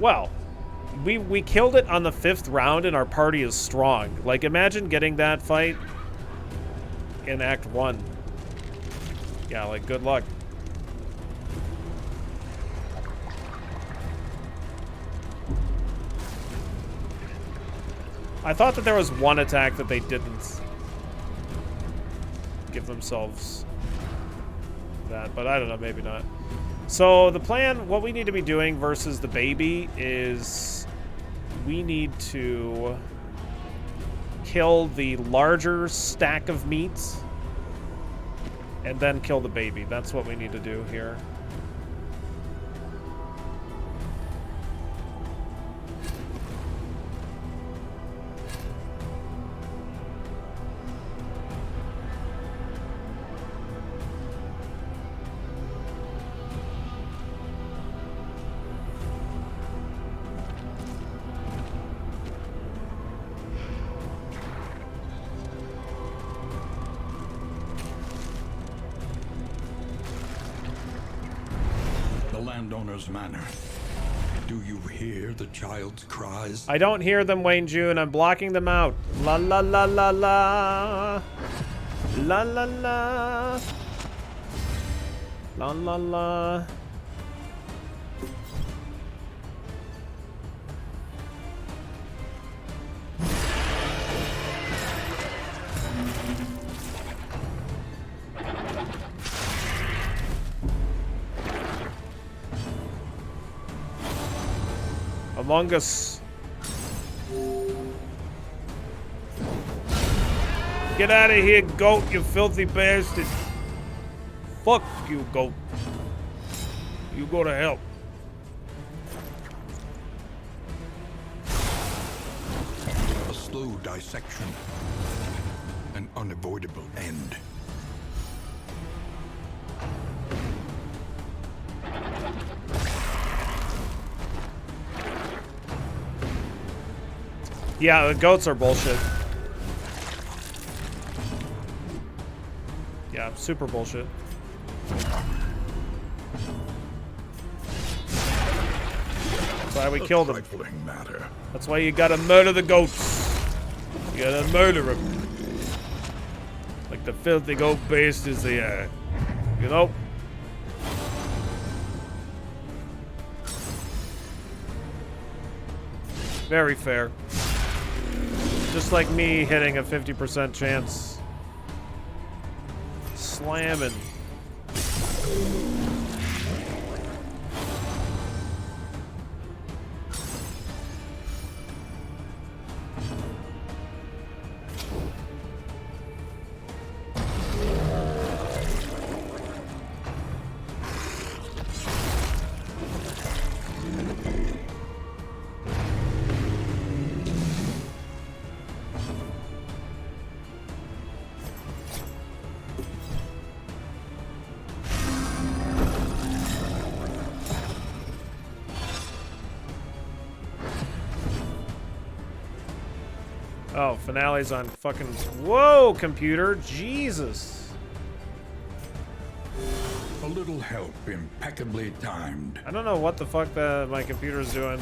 Well, we killed it on the 5th round, and our party is strong. Like, imagine getting that fight in Act 1. Yeah, like, good luck. I thought that there was one attack that they didn't give themselves that, but I don't know, maybe not. So the plan, what we need to be doing versus the baby is we need to kill the larger stack of meats and then kill the baby. That's what we need to do here. Landowner's manor. Do you hear the child's cries? I don't hear them, Wayne June. I'm blocking them out. La la la la la. La la la. La la la. Among Us. Get out of here, goat, you filthy bastard. Fuck you, goat. You go to hell. A slow dissection. An unavoidable end. Yeah, the goats are bullshit. Yeah, super bullshit. That's why we killed them. Matter. That's why you gotta murder the goats. You gotta murder them. Like the filthy goat bastards they are. You know? Very fair. Just like me hitting a 50% chance. Slamming. Oh, Finale's on fucking... Whoa, computer. Jesus. A little help, impeccably timed. I don't know what the fuck my computer's doing.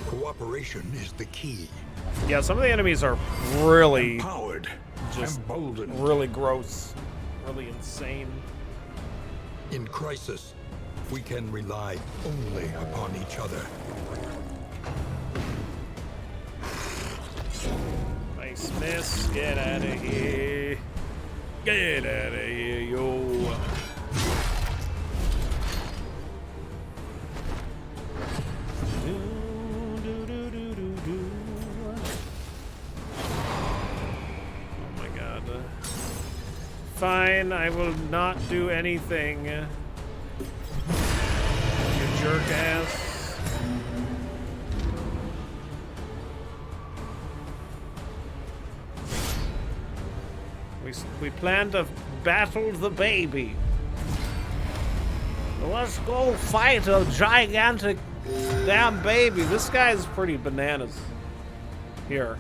Cooperation is the key. Yeah, some of the enemies are really Empowered. just Emboldened. really gross, really insane. In crisis, we can rely only upon each other. Nice miss. Get out of here. Get out of here, yo. Oh my god. Fine, I will not do anything. You jerk ass. We plan to battle the baby. Let's go fight a gigantic damn baby. This guy's pretty bananas. Here.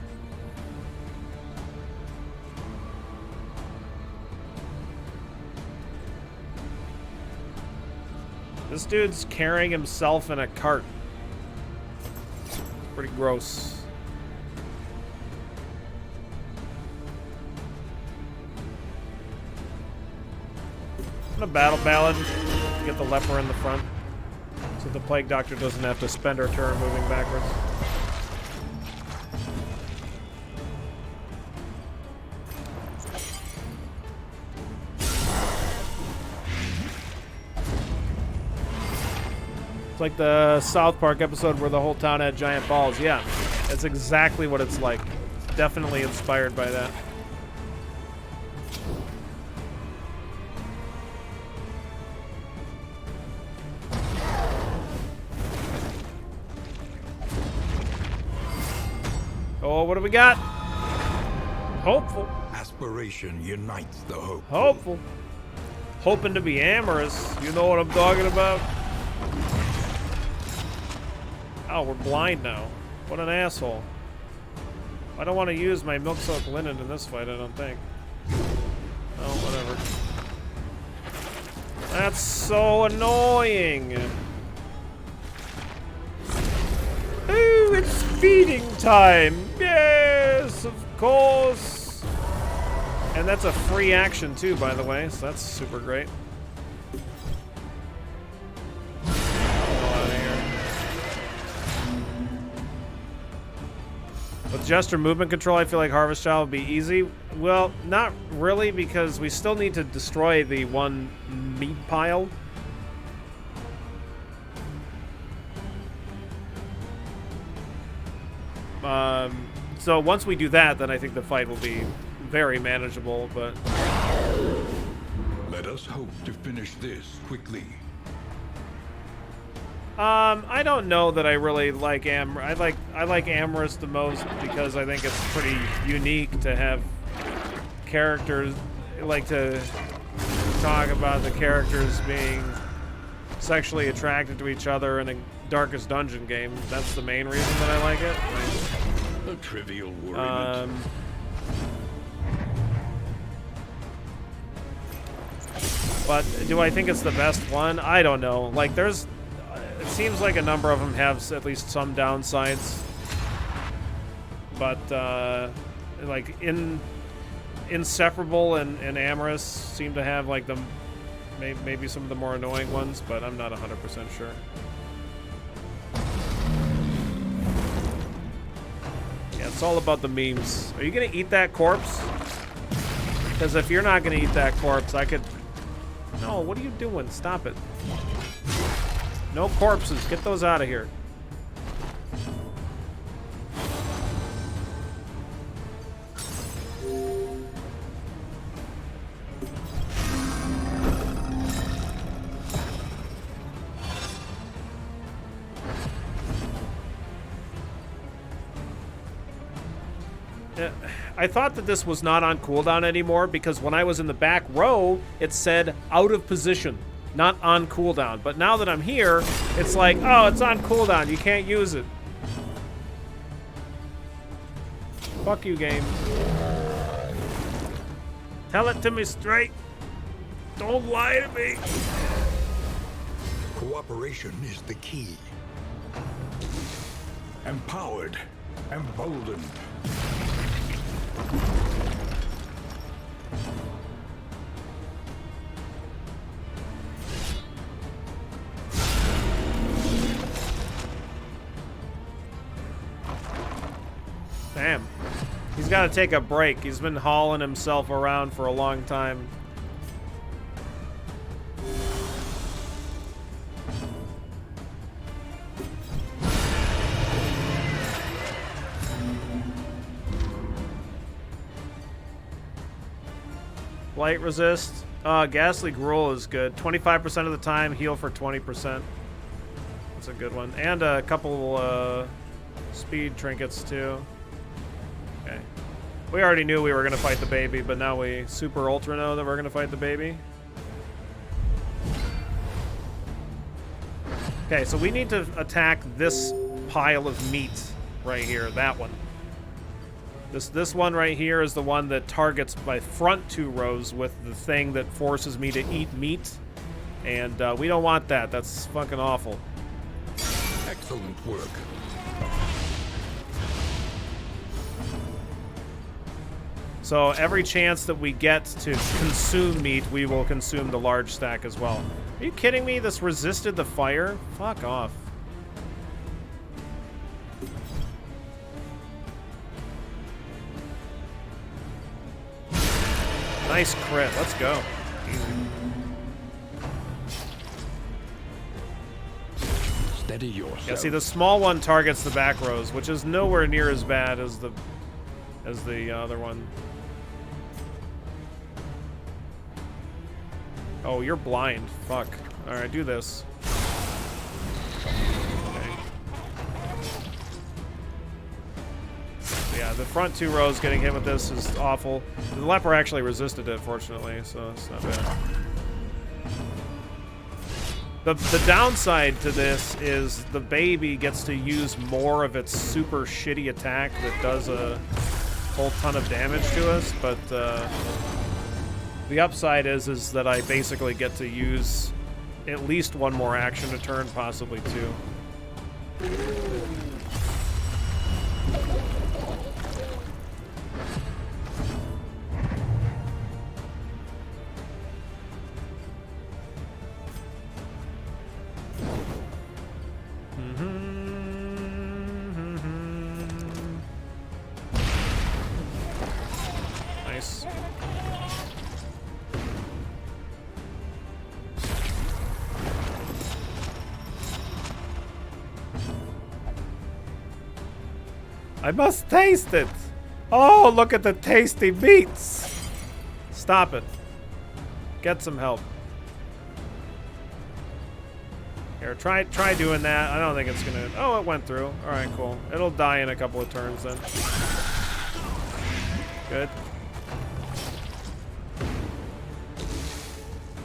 This dude's carrying himself in a cart. Pretty gross. A battle ballad. Get the leper in the front, so the plague doctor doesn't have to spend her turn moving backwards. It's like the South Park episode where the whole town had giant balls. Yeah, that's exactly what it's like. It's definitely inspired by that. Oh, what do we got? Hopeful. Aspiration unites the hope. Hopeful. Hoping to be amorous. You know what I'm talking about? Oh, we're blind now. What an asshole. I don't want to use my milk-soaked linen in this fight, I don't think. Oh, whatever. That's so annoying. Ooh, it's feeding time. Yes, of course. And that's a free action too, by the way, so that's super great. Get out of here. With gesture movement control, I feel like Harvest Child would be easy. Well, not really, because we still need to destroy the one meat pile. So once we do that, then I think the fight will be very manageable, but... Let us hope to finish this quickly. I don't know that I really like I like Amorous the most because I think it's pretty unique to have characters, like to talk about the characters being sexually attracted to each other in a Darkest Dungeon game. That's the main reason that I like it. A trivial worriment. But do I think it's the best one? I don't know. Like, it seems like a number of them have at least some downsides. But, like, Inseparable and Amorous seem to have, like, maybe some of the more annoying ones, but I'm not 100% sure. Yeah, it's all about the memes. Are you gonna eat that corpse? Because if you're not gonna eat that corpse, I could... No, what are you doing? Stop it. No corpses. Get those out of here. I thought that this was not on cooldown anymore because when I was in the back row, it said out of position, not on cooldown. But now that I'm here, it's like, oh, it's on cooldown. You can't use it. Fuck you, game. Tell it to me straight. Don't lie to me. Cooperation is the key. Empowered, emboldened. He's got to take a break. He's been hauling himself around for a long time. Blight resist. Ghastly Gruel is good. 25% of the time, heal for 20%. That's a good one. And a couple speed trinkets too. Okay. We already knew we were going to fight the baby, but now we super ultra know that we're going to fight the baby. Okay, so we need to attack this pile of meat right here, that one. This one right here is the one that targets my front 2 rows with the thing that forces me to eat meat. And we don't want that. That's fucking awful. Excellent work. So every chance that we get to consume meat, we will consume the large stack as well. Are you kidding me? This resisted the fire? Fuck off. Nice crit. Let's go. Easy. Steady yourself. Yeah, see, the small one targets the back rows, which is nowhere near as bad as the other one. Oh, you're blind. Fuck. All right, do this. Okay. Yeah, the front 2 rows getting hit with this is awful. The leper actually resisted it, fortunately, so it's not bad. The downside to this is the baby gets to use more of its super shitty attack that does a whole ton of damage to us, but the upside is that I basically get to use at least one more action a turn, possibly 2. Nice. I must taste it. Oh, look at the tasty meats. Stop it. Get some help. Here, try doing that. I don't think it's gonna. Oh, it went through. All right, cool. It'll die in a couple of turns then. Good.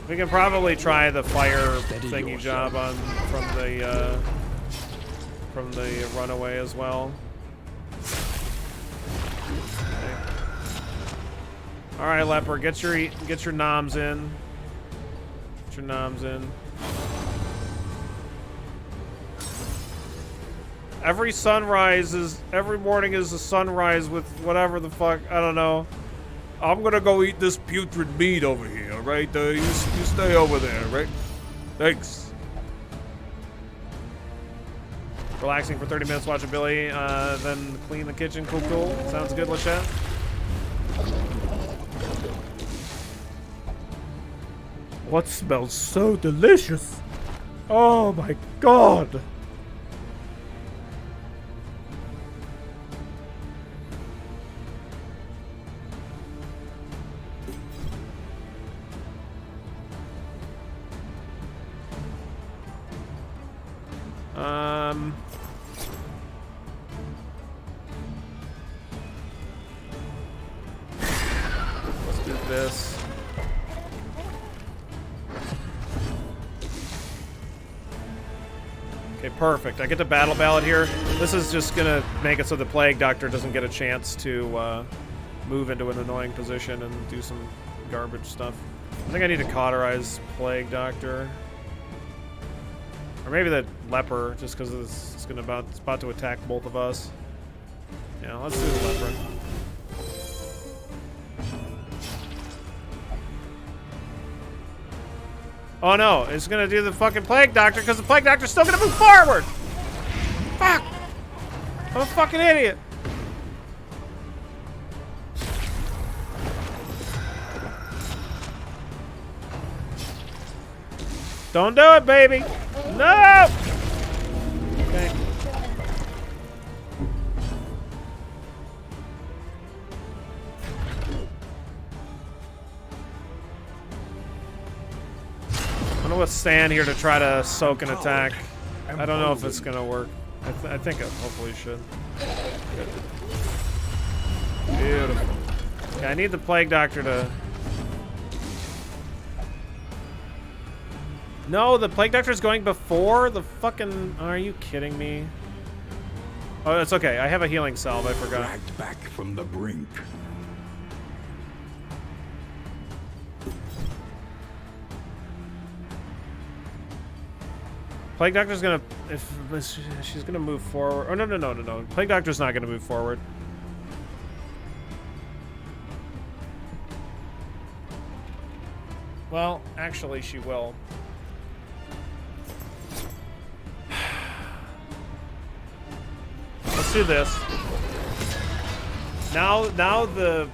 We can probably try the fire thingy job on from the runaway as well. Okay. All right, leper, get your noms in. Get your noms in. Every morning is a sunrise with whatever the fuck, I don't know. I'm gonna go eat this putrid meat over here, right? You stay over there, right? Thanks. Relaxing for 30 minutes, watch a Billy, then clean the kitchen. Cool. Sounds good, Lachette. What smells so delicious? Oh my god. Let's do this. Okay, perfect. I get to battle ballad here. This is just gonna make it so the Plague Doctor doesn't get a chance to move into an annoying position and do some garbage stuff. I think I need to cauterize Plague Doctor. Or maybe the leper, just because it's about to attack both of us. Yeah, let's do the leper. Oh no, it's gonna do the fucking Plague Doctor because the Plague Doctor's still gonna move forward! Fuck! I'm a fucking idiot! Don't do it, baby. No. Okay. I'm gonna withstand here to try to soak an attack. I don't know if it's gonna work. I think it hopefully should. Good. Beautiful. Okay, I need the Plague Doctor to... No, the Plague Doctor's going before the fucking... Are you kidding me? Oh, it's okay. I have a healing salve. I forgot. Dragged back from the brink. Plague Doctor's gonna... If she's gonna move forward... Oh, no. Plague Doctor's not gonna move forward. Well, actually, she will. Let's do this. Now the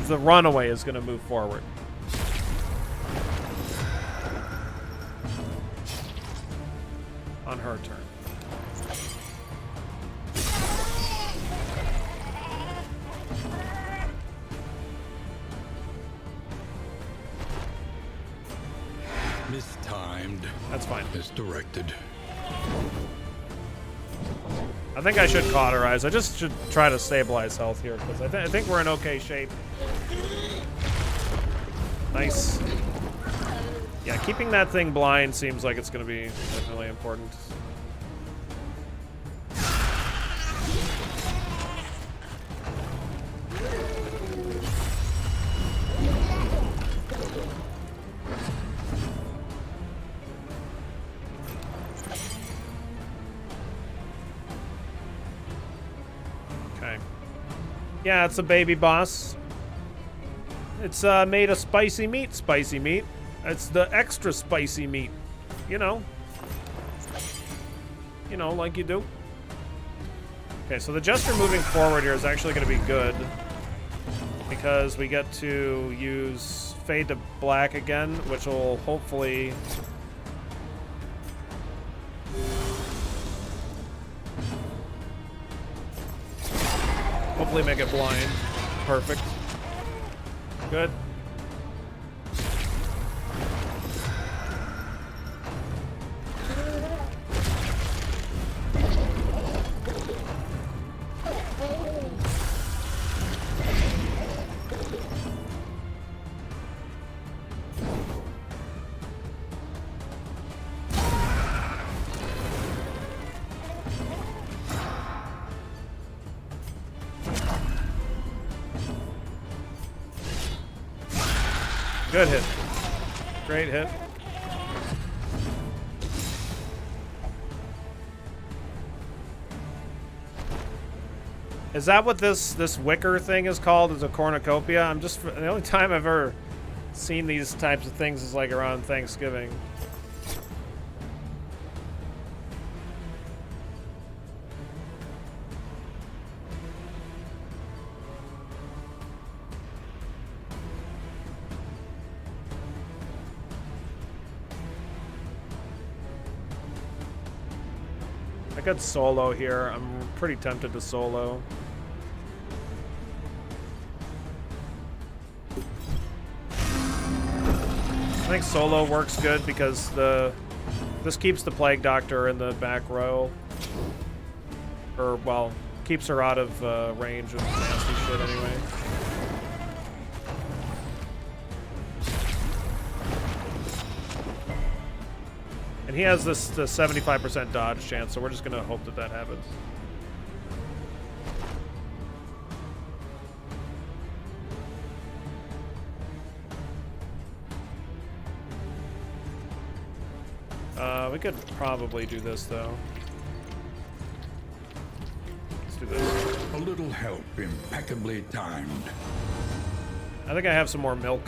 runaway is going to move forward. On her turn. Mistimed. That's fine. Misdirected. I think I should cauterize. I just should try to stabilize health here, because I think we're in okay shape. Nice. Yeah, keeping that thing blind seems like it's going to be definitely important. Yeah, it's a baby boss. It's made of spicy meat. It's the extra spicy meat. You know, like you do. Okay, so the Jester moving forward here is actually going to be good, because we get to use Fade to Black again, which will hopefully... Hopefully make it blind. Perfect. Good. Good hit. Great hit. Is that what this wicker thing is called? Is a cornucopia? I'm just... The only time I've ever seen these types of things is like around Thanksgiving. I could solo here. I'm pretty tempted to solo. I think solo works good because this keeps the Plague Doctor in the back row. Or, well, keeps her out of range of nasty shit anyway. And he has this 75% dodge chance, so we're just gonna hope that that happens. We could probably do this though. Let's do this. A little help, impeccably timed. I think I have some more milk.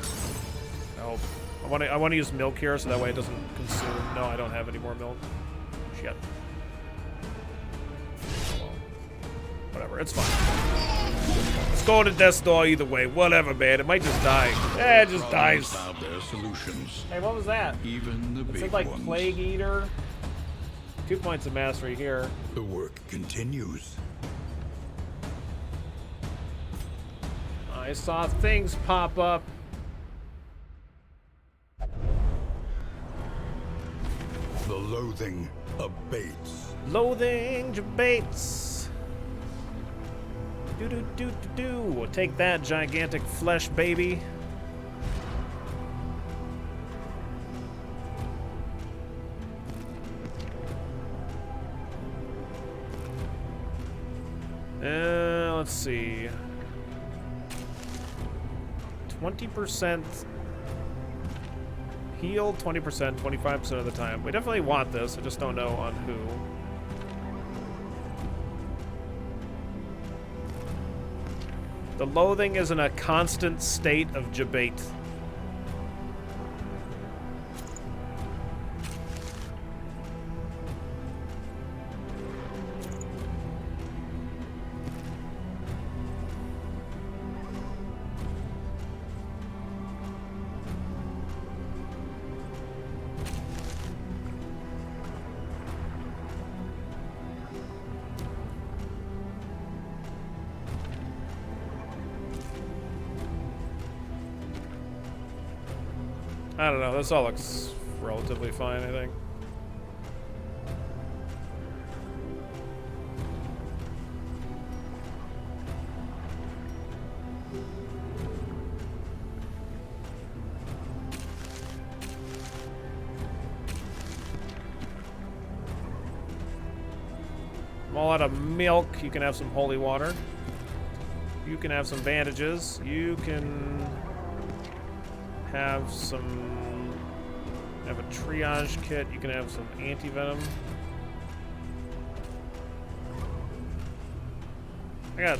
Oh, I want to use milk here so that way it doesn't consume. No, I don't have any more milk. Shit. Oh, well. Whatever, it's fine. Let's go to death's door either way. Whatever, man. It might just die. Yeah, it just dies. Have their solutions. Hey, what was that? Even the It big said like ones. Plague Eater. 2 points of mastery here. The work continues. I saw things pop up. The loathing abates. Loathing debates. Do do do do do. Take that, gigantic flesh baby. Let's see. 20% healed, 20%, 25% of the time. We definitely want this. I just don't know on who. The loathing is in a constant state of debate. I don't know, this all looks relatively fine, I think. I'm all out of milk. You can have some holy water. You can have some bandages. You can have a triage kit. You can have some anti-venom. I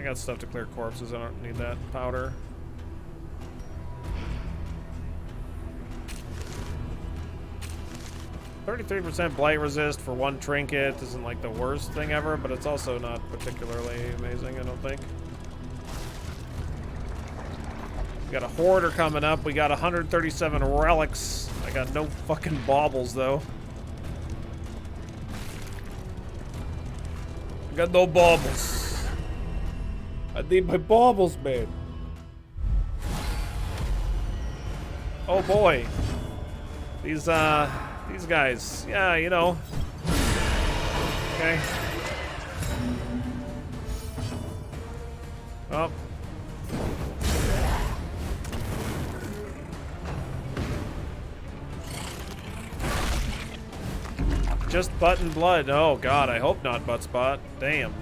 got stuff to clear corpses. I don't need that powder. %33% blight resist for one trinket isn't like the worst thing ever, but it's also not particularly amazing, I don't think. We got a hoarder coming up. We got 137 relics. I got no fucking baubles though. I got no baubles. I need my baubles, man. Oh boy. These guys. Yeah, you know. Okay. Oh. Just butt and blood. Oh god, I hope not butt spot. Damn.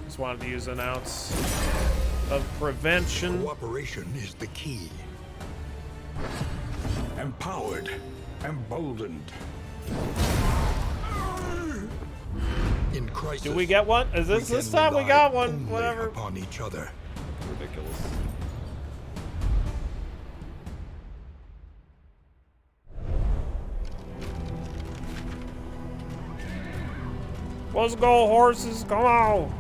Just wanted to use an ounce of prevention. Cooperation is the key. Empowered, emboldened. In crisis, Do we get one? Is this time we got one? Whatever. Upon each other. Ridiculous. Let's go, horses. Come on.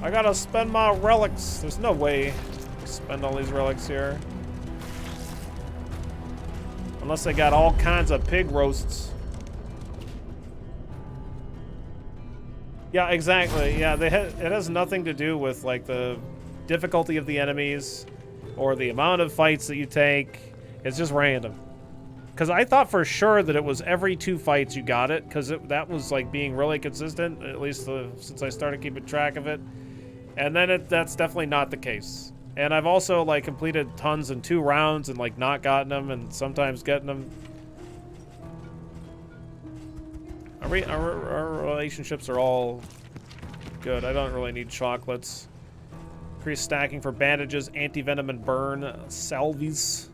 I gotta spend my relics. There's no way to spend all these relics here. Unless they got all kinds of pig roasts. Yeah, exactly. Yeah, it has nothing to do with like the difficulty of the enemies or the amount of fights that you take. It's just random. Because I thought for sure that it was every 2 fights you got it, because that was like being really consistent, at least since I started keeping track of it. And then that's definitely not the case. And I've also like completed tons in 2 rounds and like not gotten them, and sometimes getting them. Our relationships are all good. I don't really need chocolates. Increase stacking for bandages, anti-venom and burn, salvies.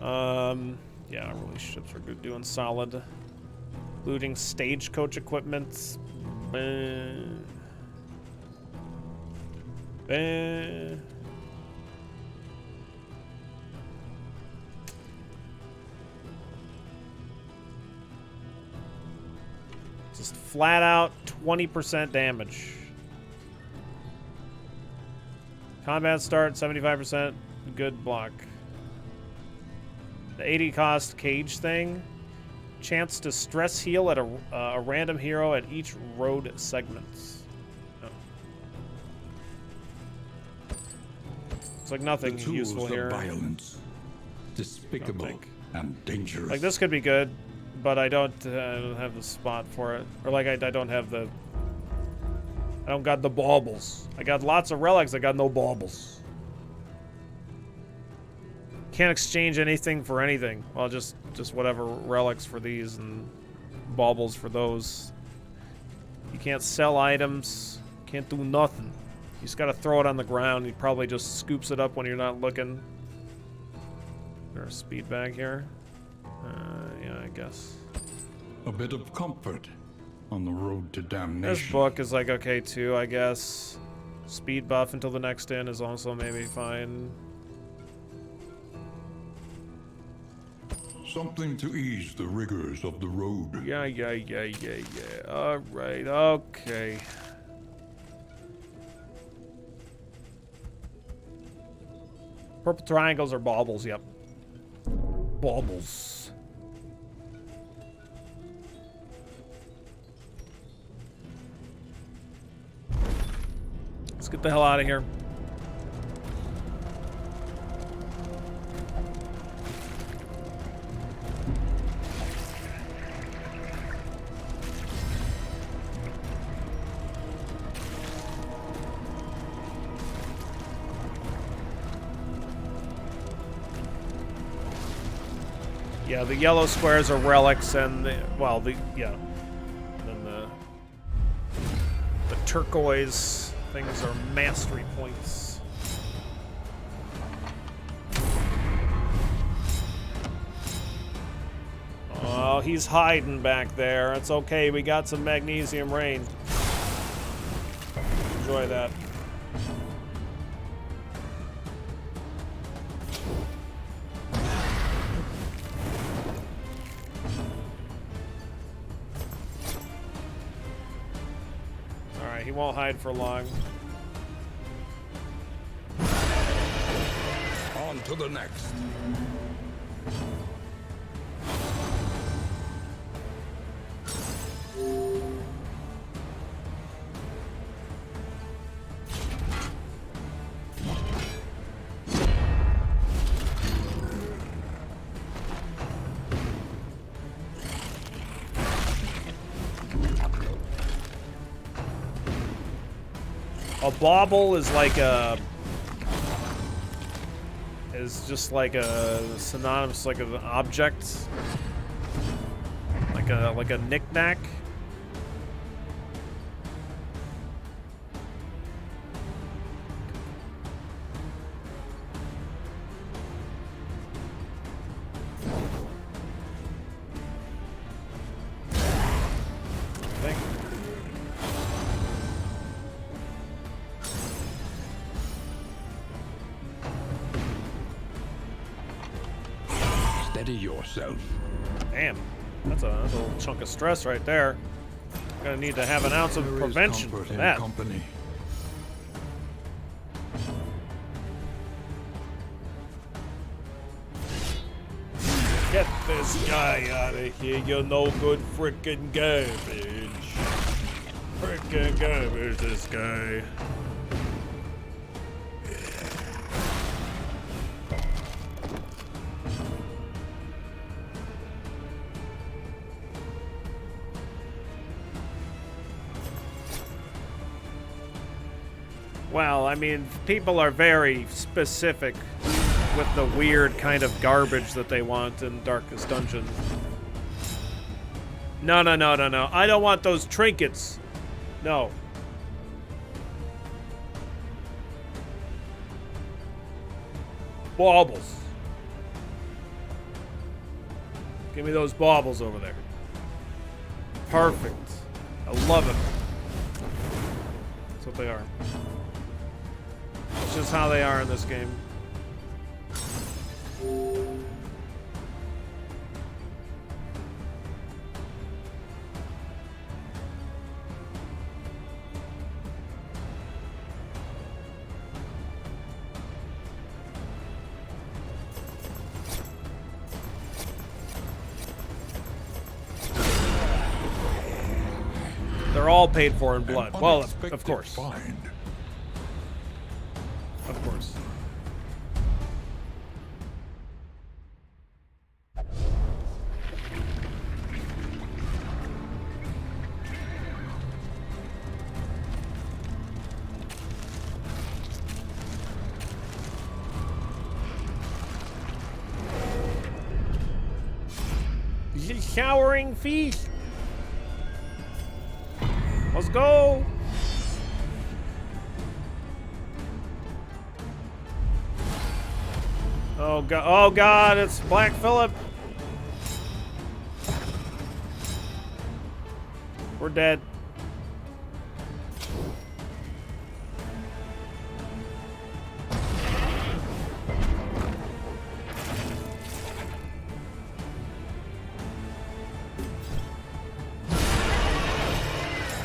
Yeah, relationships are good, doing solid. Looting stagecoach equipment. Just flat out 20% damage. Combat start 75%. Good block. The 80 cost cage thing. Chance to stress heal at a random hero at each road segment. Oh. It's like nothing the tools useful here. Of violence, despicable and dangerous. Like this could be good, but I don't have the spot for it, or like I don't have the. I don't got the baubles. I got lots of relics. I got no baubles. Can't exchange anything for anything. Well, just whatever relics for these and baubles for those. You can't sell items. Can't do nothing. You just gotta throw it on the ground. He probably just scoops it up when you're not looking. There's a speed bag here. Yeah, I guess. A bit of comfort on the road to damnation. This book is like okay too, I guess. Speed buff until the next inn is also maybe fine. Something to ease the rigors of the road. Yeah. Alright, okay. Purple triangles are baubles, yep. Baubles. Let's get the hell out of here. Yeah, the yellow squares are relics, and then the turquoise things are mastery points. Oh, he's hiding back there. It's okay, we got some magnesium rain. Enjoy that. He won't hide for long. On to the next. A bauble is like just like a synonymous, like an object, like a knick-knack. Steady yourself. Damn, that's a little chunk of stress right there. Gonna need to have an ounce of prevention for that. Company. Get this guy out of here, you no good frickin' garbage. Frickin' garbage, this guy. Well, I mean, people are very specific with the weird kind of garbage that they want in Darkest Dungeon. No. I don't want those trinkets. No. Baubles. Give me those baubles over there. Perfect. I love it. That's what they are. It's just how they are in this game. They're all paid for in blood. An Well, of unexpected course. Find. Of course. Showering feast. Let's go. Oh god! Oh god! It's Black Phillip. We're dead.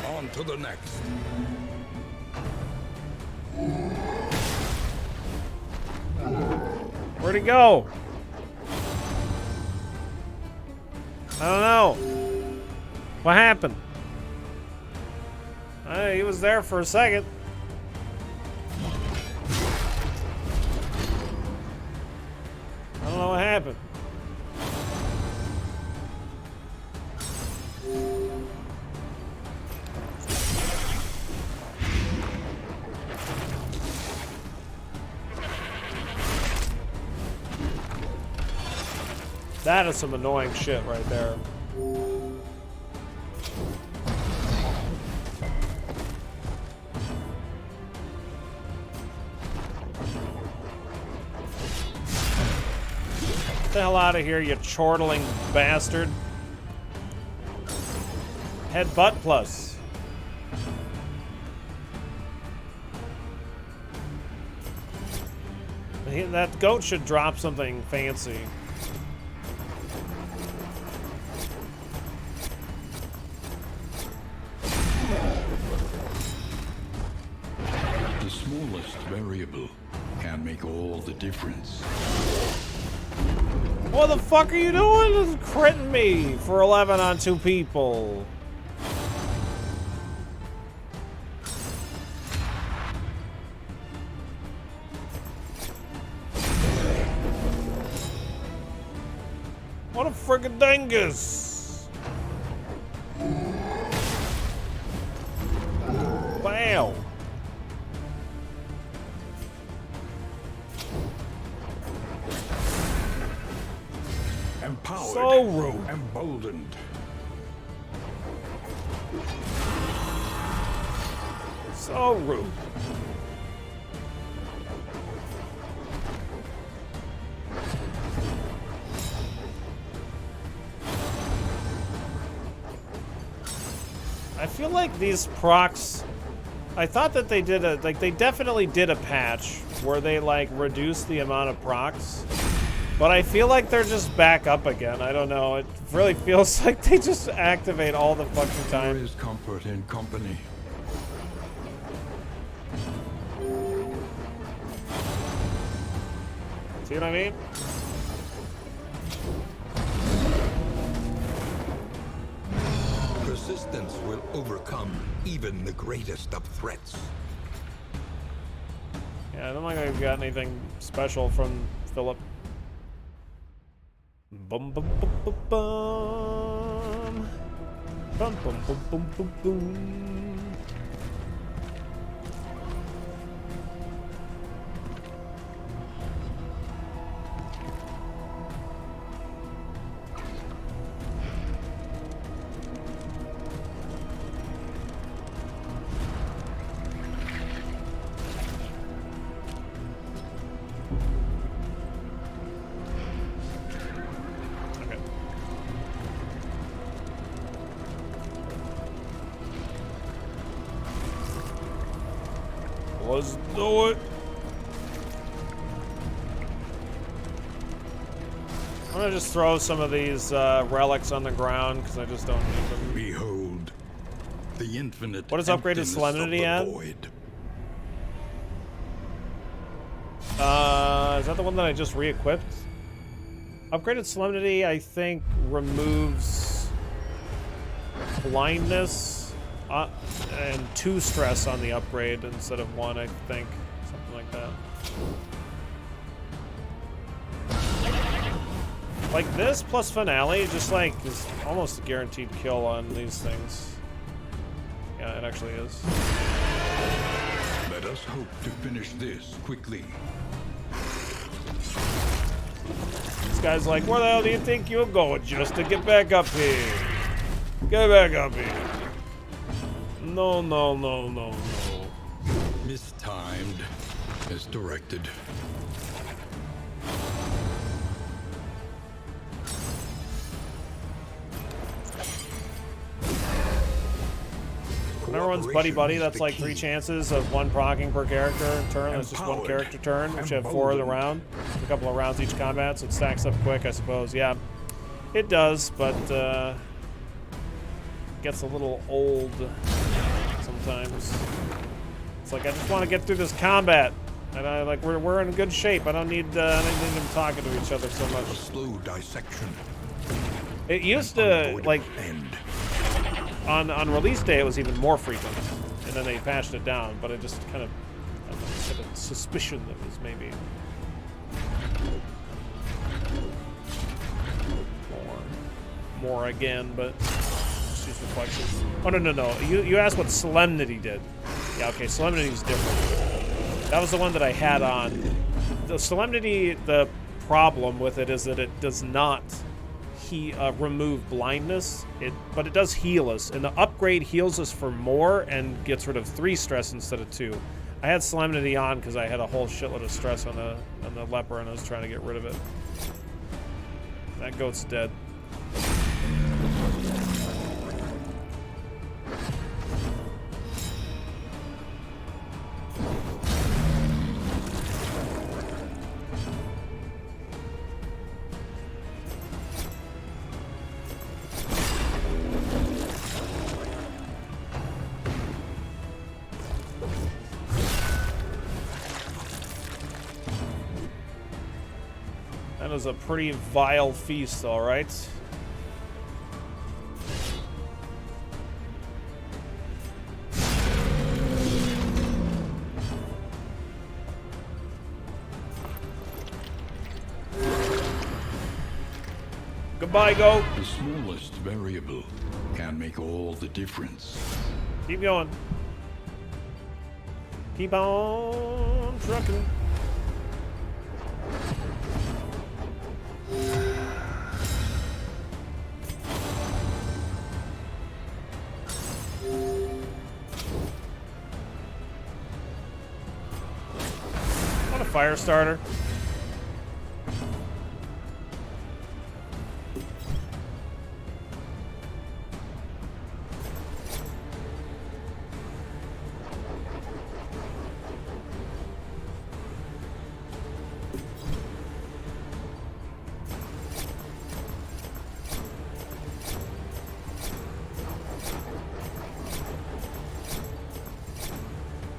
On to the next. Where'd he go? I don't know. What happened? He was there for a second. I don't know what happened. That is some annoying shit right there. Get the hell out of here, you chortling bastard. Headbutt plus. That goat should drop something fancy. The smallest variable can make all the difference. What the fuck are you doing? Just critting me for 11 on 2 people. What a friggin' dingus. Wow. Empowered. So rude. Emboldened. So rude. I feel like these procs, I thought that they did a, like they definitely did a patch where they like reduced the amount of procs, but I feel like they're just back up again. I don't know. It really feels like they just activate all the fucking There time. is comfort in company. See what I mean? Persistence will overcome even the greatest of threats. Yeah, I don't think I've got anything special from Philip. Bum bum bum bum bum. Bum bum bum bum bum bum. Okay. Let's do it. I'm gonna just throw some of these relics on the ground because I just don't need them. Behold, the infinite. What does upgraded emptiness solemnity of add? the void. Is that the one that I just re-equipped? Upgraded Solemnity, I think, removes blindness and 2 stress on the upgrade instead of 1, I think. Something like that. Like this plus finale, just like is almost a guaranteed kill on these things. Yeah, it actually is. Let us hope to finish this quickly. This guy's like, where the hell do you think you're going just to get back up here? Get back up here. No, no, no, no, no. Mistimed as directed. When everyone's buddy-buddy, that's like 3 chances of 1 proccing per character in turn. That's just 1 character turn, which you have 4 of the round. A couple of rounds each combat, so it stacks up quick, I suppose. Yeah, it does, but gets a little old sometimes. It's like, I just want to get through this combat. And like we're in good shape. I don't need them talking to each other so much. A slow dissection. It used to, like, on release day, it was even more frequent, and then they patched it down. But it just kind of, I don't know, just had a suspicion that it was maybe more again. But just use reflections. Oh no. You asked what Solemnity did. Yeah, okay. Solemnity's different. That was the one that I had on. The Solemnity, the problem with it is that it does not remove blindness, but it does heal us, and the upgrade heals us for more and gets rid of 3 stress instead of 2. I had Solemnity on because I had a whole shitload of stress on the leper, and I was trying to get rid of it. That goat's dead. That was a pretty vile feast, all right. Goodbye, go. The smallest variable can make all the difference. Keep going. Keep on trucking. What a fire starter.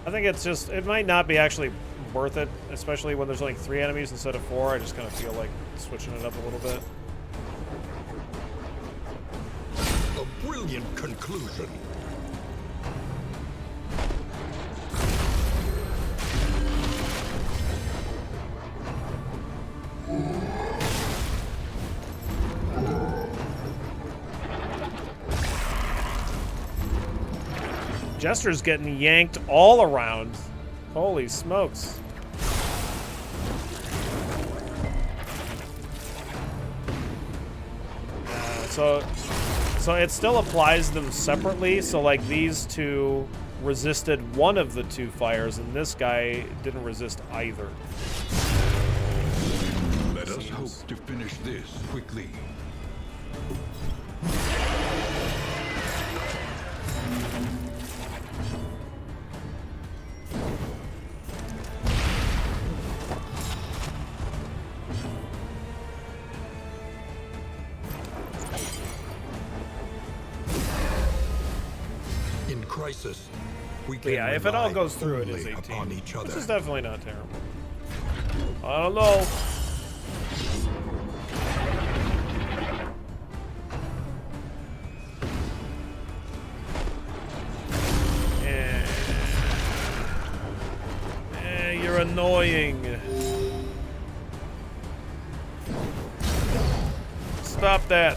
I think it's just, it might not be actually worth it, especially when there's like 3 enemies instead of 4. I just kind of feel like switching it up a little bit. A brilliant conclusion. Jester's getting yanked all around. Holy smokes. So it still applies them separately. So like these 2 resisted 1 of the 2 fires, and this guy didn't resist either. Let us hope to finish this quickly. Crisis. We But yeah, if it all goes through, it is 18. This is definitely not terrible. I don't know. You're annoying. Stop that.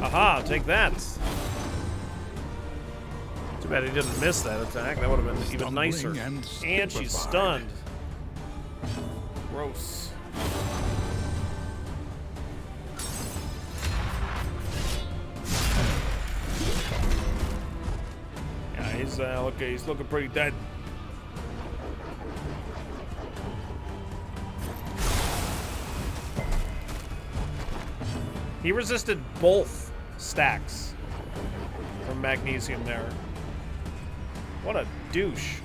Aha, take that. Too bad he didn't miss that attack. That would have been even nicer. And she's stunned. Gross. Yeah, he's looking pretty dead. He resisted both stacks from magnesium there. What a douche.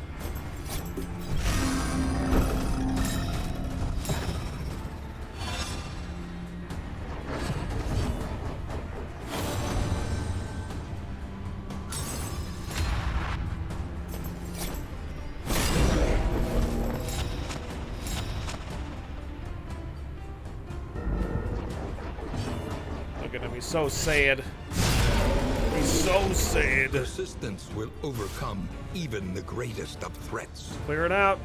Look at him, he's so sad. He's so sad. Persistence will overcome even the greatest of threats. Clear it out.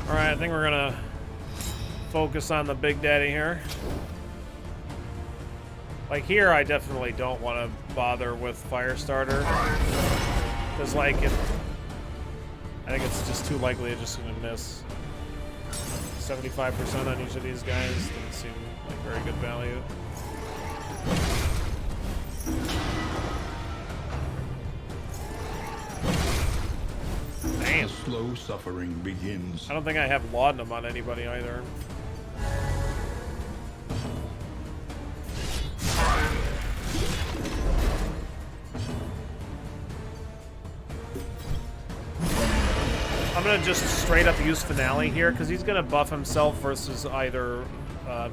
Alright, I think we're gonna focus on the Big Daddy here. Like here, I definitely don't want to bother with Firestarter. Because like, I think it's just too likely it's just gonna miss. 75% on each of these guys doesn't seem like very good value. Damn. Slow suffering begins. I don't think I have laudanum on anybody either. I'm gonna just straight up use Finale here because he's gonna buff himself versus either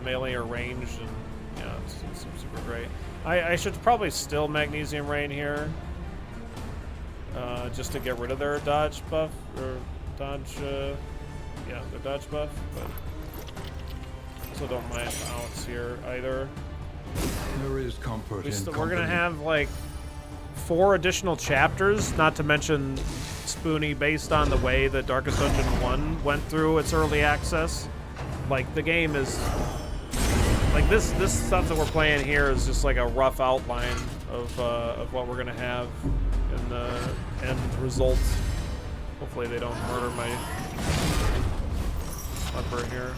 melee or ranged, and yeah, it's super great. I should probably still Magnesium Rain here, just to get rid of their dodge buff or dodge, yeah, their dodge buff. But also don't mind outs here either. There is comfort in We're gonna have like 4 additional chapters, not to mention Spoonie, based on the way that Darkest Dungeon 1 went through its early access. Like, the game is... Like, this stuff that we're playing here is just like a rough outline of what we're gonna have in the end result. Hopefully they don't murder my leper here.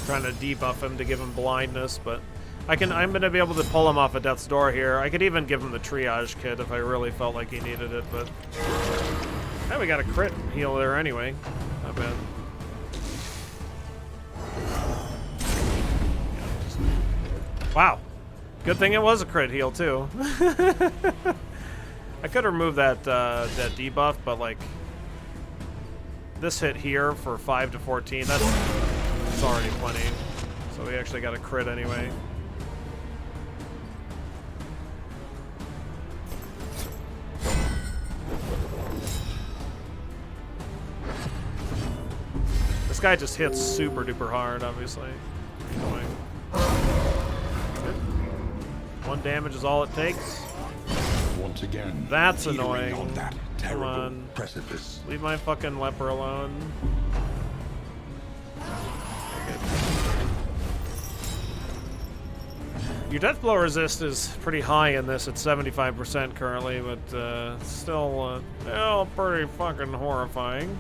Trying to debuff him to give him blindness, but I'm gonna be able to pull him off of Death's Door here. I could even give him the triage kit if I really felt like he needed it, but hey, we got a crit heal there anyway. Not bad. Wow. Good thing it was a crit heal too. I could remove that that debuff, but like this hit here for 5 to 14, that's already plenty. So we actually got a crit anyway. This guy just hits super duper hard, obviously. Annoying. 1 damage is all it takes. Once again, that's annoying. On that come on. Precipice. Leave my fucking leper alone. Your death blow resist is pretty high in this at 75% currently, but still pretty fucking horrifying.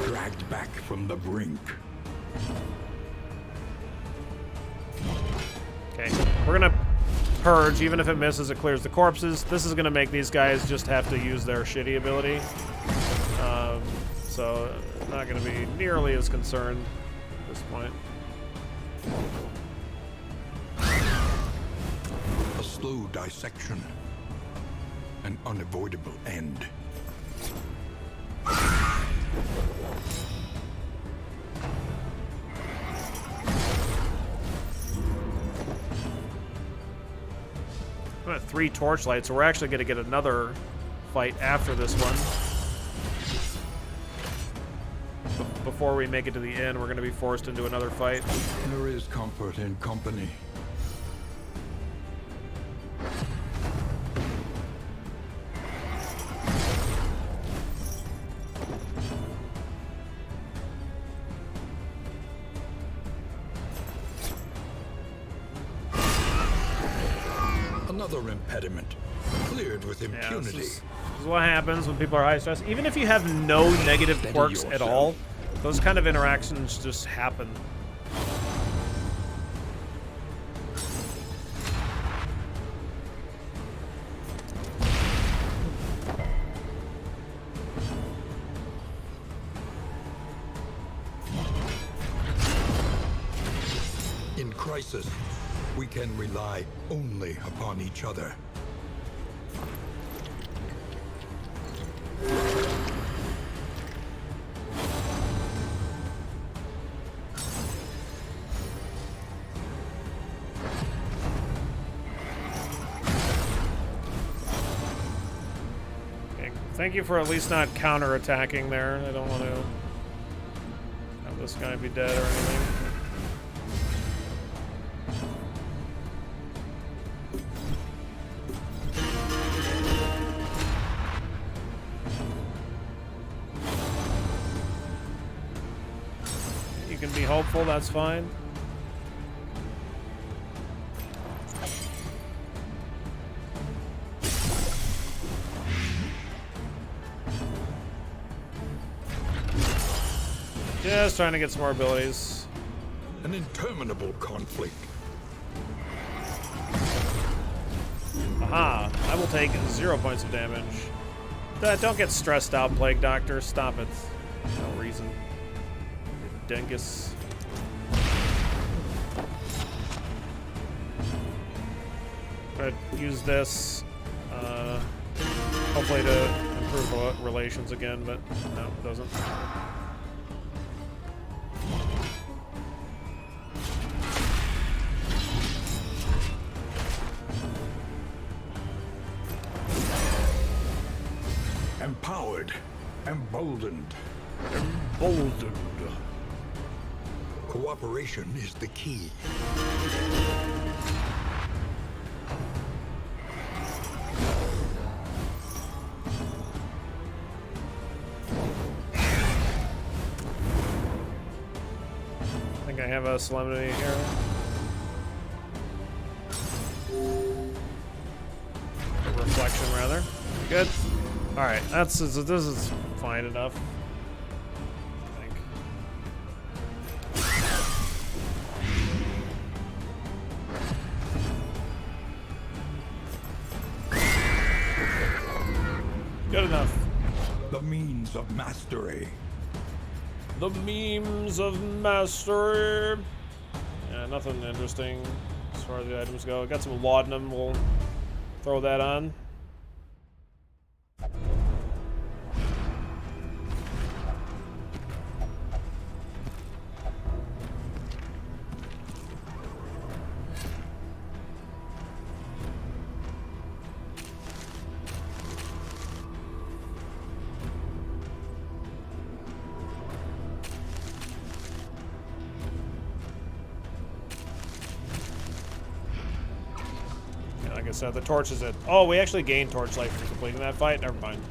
Dragged back from the brink. Okay, we're gonna Purge, even if it misses, it clears the corpses. This is going to make these guys just have to use their shitty ability. So, not going to be nearly as concerned at this point. A slow dissection. An unavoidable end. I'm at 3 torchlights, so we're actually going to get another fight after this one. Before we make it to the end, we're going to be forced into another fight. There is comfort in company. Another impediment, cleared with impunity. Yeah, this is what happens when people are high stress. Even if you have no negative quirks at all, those kind of interactions just happen. In crisis, we can rely only upon each other. Okay, thank you for at least not counter-attacking there. I don't want to have this guy be dead or anything. Can be hopeful, that's fine. Just trying to get some more abilities. An interminable conflict. Aha! I will take 0 points of damage. Don't get stressed out, Plague Doctor. Stop it. No reason. Dingus. But use this, hopefully to improve relations again, but no, it doesn't. Empowered, emboldened. Emboldened. Cooperation is the key. I think I have a solemnity here. A reflection, rather. Good. All right, this is fine enough. Good enough. The means of mastery. The memes of mastery. Yeah, nothing interesting as far as the items go. Got some laudanum. We'll throw that on. So the torch is it. Oh, we actually gained torchlight for completing that fight. Never mind.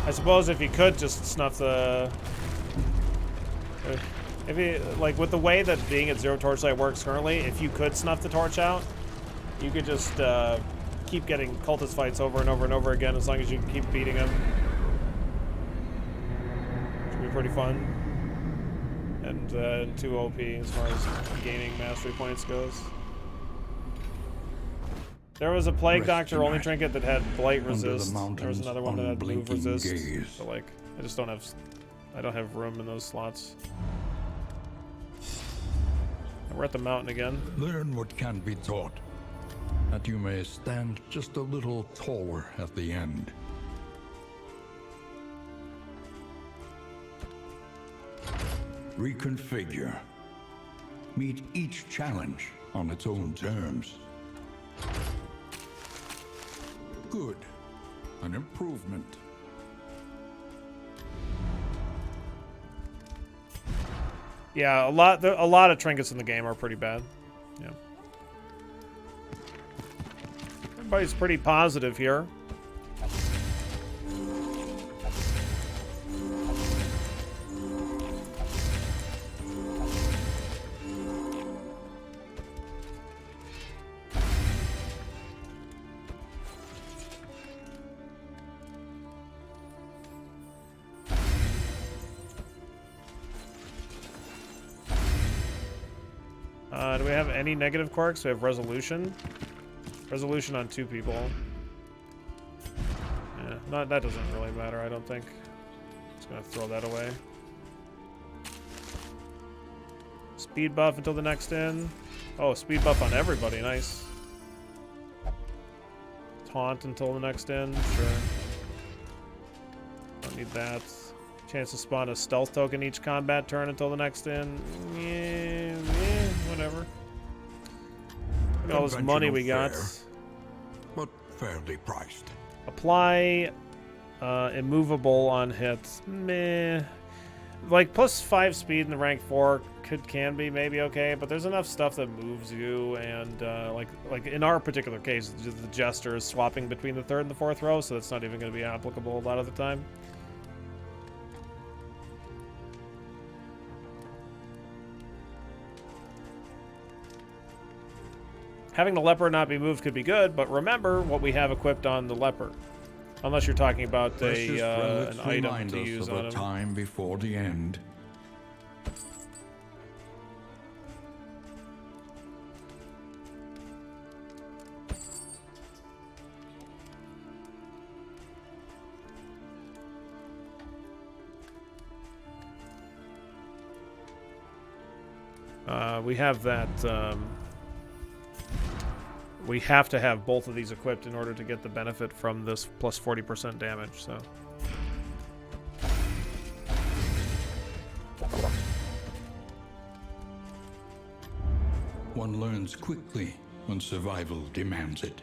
I suppose if you could just snuff the... If you, like, with the way that being at 0 torchlight works currently, if you could snuff the torch out, you could just keep getting cultist fights over and over and over again as long as you can keep beating them. Should be pretty fun. and too OP as far as gaining mastery points goes. There was a Plague Doctor only trinket that had Blight Resist. There was another one that had Move Resist. But like, I just don't have room in those slots. We're at the mountain again. Learn what can be taught, that you may stand just a little taller at the end. Reconfigure. Meet each challenge on its own terms. Good. An improvement. Yeah, a lot of trinkets in the game are pretty bad. Yeah. Everybody's pretty positive here. Do we have any negative quirks? We have resolution. Resolution on 2 people. Yeah, that doesn't really matter, I don't think. Just gonna throw that away. Speed buff until the next in. Oh, speed buff on everybody, nice. Taunt until the next in, sure. Don't need that. Chance to spawn a stealth token each combat turn until the next in. Yeah, whatever. Look at all this money we got. But fairly priced. Apply immovable on hits. Meh. Like plus 5 speed in the rank 4 can be maybe okay, but there's enough stuff that moves you, and like in our particular case, the Jester is swapping between the 3rd and the 4th row, so that's not even going to be applicable a lot of the time. Having the leper not be moved could be good, but remember what we have equipped on the leper. Unless you're talking about an item to use on him. Time before the end. We have that. We have to have both of these equipped in order to get the benefit from this plus 40% damage, so. One learns quickly when survival demands it.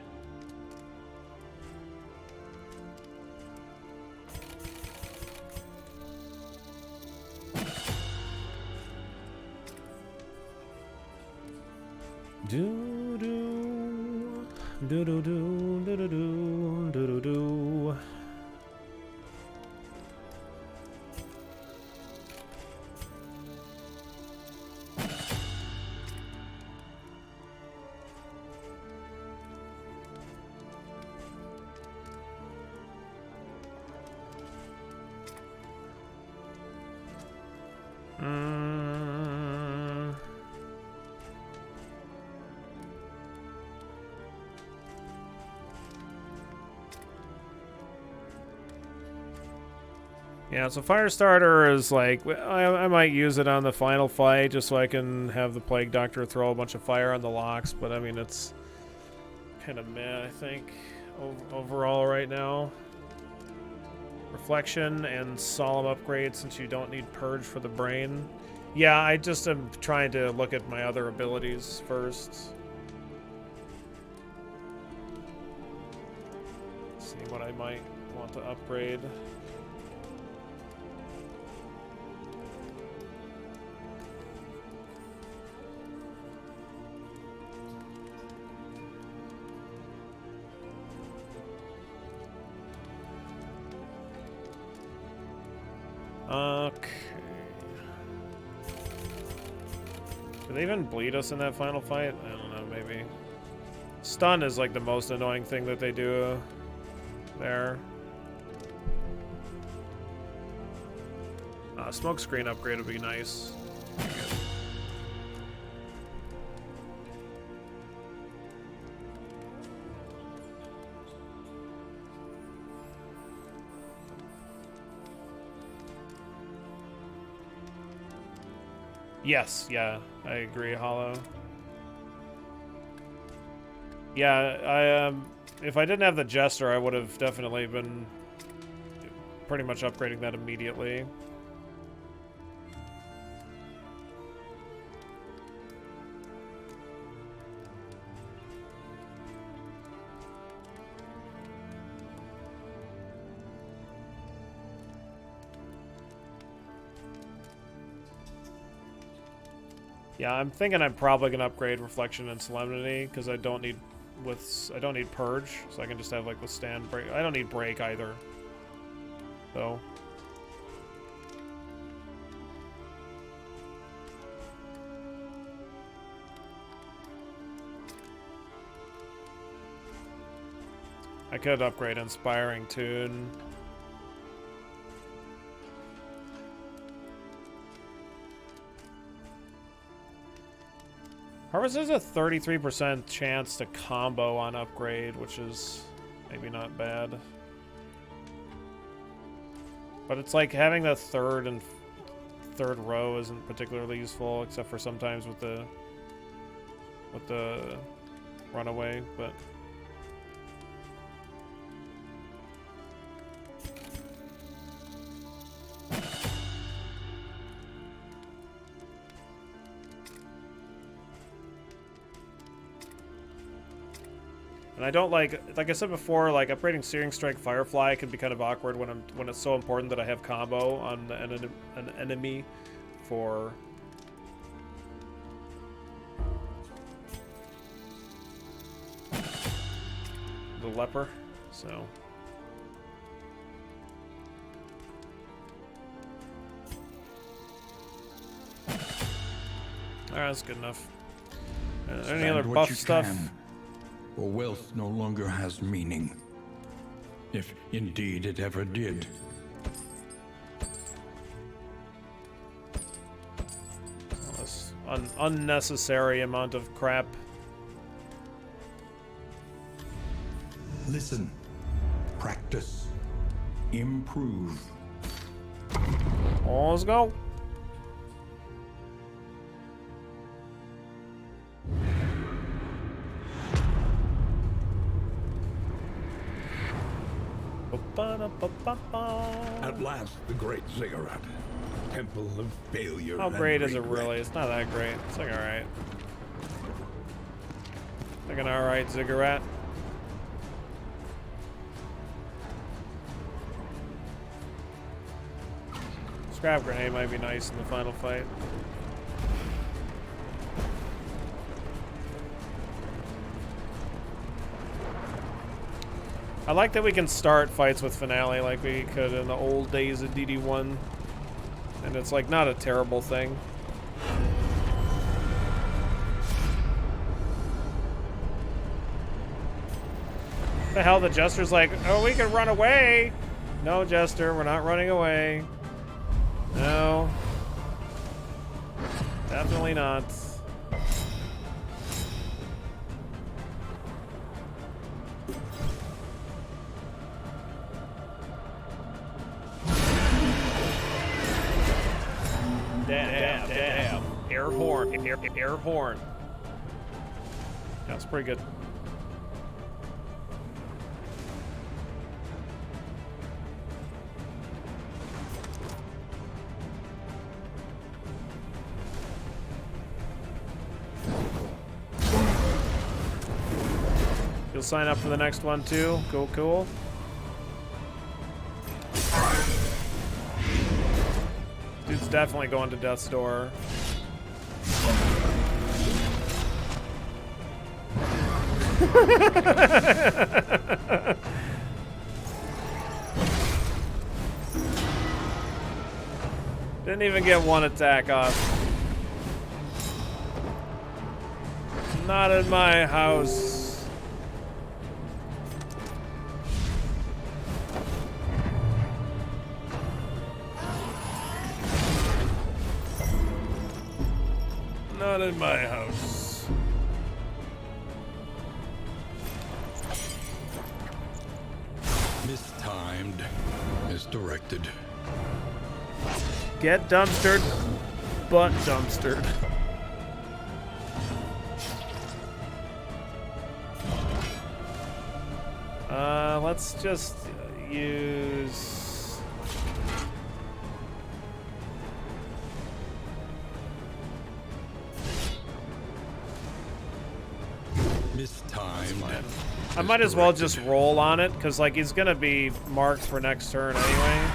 Do do do do do do do do do do. Yeah, so Firestarter is like, I might use it on the final fight just so I can have the Plague Doctor throw a bunch of fire on the locks, but I mean, it's kind of meh, I think, overall right now. Reflection and Solemn upgrade since you don't need Purge for the brain. Yeah, I just am trying to look at my other abilities first. See what I might want to upgrade. Okay. Do they even bleed us in that final fight? I don't know, maybe. Stun is like the most annoying thing that they do there. Smoke screen upgrade would be nice. Yes, yeah, I agree, Hollow. Yeah, if I didn't have the Jester, I would have definitely been pretty much upgrading that immediately. Yeah, I'm thinking I'm probably gonna upgrade Reflection and Solemnity because I don't need Purge, so I can just have like Withstand, Break. I don't need Break either. So I could upgrade Inspiring Tune. However, there's a 33% chance to combo on upgrade, which is maybe not bad. But it's like having the third row isn't particularly useful, except for sometimes with the runaway, but and I don't like I said before, like upgrading Searing Strike Firefly can be kind of awkward when it's so important that I have combo on an enemy for the leper, so alright, that's good enough. Any other buff stuff? Or wealth no longer has meaning, if indeed it ever did. Well, this unnecessary amount of crap. Listen, practice, improve. Let's go. At last, the great ziggurat. Temple of failure. How great is it really? It's not that great. It's like alright. Like an alright ziggurat. Scrap grenade might be nice in the final fight. I like that we can start fights with Finale like we could in the old days of DD1. And it's like not a terrible thing. The hell, the Jester's like, oh, we can run away. No, Jester, we're not running away. No. Definitely not. Damn. Air horn. That's pretty good. You'll sign up for the next one too? Cool. Dude's definitely going to Death's Door. Didn't even get one attack off. Not in my house. Not in my house. Mistimed, misdirected. Get dumpstered. butt dumpstered. Let's just use... Mistimed. I might as well just roll on it, because, like, he's gonna be marked for next turn anyway.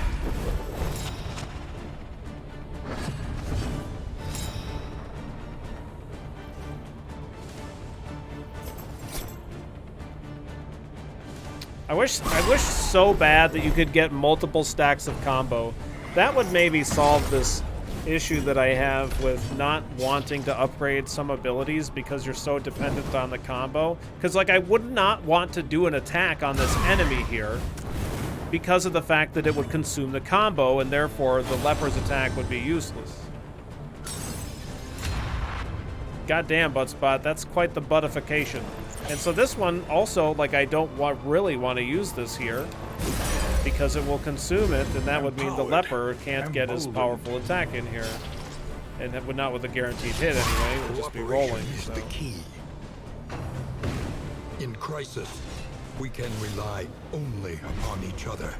I wish so bad that you could get multiple stacks of combo. That would maybe solve this issue that I have with not wanting to upgrade some abilities because you're so dependent on the combo. Because, like, I would not want to do an attack on this enemy here because of the fact that it would consume the combo, and therefore the leper's attack would be useless. Goddamn, Buttspot, that's quite the buttification. And so this one also, like, I don't really want to use this here because it will consume it, and that would mean the leper can't get his powerful attack in here. And it would not with a guaranteed hit anyway, it would just be rolling. Is the key. In crisis, we can rely only upon each other.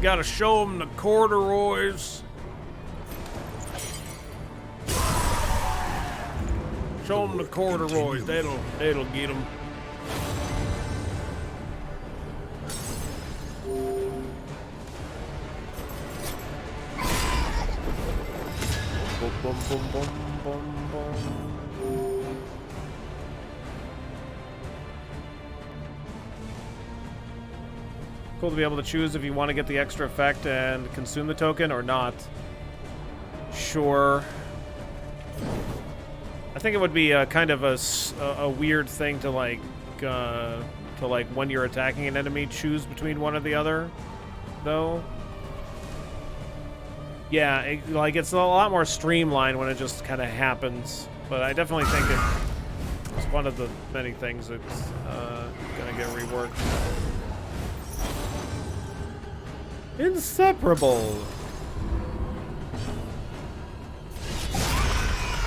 Gotta show them the corduroys. Show them the corduroys. That'll get them. Boom, boom, boom, boom, boom, boom. Cool to be able to choose if you want to get the extra effect and consume the token or not. Sure. I think it would be a kind of a weird thing to like when you're attacking an enemy, choose between one or the other, though. Yeah, it's a lot more streamlined when it just kind of happens. But I definitely think it's one of the many things that's gonna get reworked. Inseparable.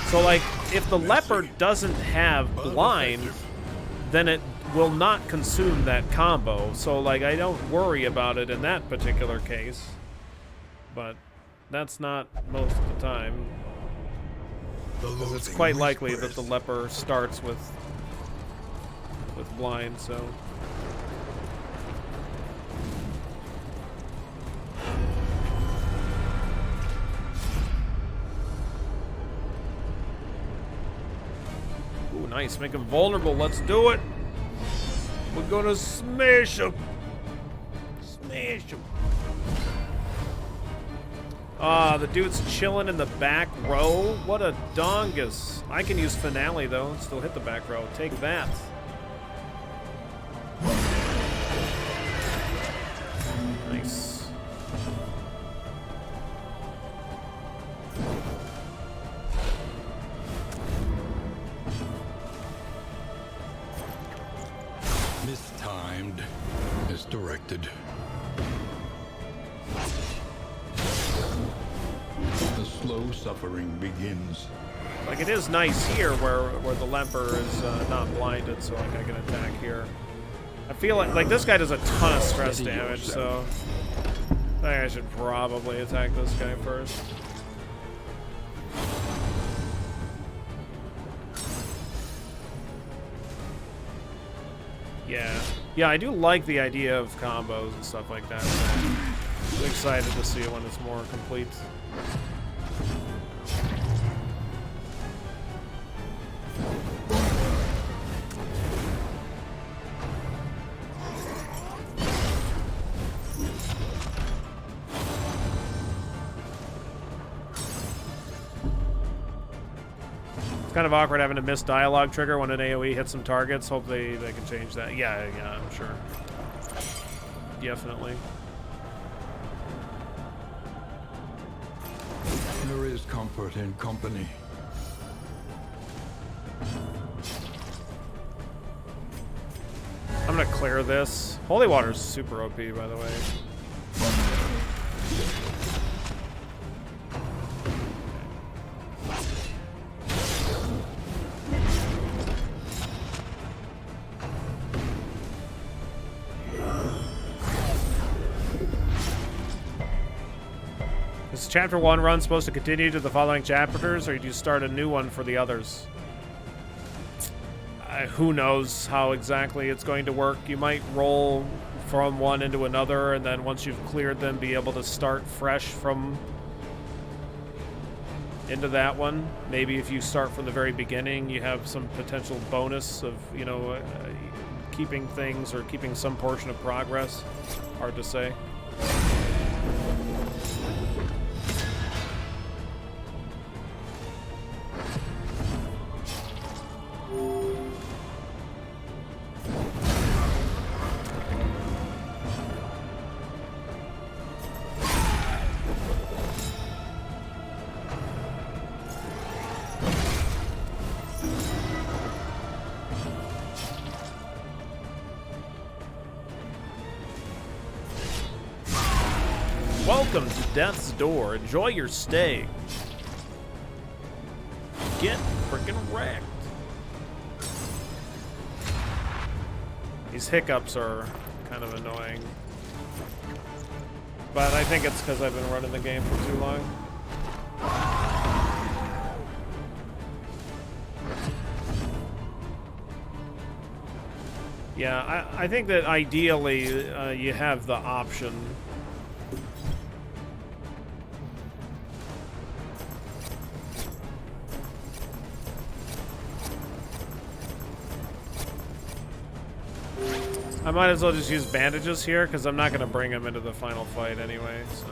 So, like, if the leper doesn't have blind, then it will not consume that combo. So, like, I don't worry about it in that particular case. But that's not most of the time. Because it's quite likely that the leper starts with blind, so... Ooh, nice. Make him vulnerable. Let's do it. We're gonna smash him. Smash him. Ah, the dude's chilling in the back row. What a dongus. I can use Finale, though, and still hit the back row. Take that. Nice. Mistimed is directed. The slow suffering begins. Like, it is nice here where the leper is not blinded, so like I can attack here. I feel like this guy does a ton of stress damage, so I think I should probably attack this guy first. Yeah, I do like the idea of combos and stuff like that. So I'm excited to see it when it's more complete. It's kind of awkward having a missed dialogue trigger when an AoE hits some targets. Hope they can change that. Yeah, I'm sure. Definitely. There is comfort in company. I'm gonna clear this. Holy water's super OP, by the way. Is Chapter 1 run supposed to continue to the following chapters, or do you start a new one for the others? Who knows how exactly it's going to work. You might roll from one into another, and then once you've cleared them, be able to start fresh from into that one. Maybe if you start from the very beginning, you have some potential bonus of, you know, keeping things or keeping some portion of progress. Hard to say. Welcome to Death's Door. Enjoy your stay. Get freaking wrecked. These hiccups are kind of annoying. But I think it's because I've been running the game for too long. Yeah, I think that ideally you have the option. I might as well just use bandages here, because I'm not going to bring him into the final fight anyway, so.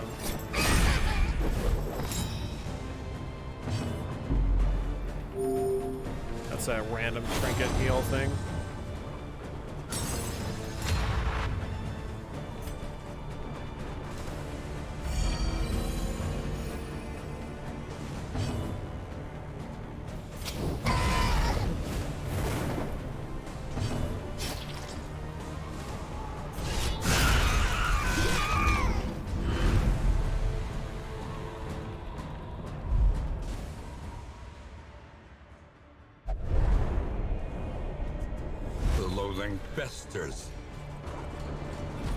That's that random trinket heal thing. Festers.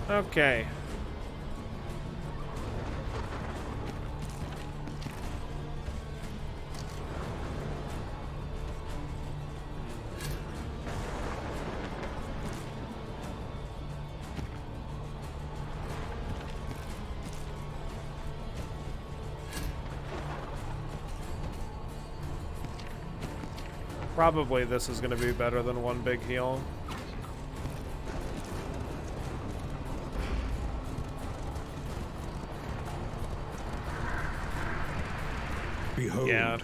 Okay. Probably this is going to be better than one big heal. Behold, yeah.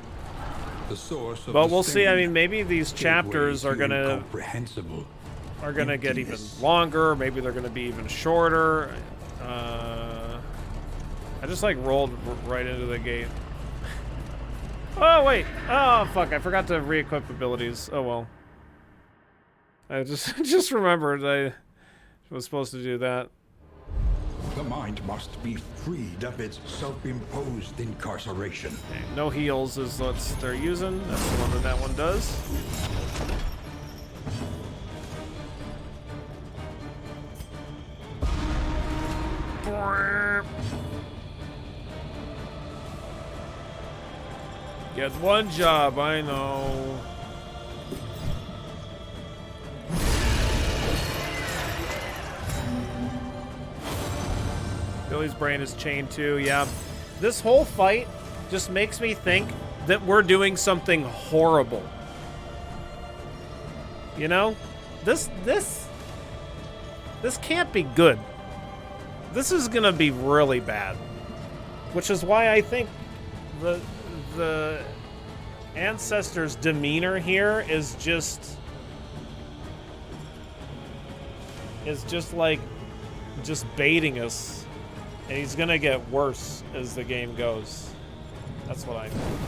The source of but we'll see. I mean, maybe these chapters are gonna get even longer. Maybe they're gonna be even shorter. I just like rolled right into the gate. Oh wait! Oh fuck! I forgot to re-equip abilities. Oh well. I just remembered I was supposed to do that. The mind must be freed of its self-imposed incarceration. Okay, no heals is what they're using. That's the one that one does. Get one job, I know. Billy's brain is chained too, yeah. This whole fight just makes me think that we're doing something horrible. You know? This can't be good. This is gonna be really bad. Which is why I think the Ancestor's demeanor here is just like baiting us, and he's gonna get worse as the game goes. That's what I think.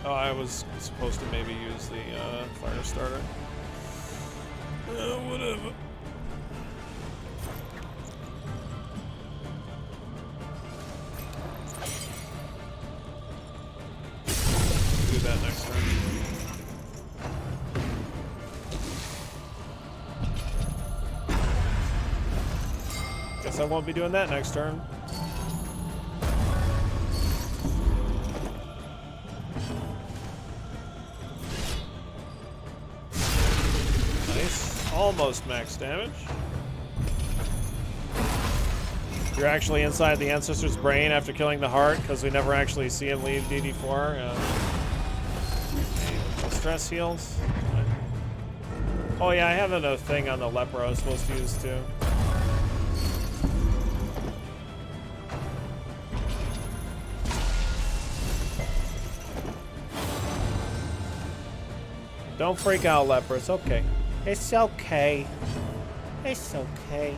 Oh, I was supposed to maybe use the fire starter. Whatever. Do that next turn. Guess I won't be doing that next turn. Almost max damage. You're actually inside the Ancestor's brain after killing the heart, because we never actually see him leave DD4. Okay, stress heals. Oh yeah, I have a thing on the leper I was supposed to use too. Don't freak out, leper. It's okay. It's okay. It's okay.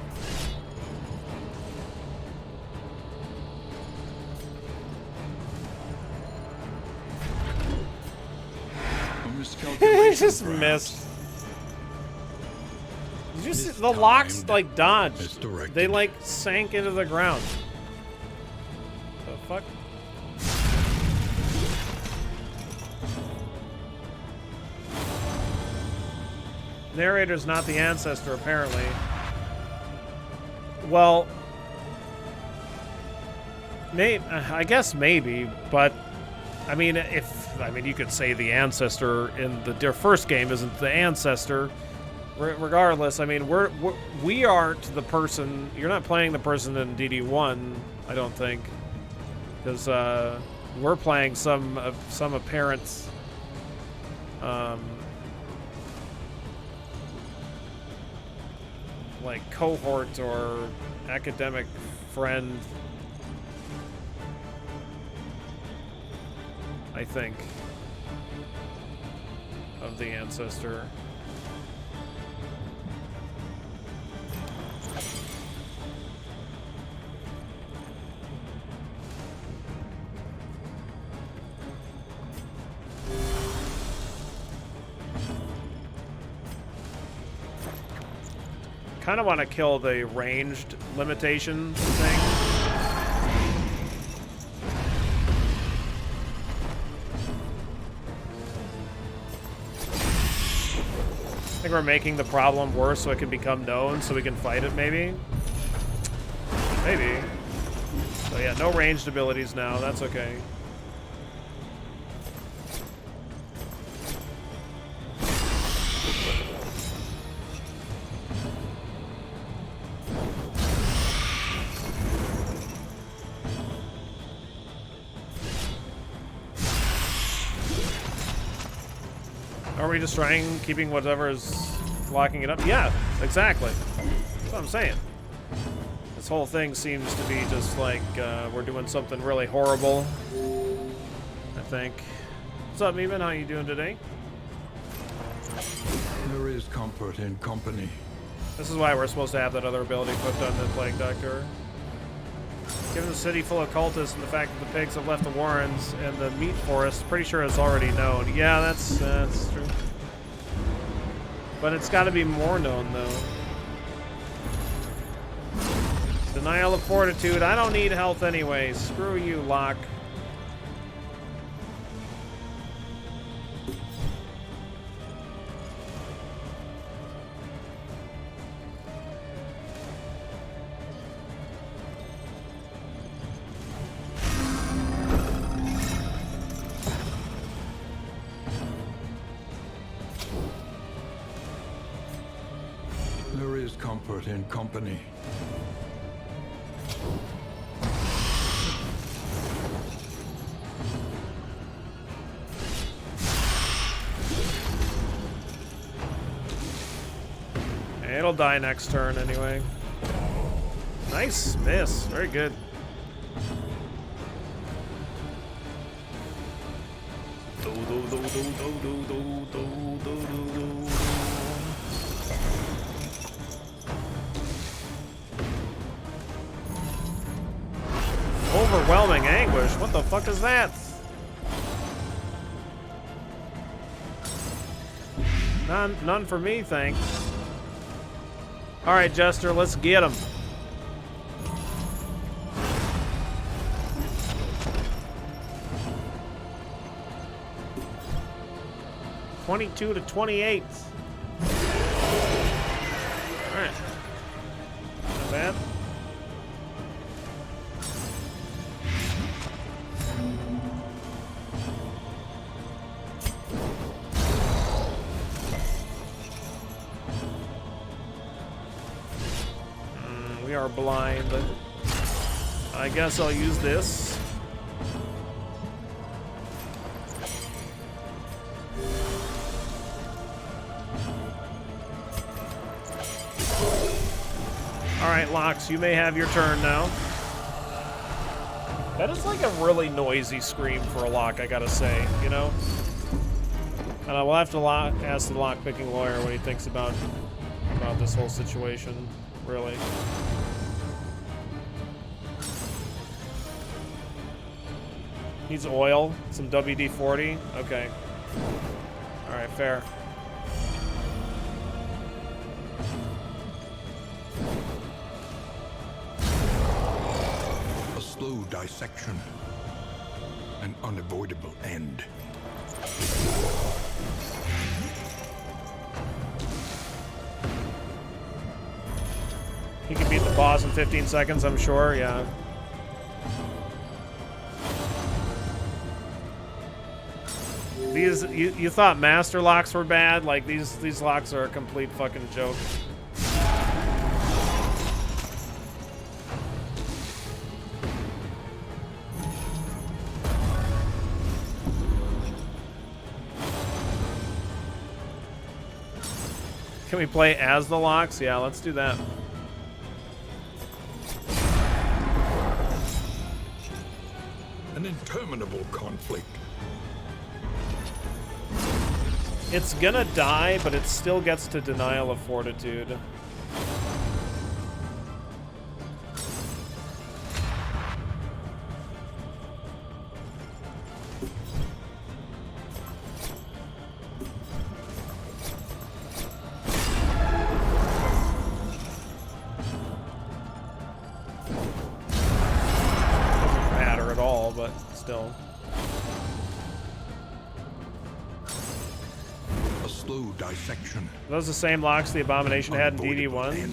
I just missed. Did you see the locks like dodged? They like sank into the ground. The fuck? Narrator's not the ancestor, apparently. Well, I guess maybe, but I mean, you could say the ancestor in the first game isn't the ancestor. Regardless, I mean, we aren't the person. You're not playing the person in DD1, I don't think, because we're playing some apparent. Like cohort or academic friend, I think, of the ancestor. Kind of want to kill the ranged limitation thing. I think we're making the problem worse so it can become known so we can fight it, maybe? Maybe. So yeah, no ranged abilities now. That's okay. Are we just trying keeping whatever is locking it up? Yeah, exactly. That's what I'm saying. This whole thing seems to be just like we're doing something really horrible, I think. What's up, Even? How you doing today? There is comfort in company. This is why we're supposed to have that other ability equipped on the Plague Doctor. Given the city full of cultists and the fact that the pigs have left the Warrens and the meat forest, pretty sure it's already known. Yeah, that's true. But it's got to be more known, though. Denial of fortitude. I don't need health anyway. Screw you, Locke. There is comfort in company. it'll die next turn anyway. Nice miss. Very good. Overwhelming anguish. What the fuck is that? None for me, thanks. All right, Jester, let's get him. (22 to 28). All right. Not bad. We are blind. I guess I'll use this. Alright, Lox, you may have your turn now. That is like a really noisy scream for a lock, I gotta say, you know? And I will have to ask the lock-picking lawyer what he thinks about this whole situation, really. Needs oil, some WD-40. Okay. Alright, fair. A slow dissection. An unavoidable end. He can beat the boss in 15 seconds, I'm sure, yeah. These, you thought master locks were bad? Like, these locks are a complete fucking joke. Can we play as the locks? Yeah, let's do that. An interminable conflict. It's gonna die, but it still gets to denial of fortitude. Doesn't matter at all, but still. Slow dissection. Are those the same locks the Abomination had in DD1?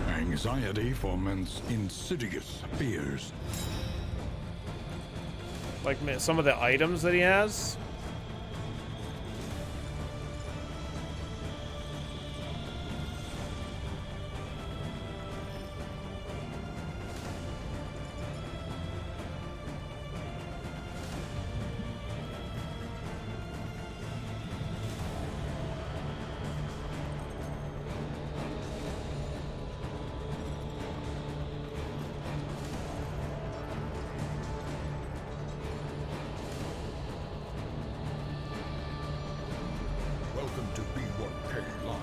Anxiety foments insidious fears. Like some of the items that he has? Welcome to B1K Live.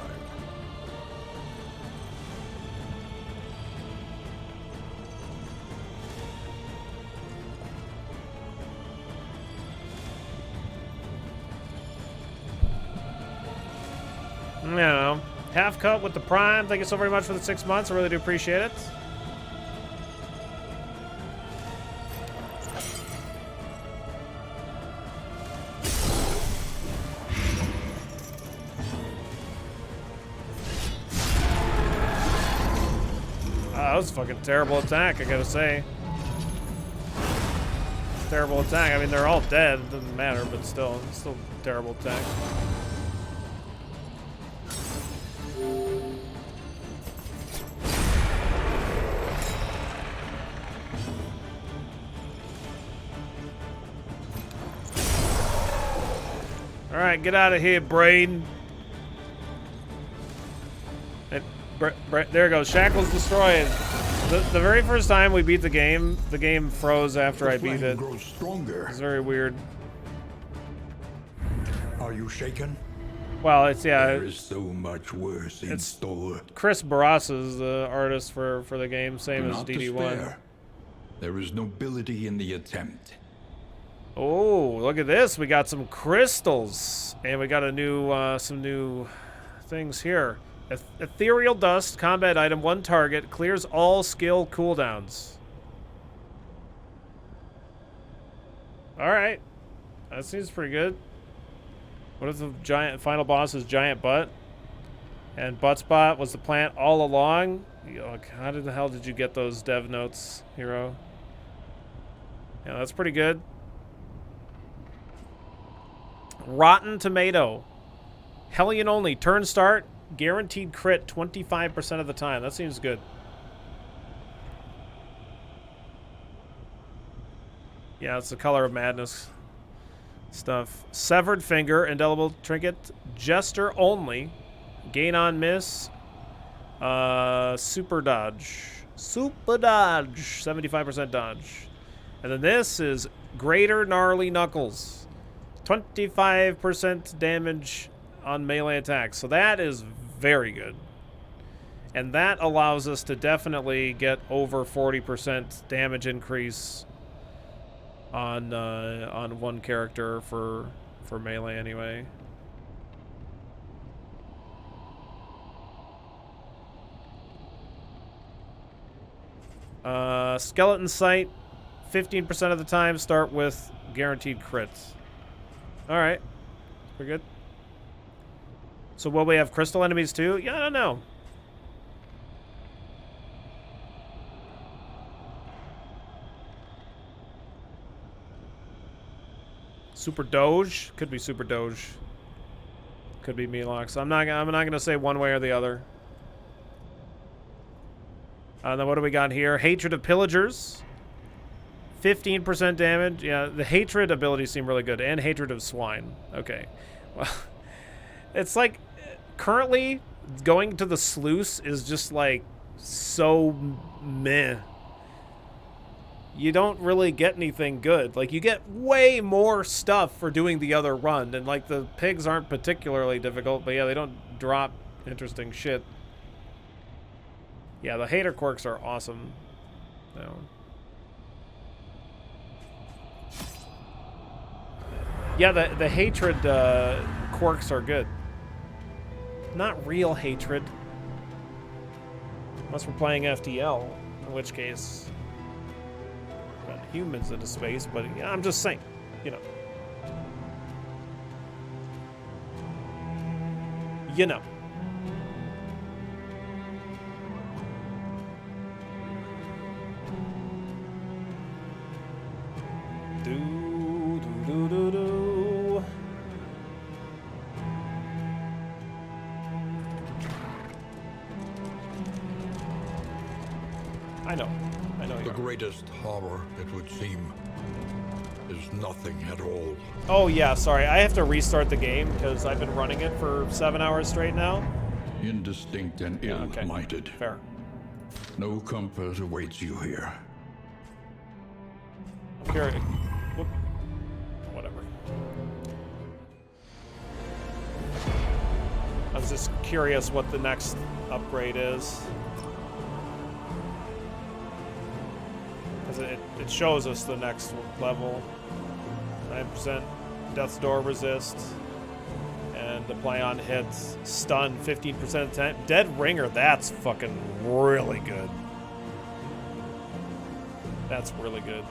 You know, half cut with the Prime. Thank you so very much for the 6 months. I really do appreciate it. That was a fucking terrible attack, I gotta say. Terrible attack. I mean, they're all dead. It doesn't matter, but still, it's still a terrible attack. All right, get out of here, brain. There it goes. Shackles destroyed. The very first time we beat the game froze after I beat it. Grows stronger. It's very weird. Are you shaken? Well, it's There is so much worse in store. Chris Barras is the artist for the game, same Do as not DD1. despair. There is nobility in the attempt. Oh, look at this! We got some crystals, and we got a new some new things here. Ethereal dust, combat item, 1 target, clears all skill cooldowns. Alright. That seems pretty good. What if the final boss is Giant Butt? And Buttspot was the plant all along? How the hell did you get those dev notes, hero? Yeah, that's pretty good. Rotten Tomato. Hellion only. Turn start. Guaranteed crit 25% of the time. That seems good. Yeah, it's the Color of Madness stuff. Severed Finger. Indelible Trinket. Jester only. Gain on miss. Super Dodge. Super Dodge. 75% dodge. And then this is Greater Gnarly Knuckles. 25% damage on melee attacks. So that is very good. And that allows us to definitely get over 40% damage increase on one character for melee anyway. Skeleton Sight, 15% of the time start with guaranteed crits. Alright. We're good. So will we have crystal enemies too? Yeah, I don't know. Super Doge? Could be Super Doge. Could be Melox. I'm not gonna say one way or the other. Then what do we got here? Hatred of Pillagers. 15% damage. Yeah, the Hatred abilities seem really good. And Hatred of Swine. Okay. Well, it's like, currently, going to the sluice is just, like, so meh. You don't really get anything good. Like, you get way more stuff for doing the other run. And, like, the pigs aren't particularly difficult. But, yeah, they don't drop interesting shit. Yeah, the hater quirks are awesome. No. Yeah, the hatred quirks are good. Not real hatred. Unless we're playing FTL, in which case got humans into space, but yeah, I'm just saying, you know. You know. I know The greatest horror, it would seem, is nothing at all. Oh yeah, sorry. I have to restart the game because I've been running it for 7 hours straight now. Indistinct and ill-minded. Okay. Fair. No comfort awaits you here. Curious. Whatever. I was just curious what the next upgrade is. Because it shows us the next level. 9% Death's Door resist. And apply on hits. Stun 15% of the time. Dead Ringer, that's fucking really good. That's really good.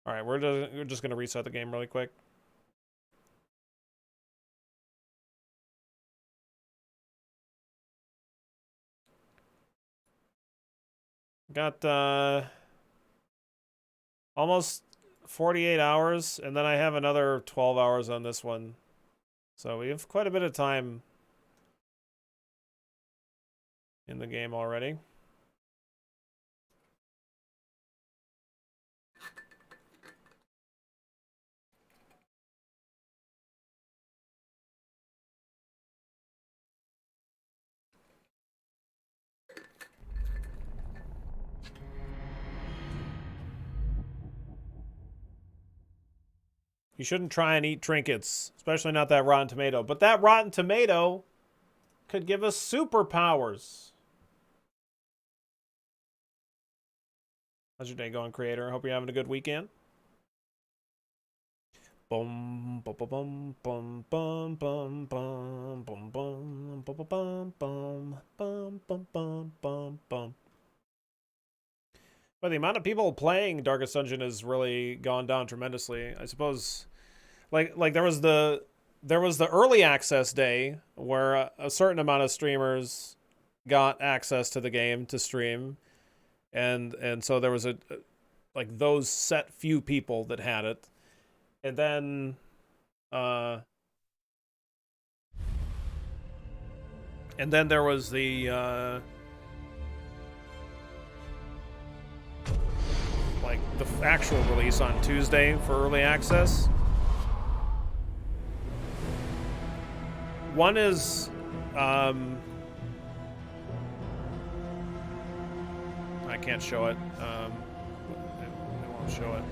Alright, we're just gonna reset the game really quick. Got almost 48 hours, and then I have another 12 hours on this one. So we have quite a bit of time in the game already. You shouldn't try and eat trinkets, especially not that rotten tomato. But that rotten tomato could give us superpowers. How's your day going, creator? I hope you're having a good weekend. Bum bum bum bum bum bum bum bum bum bum bum bum bum bum bum bum bum. But the amount of people playing Darkest Dungeon has really gone down tremendously. I suppose, like there was the early access day where a certain amount of streamers got access to the game to stream, and so there was like those set few people that had it, and then there was the like the actual release on Tuesday for early access. One is I can't show it. It won't show it.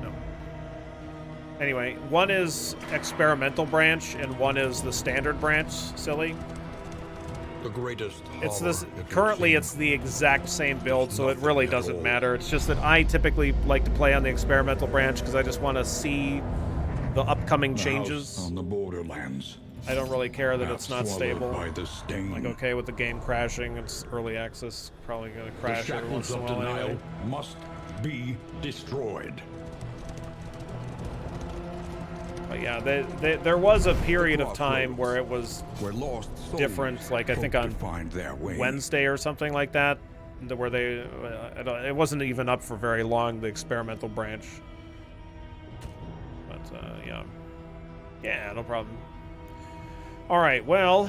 No. Anyway, one is experimental branch and one is the standard branch, silly. The greatest It's horror this it would currently seem. it's the exact same build, so it Nothing really at doesn't all. matter. It's just that I typically like to play on the experimental branch because I just want to see the upcoming The changes. house on the borderlands. I don't really care that half it's not swallowed stable. by the stain. Like, okay with the game crashing, it's early access, probably gonna The crash every once shackles in a of while denial anyway. must be destroyed. But yeah, there was a period of time crossroads. where it was Where lost souls different, like I think hope on to find their way. Wednesday or something like that, where they, it wasn't even up for very long, the experimental branch. But yeah, no problem. All right, well,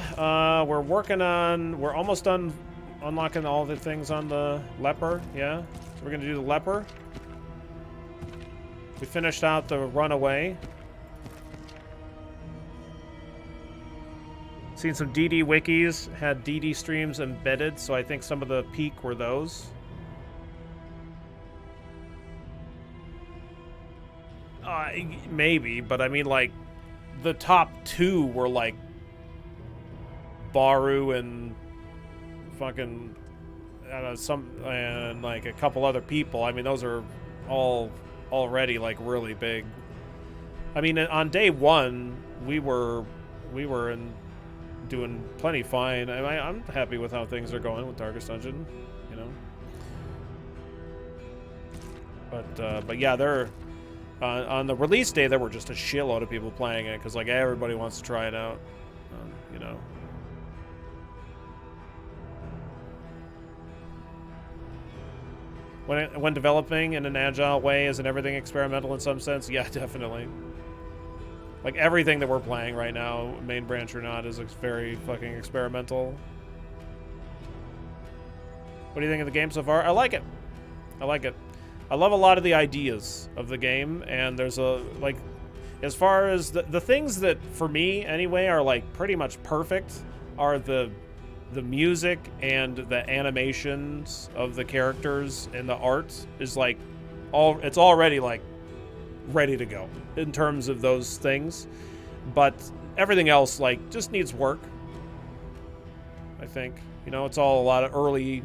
we're almost done unlocking all the things on the leper. Yeah, so we're gonna do the leper. We finished out the runaway. Seen some DD wikis, had DD streams embedded, so I think some of the peak were those. Maybe, but I mean, like, the top two were like Baru and fucking and like a couple other people. I mean, those are all already like really big. I mean, on day one, we were doing plenty fine. I'm happy with how things are going with Darkest Dungeon, you know. But yeah, they're on the release day there were just a shitload of people playing it because like everybody wants to try it out, you know. When developing in an agile way, isn't everything experimental in some sense? Yeah, definitely. Like everything that we're playing right now, main branch or not, is very fucking experimental. What do you think of the game so far? I like it. I like it. I love a lot of the ideas of the game, and there's a, like, as far as the things that, for me anyway, are like pretty much perfect are the music and the animations of the characters and the art is like it's already like ready to go in terms of those things, but everything else like just needs work. I think, you know, it's all a lot of early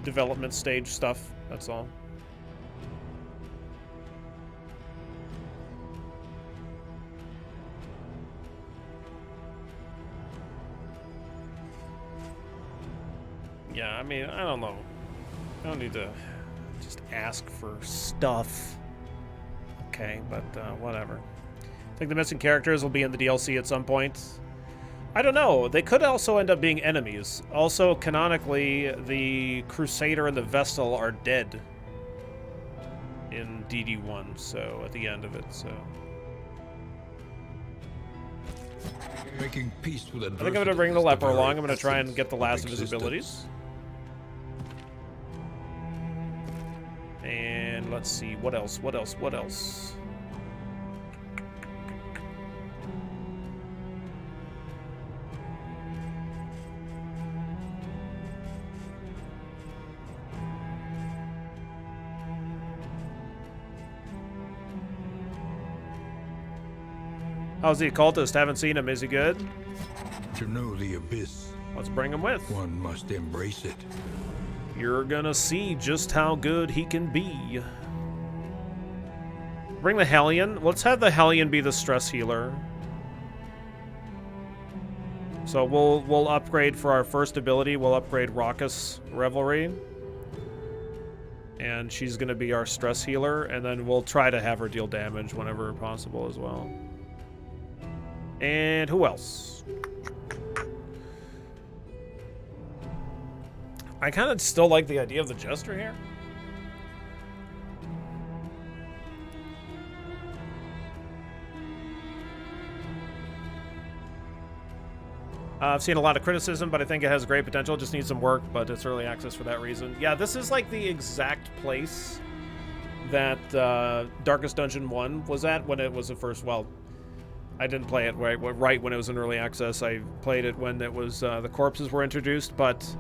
development stage stuff, that's all. Yeah, I mean, I don't know. I don't need to just ask for stuff. Okay, but whatever. I think the missing characters will be in the DLC at some point. I don't know. They could also end up being enemies. Also, canonically, the Crusader and the Vestal are dead in DD1, so at the end of it, so. Making peace with I think I'm going to bring the Leper along. I'm going to try and get the last of his abilities. And let's see, what else? How's the occultist? Haven't seen him. Is he good? To know the abyss, Let's bring him with. one must embrace it. You're gonna see just how good he can be. Bring the Hellion. Let's have the Hellion be the stress healer. So we'll upgrade for our first ability. We'll upgrade Raucous Revelry. And she's gonna be our stress healer, and then we'll try to have her deal damage whenever possible as well. And who else? I kind of still like the idea of the Jester here. I've seen a lot of criticism, but I think it has great potential. Just needs some work, but it's early access for that reason. Yeah, this is like the exact place that Darkest Dungeon 1 was at when it was the first. Well, I didn't play it right when it was in early access. I played it when it was the corpses were introduced, but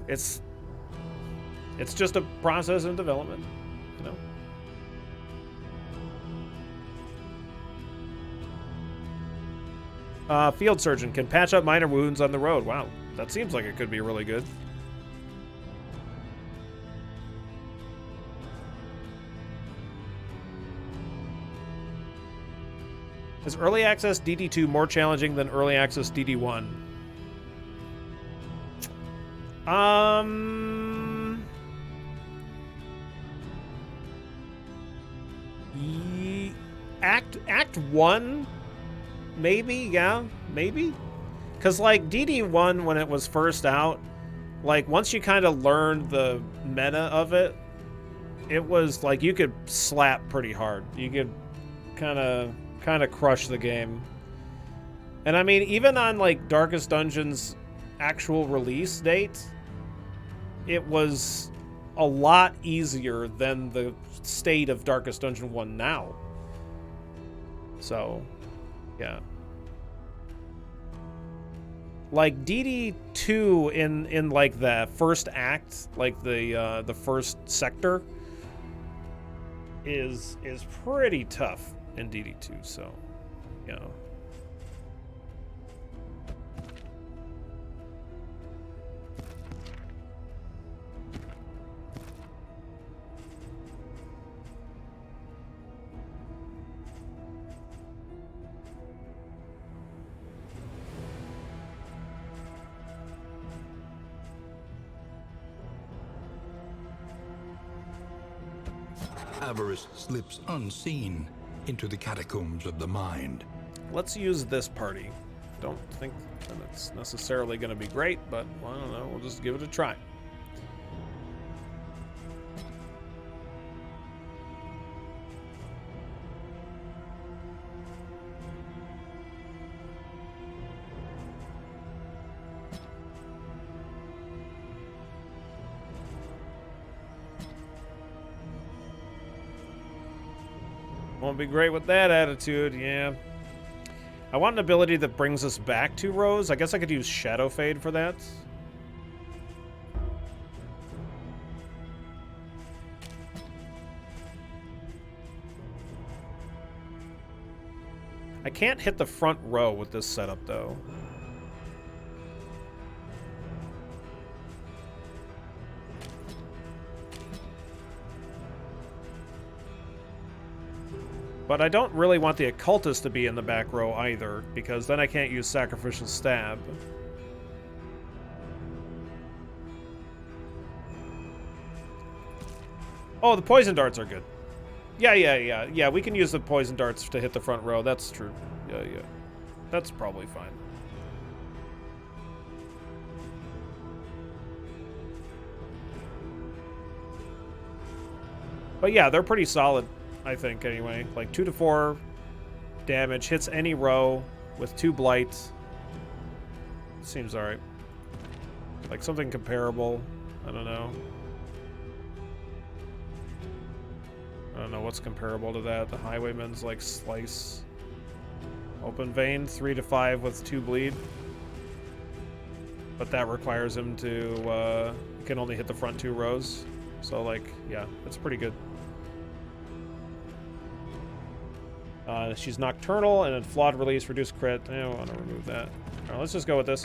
it's just a process in development, you know. Field Surgeon can patch up minor wounds on the road. Wow, that seems like it could be really good. Is early access DD2 more challenging than early access DD1? Act 1? Maybe, yeah, maybe. Because, like, DD1, when it was first out, like, once you kind of learned the meta of it, it was, like, you could slap pretty hard. You could kind of crush the game. And, I mean, even on, like, Darkest Dungeon's actual release date, it was a lot easier than the state of Darkest Dungeon 1 now. So, yeah. Like DD2 in like the first act, like the first sector is pretty tough in DD2, so yeah. Avarice slips unseen into the catacombs of the mind. Let's use this party. Don't think that it's necessarily going to be great, but well, I don't know. We'll just give it a try. Won't be great with that attitude, yeah. I want an ability that brings us back 2 rows. I guess I could use Shadow Fade for that. I can't hit the front row with this setup, though. But I don't really want the occultist to be in the back row either, because then I can't use Sacrificial Stab. Oh, the poison darts are good. Yeah, we can use the poison darts to hit the front row. That's true. Yeah. That's probably fine. But yeah, they're pretty solid, I think, anyway. Like 2 to 4 damage, hits any row with 2 blights. Seems alright. Like something comparable. I don't know. I don't know what's comparable to that. The Highwayman's like Slice. Open Vein, 3 to 5 with 2 bleed. But that requires him to, can only hit the front 2 rows. So like, yeah, it's pretty good. She's nocturnal and then flawed release, reduced crit. I don't want to remove that. All right, let's just go with this.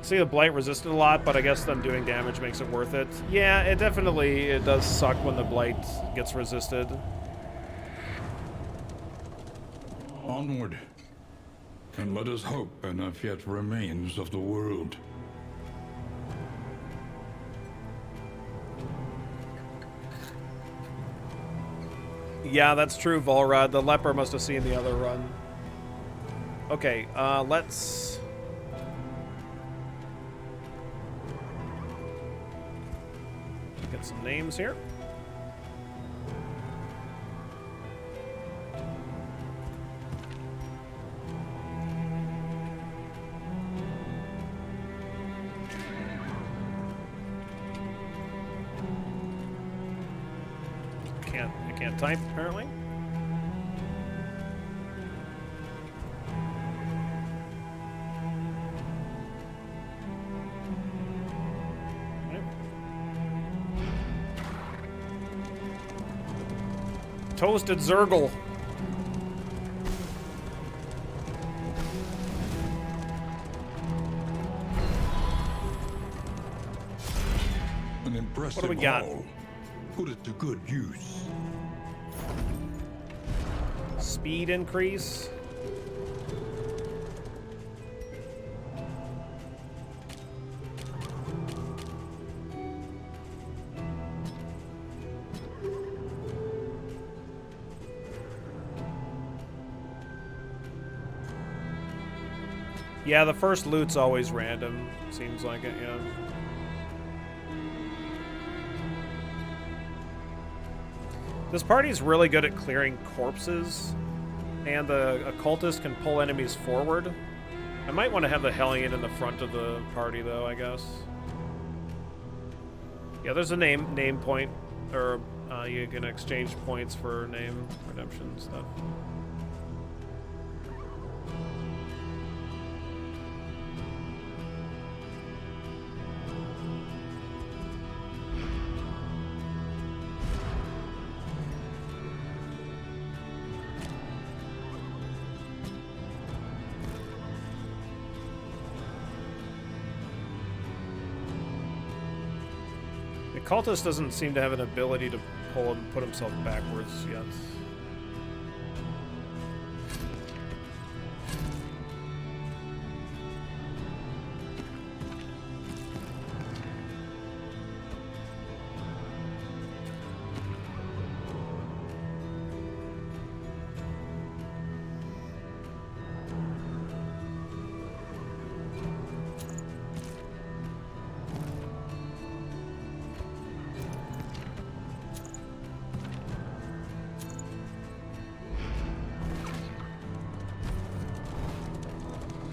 See, the blight resisted a lot, but I guess them doing damage makes it worth it. Yeah, it does suck when the blight gets resisted. Onward, and let us hope enough yet remains of the world. Yeah, that's true, Volrad. The leper must have seen the other run. Okay, let's... get some names here. I can't type, apparently. Toasted Zergle. An impressive What do we got? haul. Put it to good use. Speed increase. Yeah, the first loot's always random. Seems like it, yeah. This party's really good at clearing corpses, and the occultist can pull enemies forward. I might want to have the Hellion in the front of the party, though, I guess. Yeah, there's a name point, or you can exchange points for name redemption stuff. Cultist doesn't seem to have an ability to put himself backwards yet.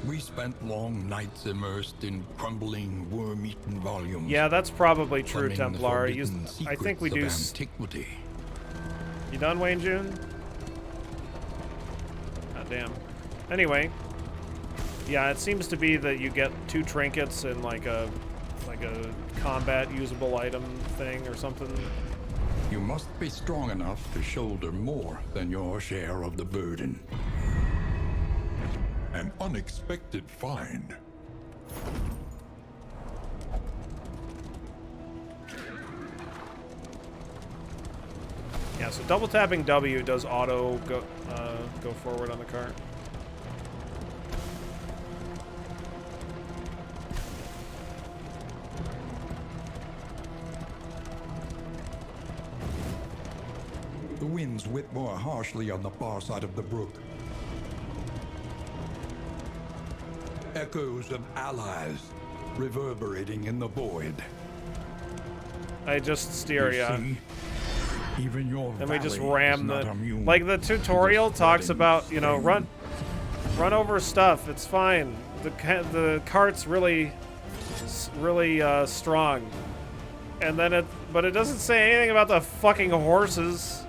We spent long nights immersed in crumbling, worm-eaten volumes. Yeah, that's probably true, plumbing the Templar. forbidden I think we do. secrets of antiquity. You done, Wayne June? God damn. Anyway, yeah, it seems to be that you get 2 trinkets and like a combat usable item thing or something. You must be strong enough to shoulder more than your share of the burden. An unexpected find. Yeah, so double tapping W does auto go forward on the cart. The winds whip more harshly on the far side of the brook. Echoes of allies reverberating in the void. I just steer, You yeah. see, even your And we just valley ram is not the... immune Like, the tutorial to the talks spreading about, you know, sting. run over stuff. It's fine. The cart's really strong. And then but it doesn't say anything about the fucking horses.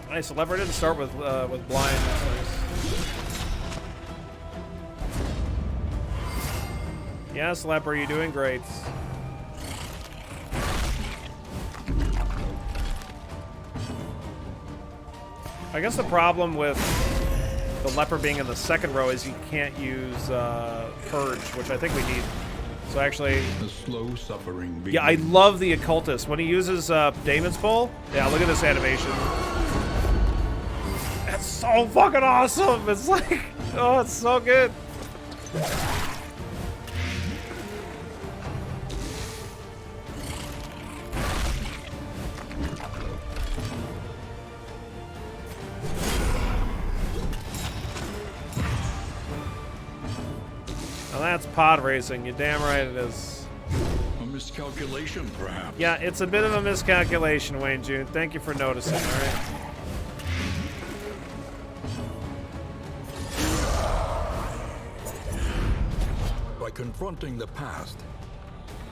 Nice. The lever didn't start with blind. That's nice. Yes, Leper, you're doing great. I guess the problem with the Leper being in the second row is you can't use Purge, which I think we need. So actually... The slow suffering begins. Yeah, I love the Occultist. When he uses Damon's Bowl, yeah, look at this animation. That's so fucking awesome! It's like, oh, it's so good. Now that's pod racing. You're damn right it is. A miscalculation, perhaps. Yeah, it's a bit of a miscalculation, Wayne June. Thank you for noticing, alright? By confronting the past,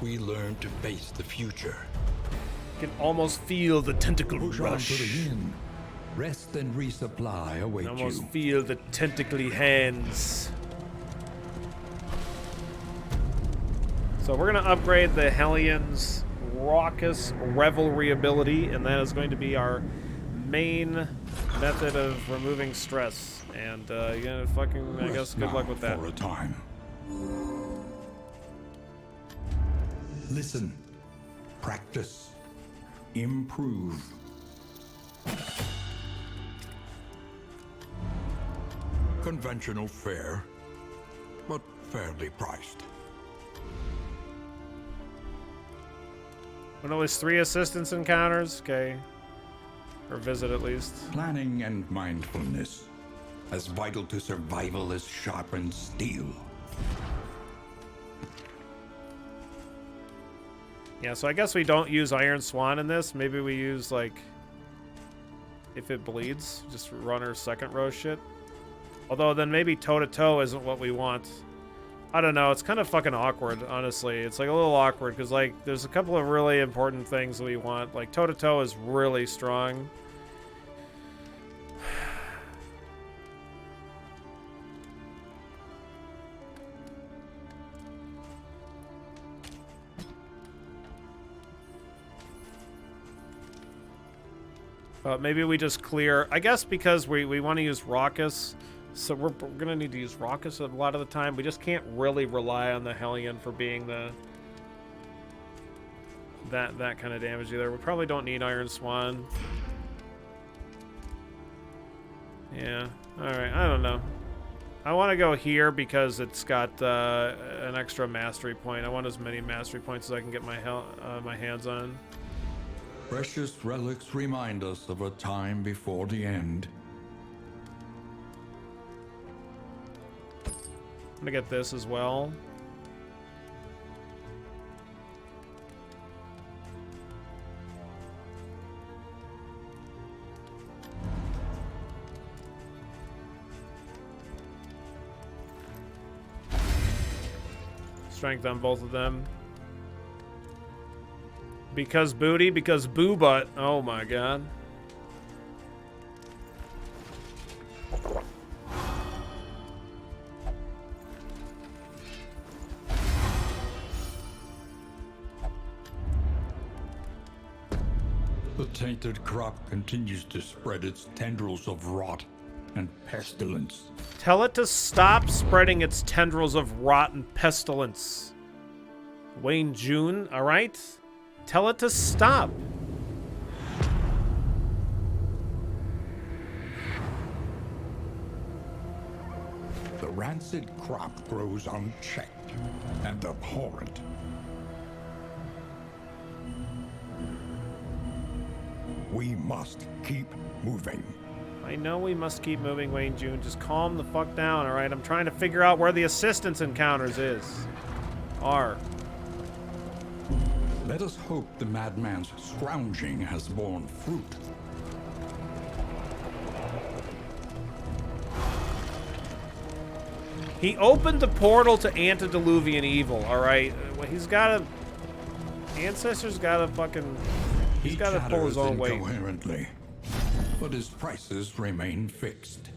we learn to face the future. You can almost feel the tentacle Push on to rush. the inn. Rest and resupply await Almost you. feel the tentacly hands. So we're going to upgrade the Hellions' Raucous Revelry ability, and that is going to be our main method of removing stress. And yeah, fucking, I guess, good luck with that. For a time. Listen, practice, improve. Conventional fare, but fairly priced. When always 3 assistance encounters, okay. Or visit at least. Planning and mindfulness, as vital to survival as sharpened steel. Yeah, so I guess we don't use Iron Swan in this. Maybe we use, like, if it bleeds, just runner second row shit. Although then maybe toe-to-toe isn't what we want. I don't know. It's kind of fucking awkward, honestly. It's like a little awkward because, like, there's a couple of really important things that we want. Like, toe-to-toe is really strong. Maybe we just clear. I guess because we want to use Raucous. So we're going to need to use Raucous a lot of the time. We just can't really rely on the Hellion for being the that kind of damage either. We probably don't need Iron Swan. Yeah. All right. I don't know. I want to go here because it's got an extra mastery point. I want as many mastery points as I can get my hands on. Precious relics remind us of a time before the end. I'm gonna get this as well. Strength on both of them. Because booty, because boo butt. Oh my god. The tainted crop continues to spread its tendrils of rot and pestilence. Tell it to stop spreading its tendrils of rot and pestilence. Wayne June, alright? Tell it to stop. The rancid crop grows unchecked and abhorrent. We must keep moving. I know we must keep moving, Wayne June. Just calm the fuck down, alright? I'm trying to figure out where the assistance encounters is. Are. Let us hope the madman's scrounging has borne fruit. He opened the portal to antediluvian evil, alright? He's gotta... Ancestor's gotta fucking... He's gotta pull his own weight. Incoherently, but his prices remain fixed.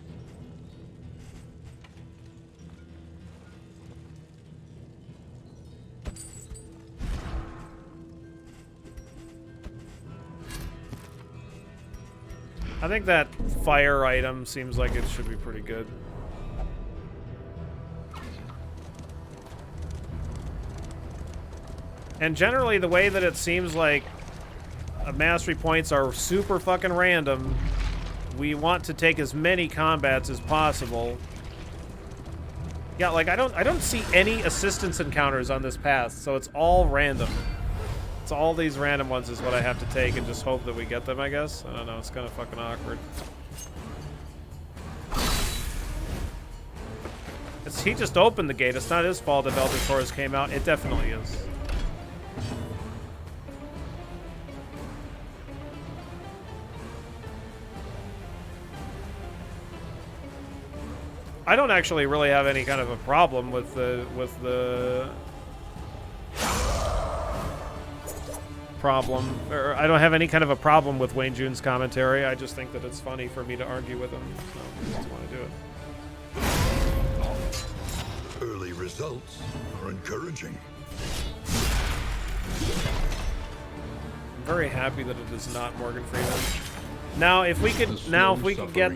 I think that fire item seems like it should be pretty good. And generally, the way that it seems like mastery points are super fucking random, we want to take as many combats as possible. Yeah, like I don't see any assistance encounters on this path, so it's all random. It's all these random ones is what I have to take and just hope that we get them, I guess. I don't know, it's kind of fucking awkward. He just opened the gate. It's not his fault if Elder Taurus came out. It definitely is. I don't actually really have any kind of a problem with the problem, or I don't have any kind of a problem with Wayne June's commentary. I just think that it's funny for me to argue with him, so I just want to do it. Early results are encouraging. I'm very happy that it is not Morgan Freeman. Now, if we could get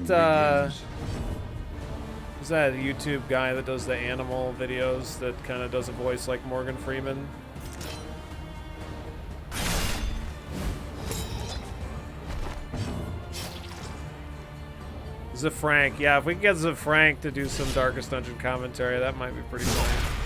is that a YouTube guy that does the animal videos that kind of does a voice like Morgan Freeman? Zafrank, yeah, if we could get Zafrank to do some Darkest Dungeon commentary, that might be pretty funny.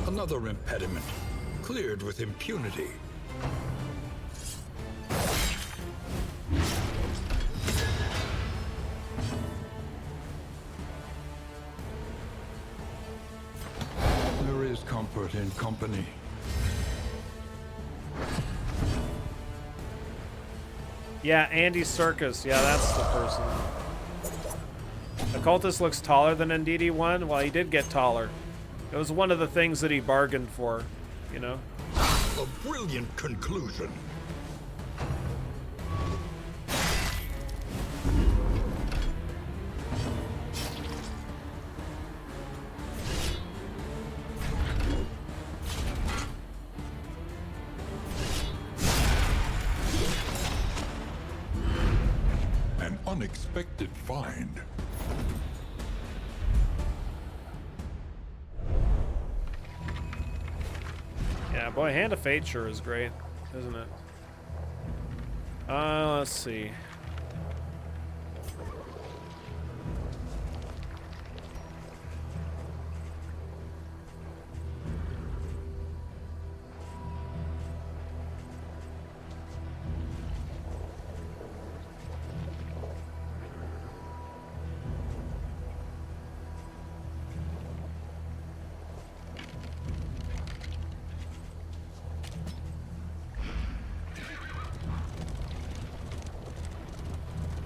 Another impediment, cleared with impunity. There is comfort in company. Yeah, Andy Serkis. Yeah, that's the person. Occultist looks taller than in DD1. Well, he did get taller. It was one of the things that he bargained for, you know? A brilliant conclusion. An unexpected find. Yeah, boy, Hand of Fate sure is great, isn't it? Let's see.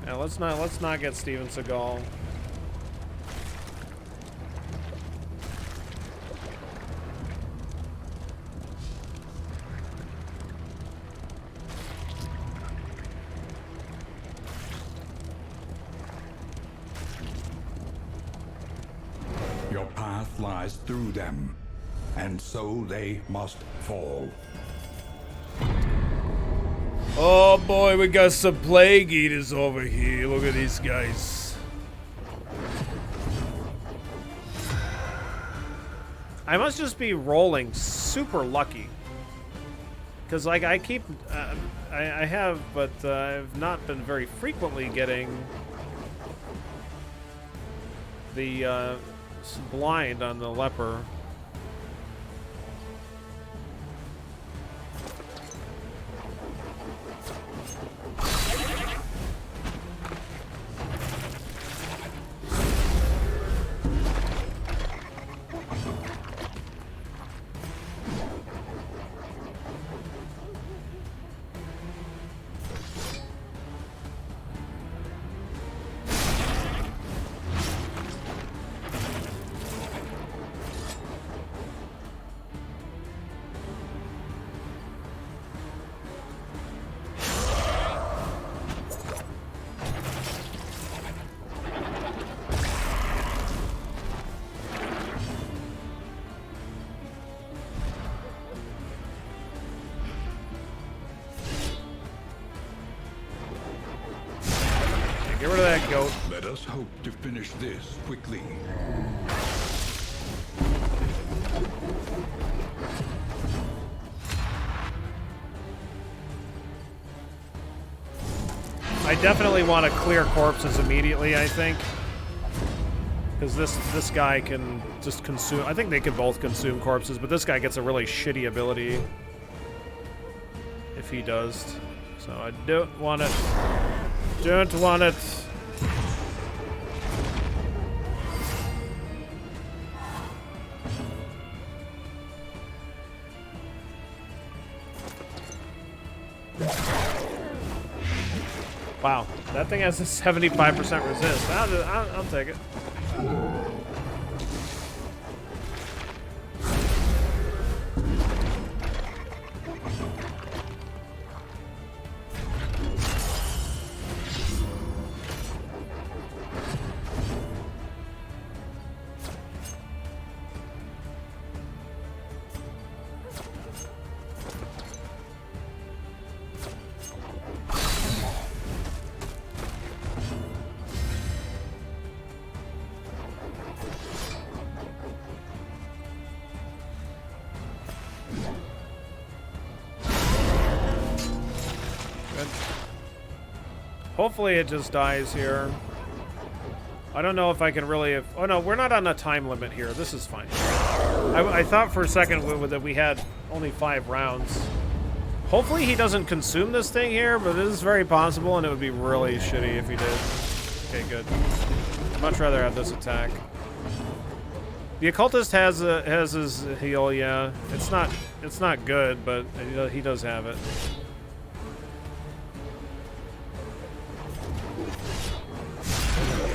Yeah, let's not get Steven Seagal. Your path lies through them, and so they must fall. Oh boy, we got some plague eaters over here. Look at these guys. I must just be rolling super lucky. Because, like, I keep... I have, but I've not been very frequently getting the blind on the leper. Get rid of that goat. Let us hope to finish this quickly. I definitely want to clear corpses immediately, I think. Because this guy can just consume... I think they can both consume corpses, but this guy gets a really shitty ability. If he does. So I don't want it. Don't want it. Wow, that thing has a 75% resist. I'll take it. Hopefully it just dies here. I don't know if I can really... Oh no, we're not on a time limit here. This is fine. I thought for a second that we had only 5 rounds. Hopefully he doesn't consume this thing here, but this is very possible, and it would be really shitty if he did. Okay, good. I'd much rather have this attack. The occultist has his heal, yeah. It's not good, but he does have it.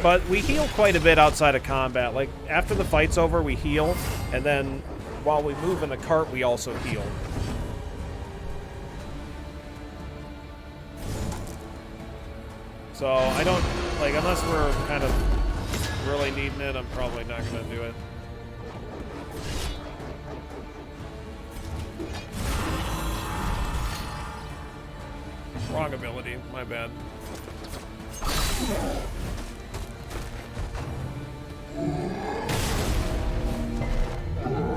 But we heal quite a bit outside of combat. Like, after the fight's over, we heal, and then while we move in the cart, we also heal. So, I don't, like, unless we're kind of really needing it, I'm probably not going to do it. Wrong ability, my bad.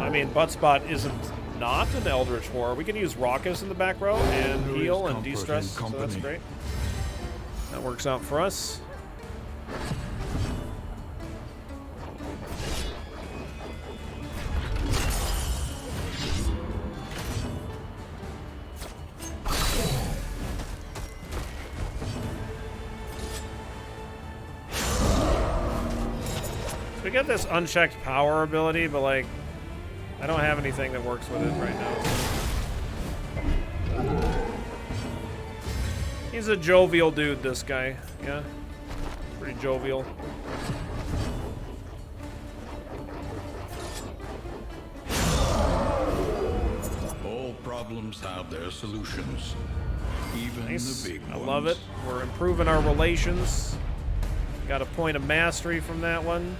I mean, Buttspot isn't not an Eldritch War. We can use Raucous in the back row and heal and de-stress, so that's great. That works out for us. We get this unchecked power ability, but like, I don't have anything that works with it right now. He's a jovial dude, this guy. Yeah, pretty jovial. All problems have their solutions, even Nice. the big ones. I love it. We're improving our relations. Got a point of mastery from that one.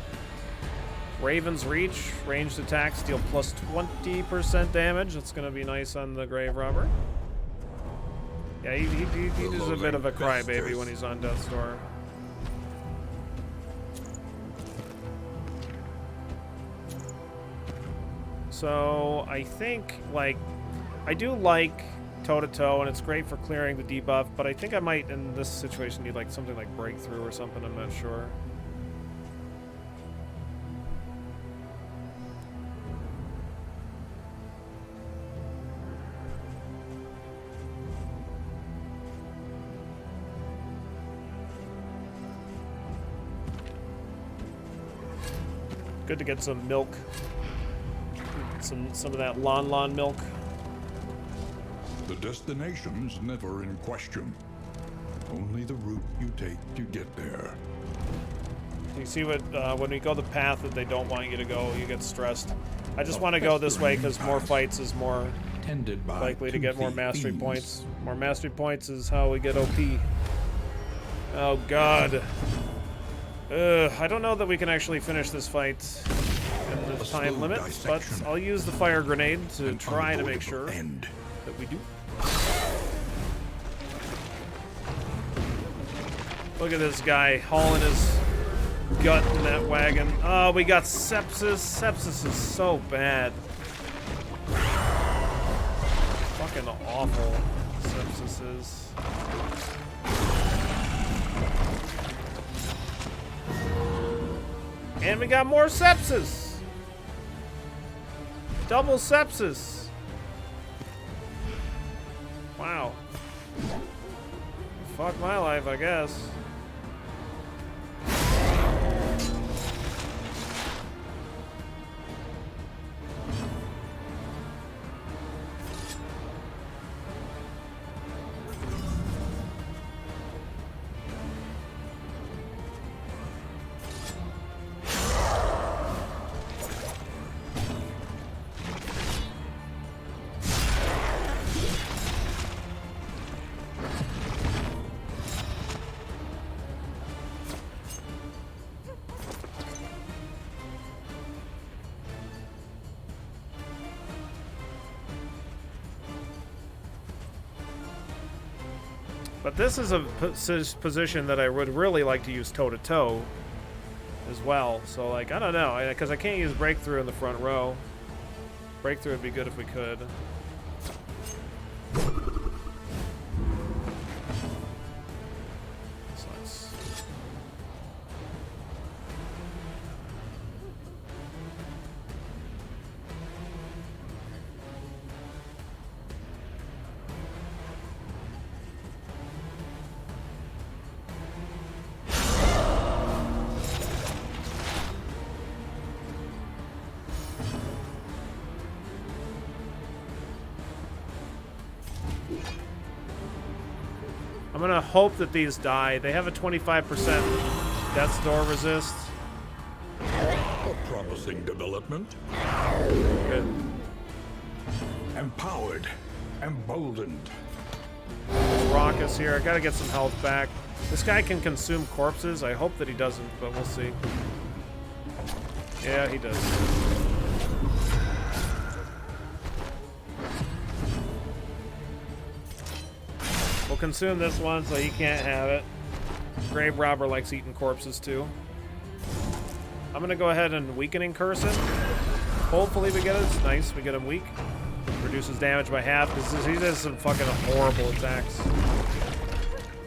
Raven's Reach, ranged attacks deal plus 20% damage. That's going to be nice on the Grave Robber. Yeah, he is a bit of a crybaby when he's on Death's Door. So, I think, like, I do like toe-to-toe, and it's great for clearing the debuff, but I think I might, in this situation, need, like, something like Breakthrough or something. I'm not sure. Good to get some milk. Some of that Lon milk. The destination's never in question. Only the route you take to get there. You see what, when we go the path that they don't want you to go, you get stressed. I just want to go this way because more fights is more likely to get more mastery points. More mastery points is how we get OP. Oh god. I don't know that we can actually finish this fight in the time limit, but I'll use the fire grenade to try to make sure that we do. Look at this guy hauling his gut in that wagon. Oh, we got sepsis. Sepsis is so bad. Fucking awful. Sepsis is. And we got more sepsis. Double sepsis. Wow. Fuck my life, I guess. But this is a position that I would really like to use toe-to-toe as well. So, like, I don't know. Because I can't use breakthrough in the front row. Breakthrough would be good if we could. So let's... I'm gonna hope that these die. They have a 25% death's door resist. A promising development. Good. Empowered. Emboldened. Raucous here. I gotta get some health back. This guy can consume corpses. I hope that he doesn't, but we'll see. Yeah, he does. We'll consume this one so he can't have it. Grave Robber likes eating corpses too. I'm gonna go ahead and weakening curse him. Hopefully we get it. It's nice. We get him weak. Reduces damage by half because he does some fucking horrible attacks.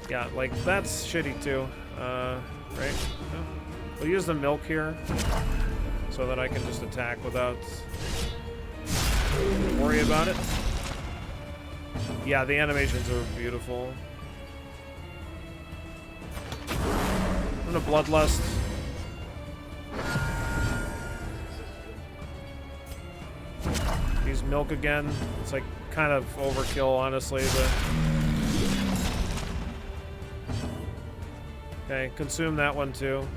Yeah, like that's shitty too. Right? Yeah. We'll use the milk here so that I can just attack without worry about it. Yeah, the animations are beautiful. I'm gonna Bloodlust. Use milk again. It's like kind of overkill, honestly, but... Okay, consume that one too.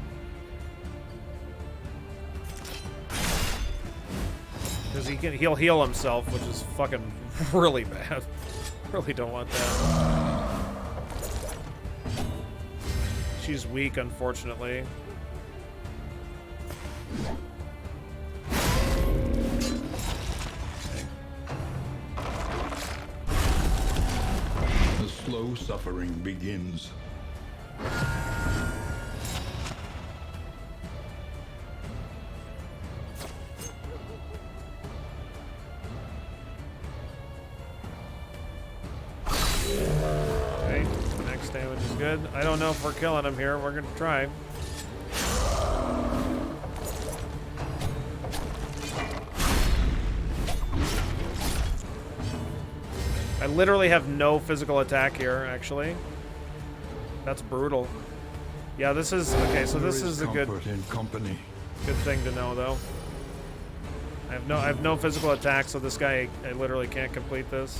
Because he'll heal himself, which is fucking really bad. Really don't want that. She's weak, unfortunately. The slow suffering begins. Okay, next damage is good. I don't know if we're killing him here. We're gonna try. I literally have no physical attack here, actually. That's brutal. Yeah, this is okay. So this is a good thing to know, though. I have no physical attack, so this guy, I literally can't complete this.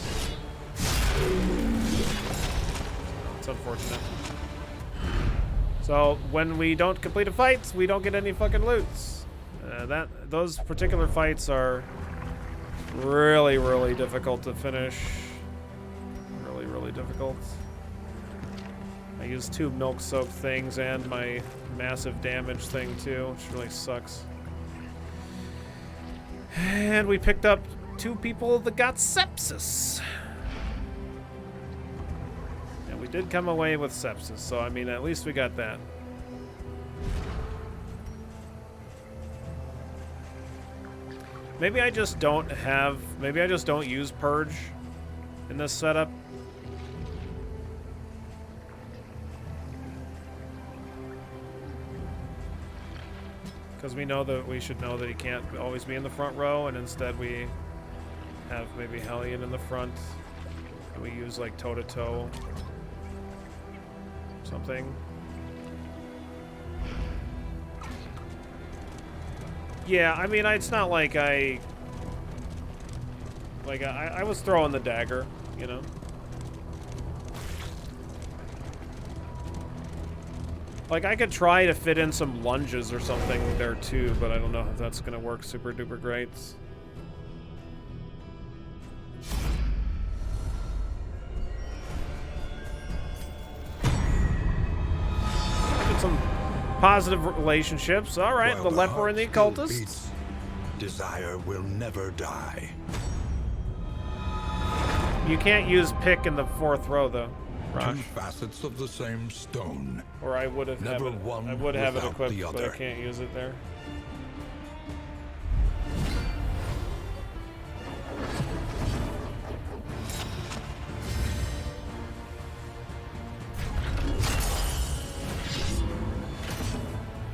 It's unfortunate. So when we don't complete a fight, we don't get any fucking loots. Those particular fights are really, really difficult to finish. Really, really difficult. I used 2 milk-soaked things and my massive damage thing too, which really sucks. And we picked up 2 people that got sepsis. And we did come away with sepsis, so I mean, at least we got that. Maybe I just don't have... Maybe I just don't use Purge in this setup. Because we know that we should know that he can't always be in the front row, and instead we have maybe Hellion in the front. And we use like toe-to-toe. Something. Yeah, I mean, it's not like I was throwing the dagger, you know? Like, I could try to fit in some lunges or something there too, but I don't know if that's gonna work super duper great. Get some positive relationships. All right, the leper and the occultist. Desire will never die. You can't use pick in the fourth row, though. Two facets of the same stone. Or I would have Never it. one I would have it without equipped, the but other. I can't use it there.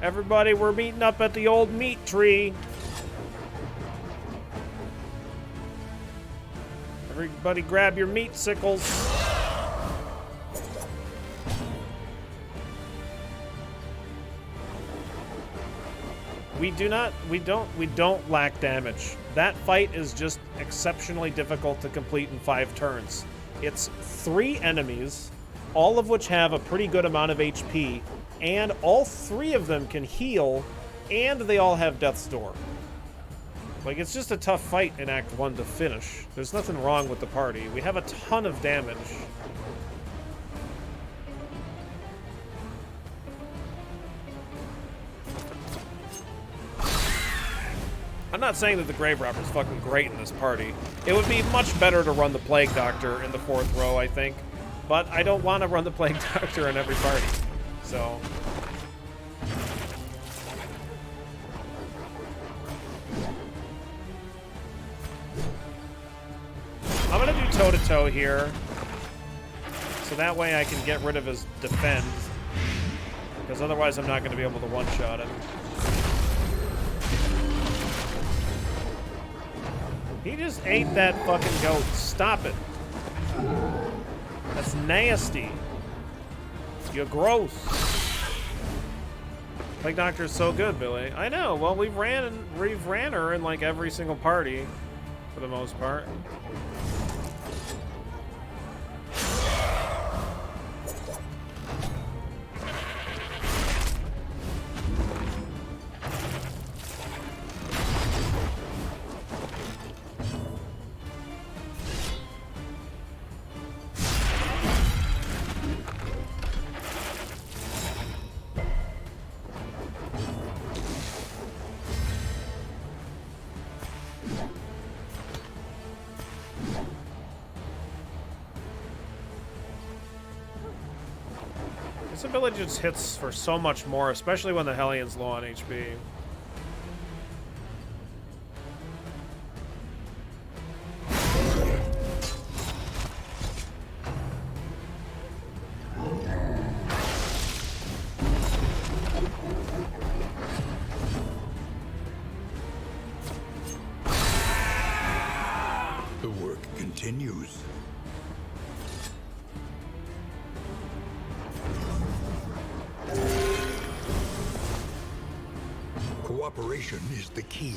Everybody, we're meeting up at the old meat tree. Everybody grab your meat sickles. We don't lack damage. That fight is just exceptionally difficult to complete in 5 turns. It's 3 enemies, all of which have a pretty good amount of HP, and all 3 of them can heal, and they all have Death's Door. Like, it's just a tough fight in Act 1 to finish. There's nothing wrong with the party. We have a ton of damage. I'm not saying that the Grave Robber's fucking great in this party. It would be much better to run the Plague Doctor in the 4th row, I think. But I don't want to run the Plague Doctor in every party. So... I'm gonna do toe-to-toe here. So that way I can get rid of his defend. Because otherwise I'm not gonna be able to one-shot him. He just ate that fucking goat. Stop it. That's nasty. You're gross. Plague Doctor is so good, Billy. I know. Well, we've ran her in like every single party, for the most part. This ability just hits for so much more, especially when the Hellion's low on HP. The work continues. Cooperation is the key.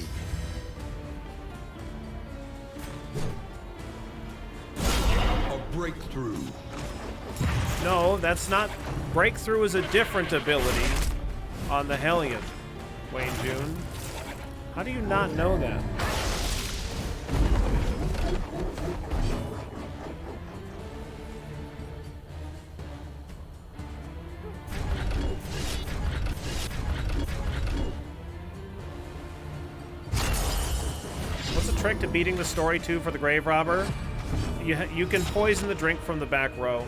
A breakthrough. No, that's not... Breakthrough is a different ability on the Hellion, Wayne June. How do you not know that? What's the trick to beating the story 2 for the Grave Robber? You can poison the drink from the back row.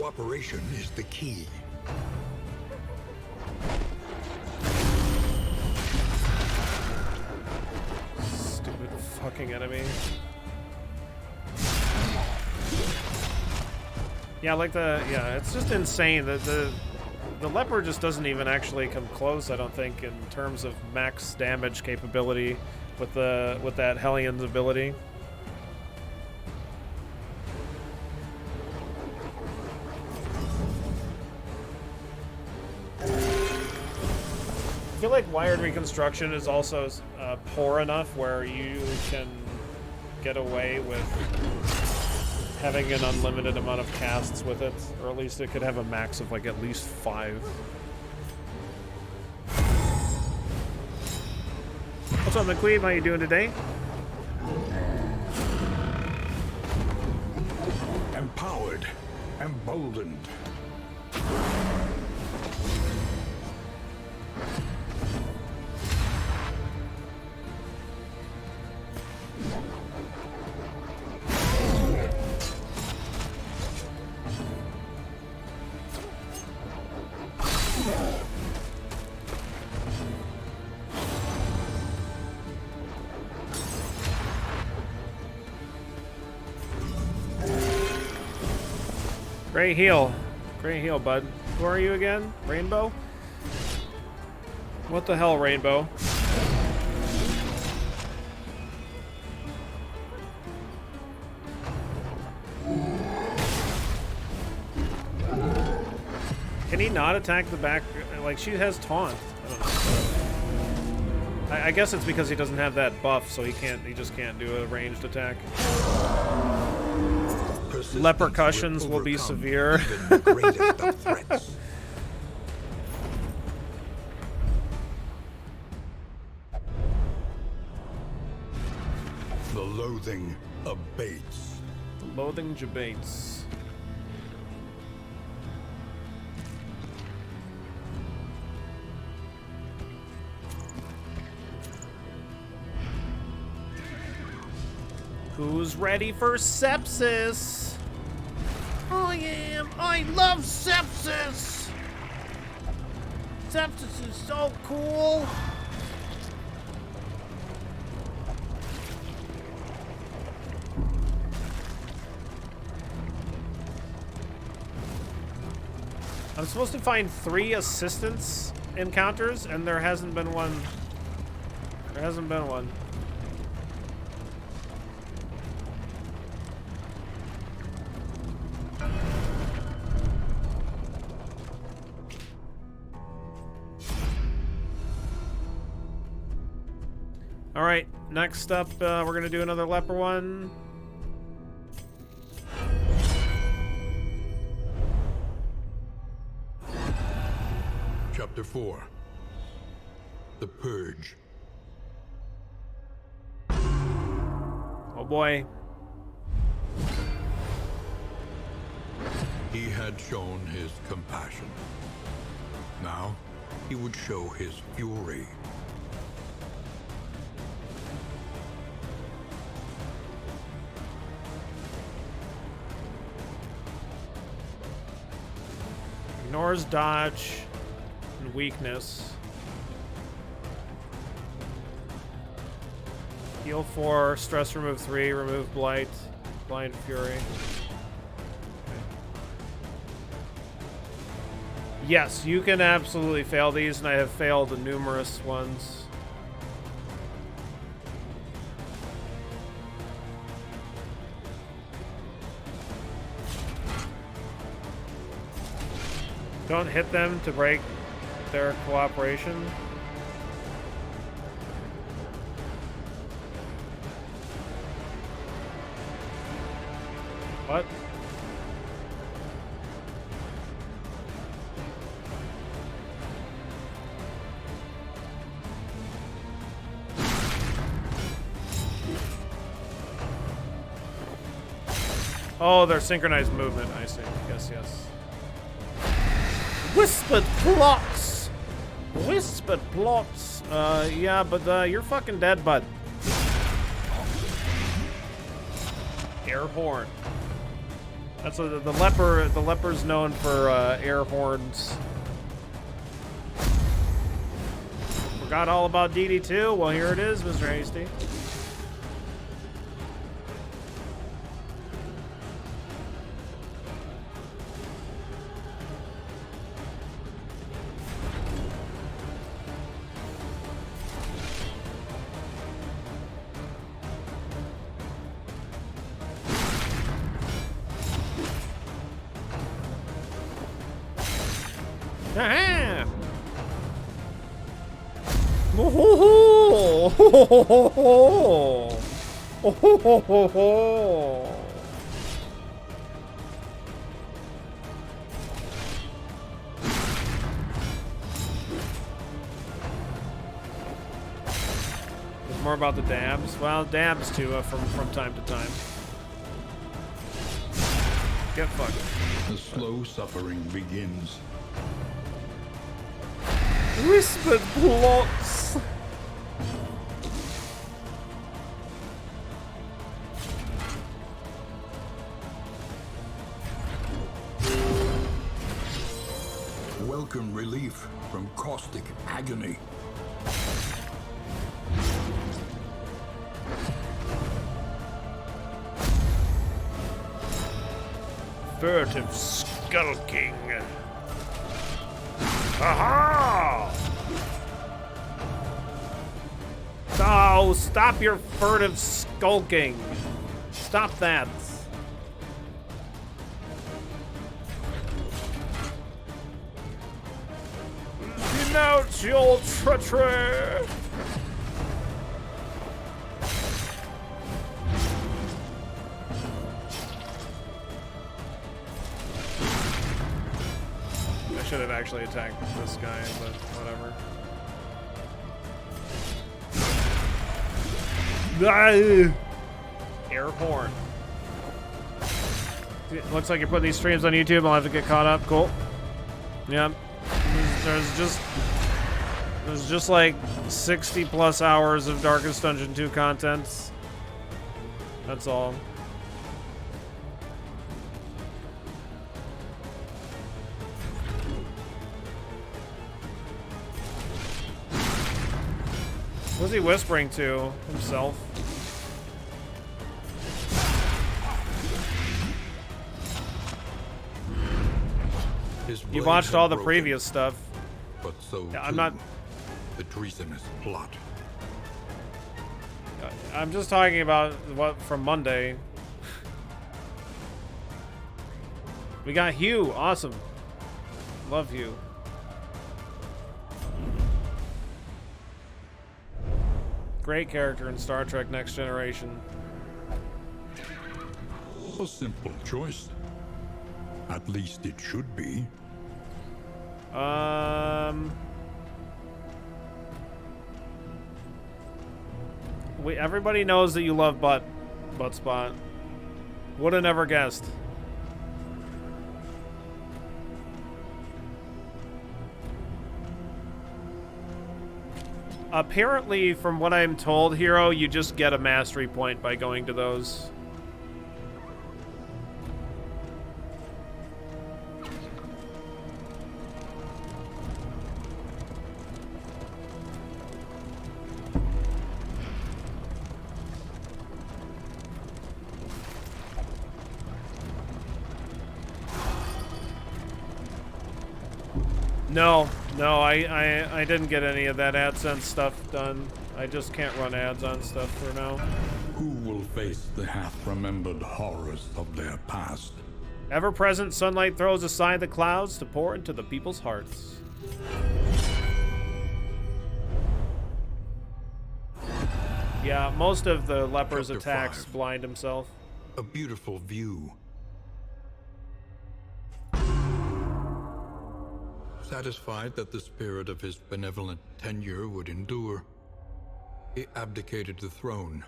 Cooperation is the key. Stupid fucking enemy. Yeah, like it's just insane that the leopard just doesn't even actually come close, I don't think, in terms of max damage capability with that Hellions ability. I feel like wired reconstruction is also poor enough where you can get away with having an unlimited amount of casts with it, or at least it could have a max of like at least 5. What's up, McQueen? How you doing today? Empowered, emboldened. Great heal. Great heal, bud. Who are you again? Rainbow? What the hell, Rainbow? Can he not attack the back? Like, she has taunt. I don't know. I guess it's because he doesn't have that buff, so he just can't do a ranged attack. Lepercussions will be severe. The greatest of threats. The loathing abates. The loathing abates. Who's ready for sepsis? I am. I love sepsis. Sepsis is so cool. I'm supposed to find 3 assistance encounters, and there hasn't been one. There hasn't been one. All right, next up, we're gonna do another leper one. Chapter 4. The Purge. Oh boy. He had shown his compassion. Now, he would show his fury. Ignores dodge and weakness. Heal 4, stress remove 3, remove blight, blind fury. Okay. Yes, you can absolutely fail these, and I have failed numerous ones. Don't hit them to break their cooperation. What? Oh, their synchronized movement. I see. Yes, yes. Whispered plots! Whispered plots. Yeah, but you're fucking dead, bud. Air horn. That's what the leper. The leper's known for air horns. Forgot all about DD2. Well, here it is, Mr. Hasty. Ah! Oh ho ho! Ho ho ho ho! Oh ho ho ho ho! There's more about the dabs. Well, dabs too, from time to time. Get fucked. The slow suffering begins. Whispered plots. Welcome relief from caustic agony. Furtive skulking. Aha! Oh, stop your furtive skulking. Stop that. Denounce your treachery. I should have actually attacked this guy, but whatever. Air horn. It looks like you're putting these streams on YouTube. I'll have to get caught up. Cool. Yep. There's just like 60 plus hours of Darkest Dungeon 2 content. That's all. What's he whispering to himself? You watched all the previous stuff. But so Yeah, I'm not. the treasonous plot. I'm just talking about what from Monday. We got Hugh. Awesome. Love Hugh. Great character in Star Trek Next Generation. A simple choice. At least it should be. Everybody knows that you love butt spot. Would have never guessed. Apparently, from what I'm told, Hero, you just get a mastery point by going to those. No, I didn't get any of that AdSense stuff done. I just can't run ads on stuff for now. Who will face the half-remembered horrors of their past? Ever-present sunlight throws aside the clouds to pour into the people's hearts. Yeah, most of the leper's Chapter attacks 5. blind himself. A beautiful view. Satisfied that the spirit of his benevolent tenure would endure, he abdicated the throne.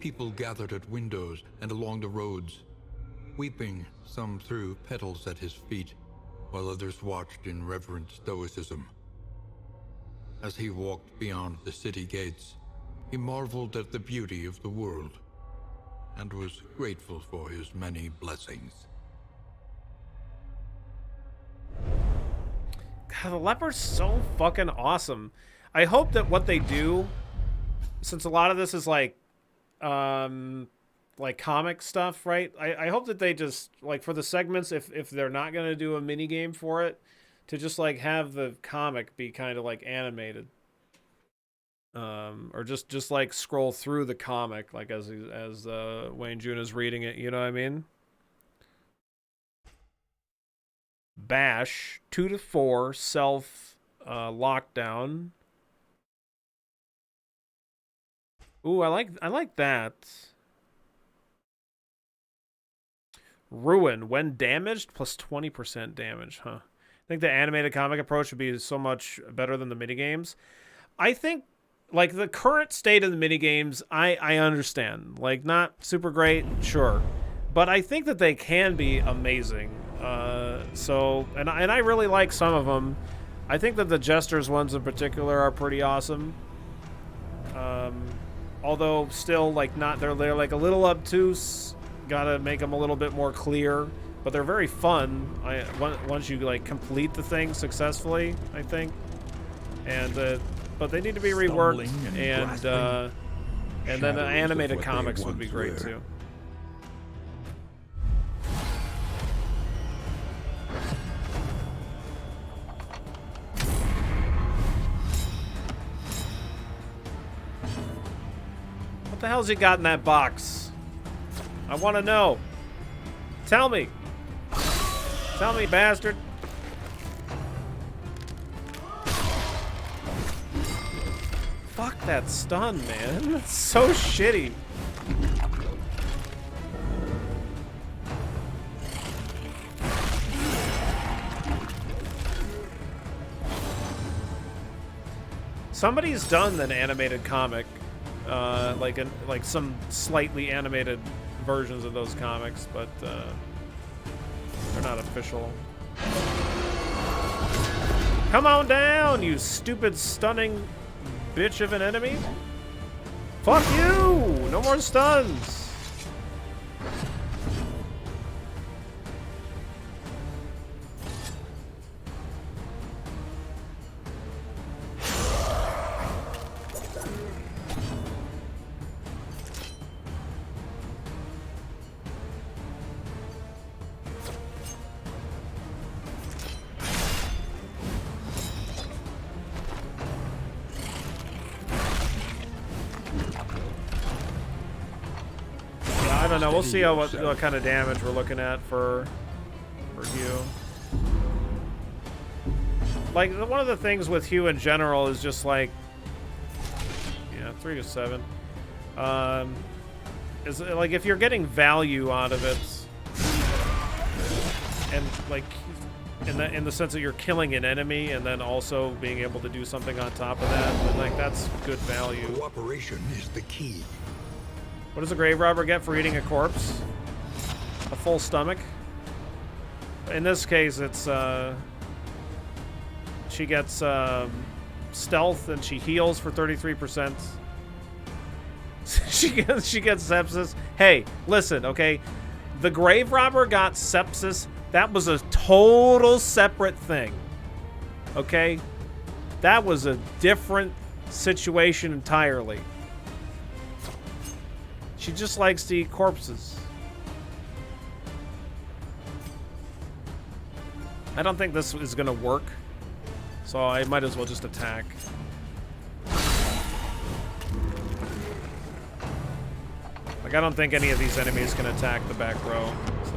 People gathered at windows and along the roads, weeping, some threw petals at his feet, while others watched in reverent stoicism. As he walked beyond the city gates, he marveled at the beauty of the world. and was grateful for his many blessings. God, the leopard's so fucking awesome. I hope that what they do, since a lot of this is like comic stuff, right? I hope that they just, like, for the segments, if they're not going to do a mini game for it, to just, like, have the comic be kind of, like, animated. Or just like, scroll through the comic, like, as Wayne June is reading it, you know what I mean? Bash, 2 to 4, self, lockdown. Ooh, I like that. Ruin, when damaged, plus 20% damage, huh? I think the animated comic approach would be so much better than the minigames. I think, like, the current state of the minigames, I understand. Like, not super great, sure. But I think that they can be amazing. And I really like some of them. I think that the Jesters ones in particular are pretty awesome. Although still, like, not, they're like a little obtuse. Gotta make them a little bit more clear, but they're very fun. Once you, like, complete the thing successfully, I think. And but they need to be reworked, and then the animated comics would be great too. What the hell's he got in that box? I want to know. Tell me. Tell me, bastard. Fuck that stun, man. That's so shitty. Somebody's done an animated comic, like some slightly animated versions of those comics, but they're not official. Come on down, you stupid stunning bitch of an enemy. Fuck you! No more stuns! I don't know. We'll see what kind of damage we're looking at for Hugh. Like, one of the things with Hugh in general is just like, yeah, 3 to 7. Is like, if you're getting value out of it, and like in the sense that you're killing an enemy and then also being able to do something on top of that, then, like, that's good value. Cooperation is the key. What does a grave robber get for eating a corpse? A full stomach? In this case, it's, she gets, stealth, and she heals for 33%. she gets sepsis. Hey, listen, okay? The grave robber got sepsis. That was a total separate thing. Okay? That was a different situation entirely. She just likes to eat corpses. I don't think this is gonna work, so I might as well just attack. Like, I don't think any of these enemies can attack the back row, so.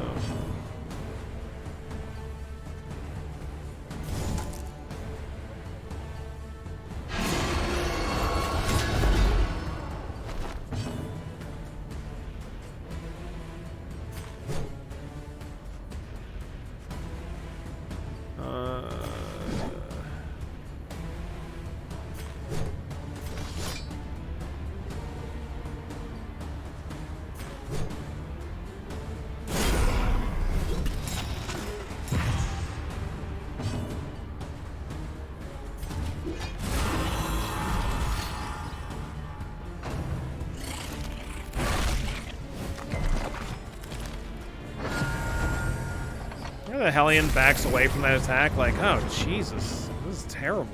The Hellion backs away from that attack like, oh, Jesus. This is terrible.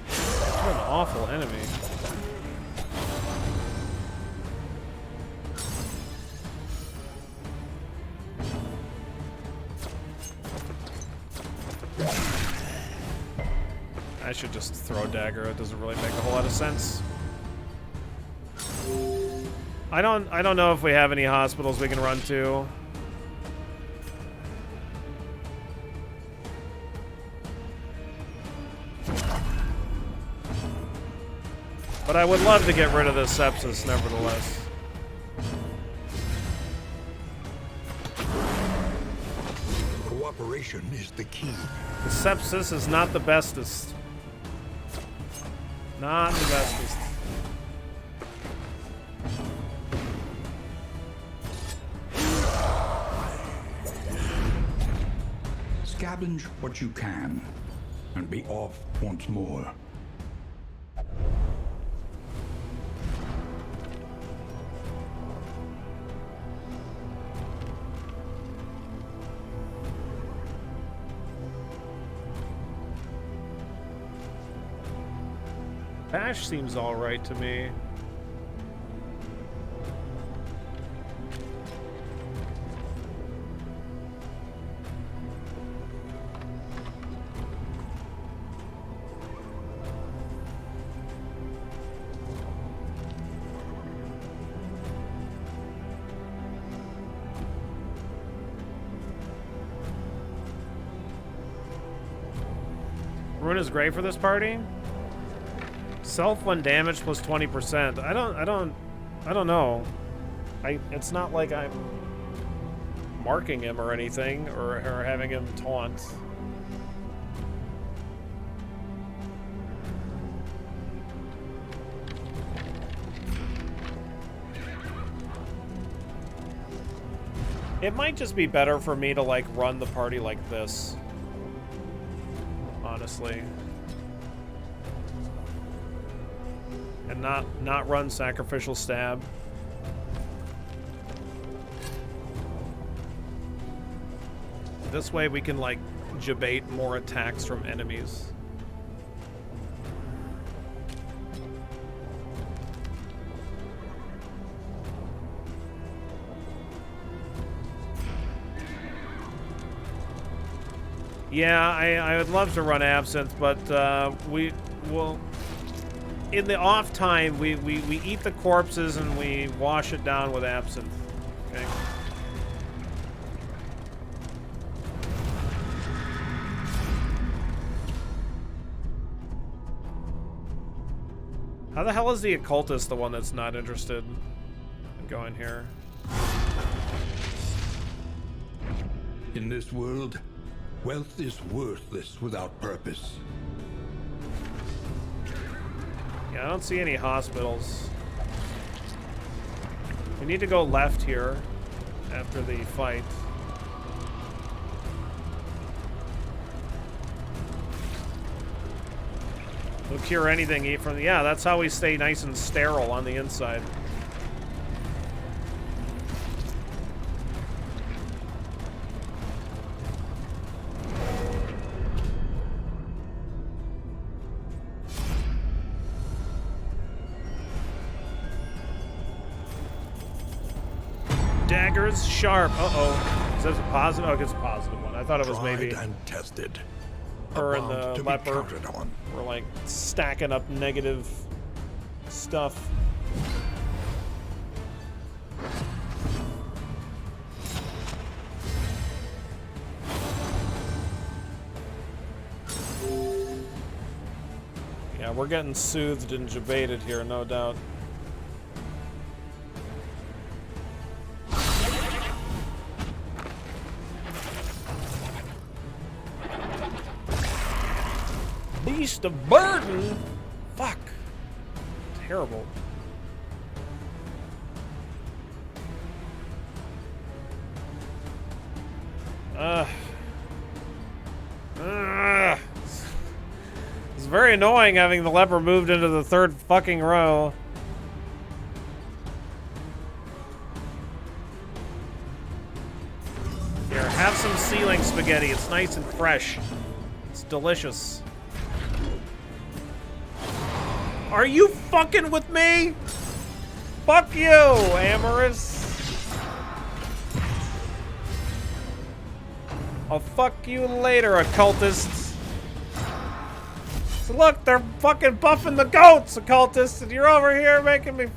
What an awful enemy. I should just throw a dagger. It doesn't really make a whole lot of sense. I don't know if we have any hospitals we can run to. But I would love to get rid of this sepsis, nevertheless. Cooperation is the key. The sepsis is not the bestest. Not the bestest. Scavenge what you can, and be off once more. Bash seems alright to me. Ruin is great for this party. Self when damage plus 20%. I don't know. It's not like I'm marking him or anything or having him taunt. It might just be better for me to like run the party like this. Honestly. And not run sacrificial stab. This way we can like jabate more attacks from enemies. Yeah, I would love to run Absinthe, but we will. In the off time, we eat the corpses and we wash it down with Absinthe. Okay. How the hell is the occultist the one that's not interested in going here? In this world, wealth is worthless without purpose. Yeah, I don't see any hospitals. We need to go left here after the fight. We'll cure anything from the... Yeah, that's how we stay nice and sterile on the inside. Daggers sharp. Uh-oh. Is that a positive? Oh, it's a positive one. I thought it was maybe... Tried and tested. Her and the leper on. were like stacking up negative stuff. Yeah, we're getting soothed and jabated here, no doubt. Beast of burden? Fuck. Terrible. It's very annoying having the leper moved into the third fucking row. Here, Have some ceiling spaghetti. It's nice and fresh. It's delicious. Are you fucking with me? Fuck you, Amorous. I'll fuck you later, occultists. So look, they're fucking buffing the goats, occultists, and you're over here making me...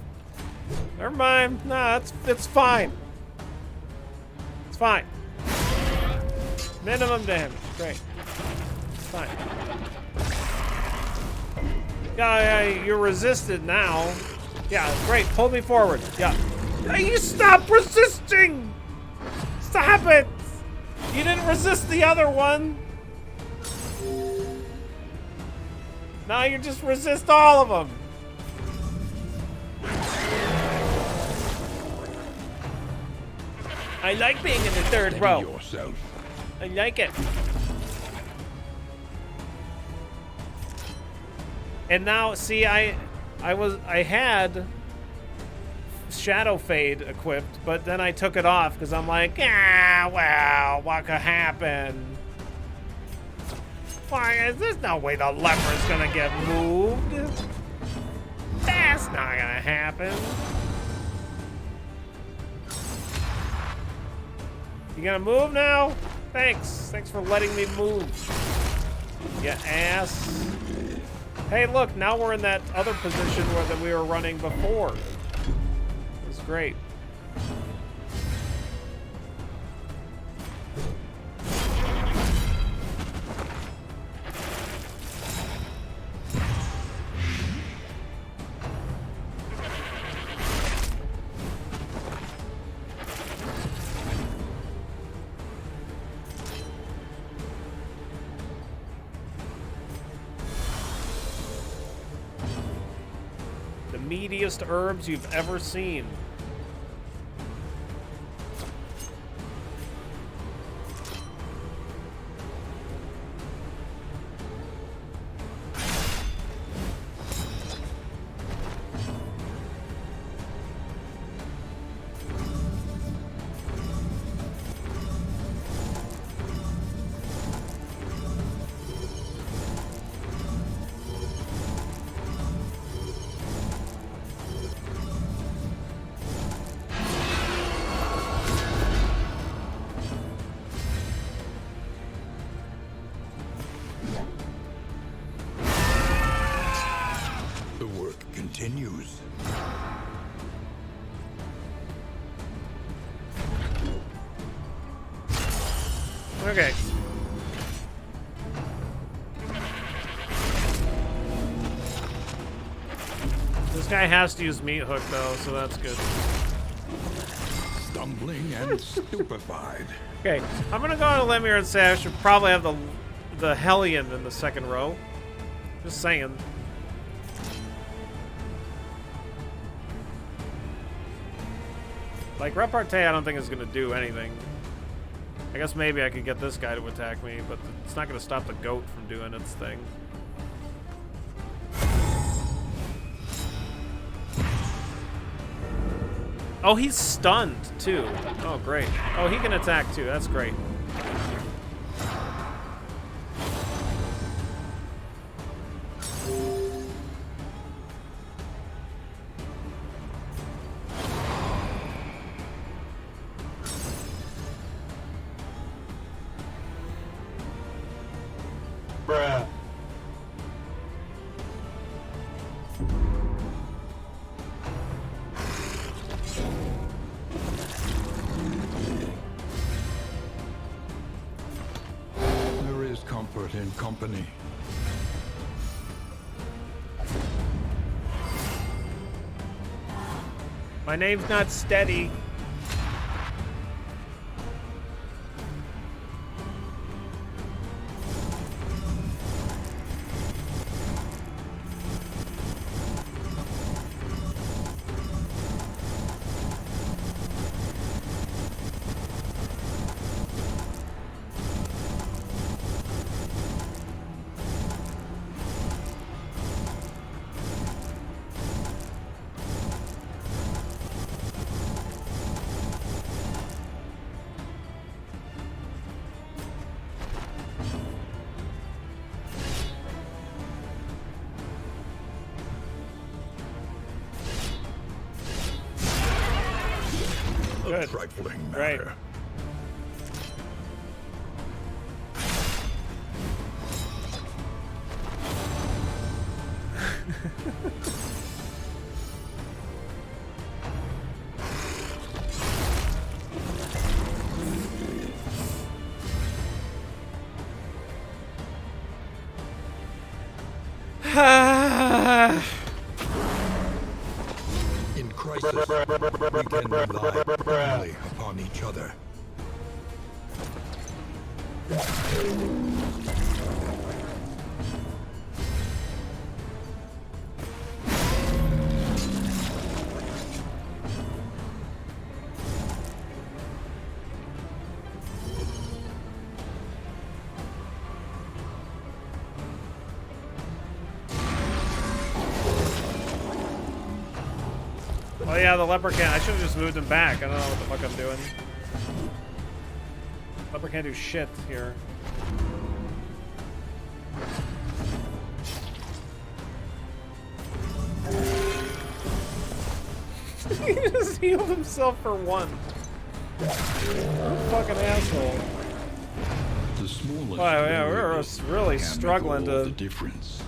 Never mind. Nah, it's fine. It's fine. Minimum damage. Great. It's fine. Yeah, you're resisted now. Yeah, great. Pull me forward. Yeah. You stop resisting! Stop it! You didn't resist the other one. Now you just resist all of them. I like being in the third row. Yourself. I like it. And now, see, I had Shadow Fade equipped, but then I took it off because I'm like, well, what could happen? Why, there's no way the leper's gonna get moved. That's not gonna happen. You gonna move now? Thanks. Thanks for letting me move. You ass. Hey, look, now we're in that other position where we were running before. It's great. Meatiest herbs you've ever seen. Continues. Okay. This guy has to use meat hook though, so that's good. Stumbling and stupefied. Okay, I'm gonna go on a limb here and say I should probably have the Hellion in the second row. Just saying. Like, repartee I don't think is going to do anything. I guess maybe I could get this guy to attack me, but it's not going to stop the goat from doing its thing. Oh, he's stunned, too. Oh, great. Oh, he can attack, too. That's great. Bruh. There is comfort in company. My name's not Steady. Good. A trifling Great. matter. In crisis, we can rely only upon each other. Oh yeah, the leper can't. I should have just moved him back. I don't know what the fuck I'm doing. Leper can't do shit here. He just healed himself for one. What a fucking asshole. The smallest Wow, yeah, we're variables really can struggling make all to the difference.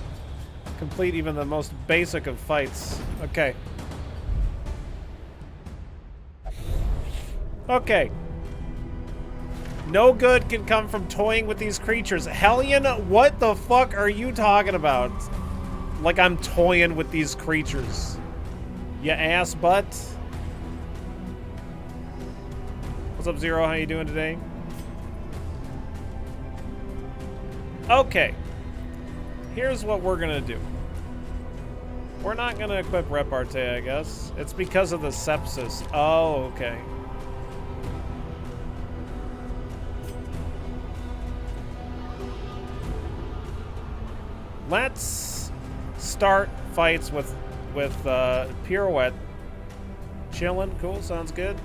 complete even the most basic of fights. Okay. Okay. No good can come from toying with these creatures. Hellion, what the fuck are you talking about? Like I'm toying with these creatures. You ass butt. What's up, Zero? How you doing today? Okay. Here's what we're gonna do. We're not gonna equip Repartee, I guess. It's because of the sepsis. Oh, okay. Let's start fights with Pirouette. Chillin', cool, sounds good.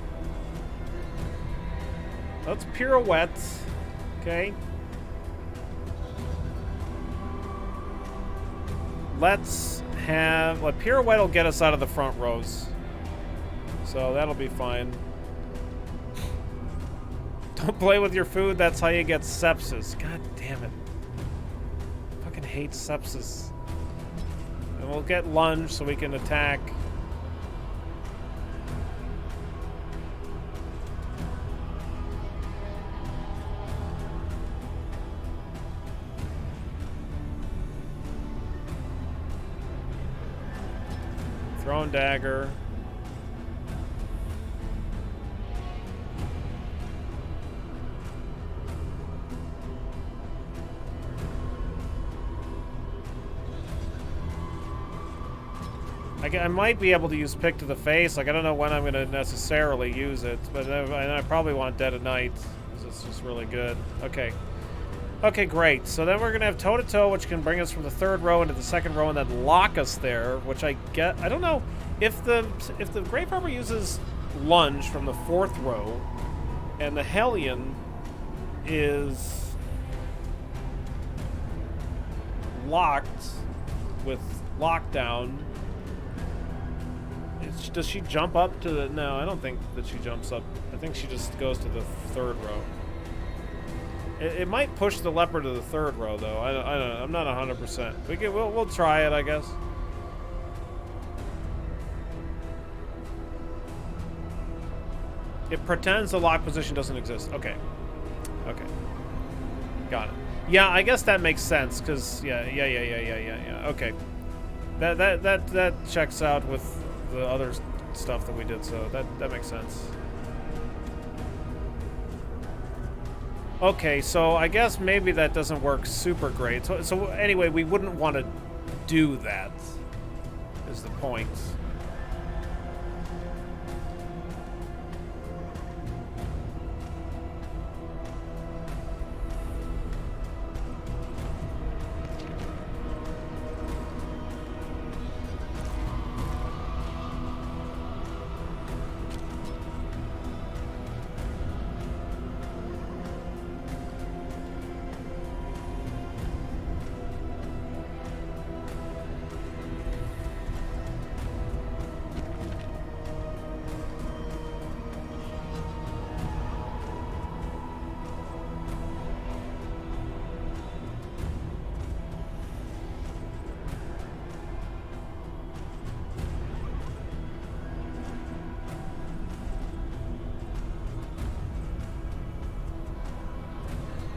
Let's Pirouette, okay. Let's have, well, Pirouette will get us out of the front rows. So that'll be fine. Don't play with your food, that's how you get sepsis. God damn it. Fucking hate sepsis. And we'll get lunge so we can attack. Thrown dagger. I might be able to use pick to the face. Like, I don't know when I'm going to necessarily use it, but I probably want Dead of Night, because it's just really good. Okay. Okay, great. So then we're going to have toe-to-toe, which can bring us from the third row into the second row and then lock us there, which I get... I don't know. If the Grave Robber uses lunge from the fourth row, and the Hellion is locked with lockdown... Does she jump up to the... No, I don't think that she jumps up. I think she just goes to the third row. It might push the leper to the third row, though. I don't know. I'm not 100%. We'll try it, I guess. It pretends the lock position doesn't exist. Okay. Okay. Got it. Yeah, I guess that makes sense, because... Yeah. Okay. That checks out with the other stuff that we did, so that makes sense. Okay, so I guess maybe that doesn't work super great. So anyway, we wouldn't want to do that, is the point.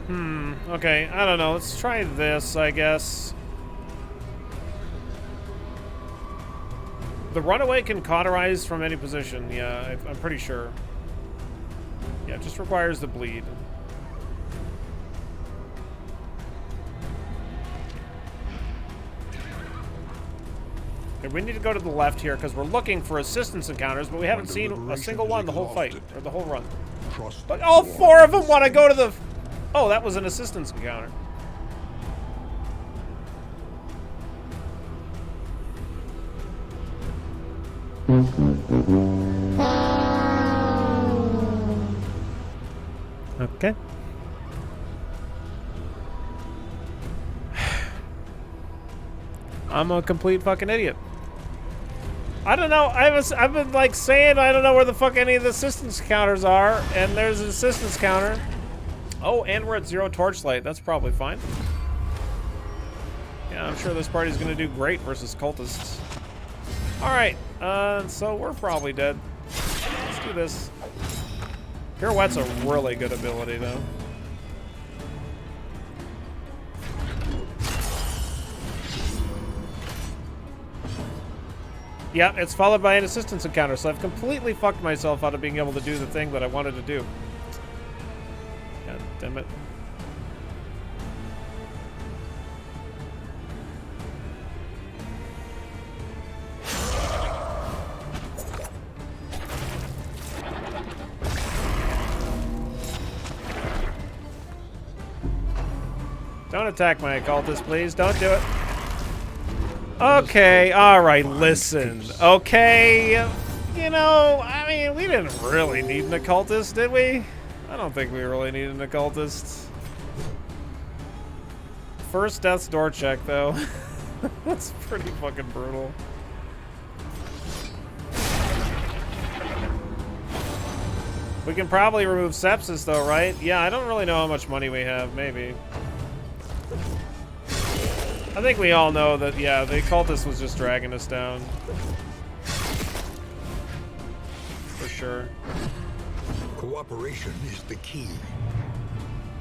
Okay, I don't know. Let's try this, I guess. The runaway can cauterize from any position. Yeah, I'm pretty sure. Yeah, it just requires the bleed. Okay, we need to go to the left here because we're looking for assistance encounters, but we haven't seen a single one the whole fight, or the whole run. But all 4 of them want to go to the... Oh, that was an assistance encounter. Okay. I'm a complete fucking idiot. I don't know. I've been like saying I don't know where the fuck any of the assistance counters are, and there's an assistance counter. Oh, and we're at 0 torchlight. That's probably fine. Yeah, I'm sure this party's gonna do great versus cultists. All right, so we're probably dead. Let's do this. Pirouette's a really good ability, though. Yeah, it's followed by an assistance encounter, so I've completely fucked myself out of being able to do the thing that I wanted to do. God damn it. Don't attack my occultist, please. Don't do it. Okay, alright, listen. Okay, you know, I mean, we didn't really need an occultist, did we? I don't think we really need an occultist. First death's door check, though. That's pretty fucking brutal. We can probably remove sepsis, though, right? Yeah, I don't really know how much money we have, maybe. I think we all know that, yeah, the occultist was just dragging us down. For sure. Cooperation is the key.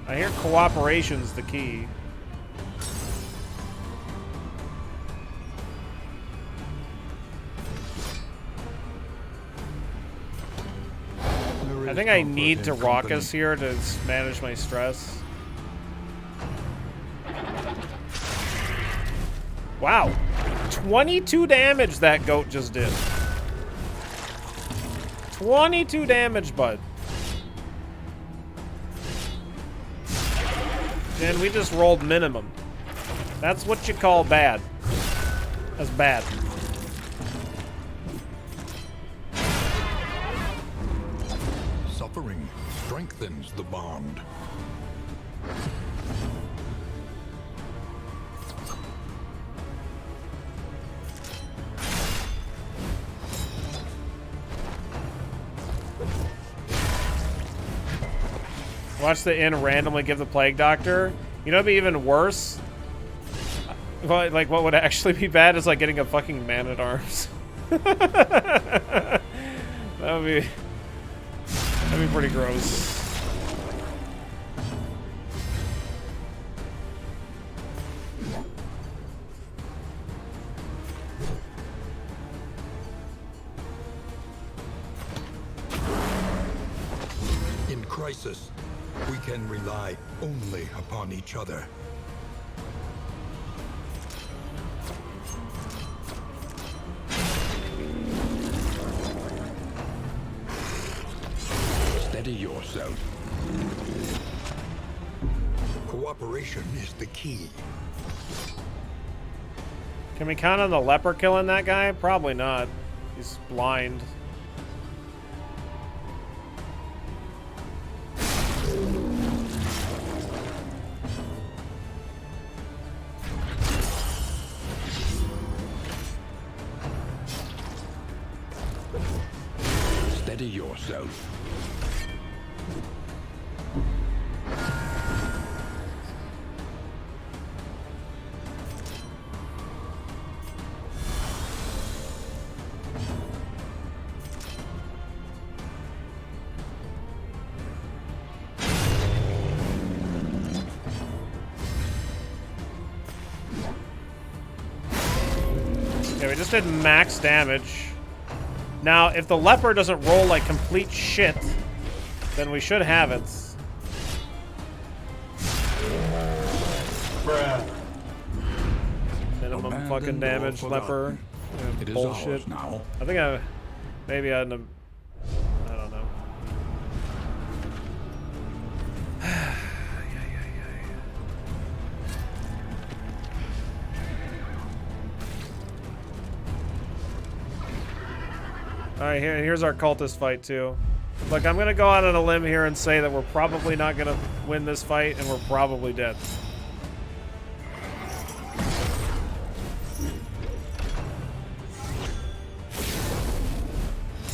I hear cooperation's the key. I think I need to raucous here to manage my stress. Wow, 22 damage that goat just did. 22 damage, bud. And we just rolled minimum. That's what you call bad. That's bad. Suffering strengthens the bond. Watch the inn randomly give the plague doctor. You know what'd be even worse? Well, like, what would actually be bad is like getting a fucking man-at-arms. That'd be pretty gross. In crisis, we can rely only upon each other. Steady yourself. Cooperation is the key. Can we count on the leper killing that guy? Probably not. He's blind. Steady yourself. just did max damage. Now, if the leper doesn't roll like complete shit, then we should have it. Bruh. Minimum fucking damage, leper. It is Bullshit. ours now. I think maybe I don't know. Alright, here's our cultist fight too. Look, I'm gonna go out on a limb here and say that we're probably not gonna win this fight and we're probably dead.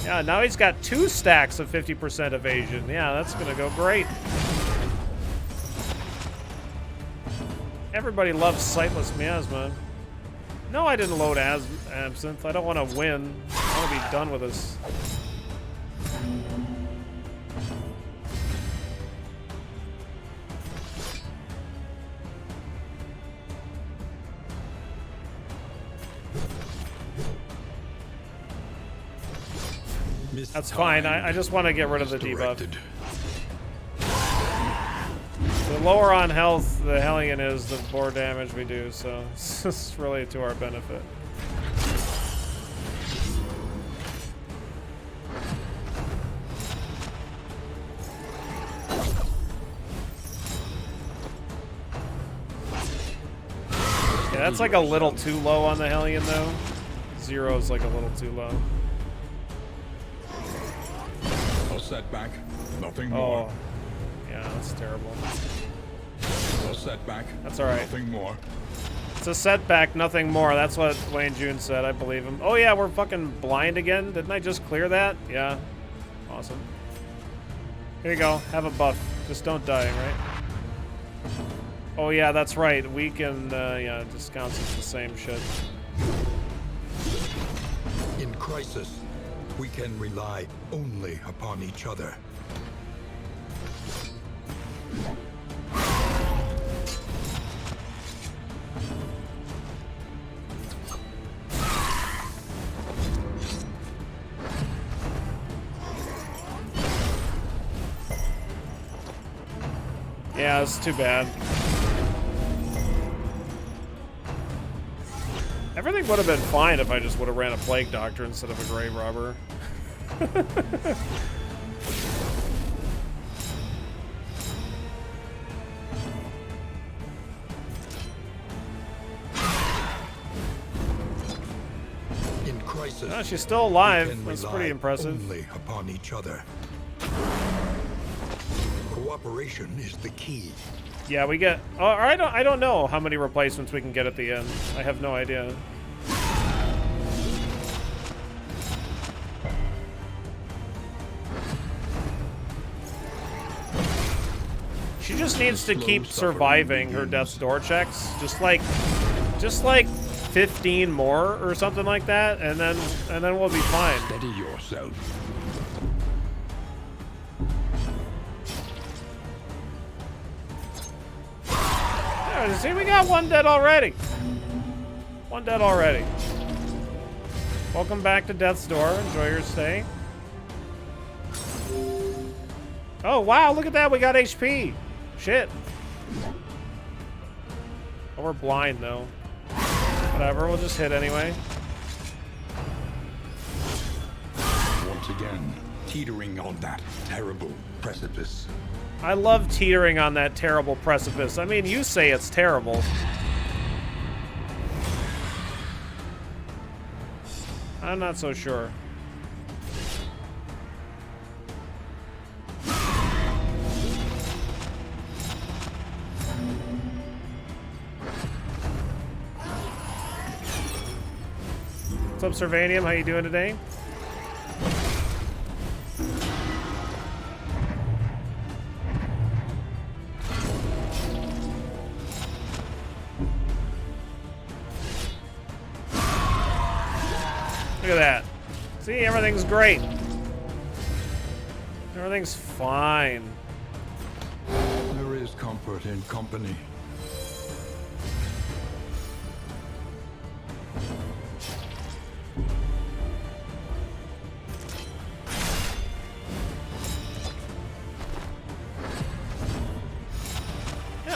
Yeah, now he's got 2 stacks of 50% evasion. Yeah, that's gonna go great. Everybody loves Sightless Miasma. No, I didn't load Absinthe. I don't want to win. I want to be done with this. That's fine. I just want to get rid of the debuff. The lower on health the Hellion is, the more damage we do, so it's really to our benefit. Yeah, that's like a little too low on the Hellion, though. 0 is like a little too low. A setback, nothing more. Oh, yeah, that's terrible. A setback. That's all right. Nothing more. It's a setback, nothing more. That's what Wayne June said. I believe him. Oh yeah, we're fucking blind again. Didn't I just clear that? Yeah. Awesome. Here you go. Have a buff. Just don't die, right? Oh yeah, that's right. Weak and yeah, discounts is the same shit. In crisis, we can rely only upon each other. Yeah, it's too bad. Everything would have been fine if I just would have ran a Plague Doctor instead of a Grave Robber. In crisis, Oh, she's still alive. we can That's rely pretty impressive. Only upon each other. Cooperation is the key. Yeah, we get. Oh, I don't know how many replacements we can get at the end. I have no idea. She just needs to keep surviving her death's door checks. Just like 15 more or something like that, and then we'll be fine. Steady yourself. Yeah, see, we got 1 dead already. 1 dead already. Welcome back to Death's Door. Enjoy your stay. Oh wow, look at that. We got HP. Shit. Oh, we're blind though. Whatever, we'll just hit anyway. Once again, teetering on that terrible precipice. I love teetering on that terrible precipice. I mean, you say it's terrible. I'm not so sure. What's up, Servanium? How you doing today? Look at that. See, everything's great. Everything's fine. There is comfort in company.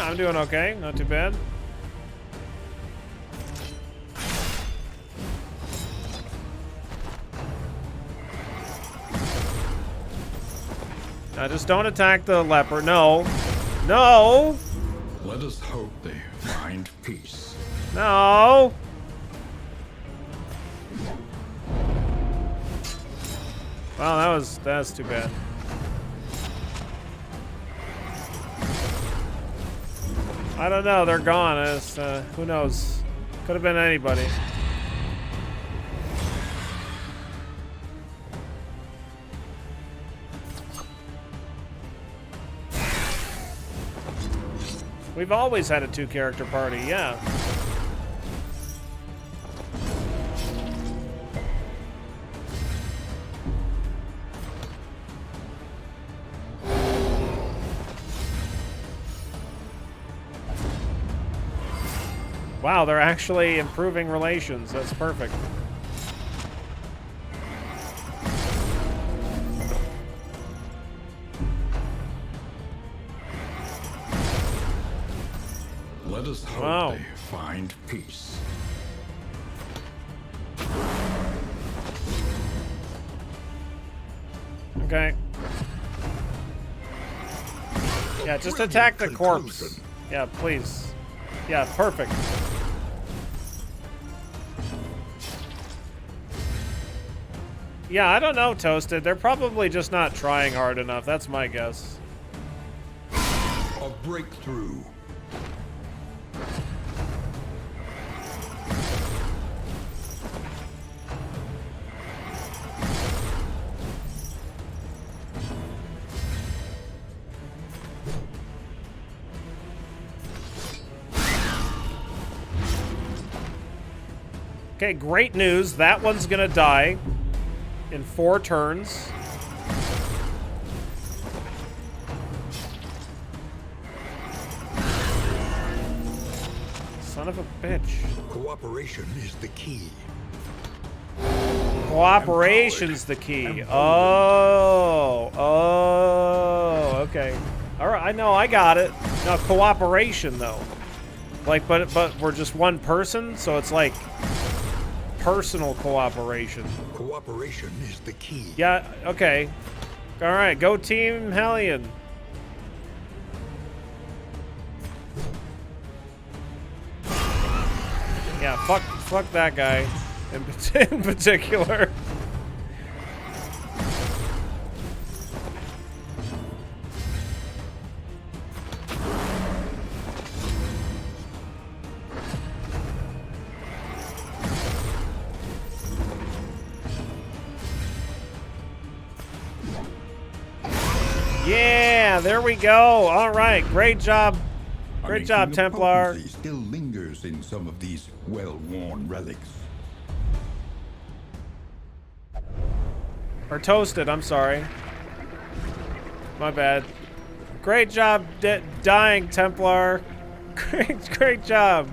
I'm doing okay. Not too bad. Now just don't attack the leper. No. No! Let us hope they find peace. No! Wow, that's too bad. I don't know, they're gone. It's, who knows? Could have been anybody. We've always had a 2-character party, yeah. Wow, they're actually improving relations. That's perfect. Let us hope they find peace. Okay. Yeah, just attack the corpse. Yeah, please. Yeah, perfect. Yeah, I don't know, Toasted. They're probably just not trying hard enough. That's my guess. A breakthrough. Okay, great news. That one's gonna die in 4 turns. Son of a bitch. Cooperation is the key. Cooperation's the key. Oh, okay. All right, I know, I got it. No, cooperation though. Like, but we're just one person, so it's like personal cooperation. Cooperation is the key. Yeah, okay. All right, go Team Hellion. Yeah, fuck that guy in particular. Yeah, there we go. All right, great job. Great job, Templar. Potency still lingers in some of these well-worn relics. Or Toasted, I'm sorry. My bad. Great job dying, Templar. Great job.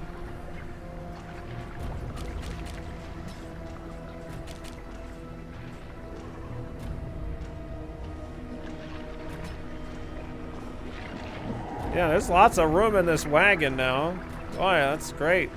Yeah, there's lots of room in this wagon now. Oh yeah, that's great.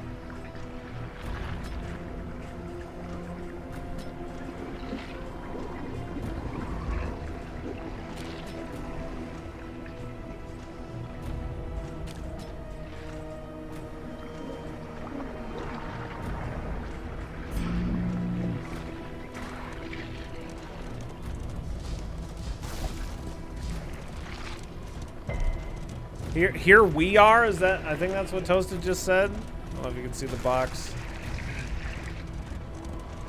Here we are, is that? I think that's what Toasted just said. I don't know if you can see the box.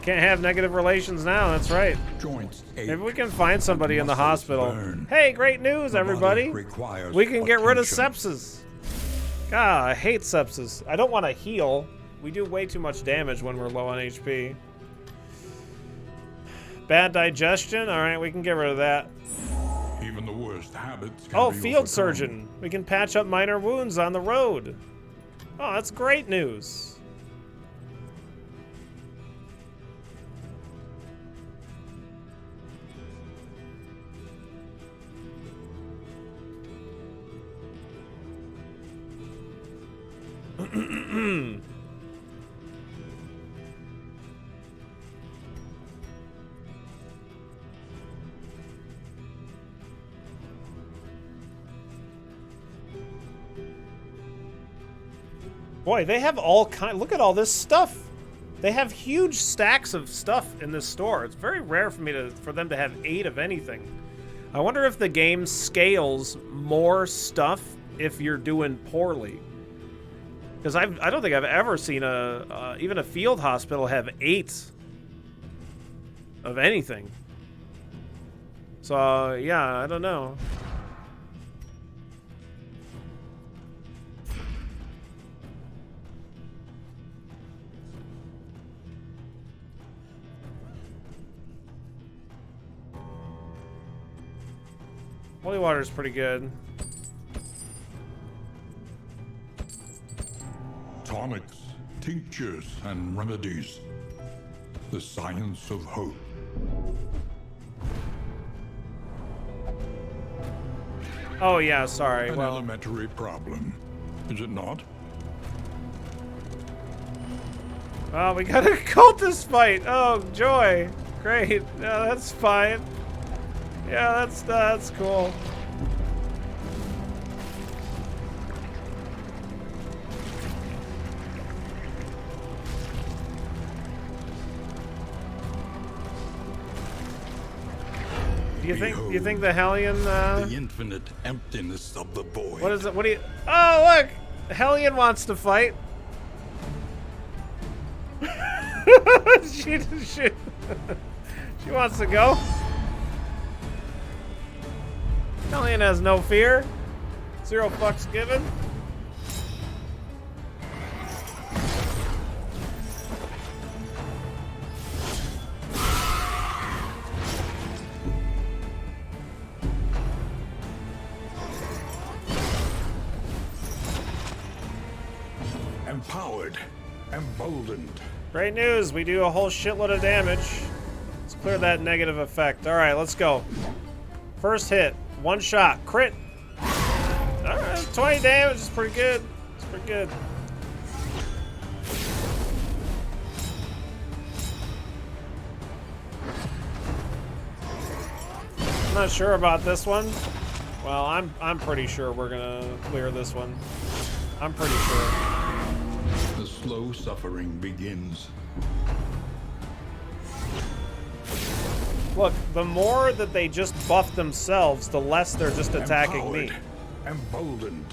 Can't have negative relations now, that's right. Joints ache. Maybe we can find somebody in the Muscles hospital. burn. Hey, great news, The body everybody. requires We can get rid of attention. sepsis. God, I hate sepsis. I don't want to heal. We do way too much damage when we're low on HP. Bad digestion? All right, we can get rid of that. Even the worst habits can Oh, be field overcome. surgeon. We can patch up minor wounds on the road. Oh, that's great news. Boy, they have all kind. Look at all this stuff. They have huge stacks of stuff in this store. It's very rare for them to have 8 of anything. I wonder if the game scales more stuff if you're doing poorly. Because I don't think I've ever seen even a field hospital have 8 of anything. So yeah, I don't know. Holy water's pretty good. Tonics, tinctures, and remedies. The science of hope. Oh yeah, sorry. An elementary problem, is it not? Oh, we got a cultist fight. Oh, joy. Great. Yeah, that's fine. Yeah, that's cool. Do you think the Hellion the infinite emptiness of the void. What is it? What do you Oh, look. Hellion wants to fight. she wants to go. Hellion has no fear. 0 fucks given. Empowered, emboldened. Great news. We do a whole shitload of damage. Let's clear that negative effect. All right, let's go. First hit. 1 shot. Crit. Alright, 20 damage is pretty good. It's pretty good. I'm not sure about this one. Well, I'm pretty sure we're gonna clear this one. I'm pretty sure. The slow suffering begins. Look, the more that they just buff themselves, the less they're just attacking me. Emboldened.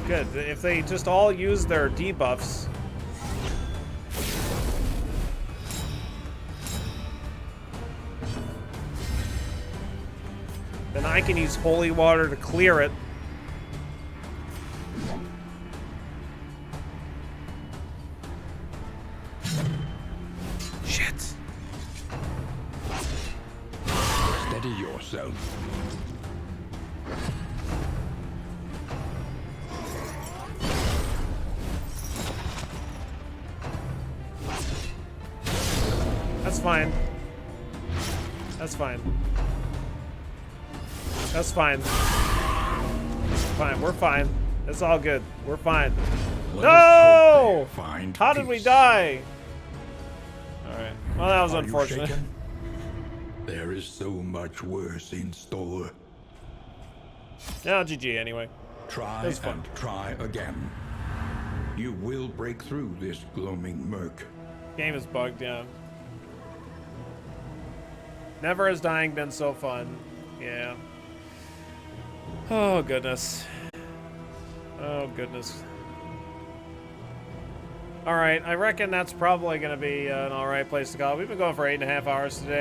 Good. If they just all use their debuffs. Then I can use holy water to clear it. Shit. Steady yourself. That's fine. That's fine. That's fine. Fine, we're fine. It's all good. We're fine. No! How did we die? Alright. Well, that was unfortunate. There is so much worse in store. Yeah, GG anyway. Try and try again. You will break through this gloaming murk. Game is bugged, yeah. Never has dying been so fun. Yeah. Oh, goodness. Oh, goodness. Alright, I reckon that's probably going to be an alright place to go. We've been going for 8.5 hours today.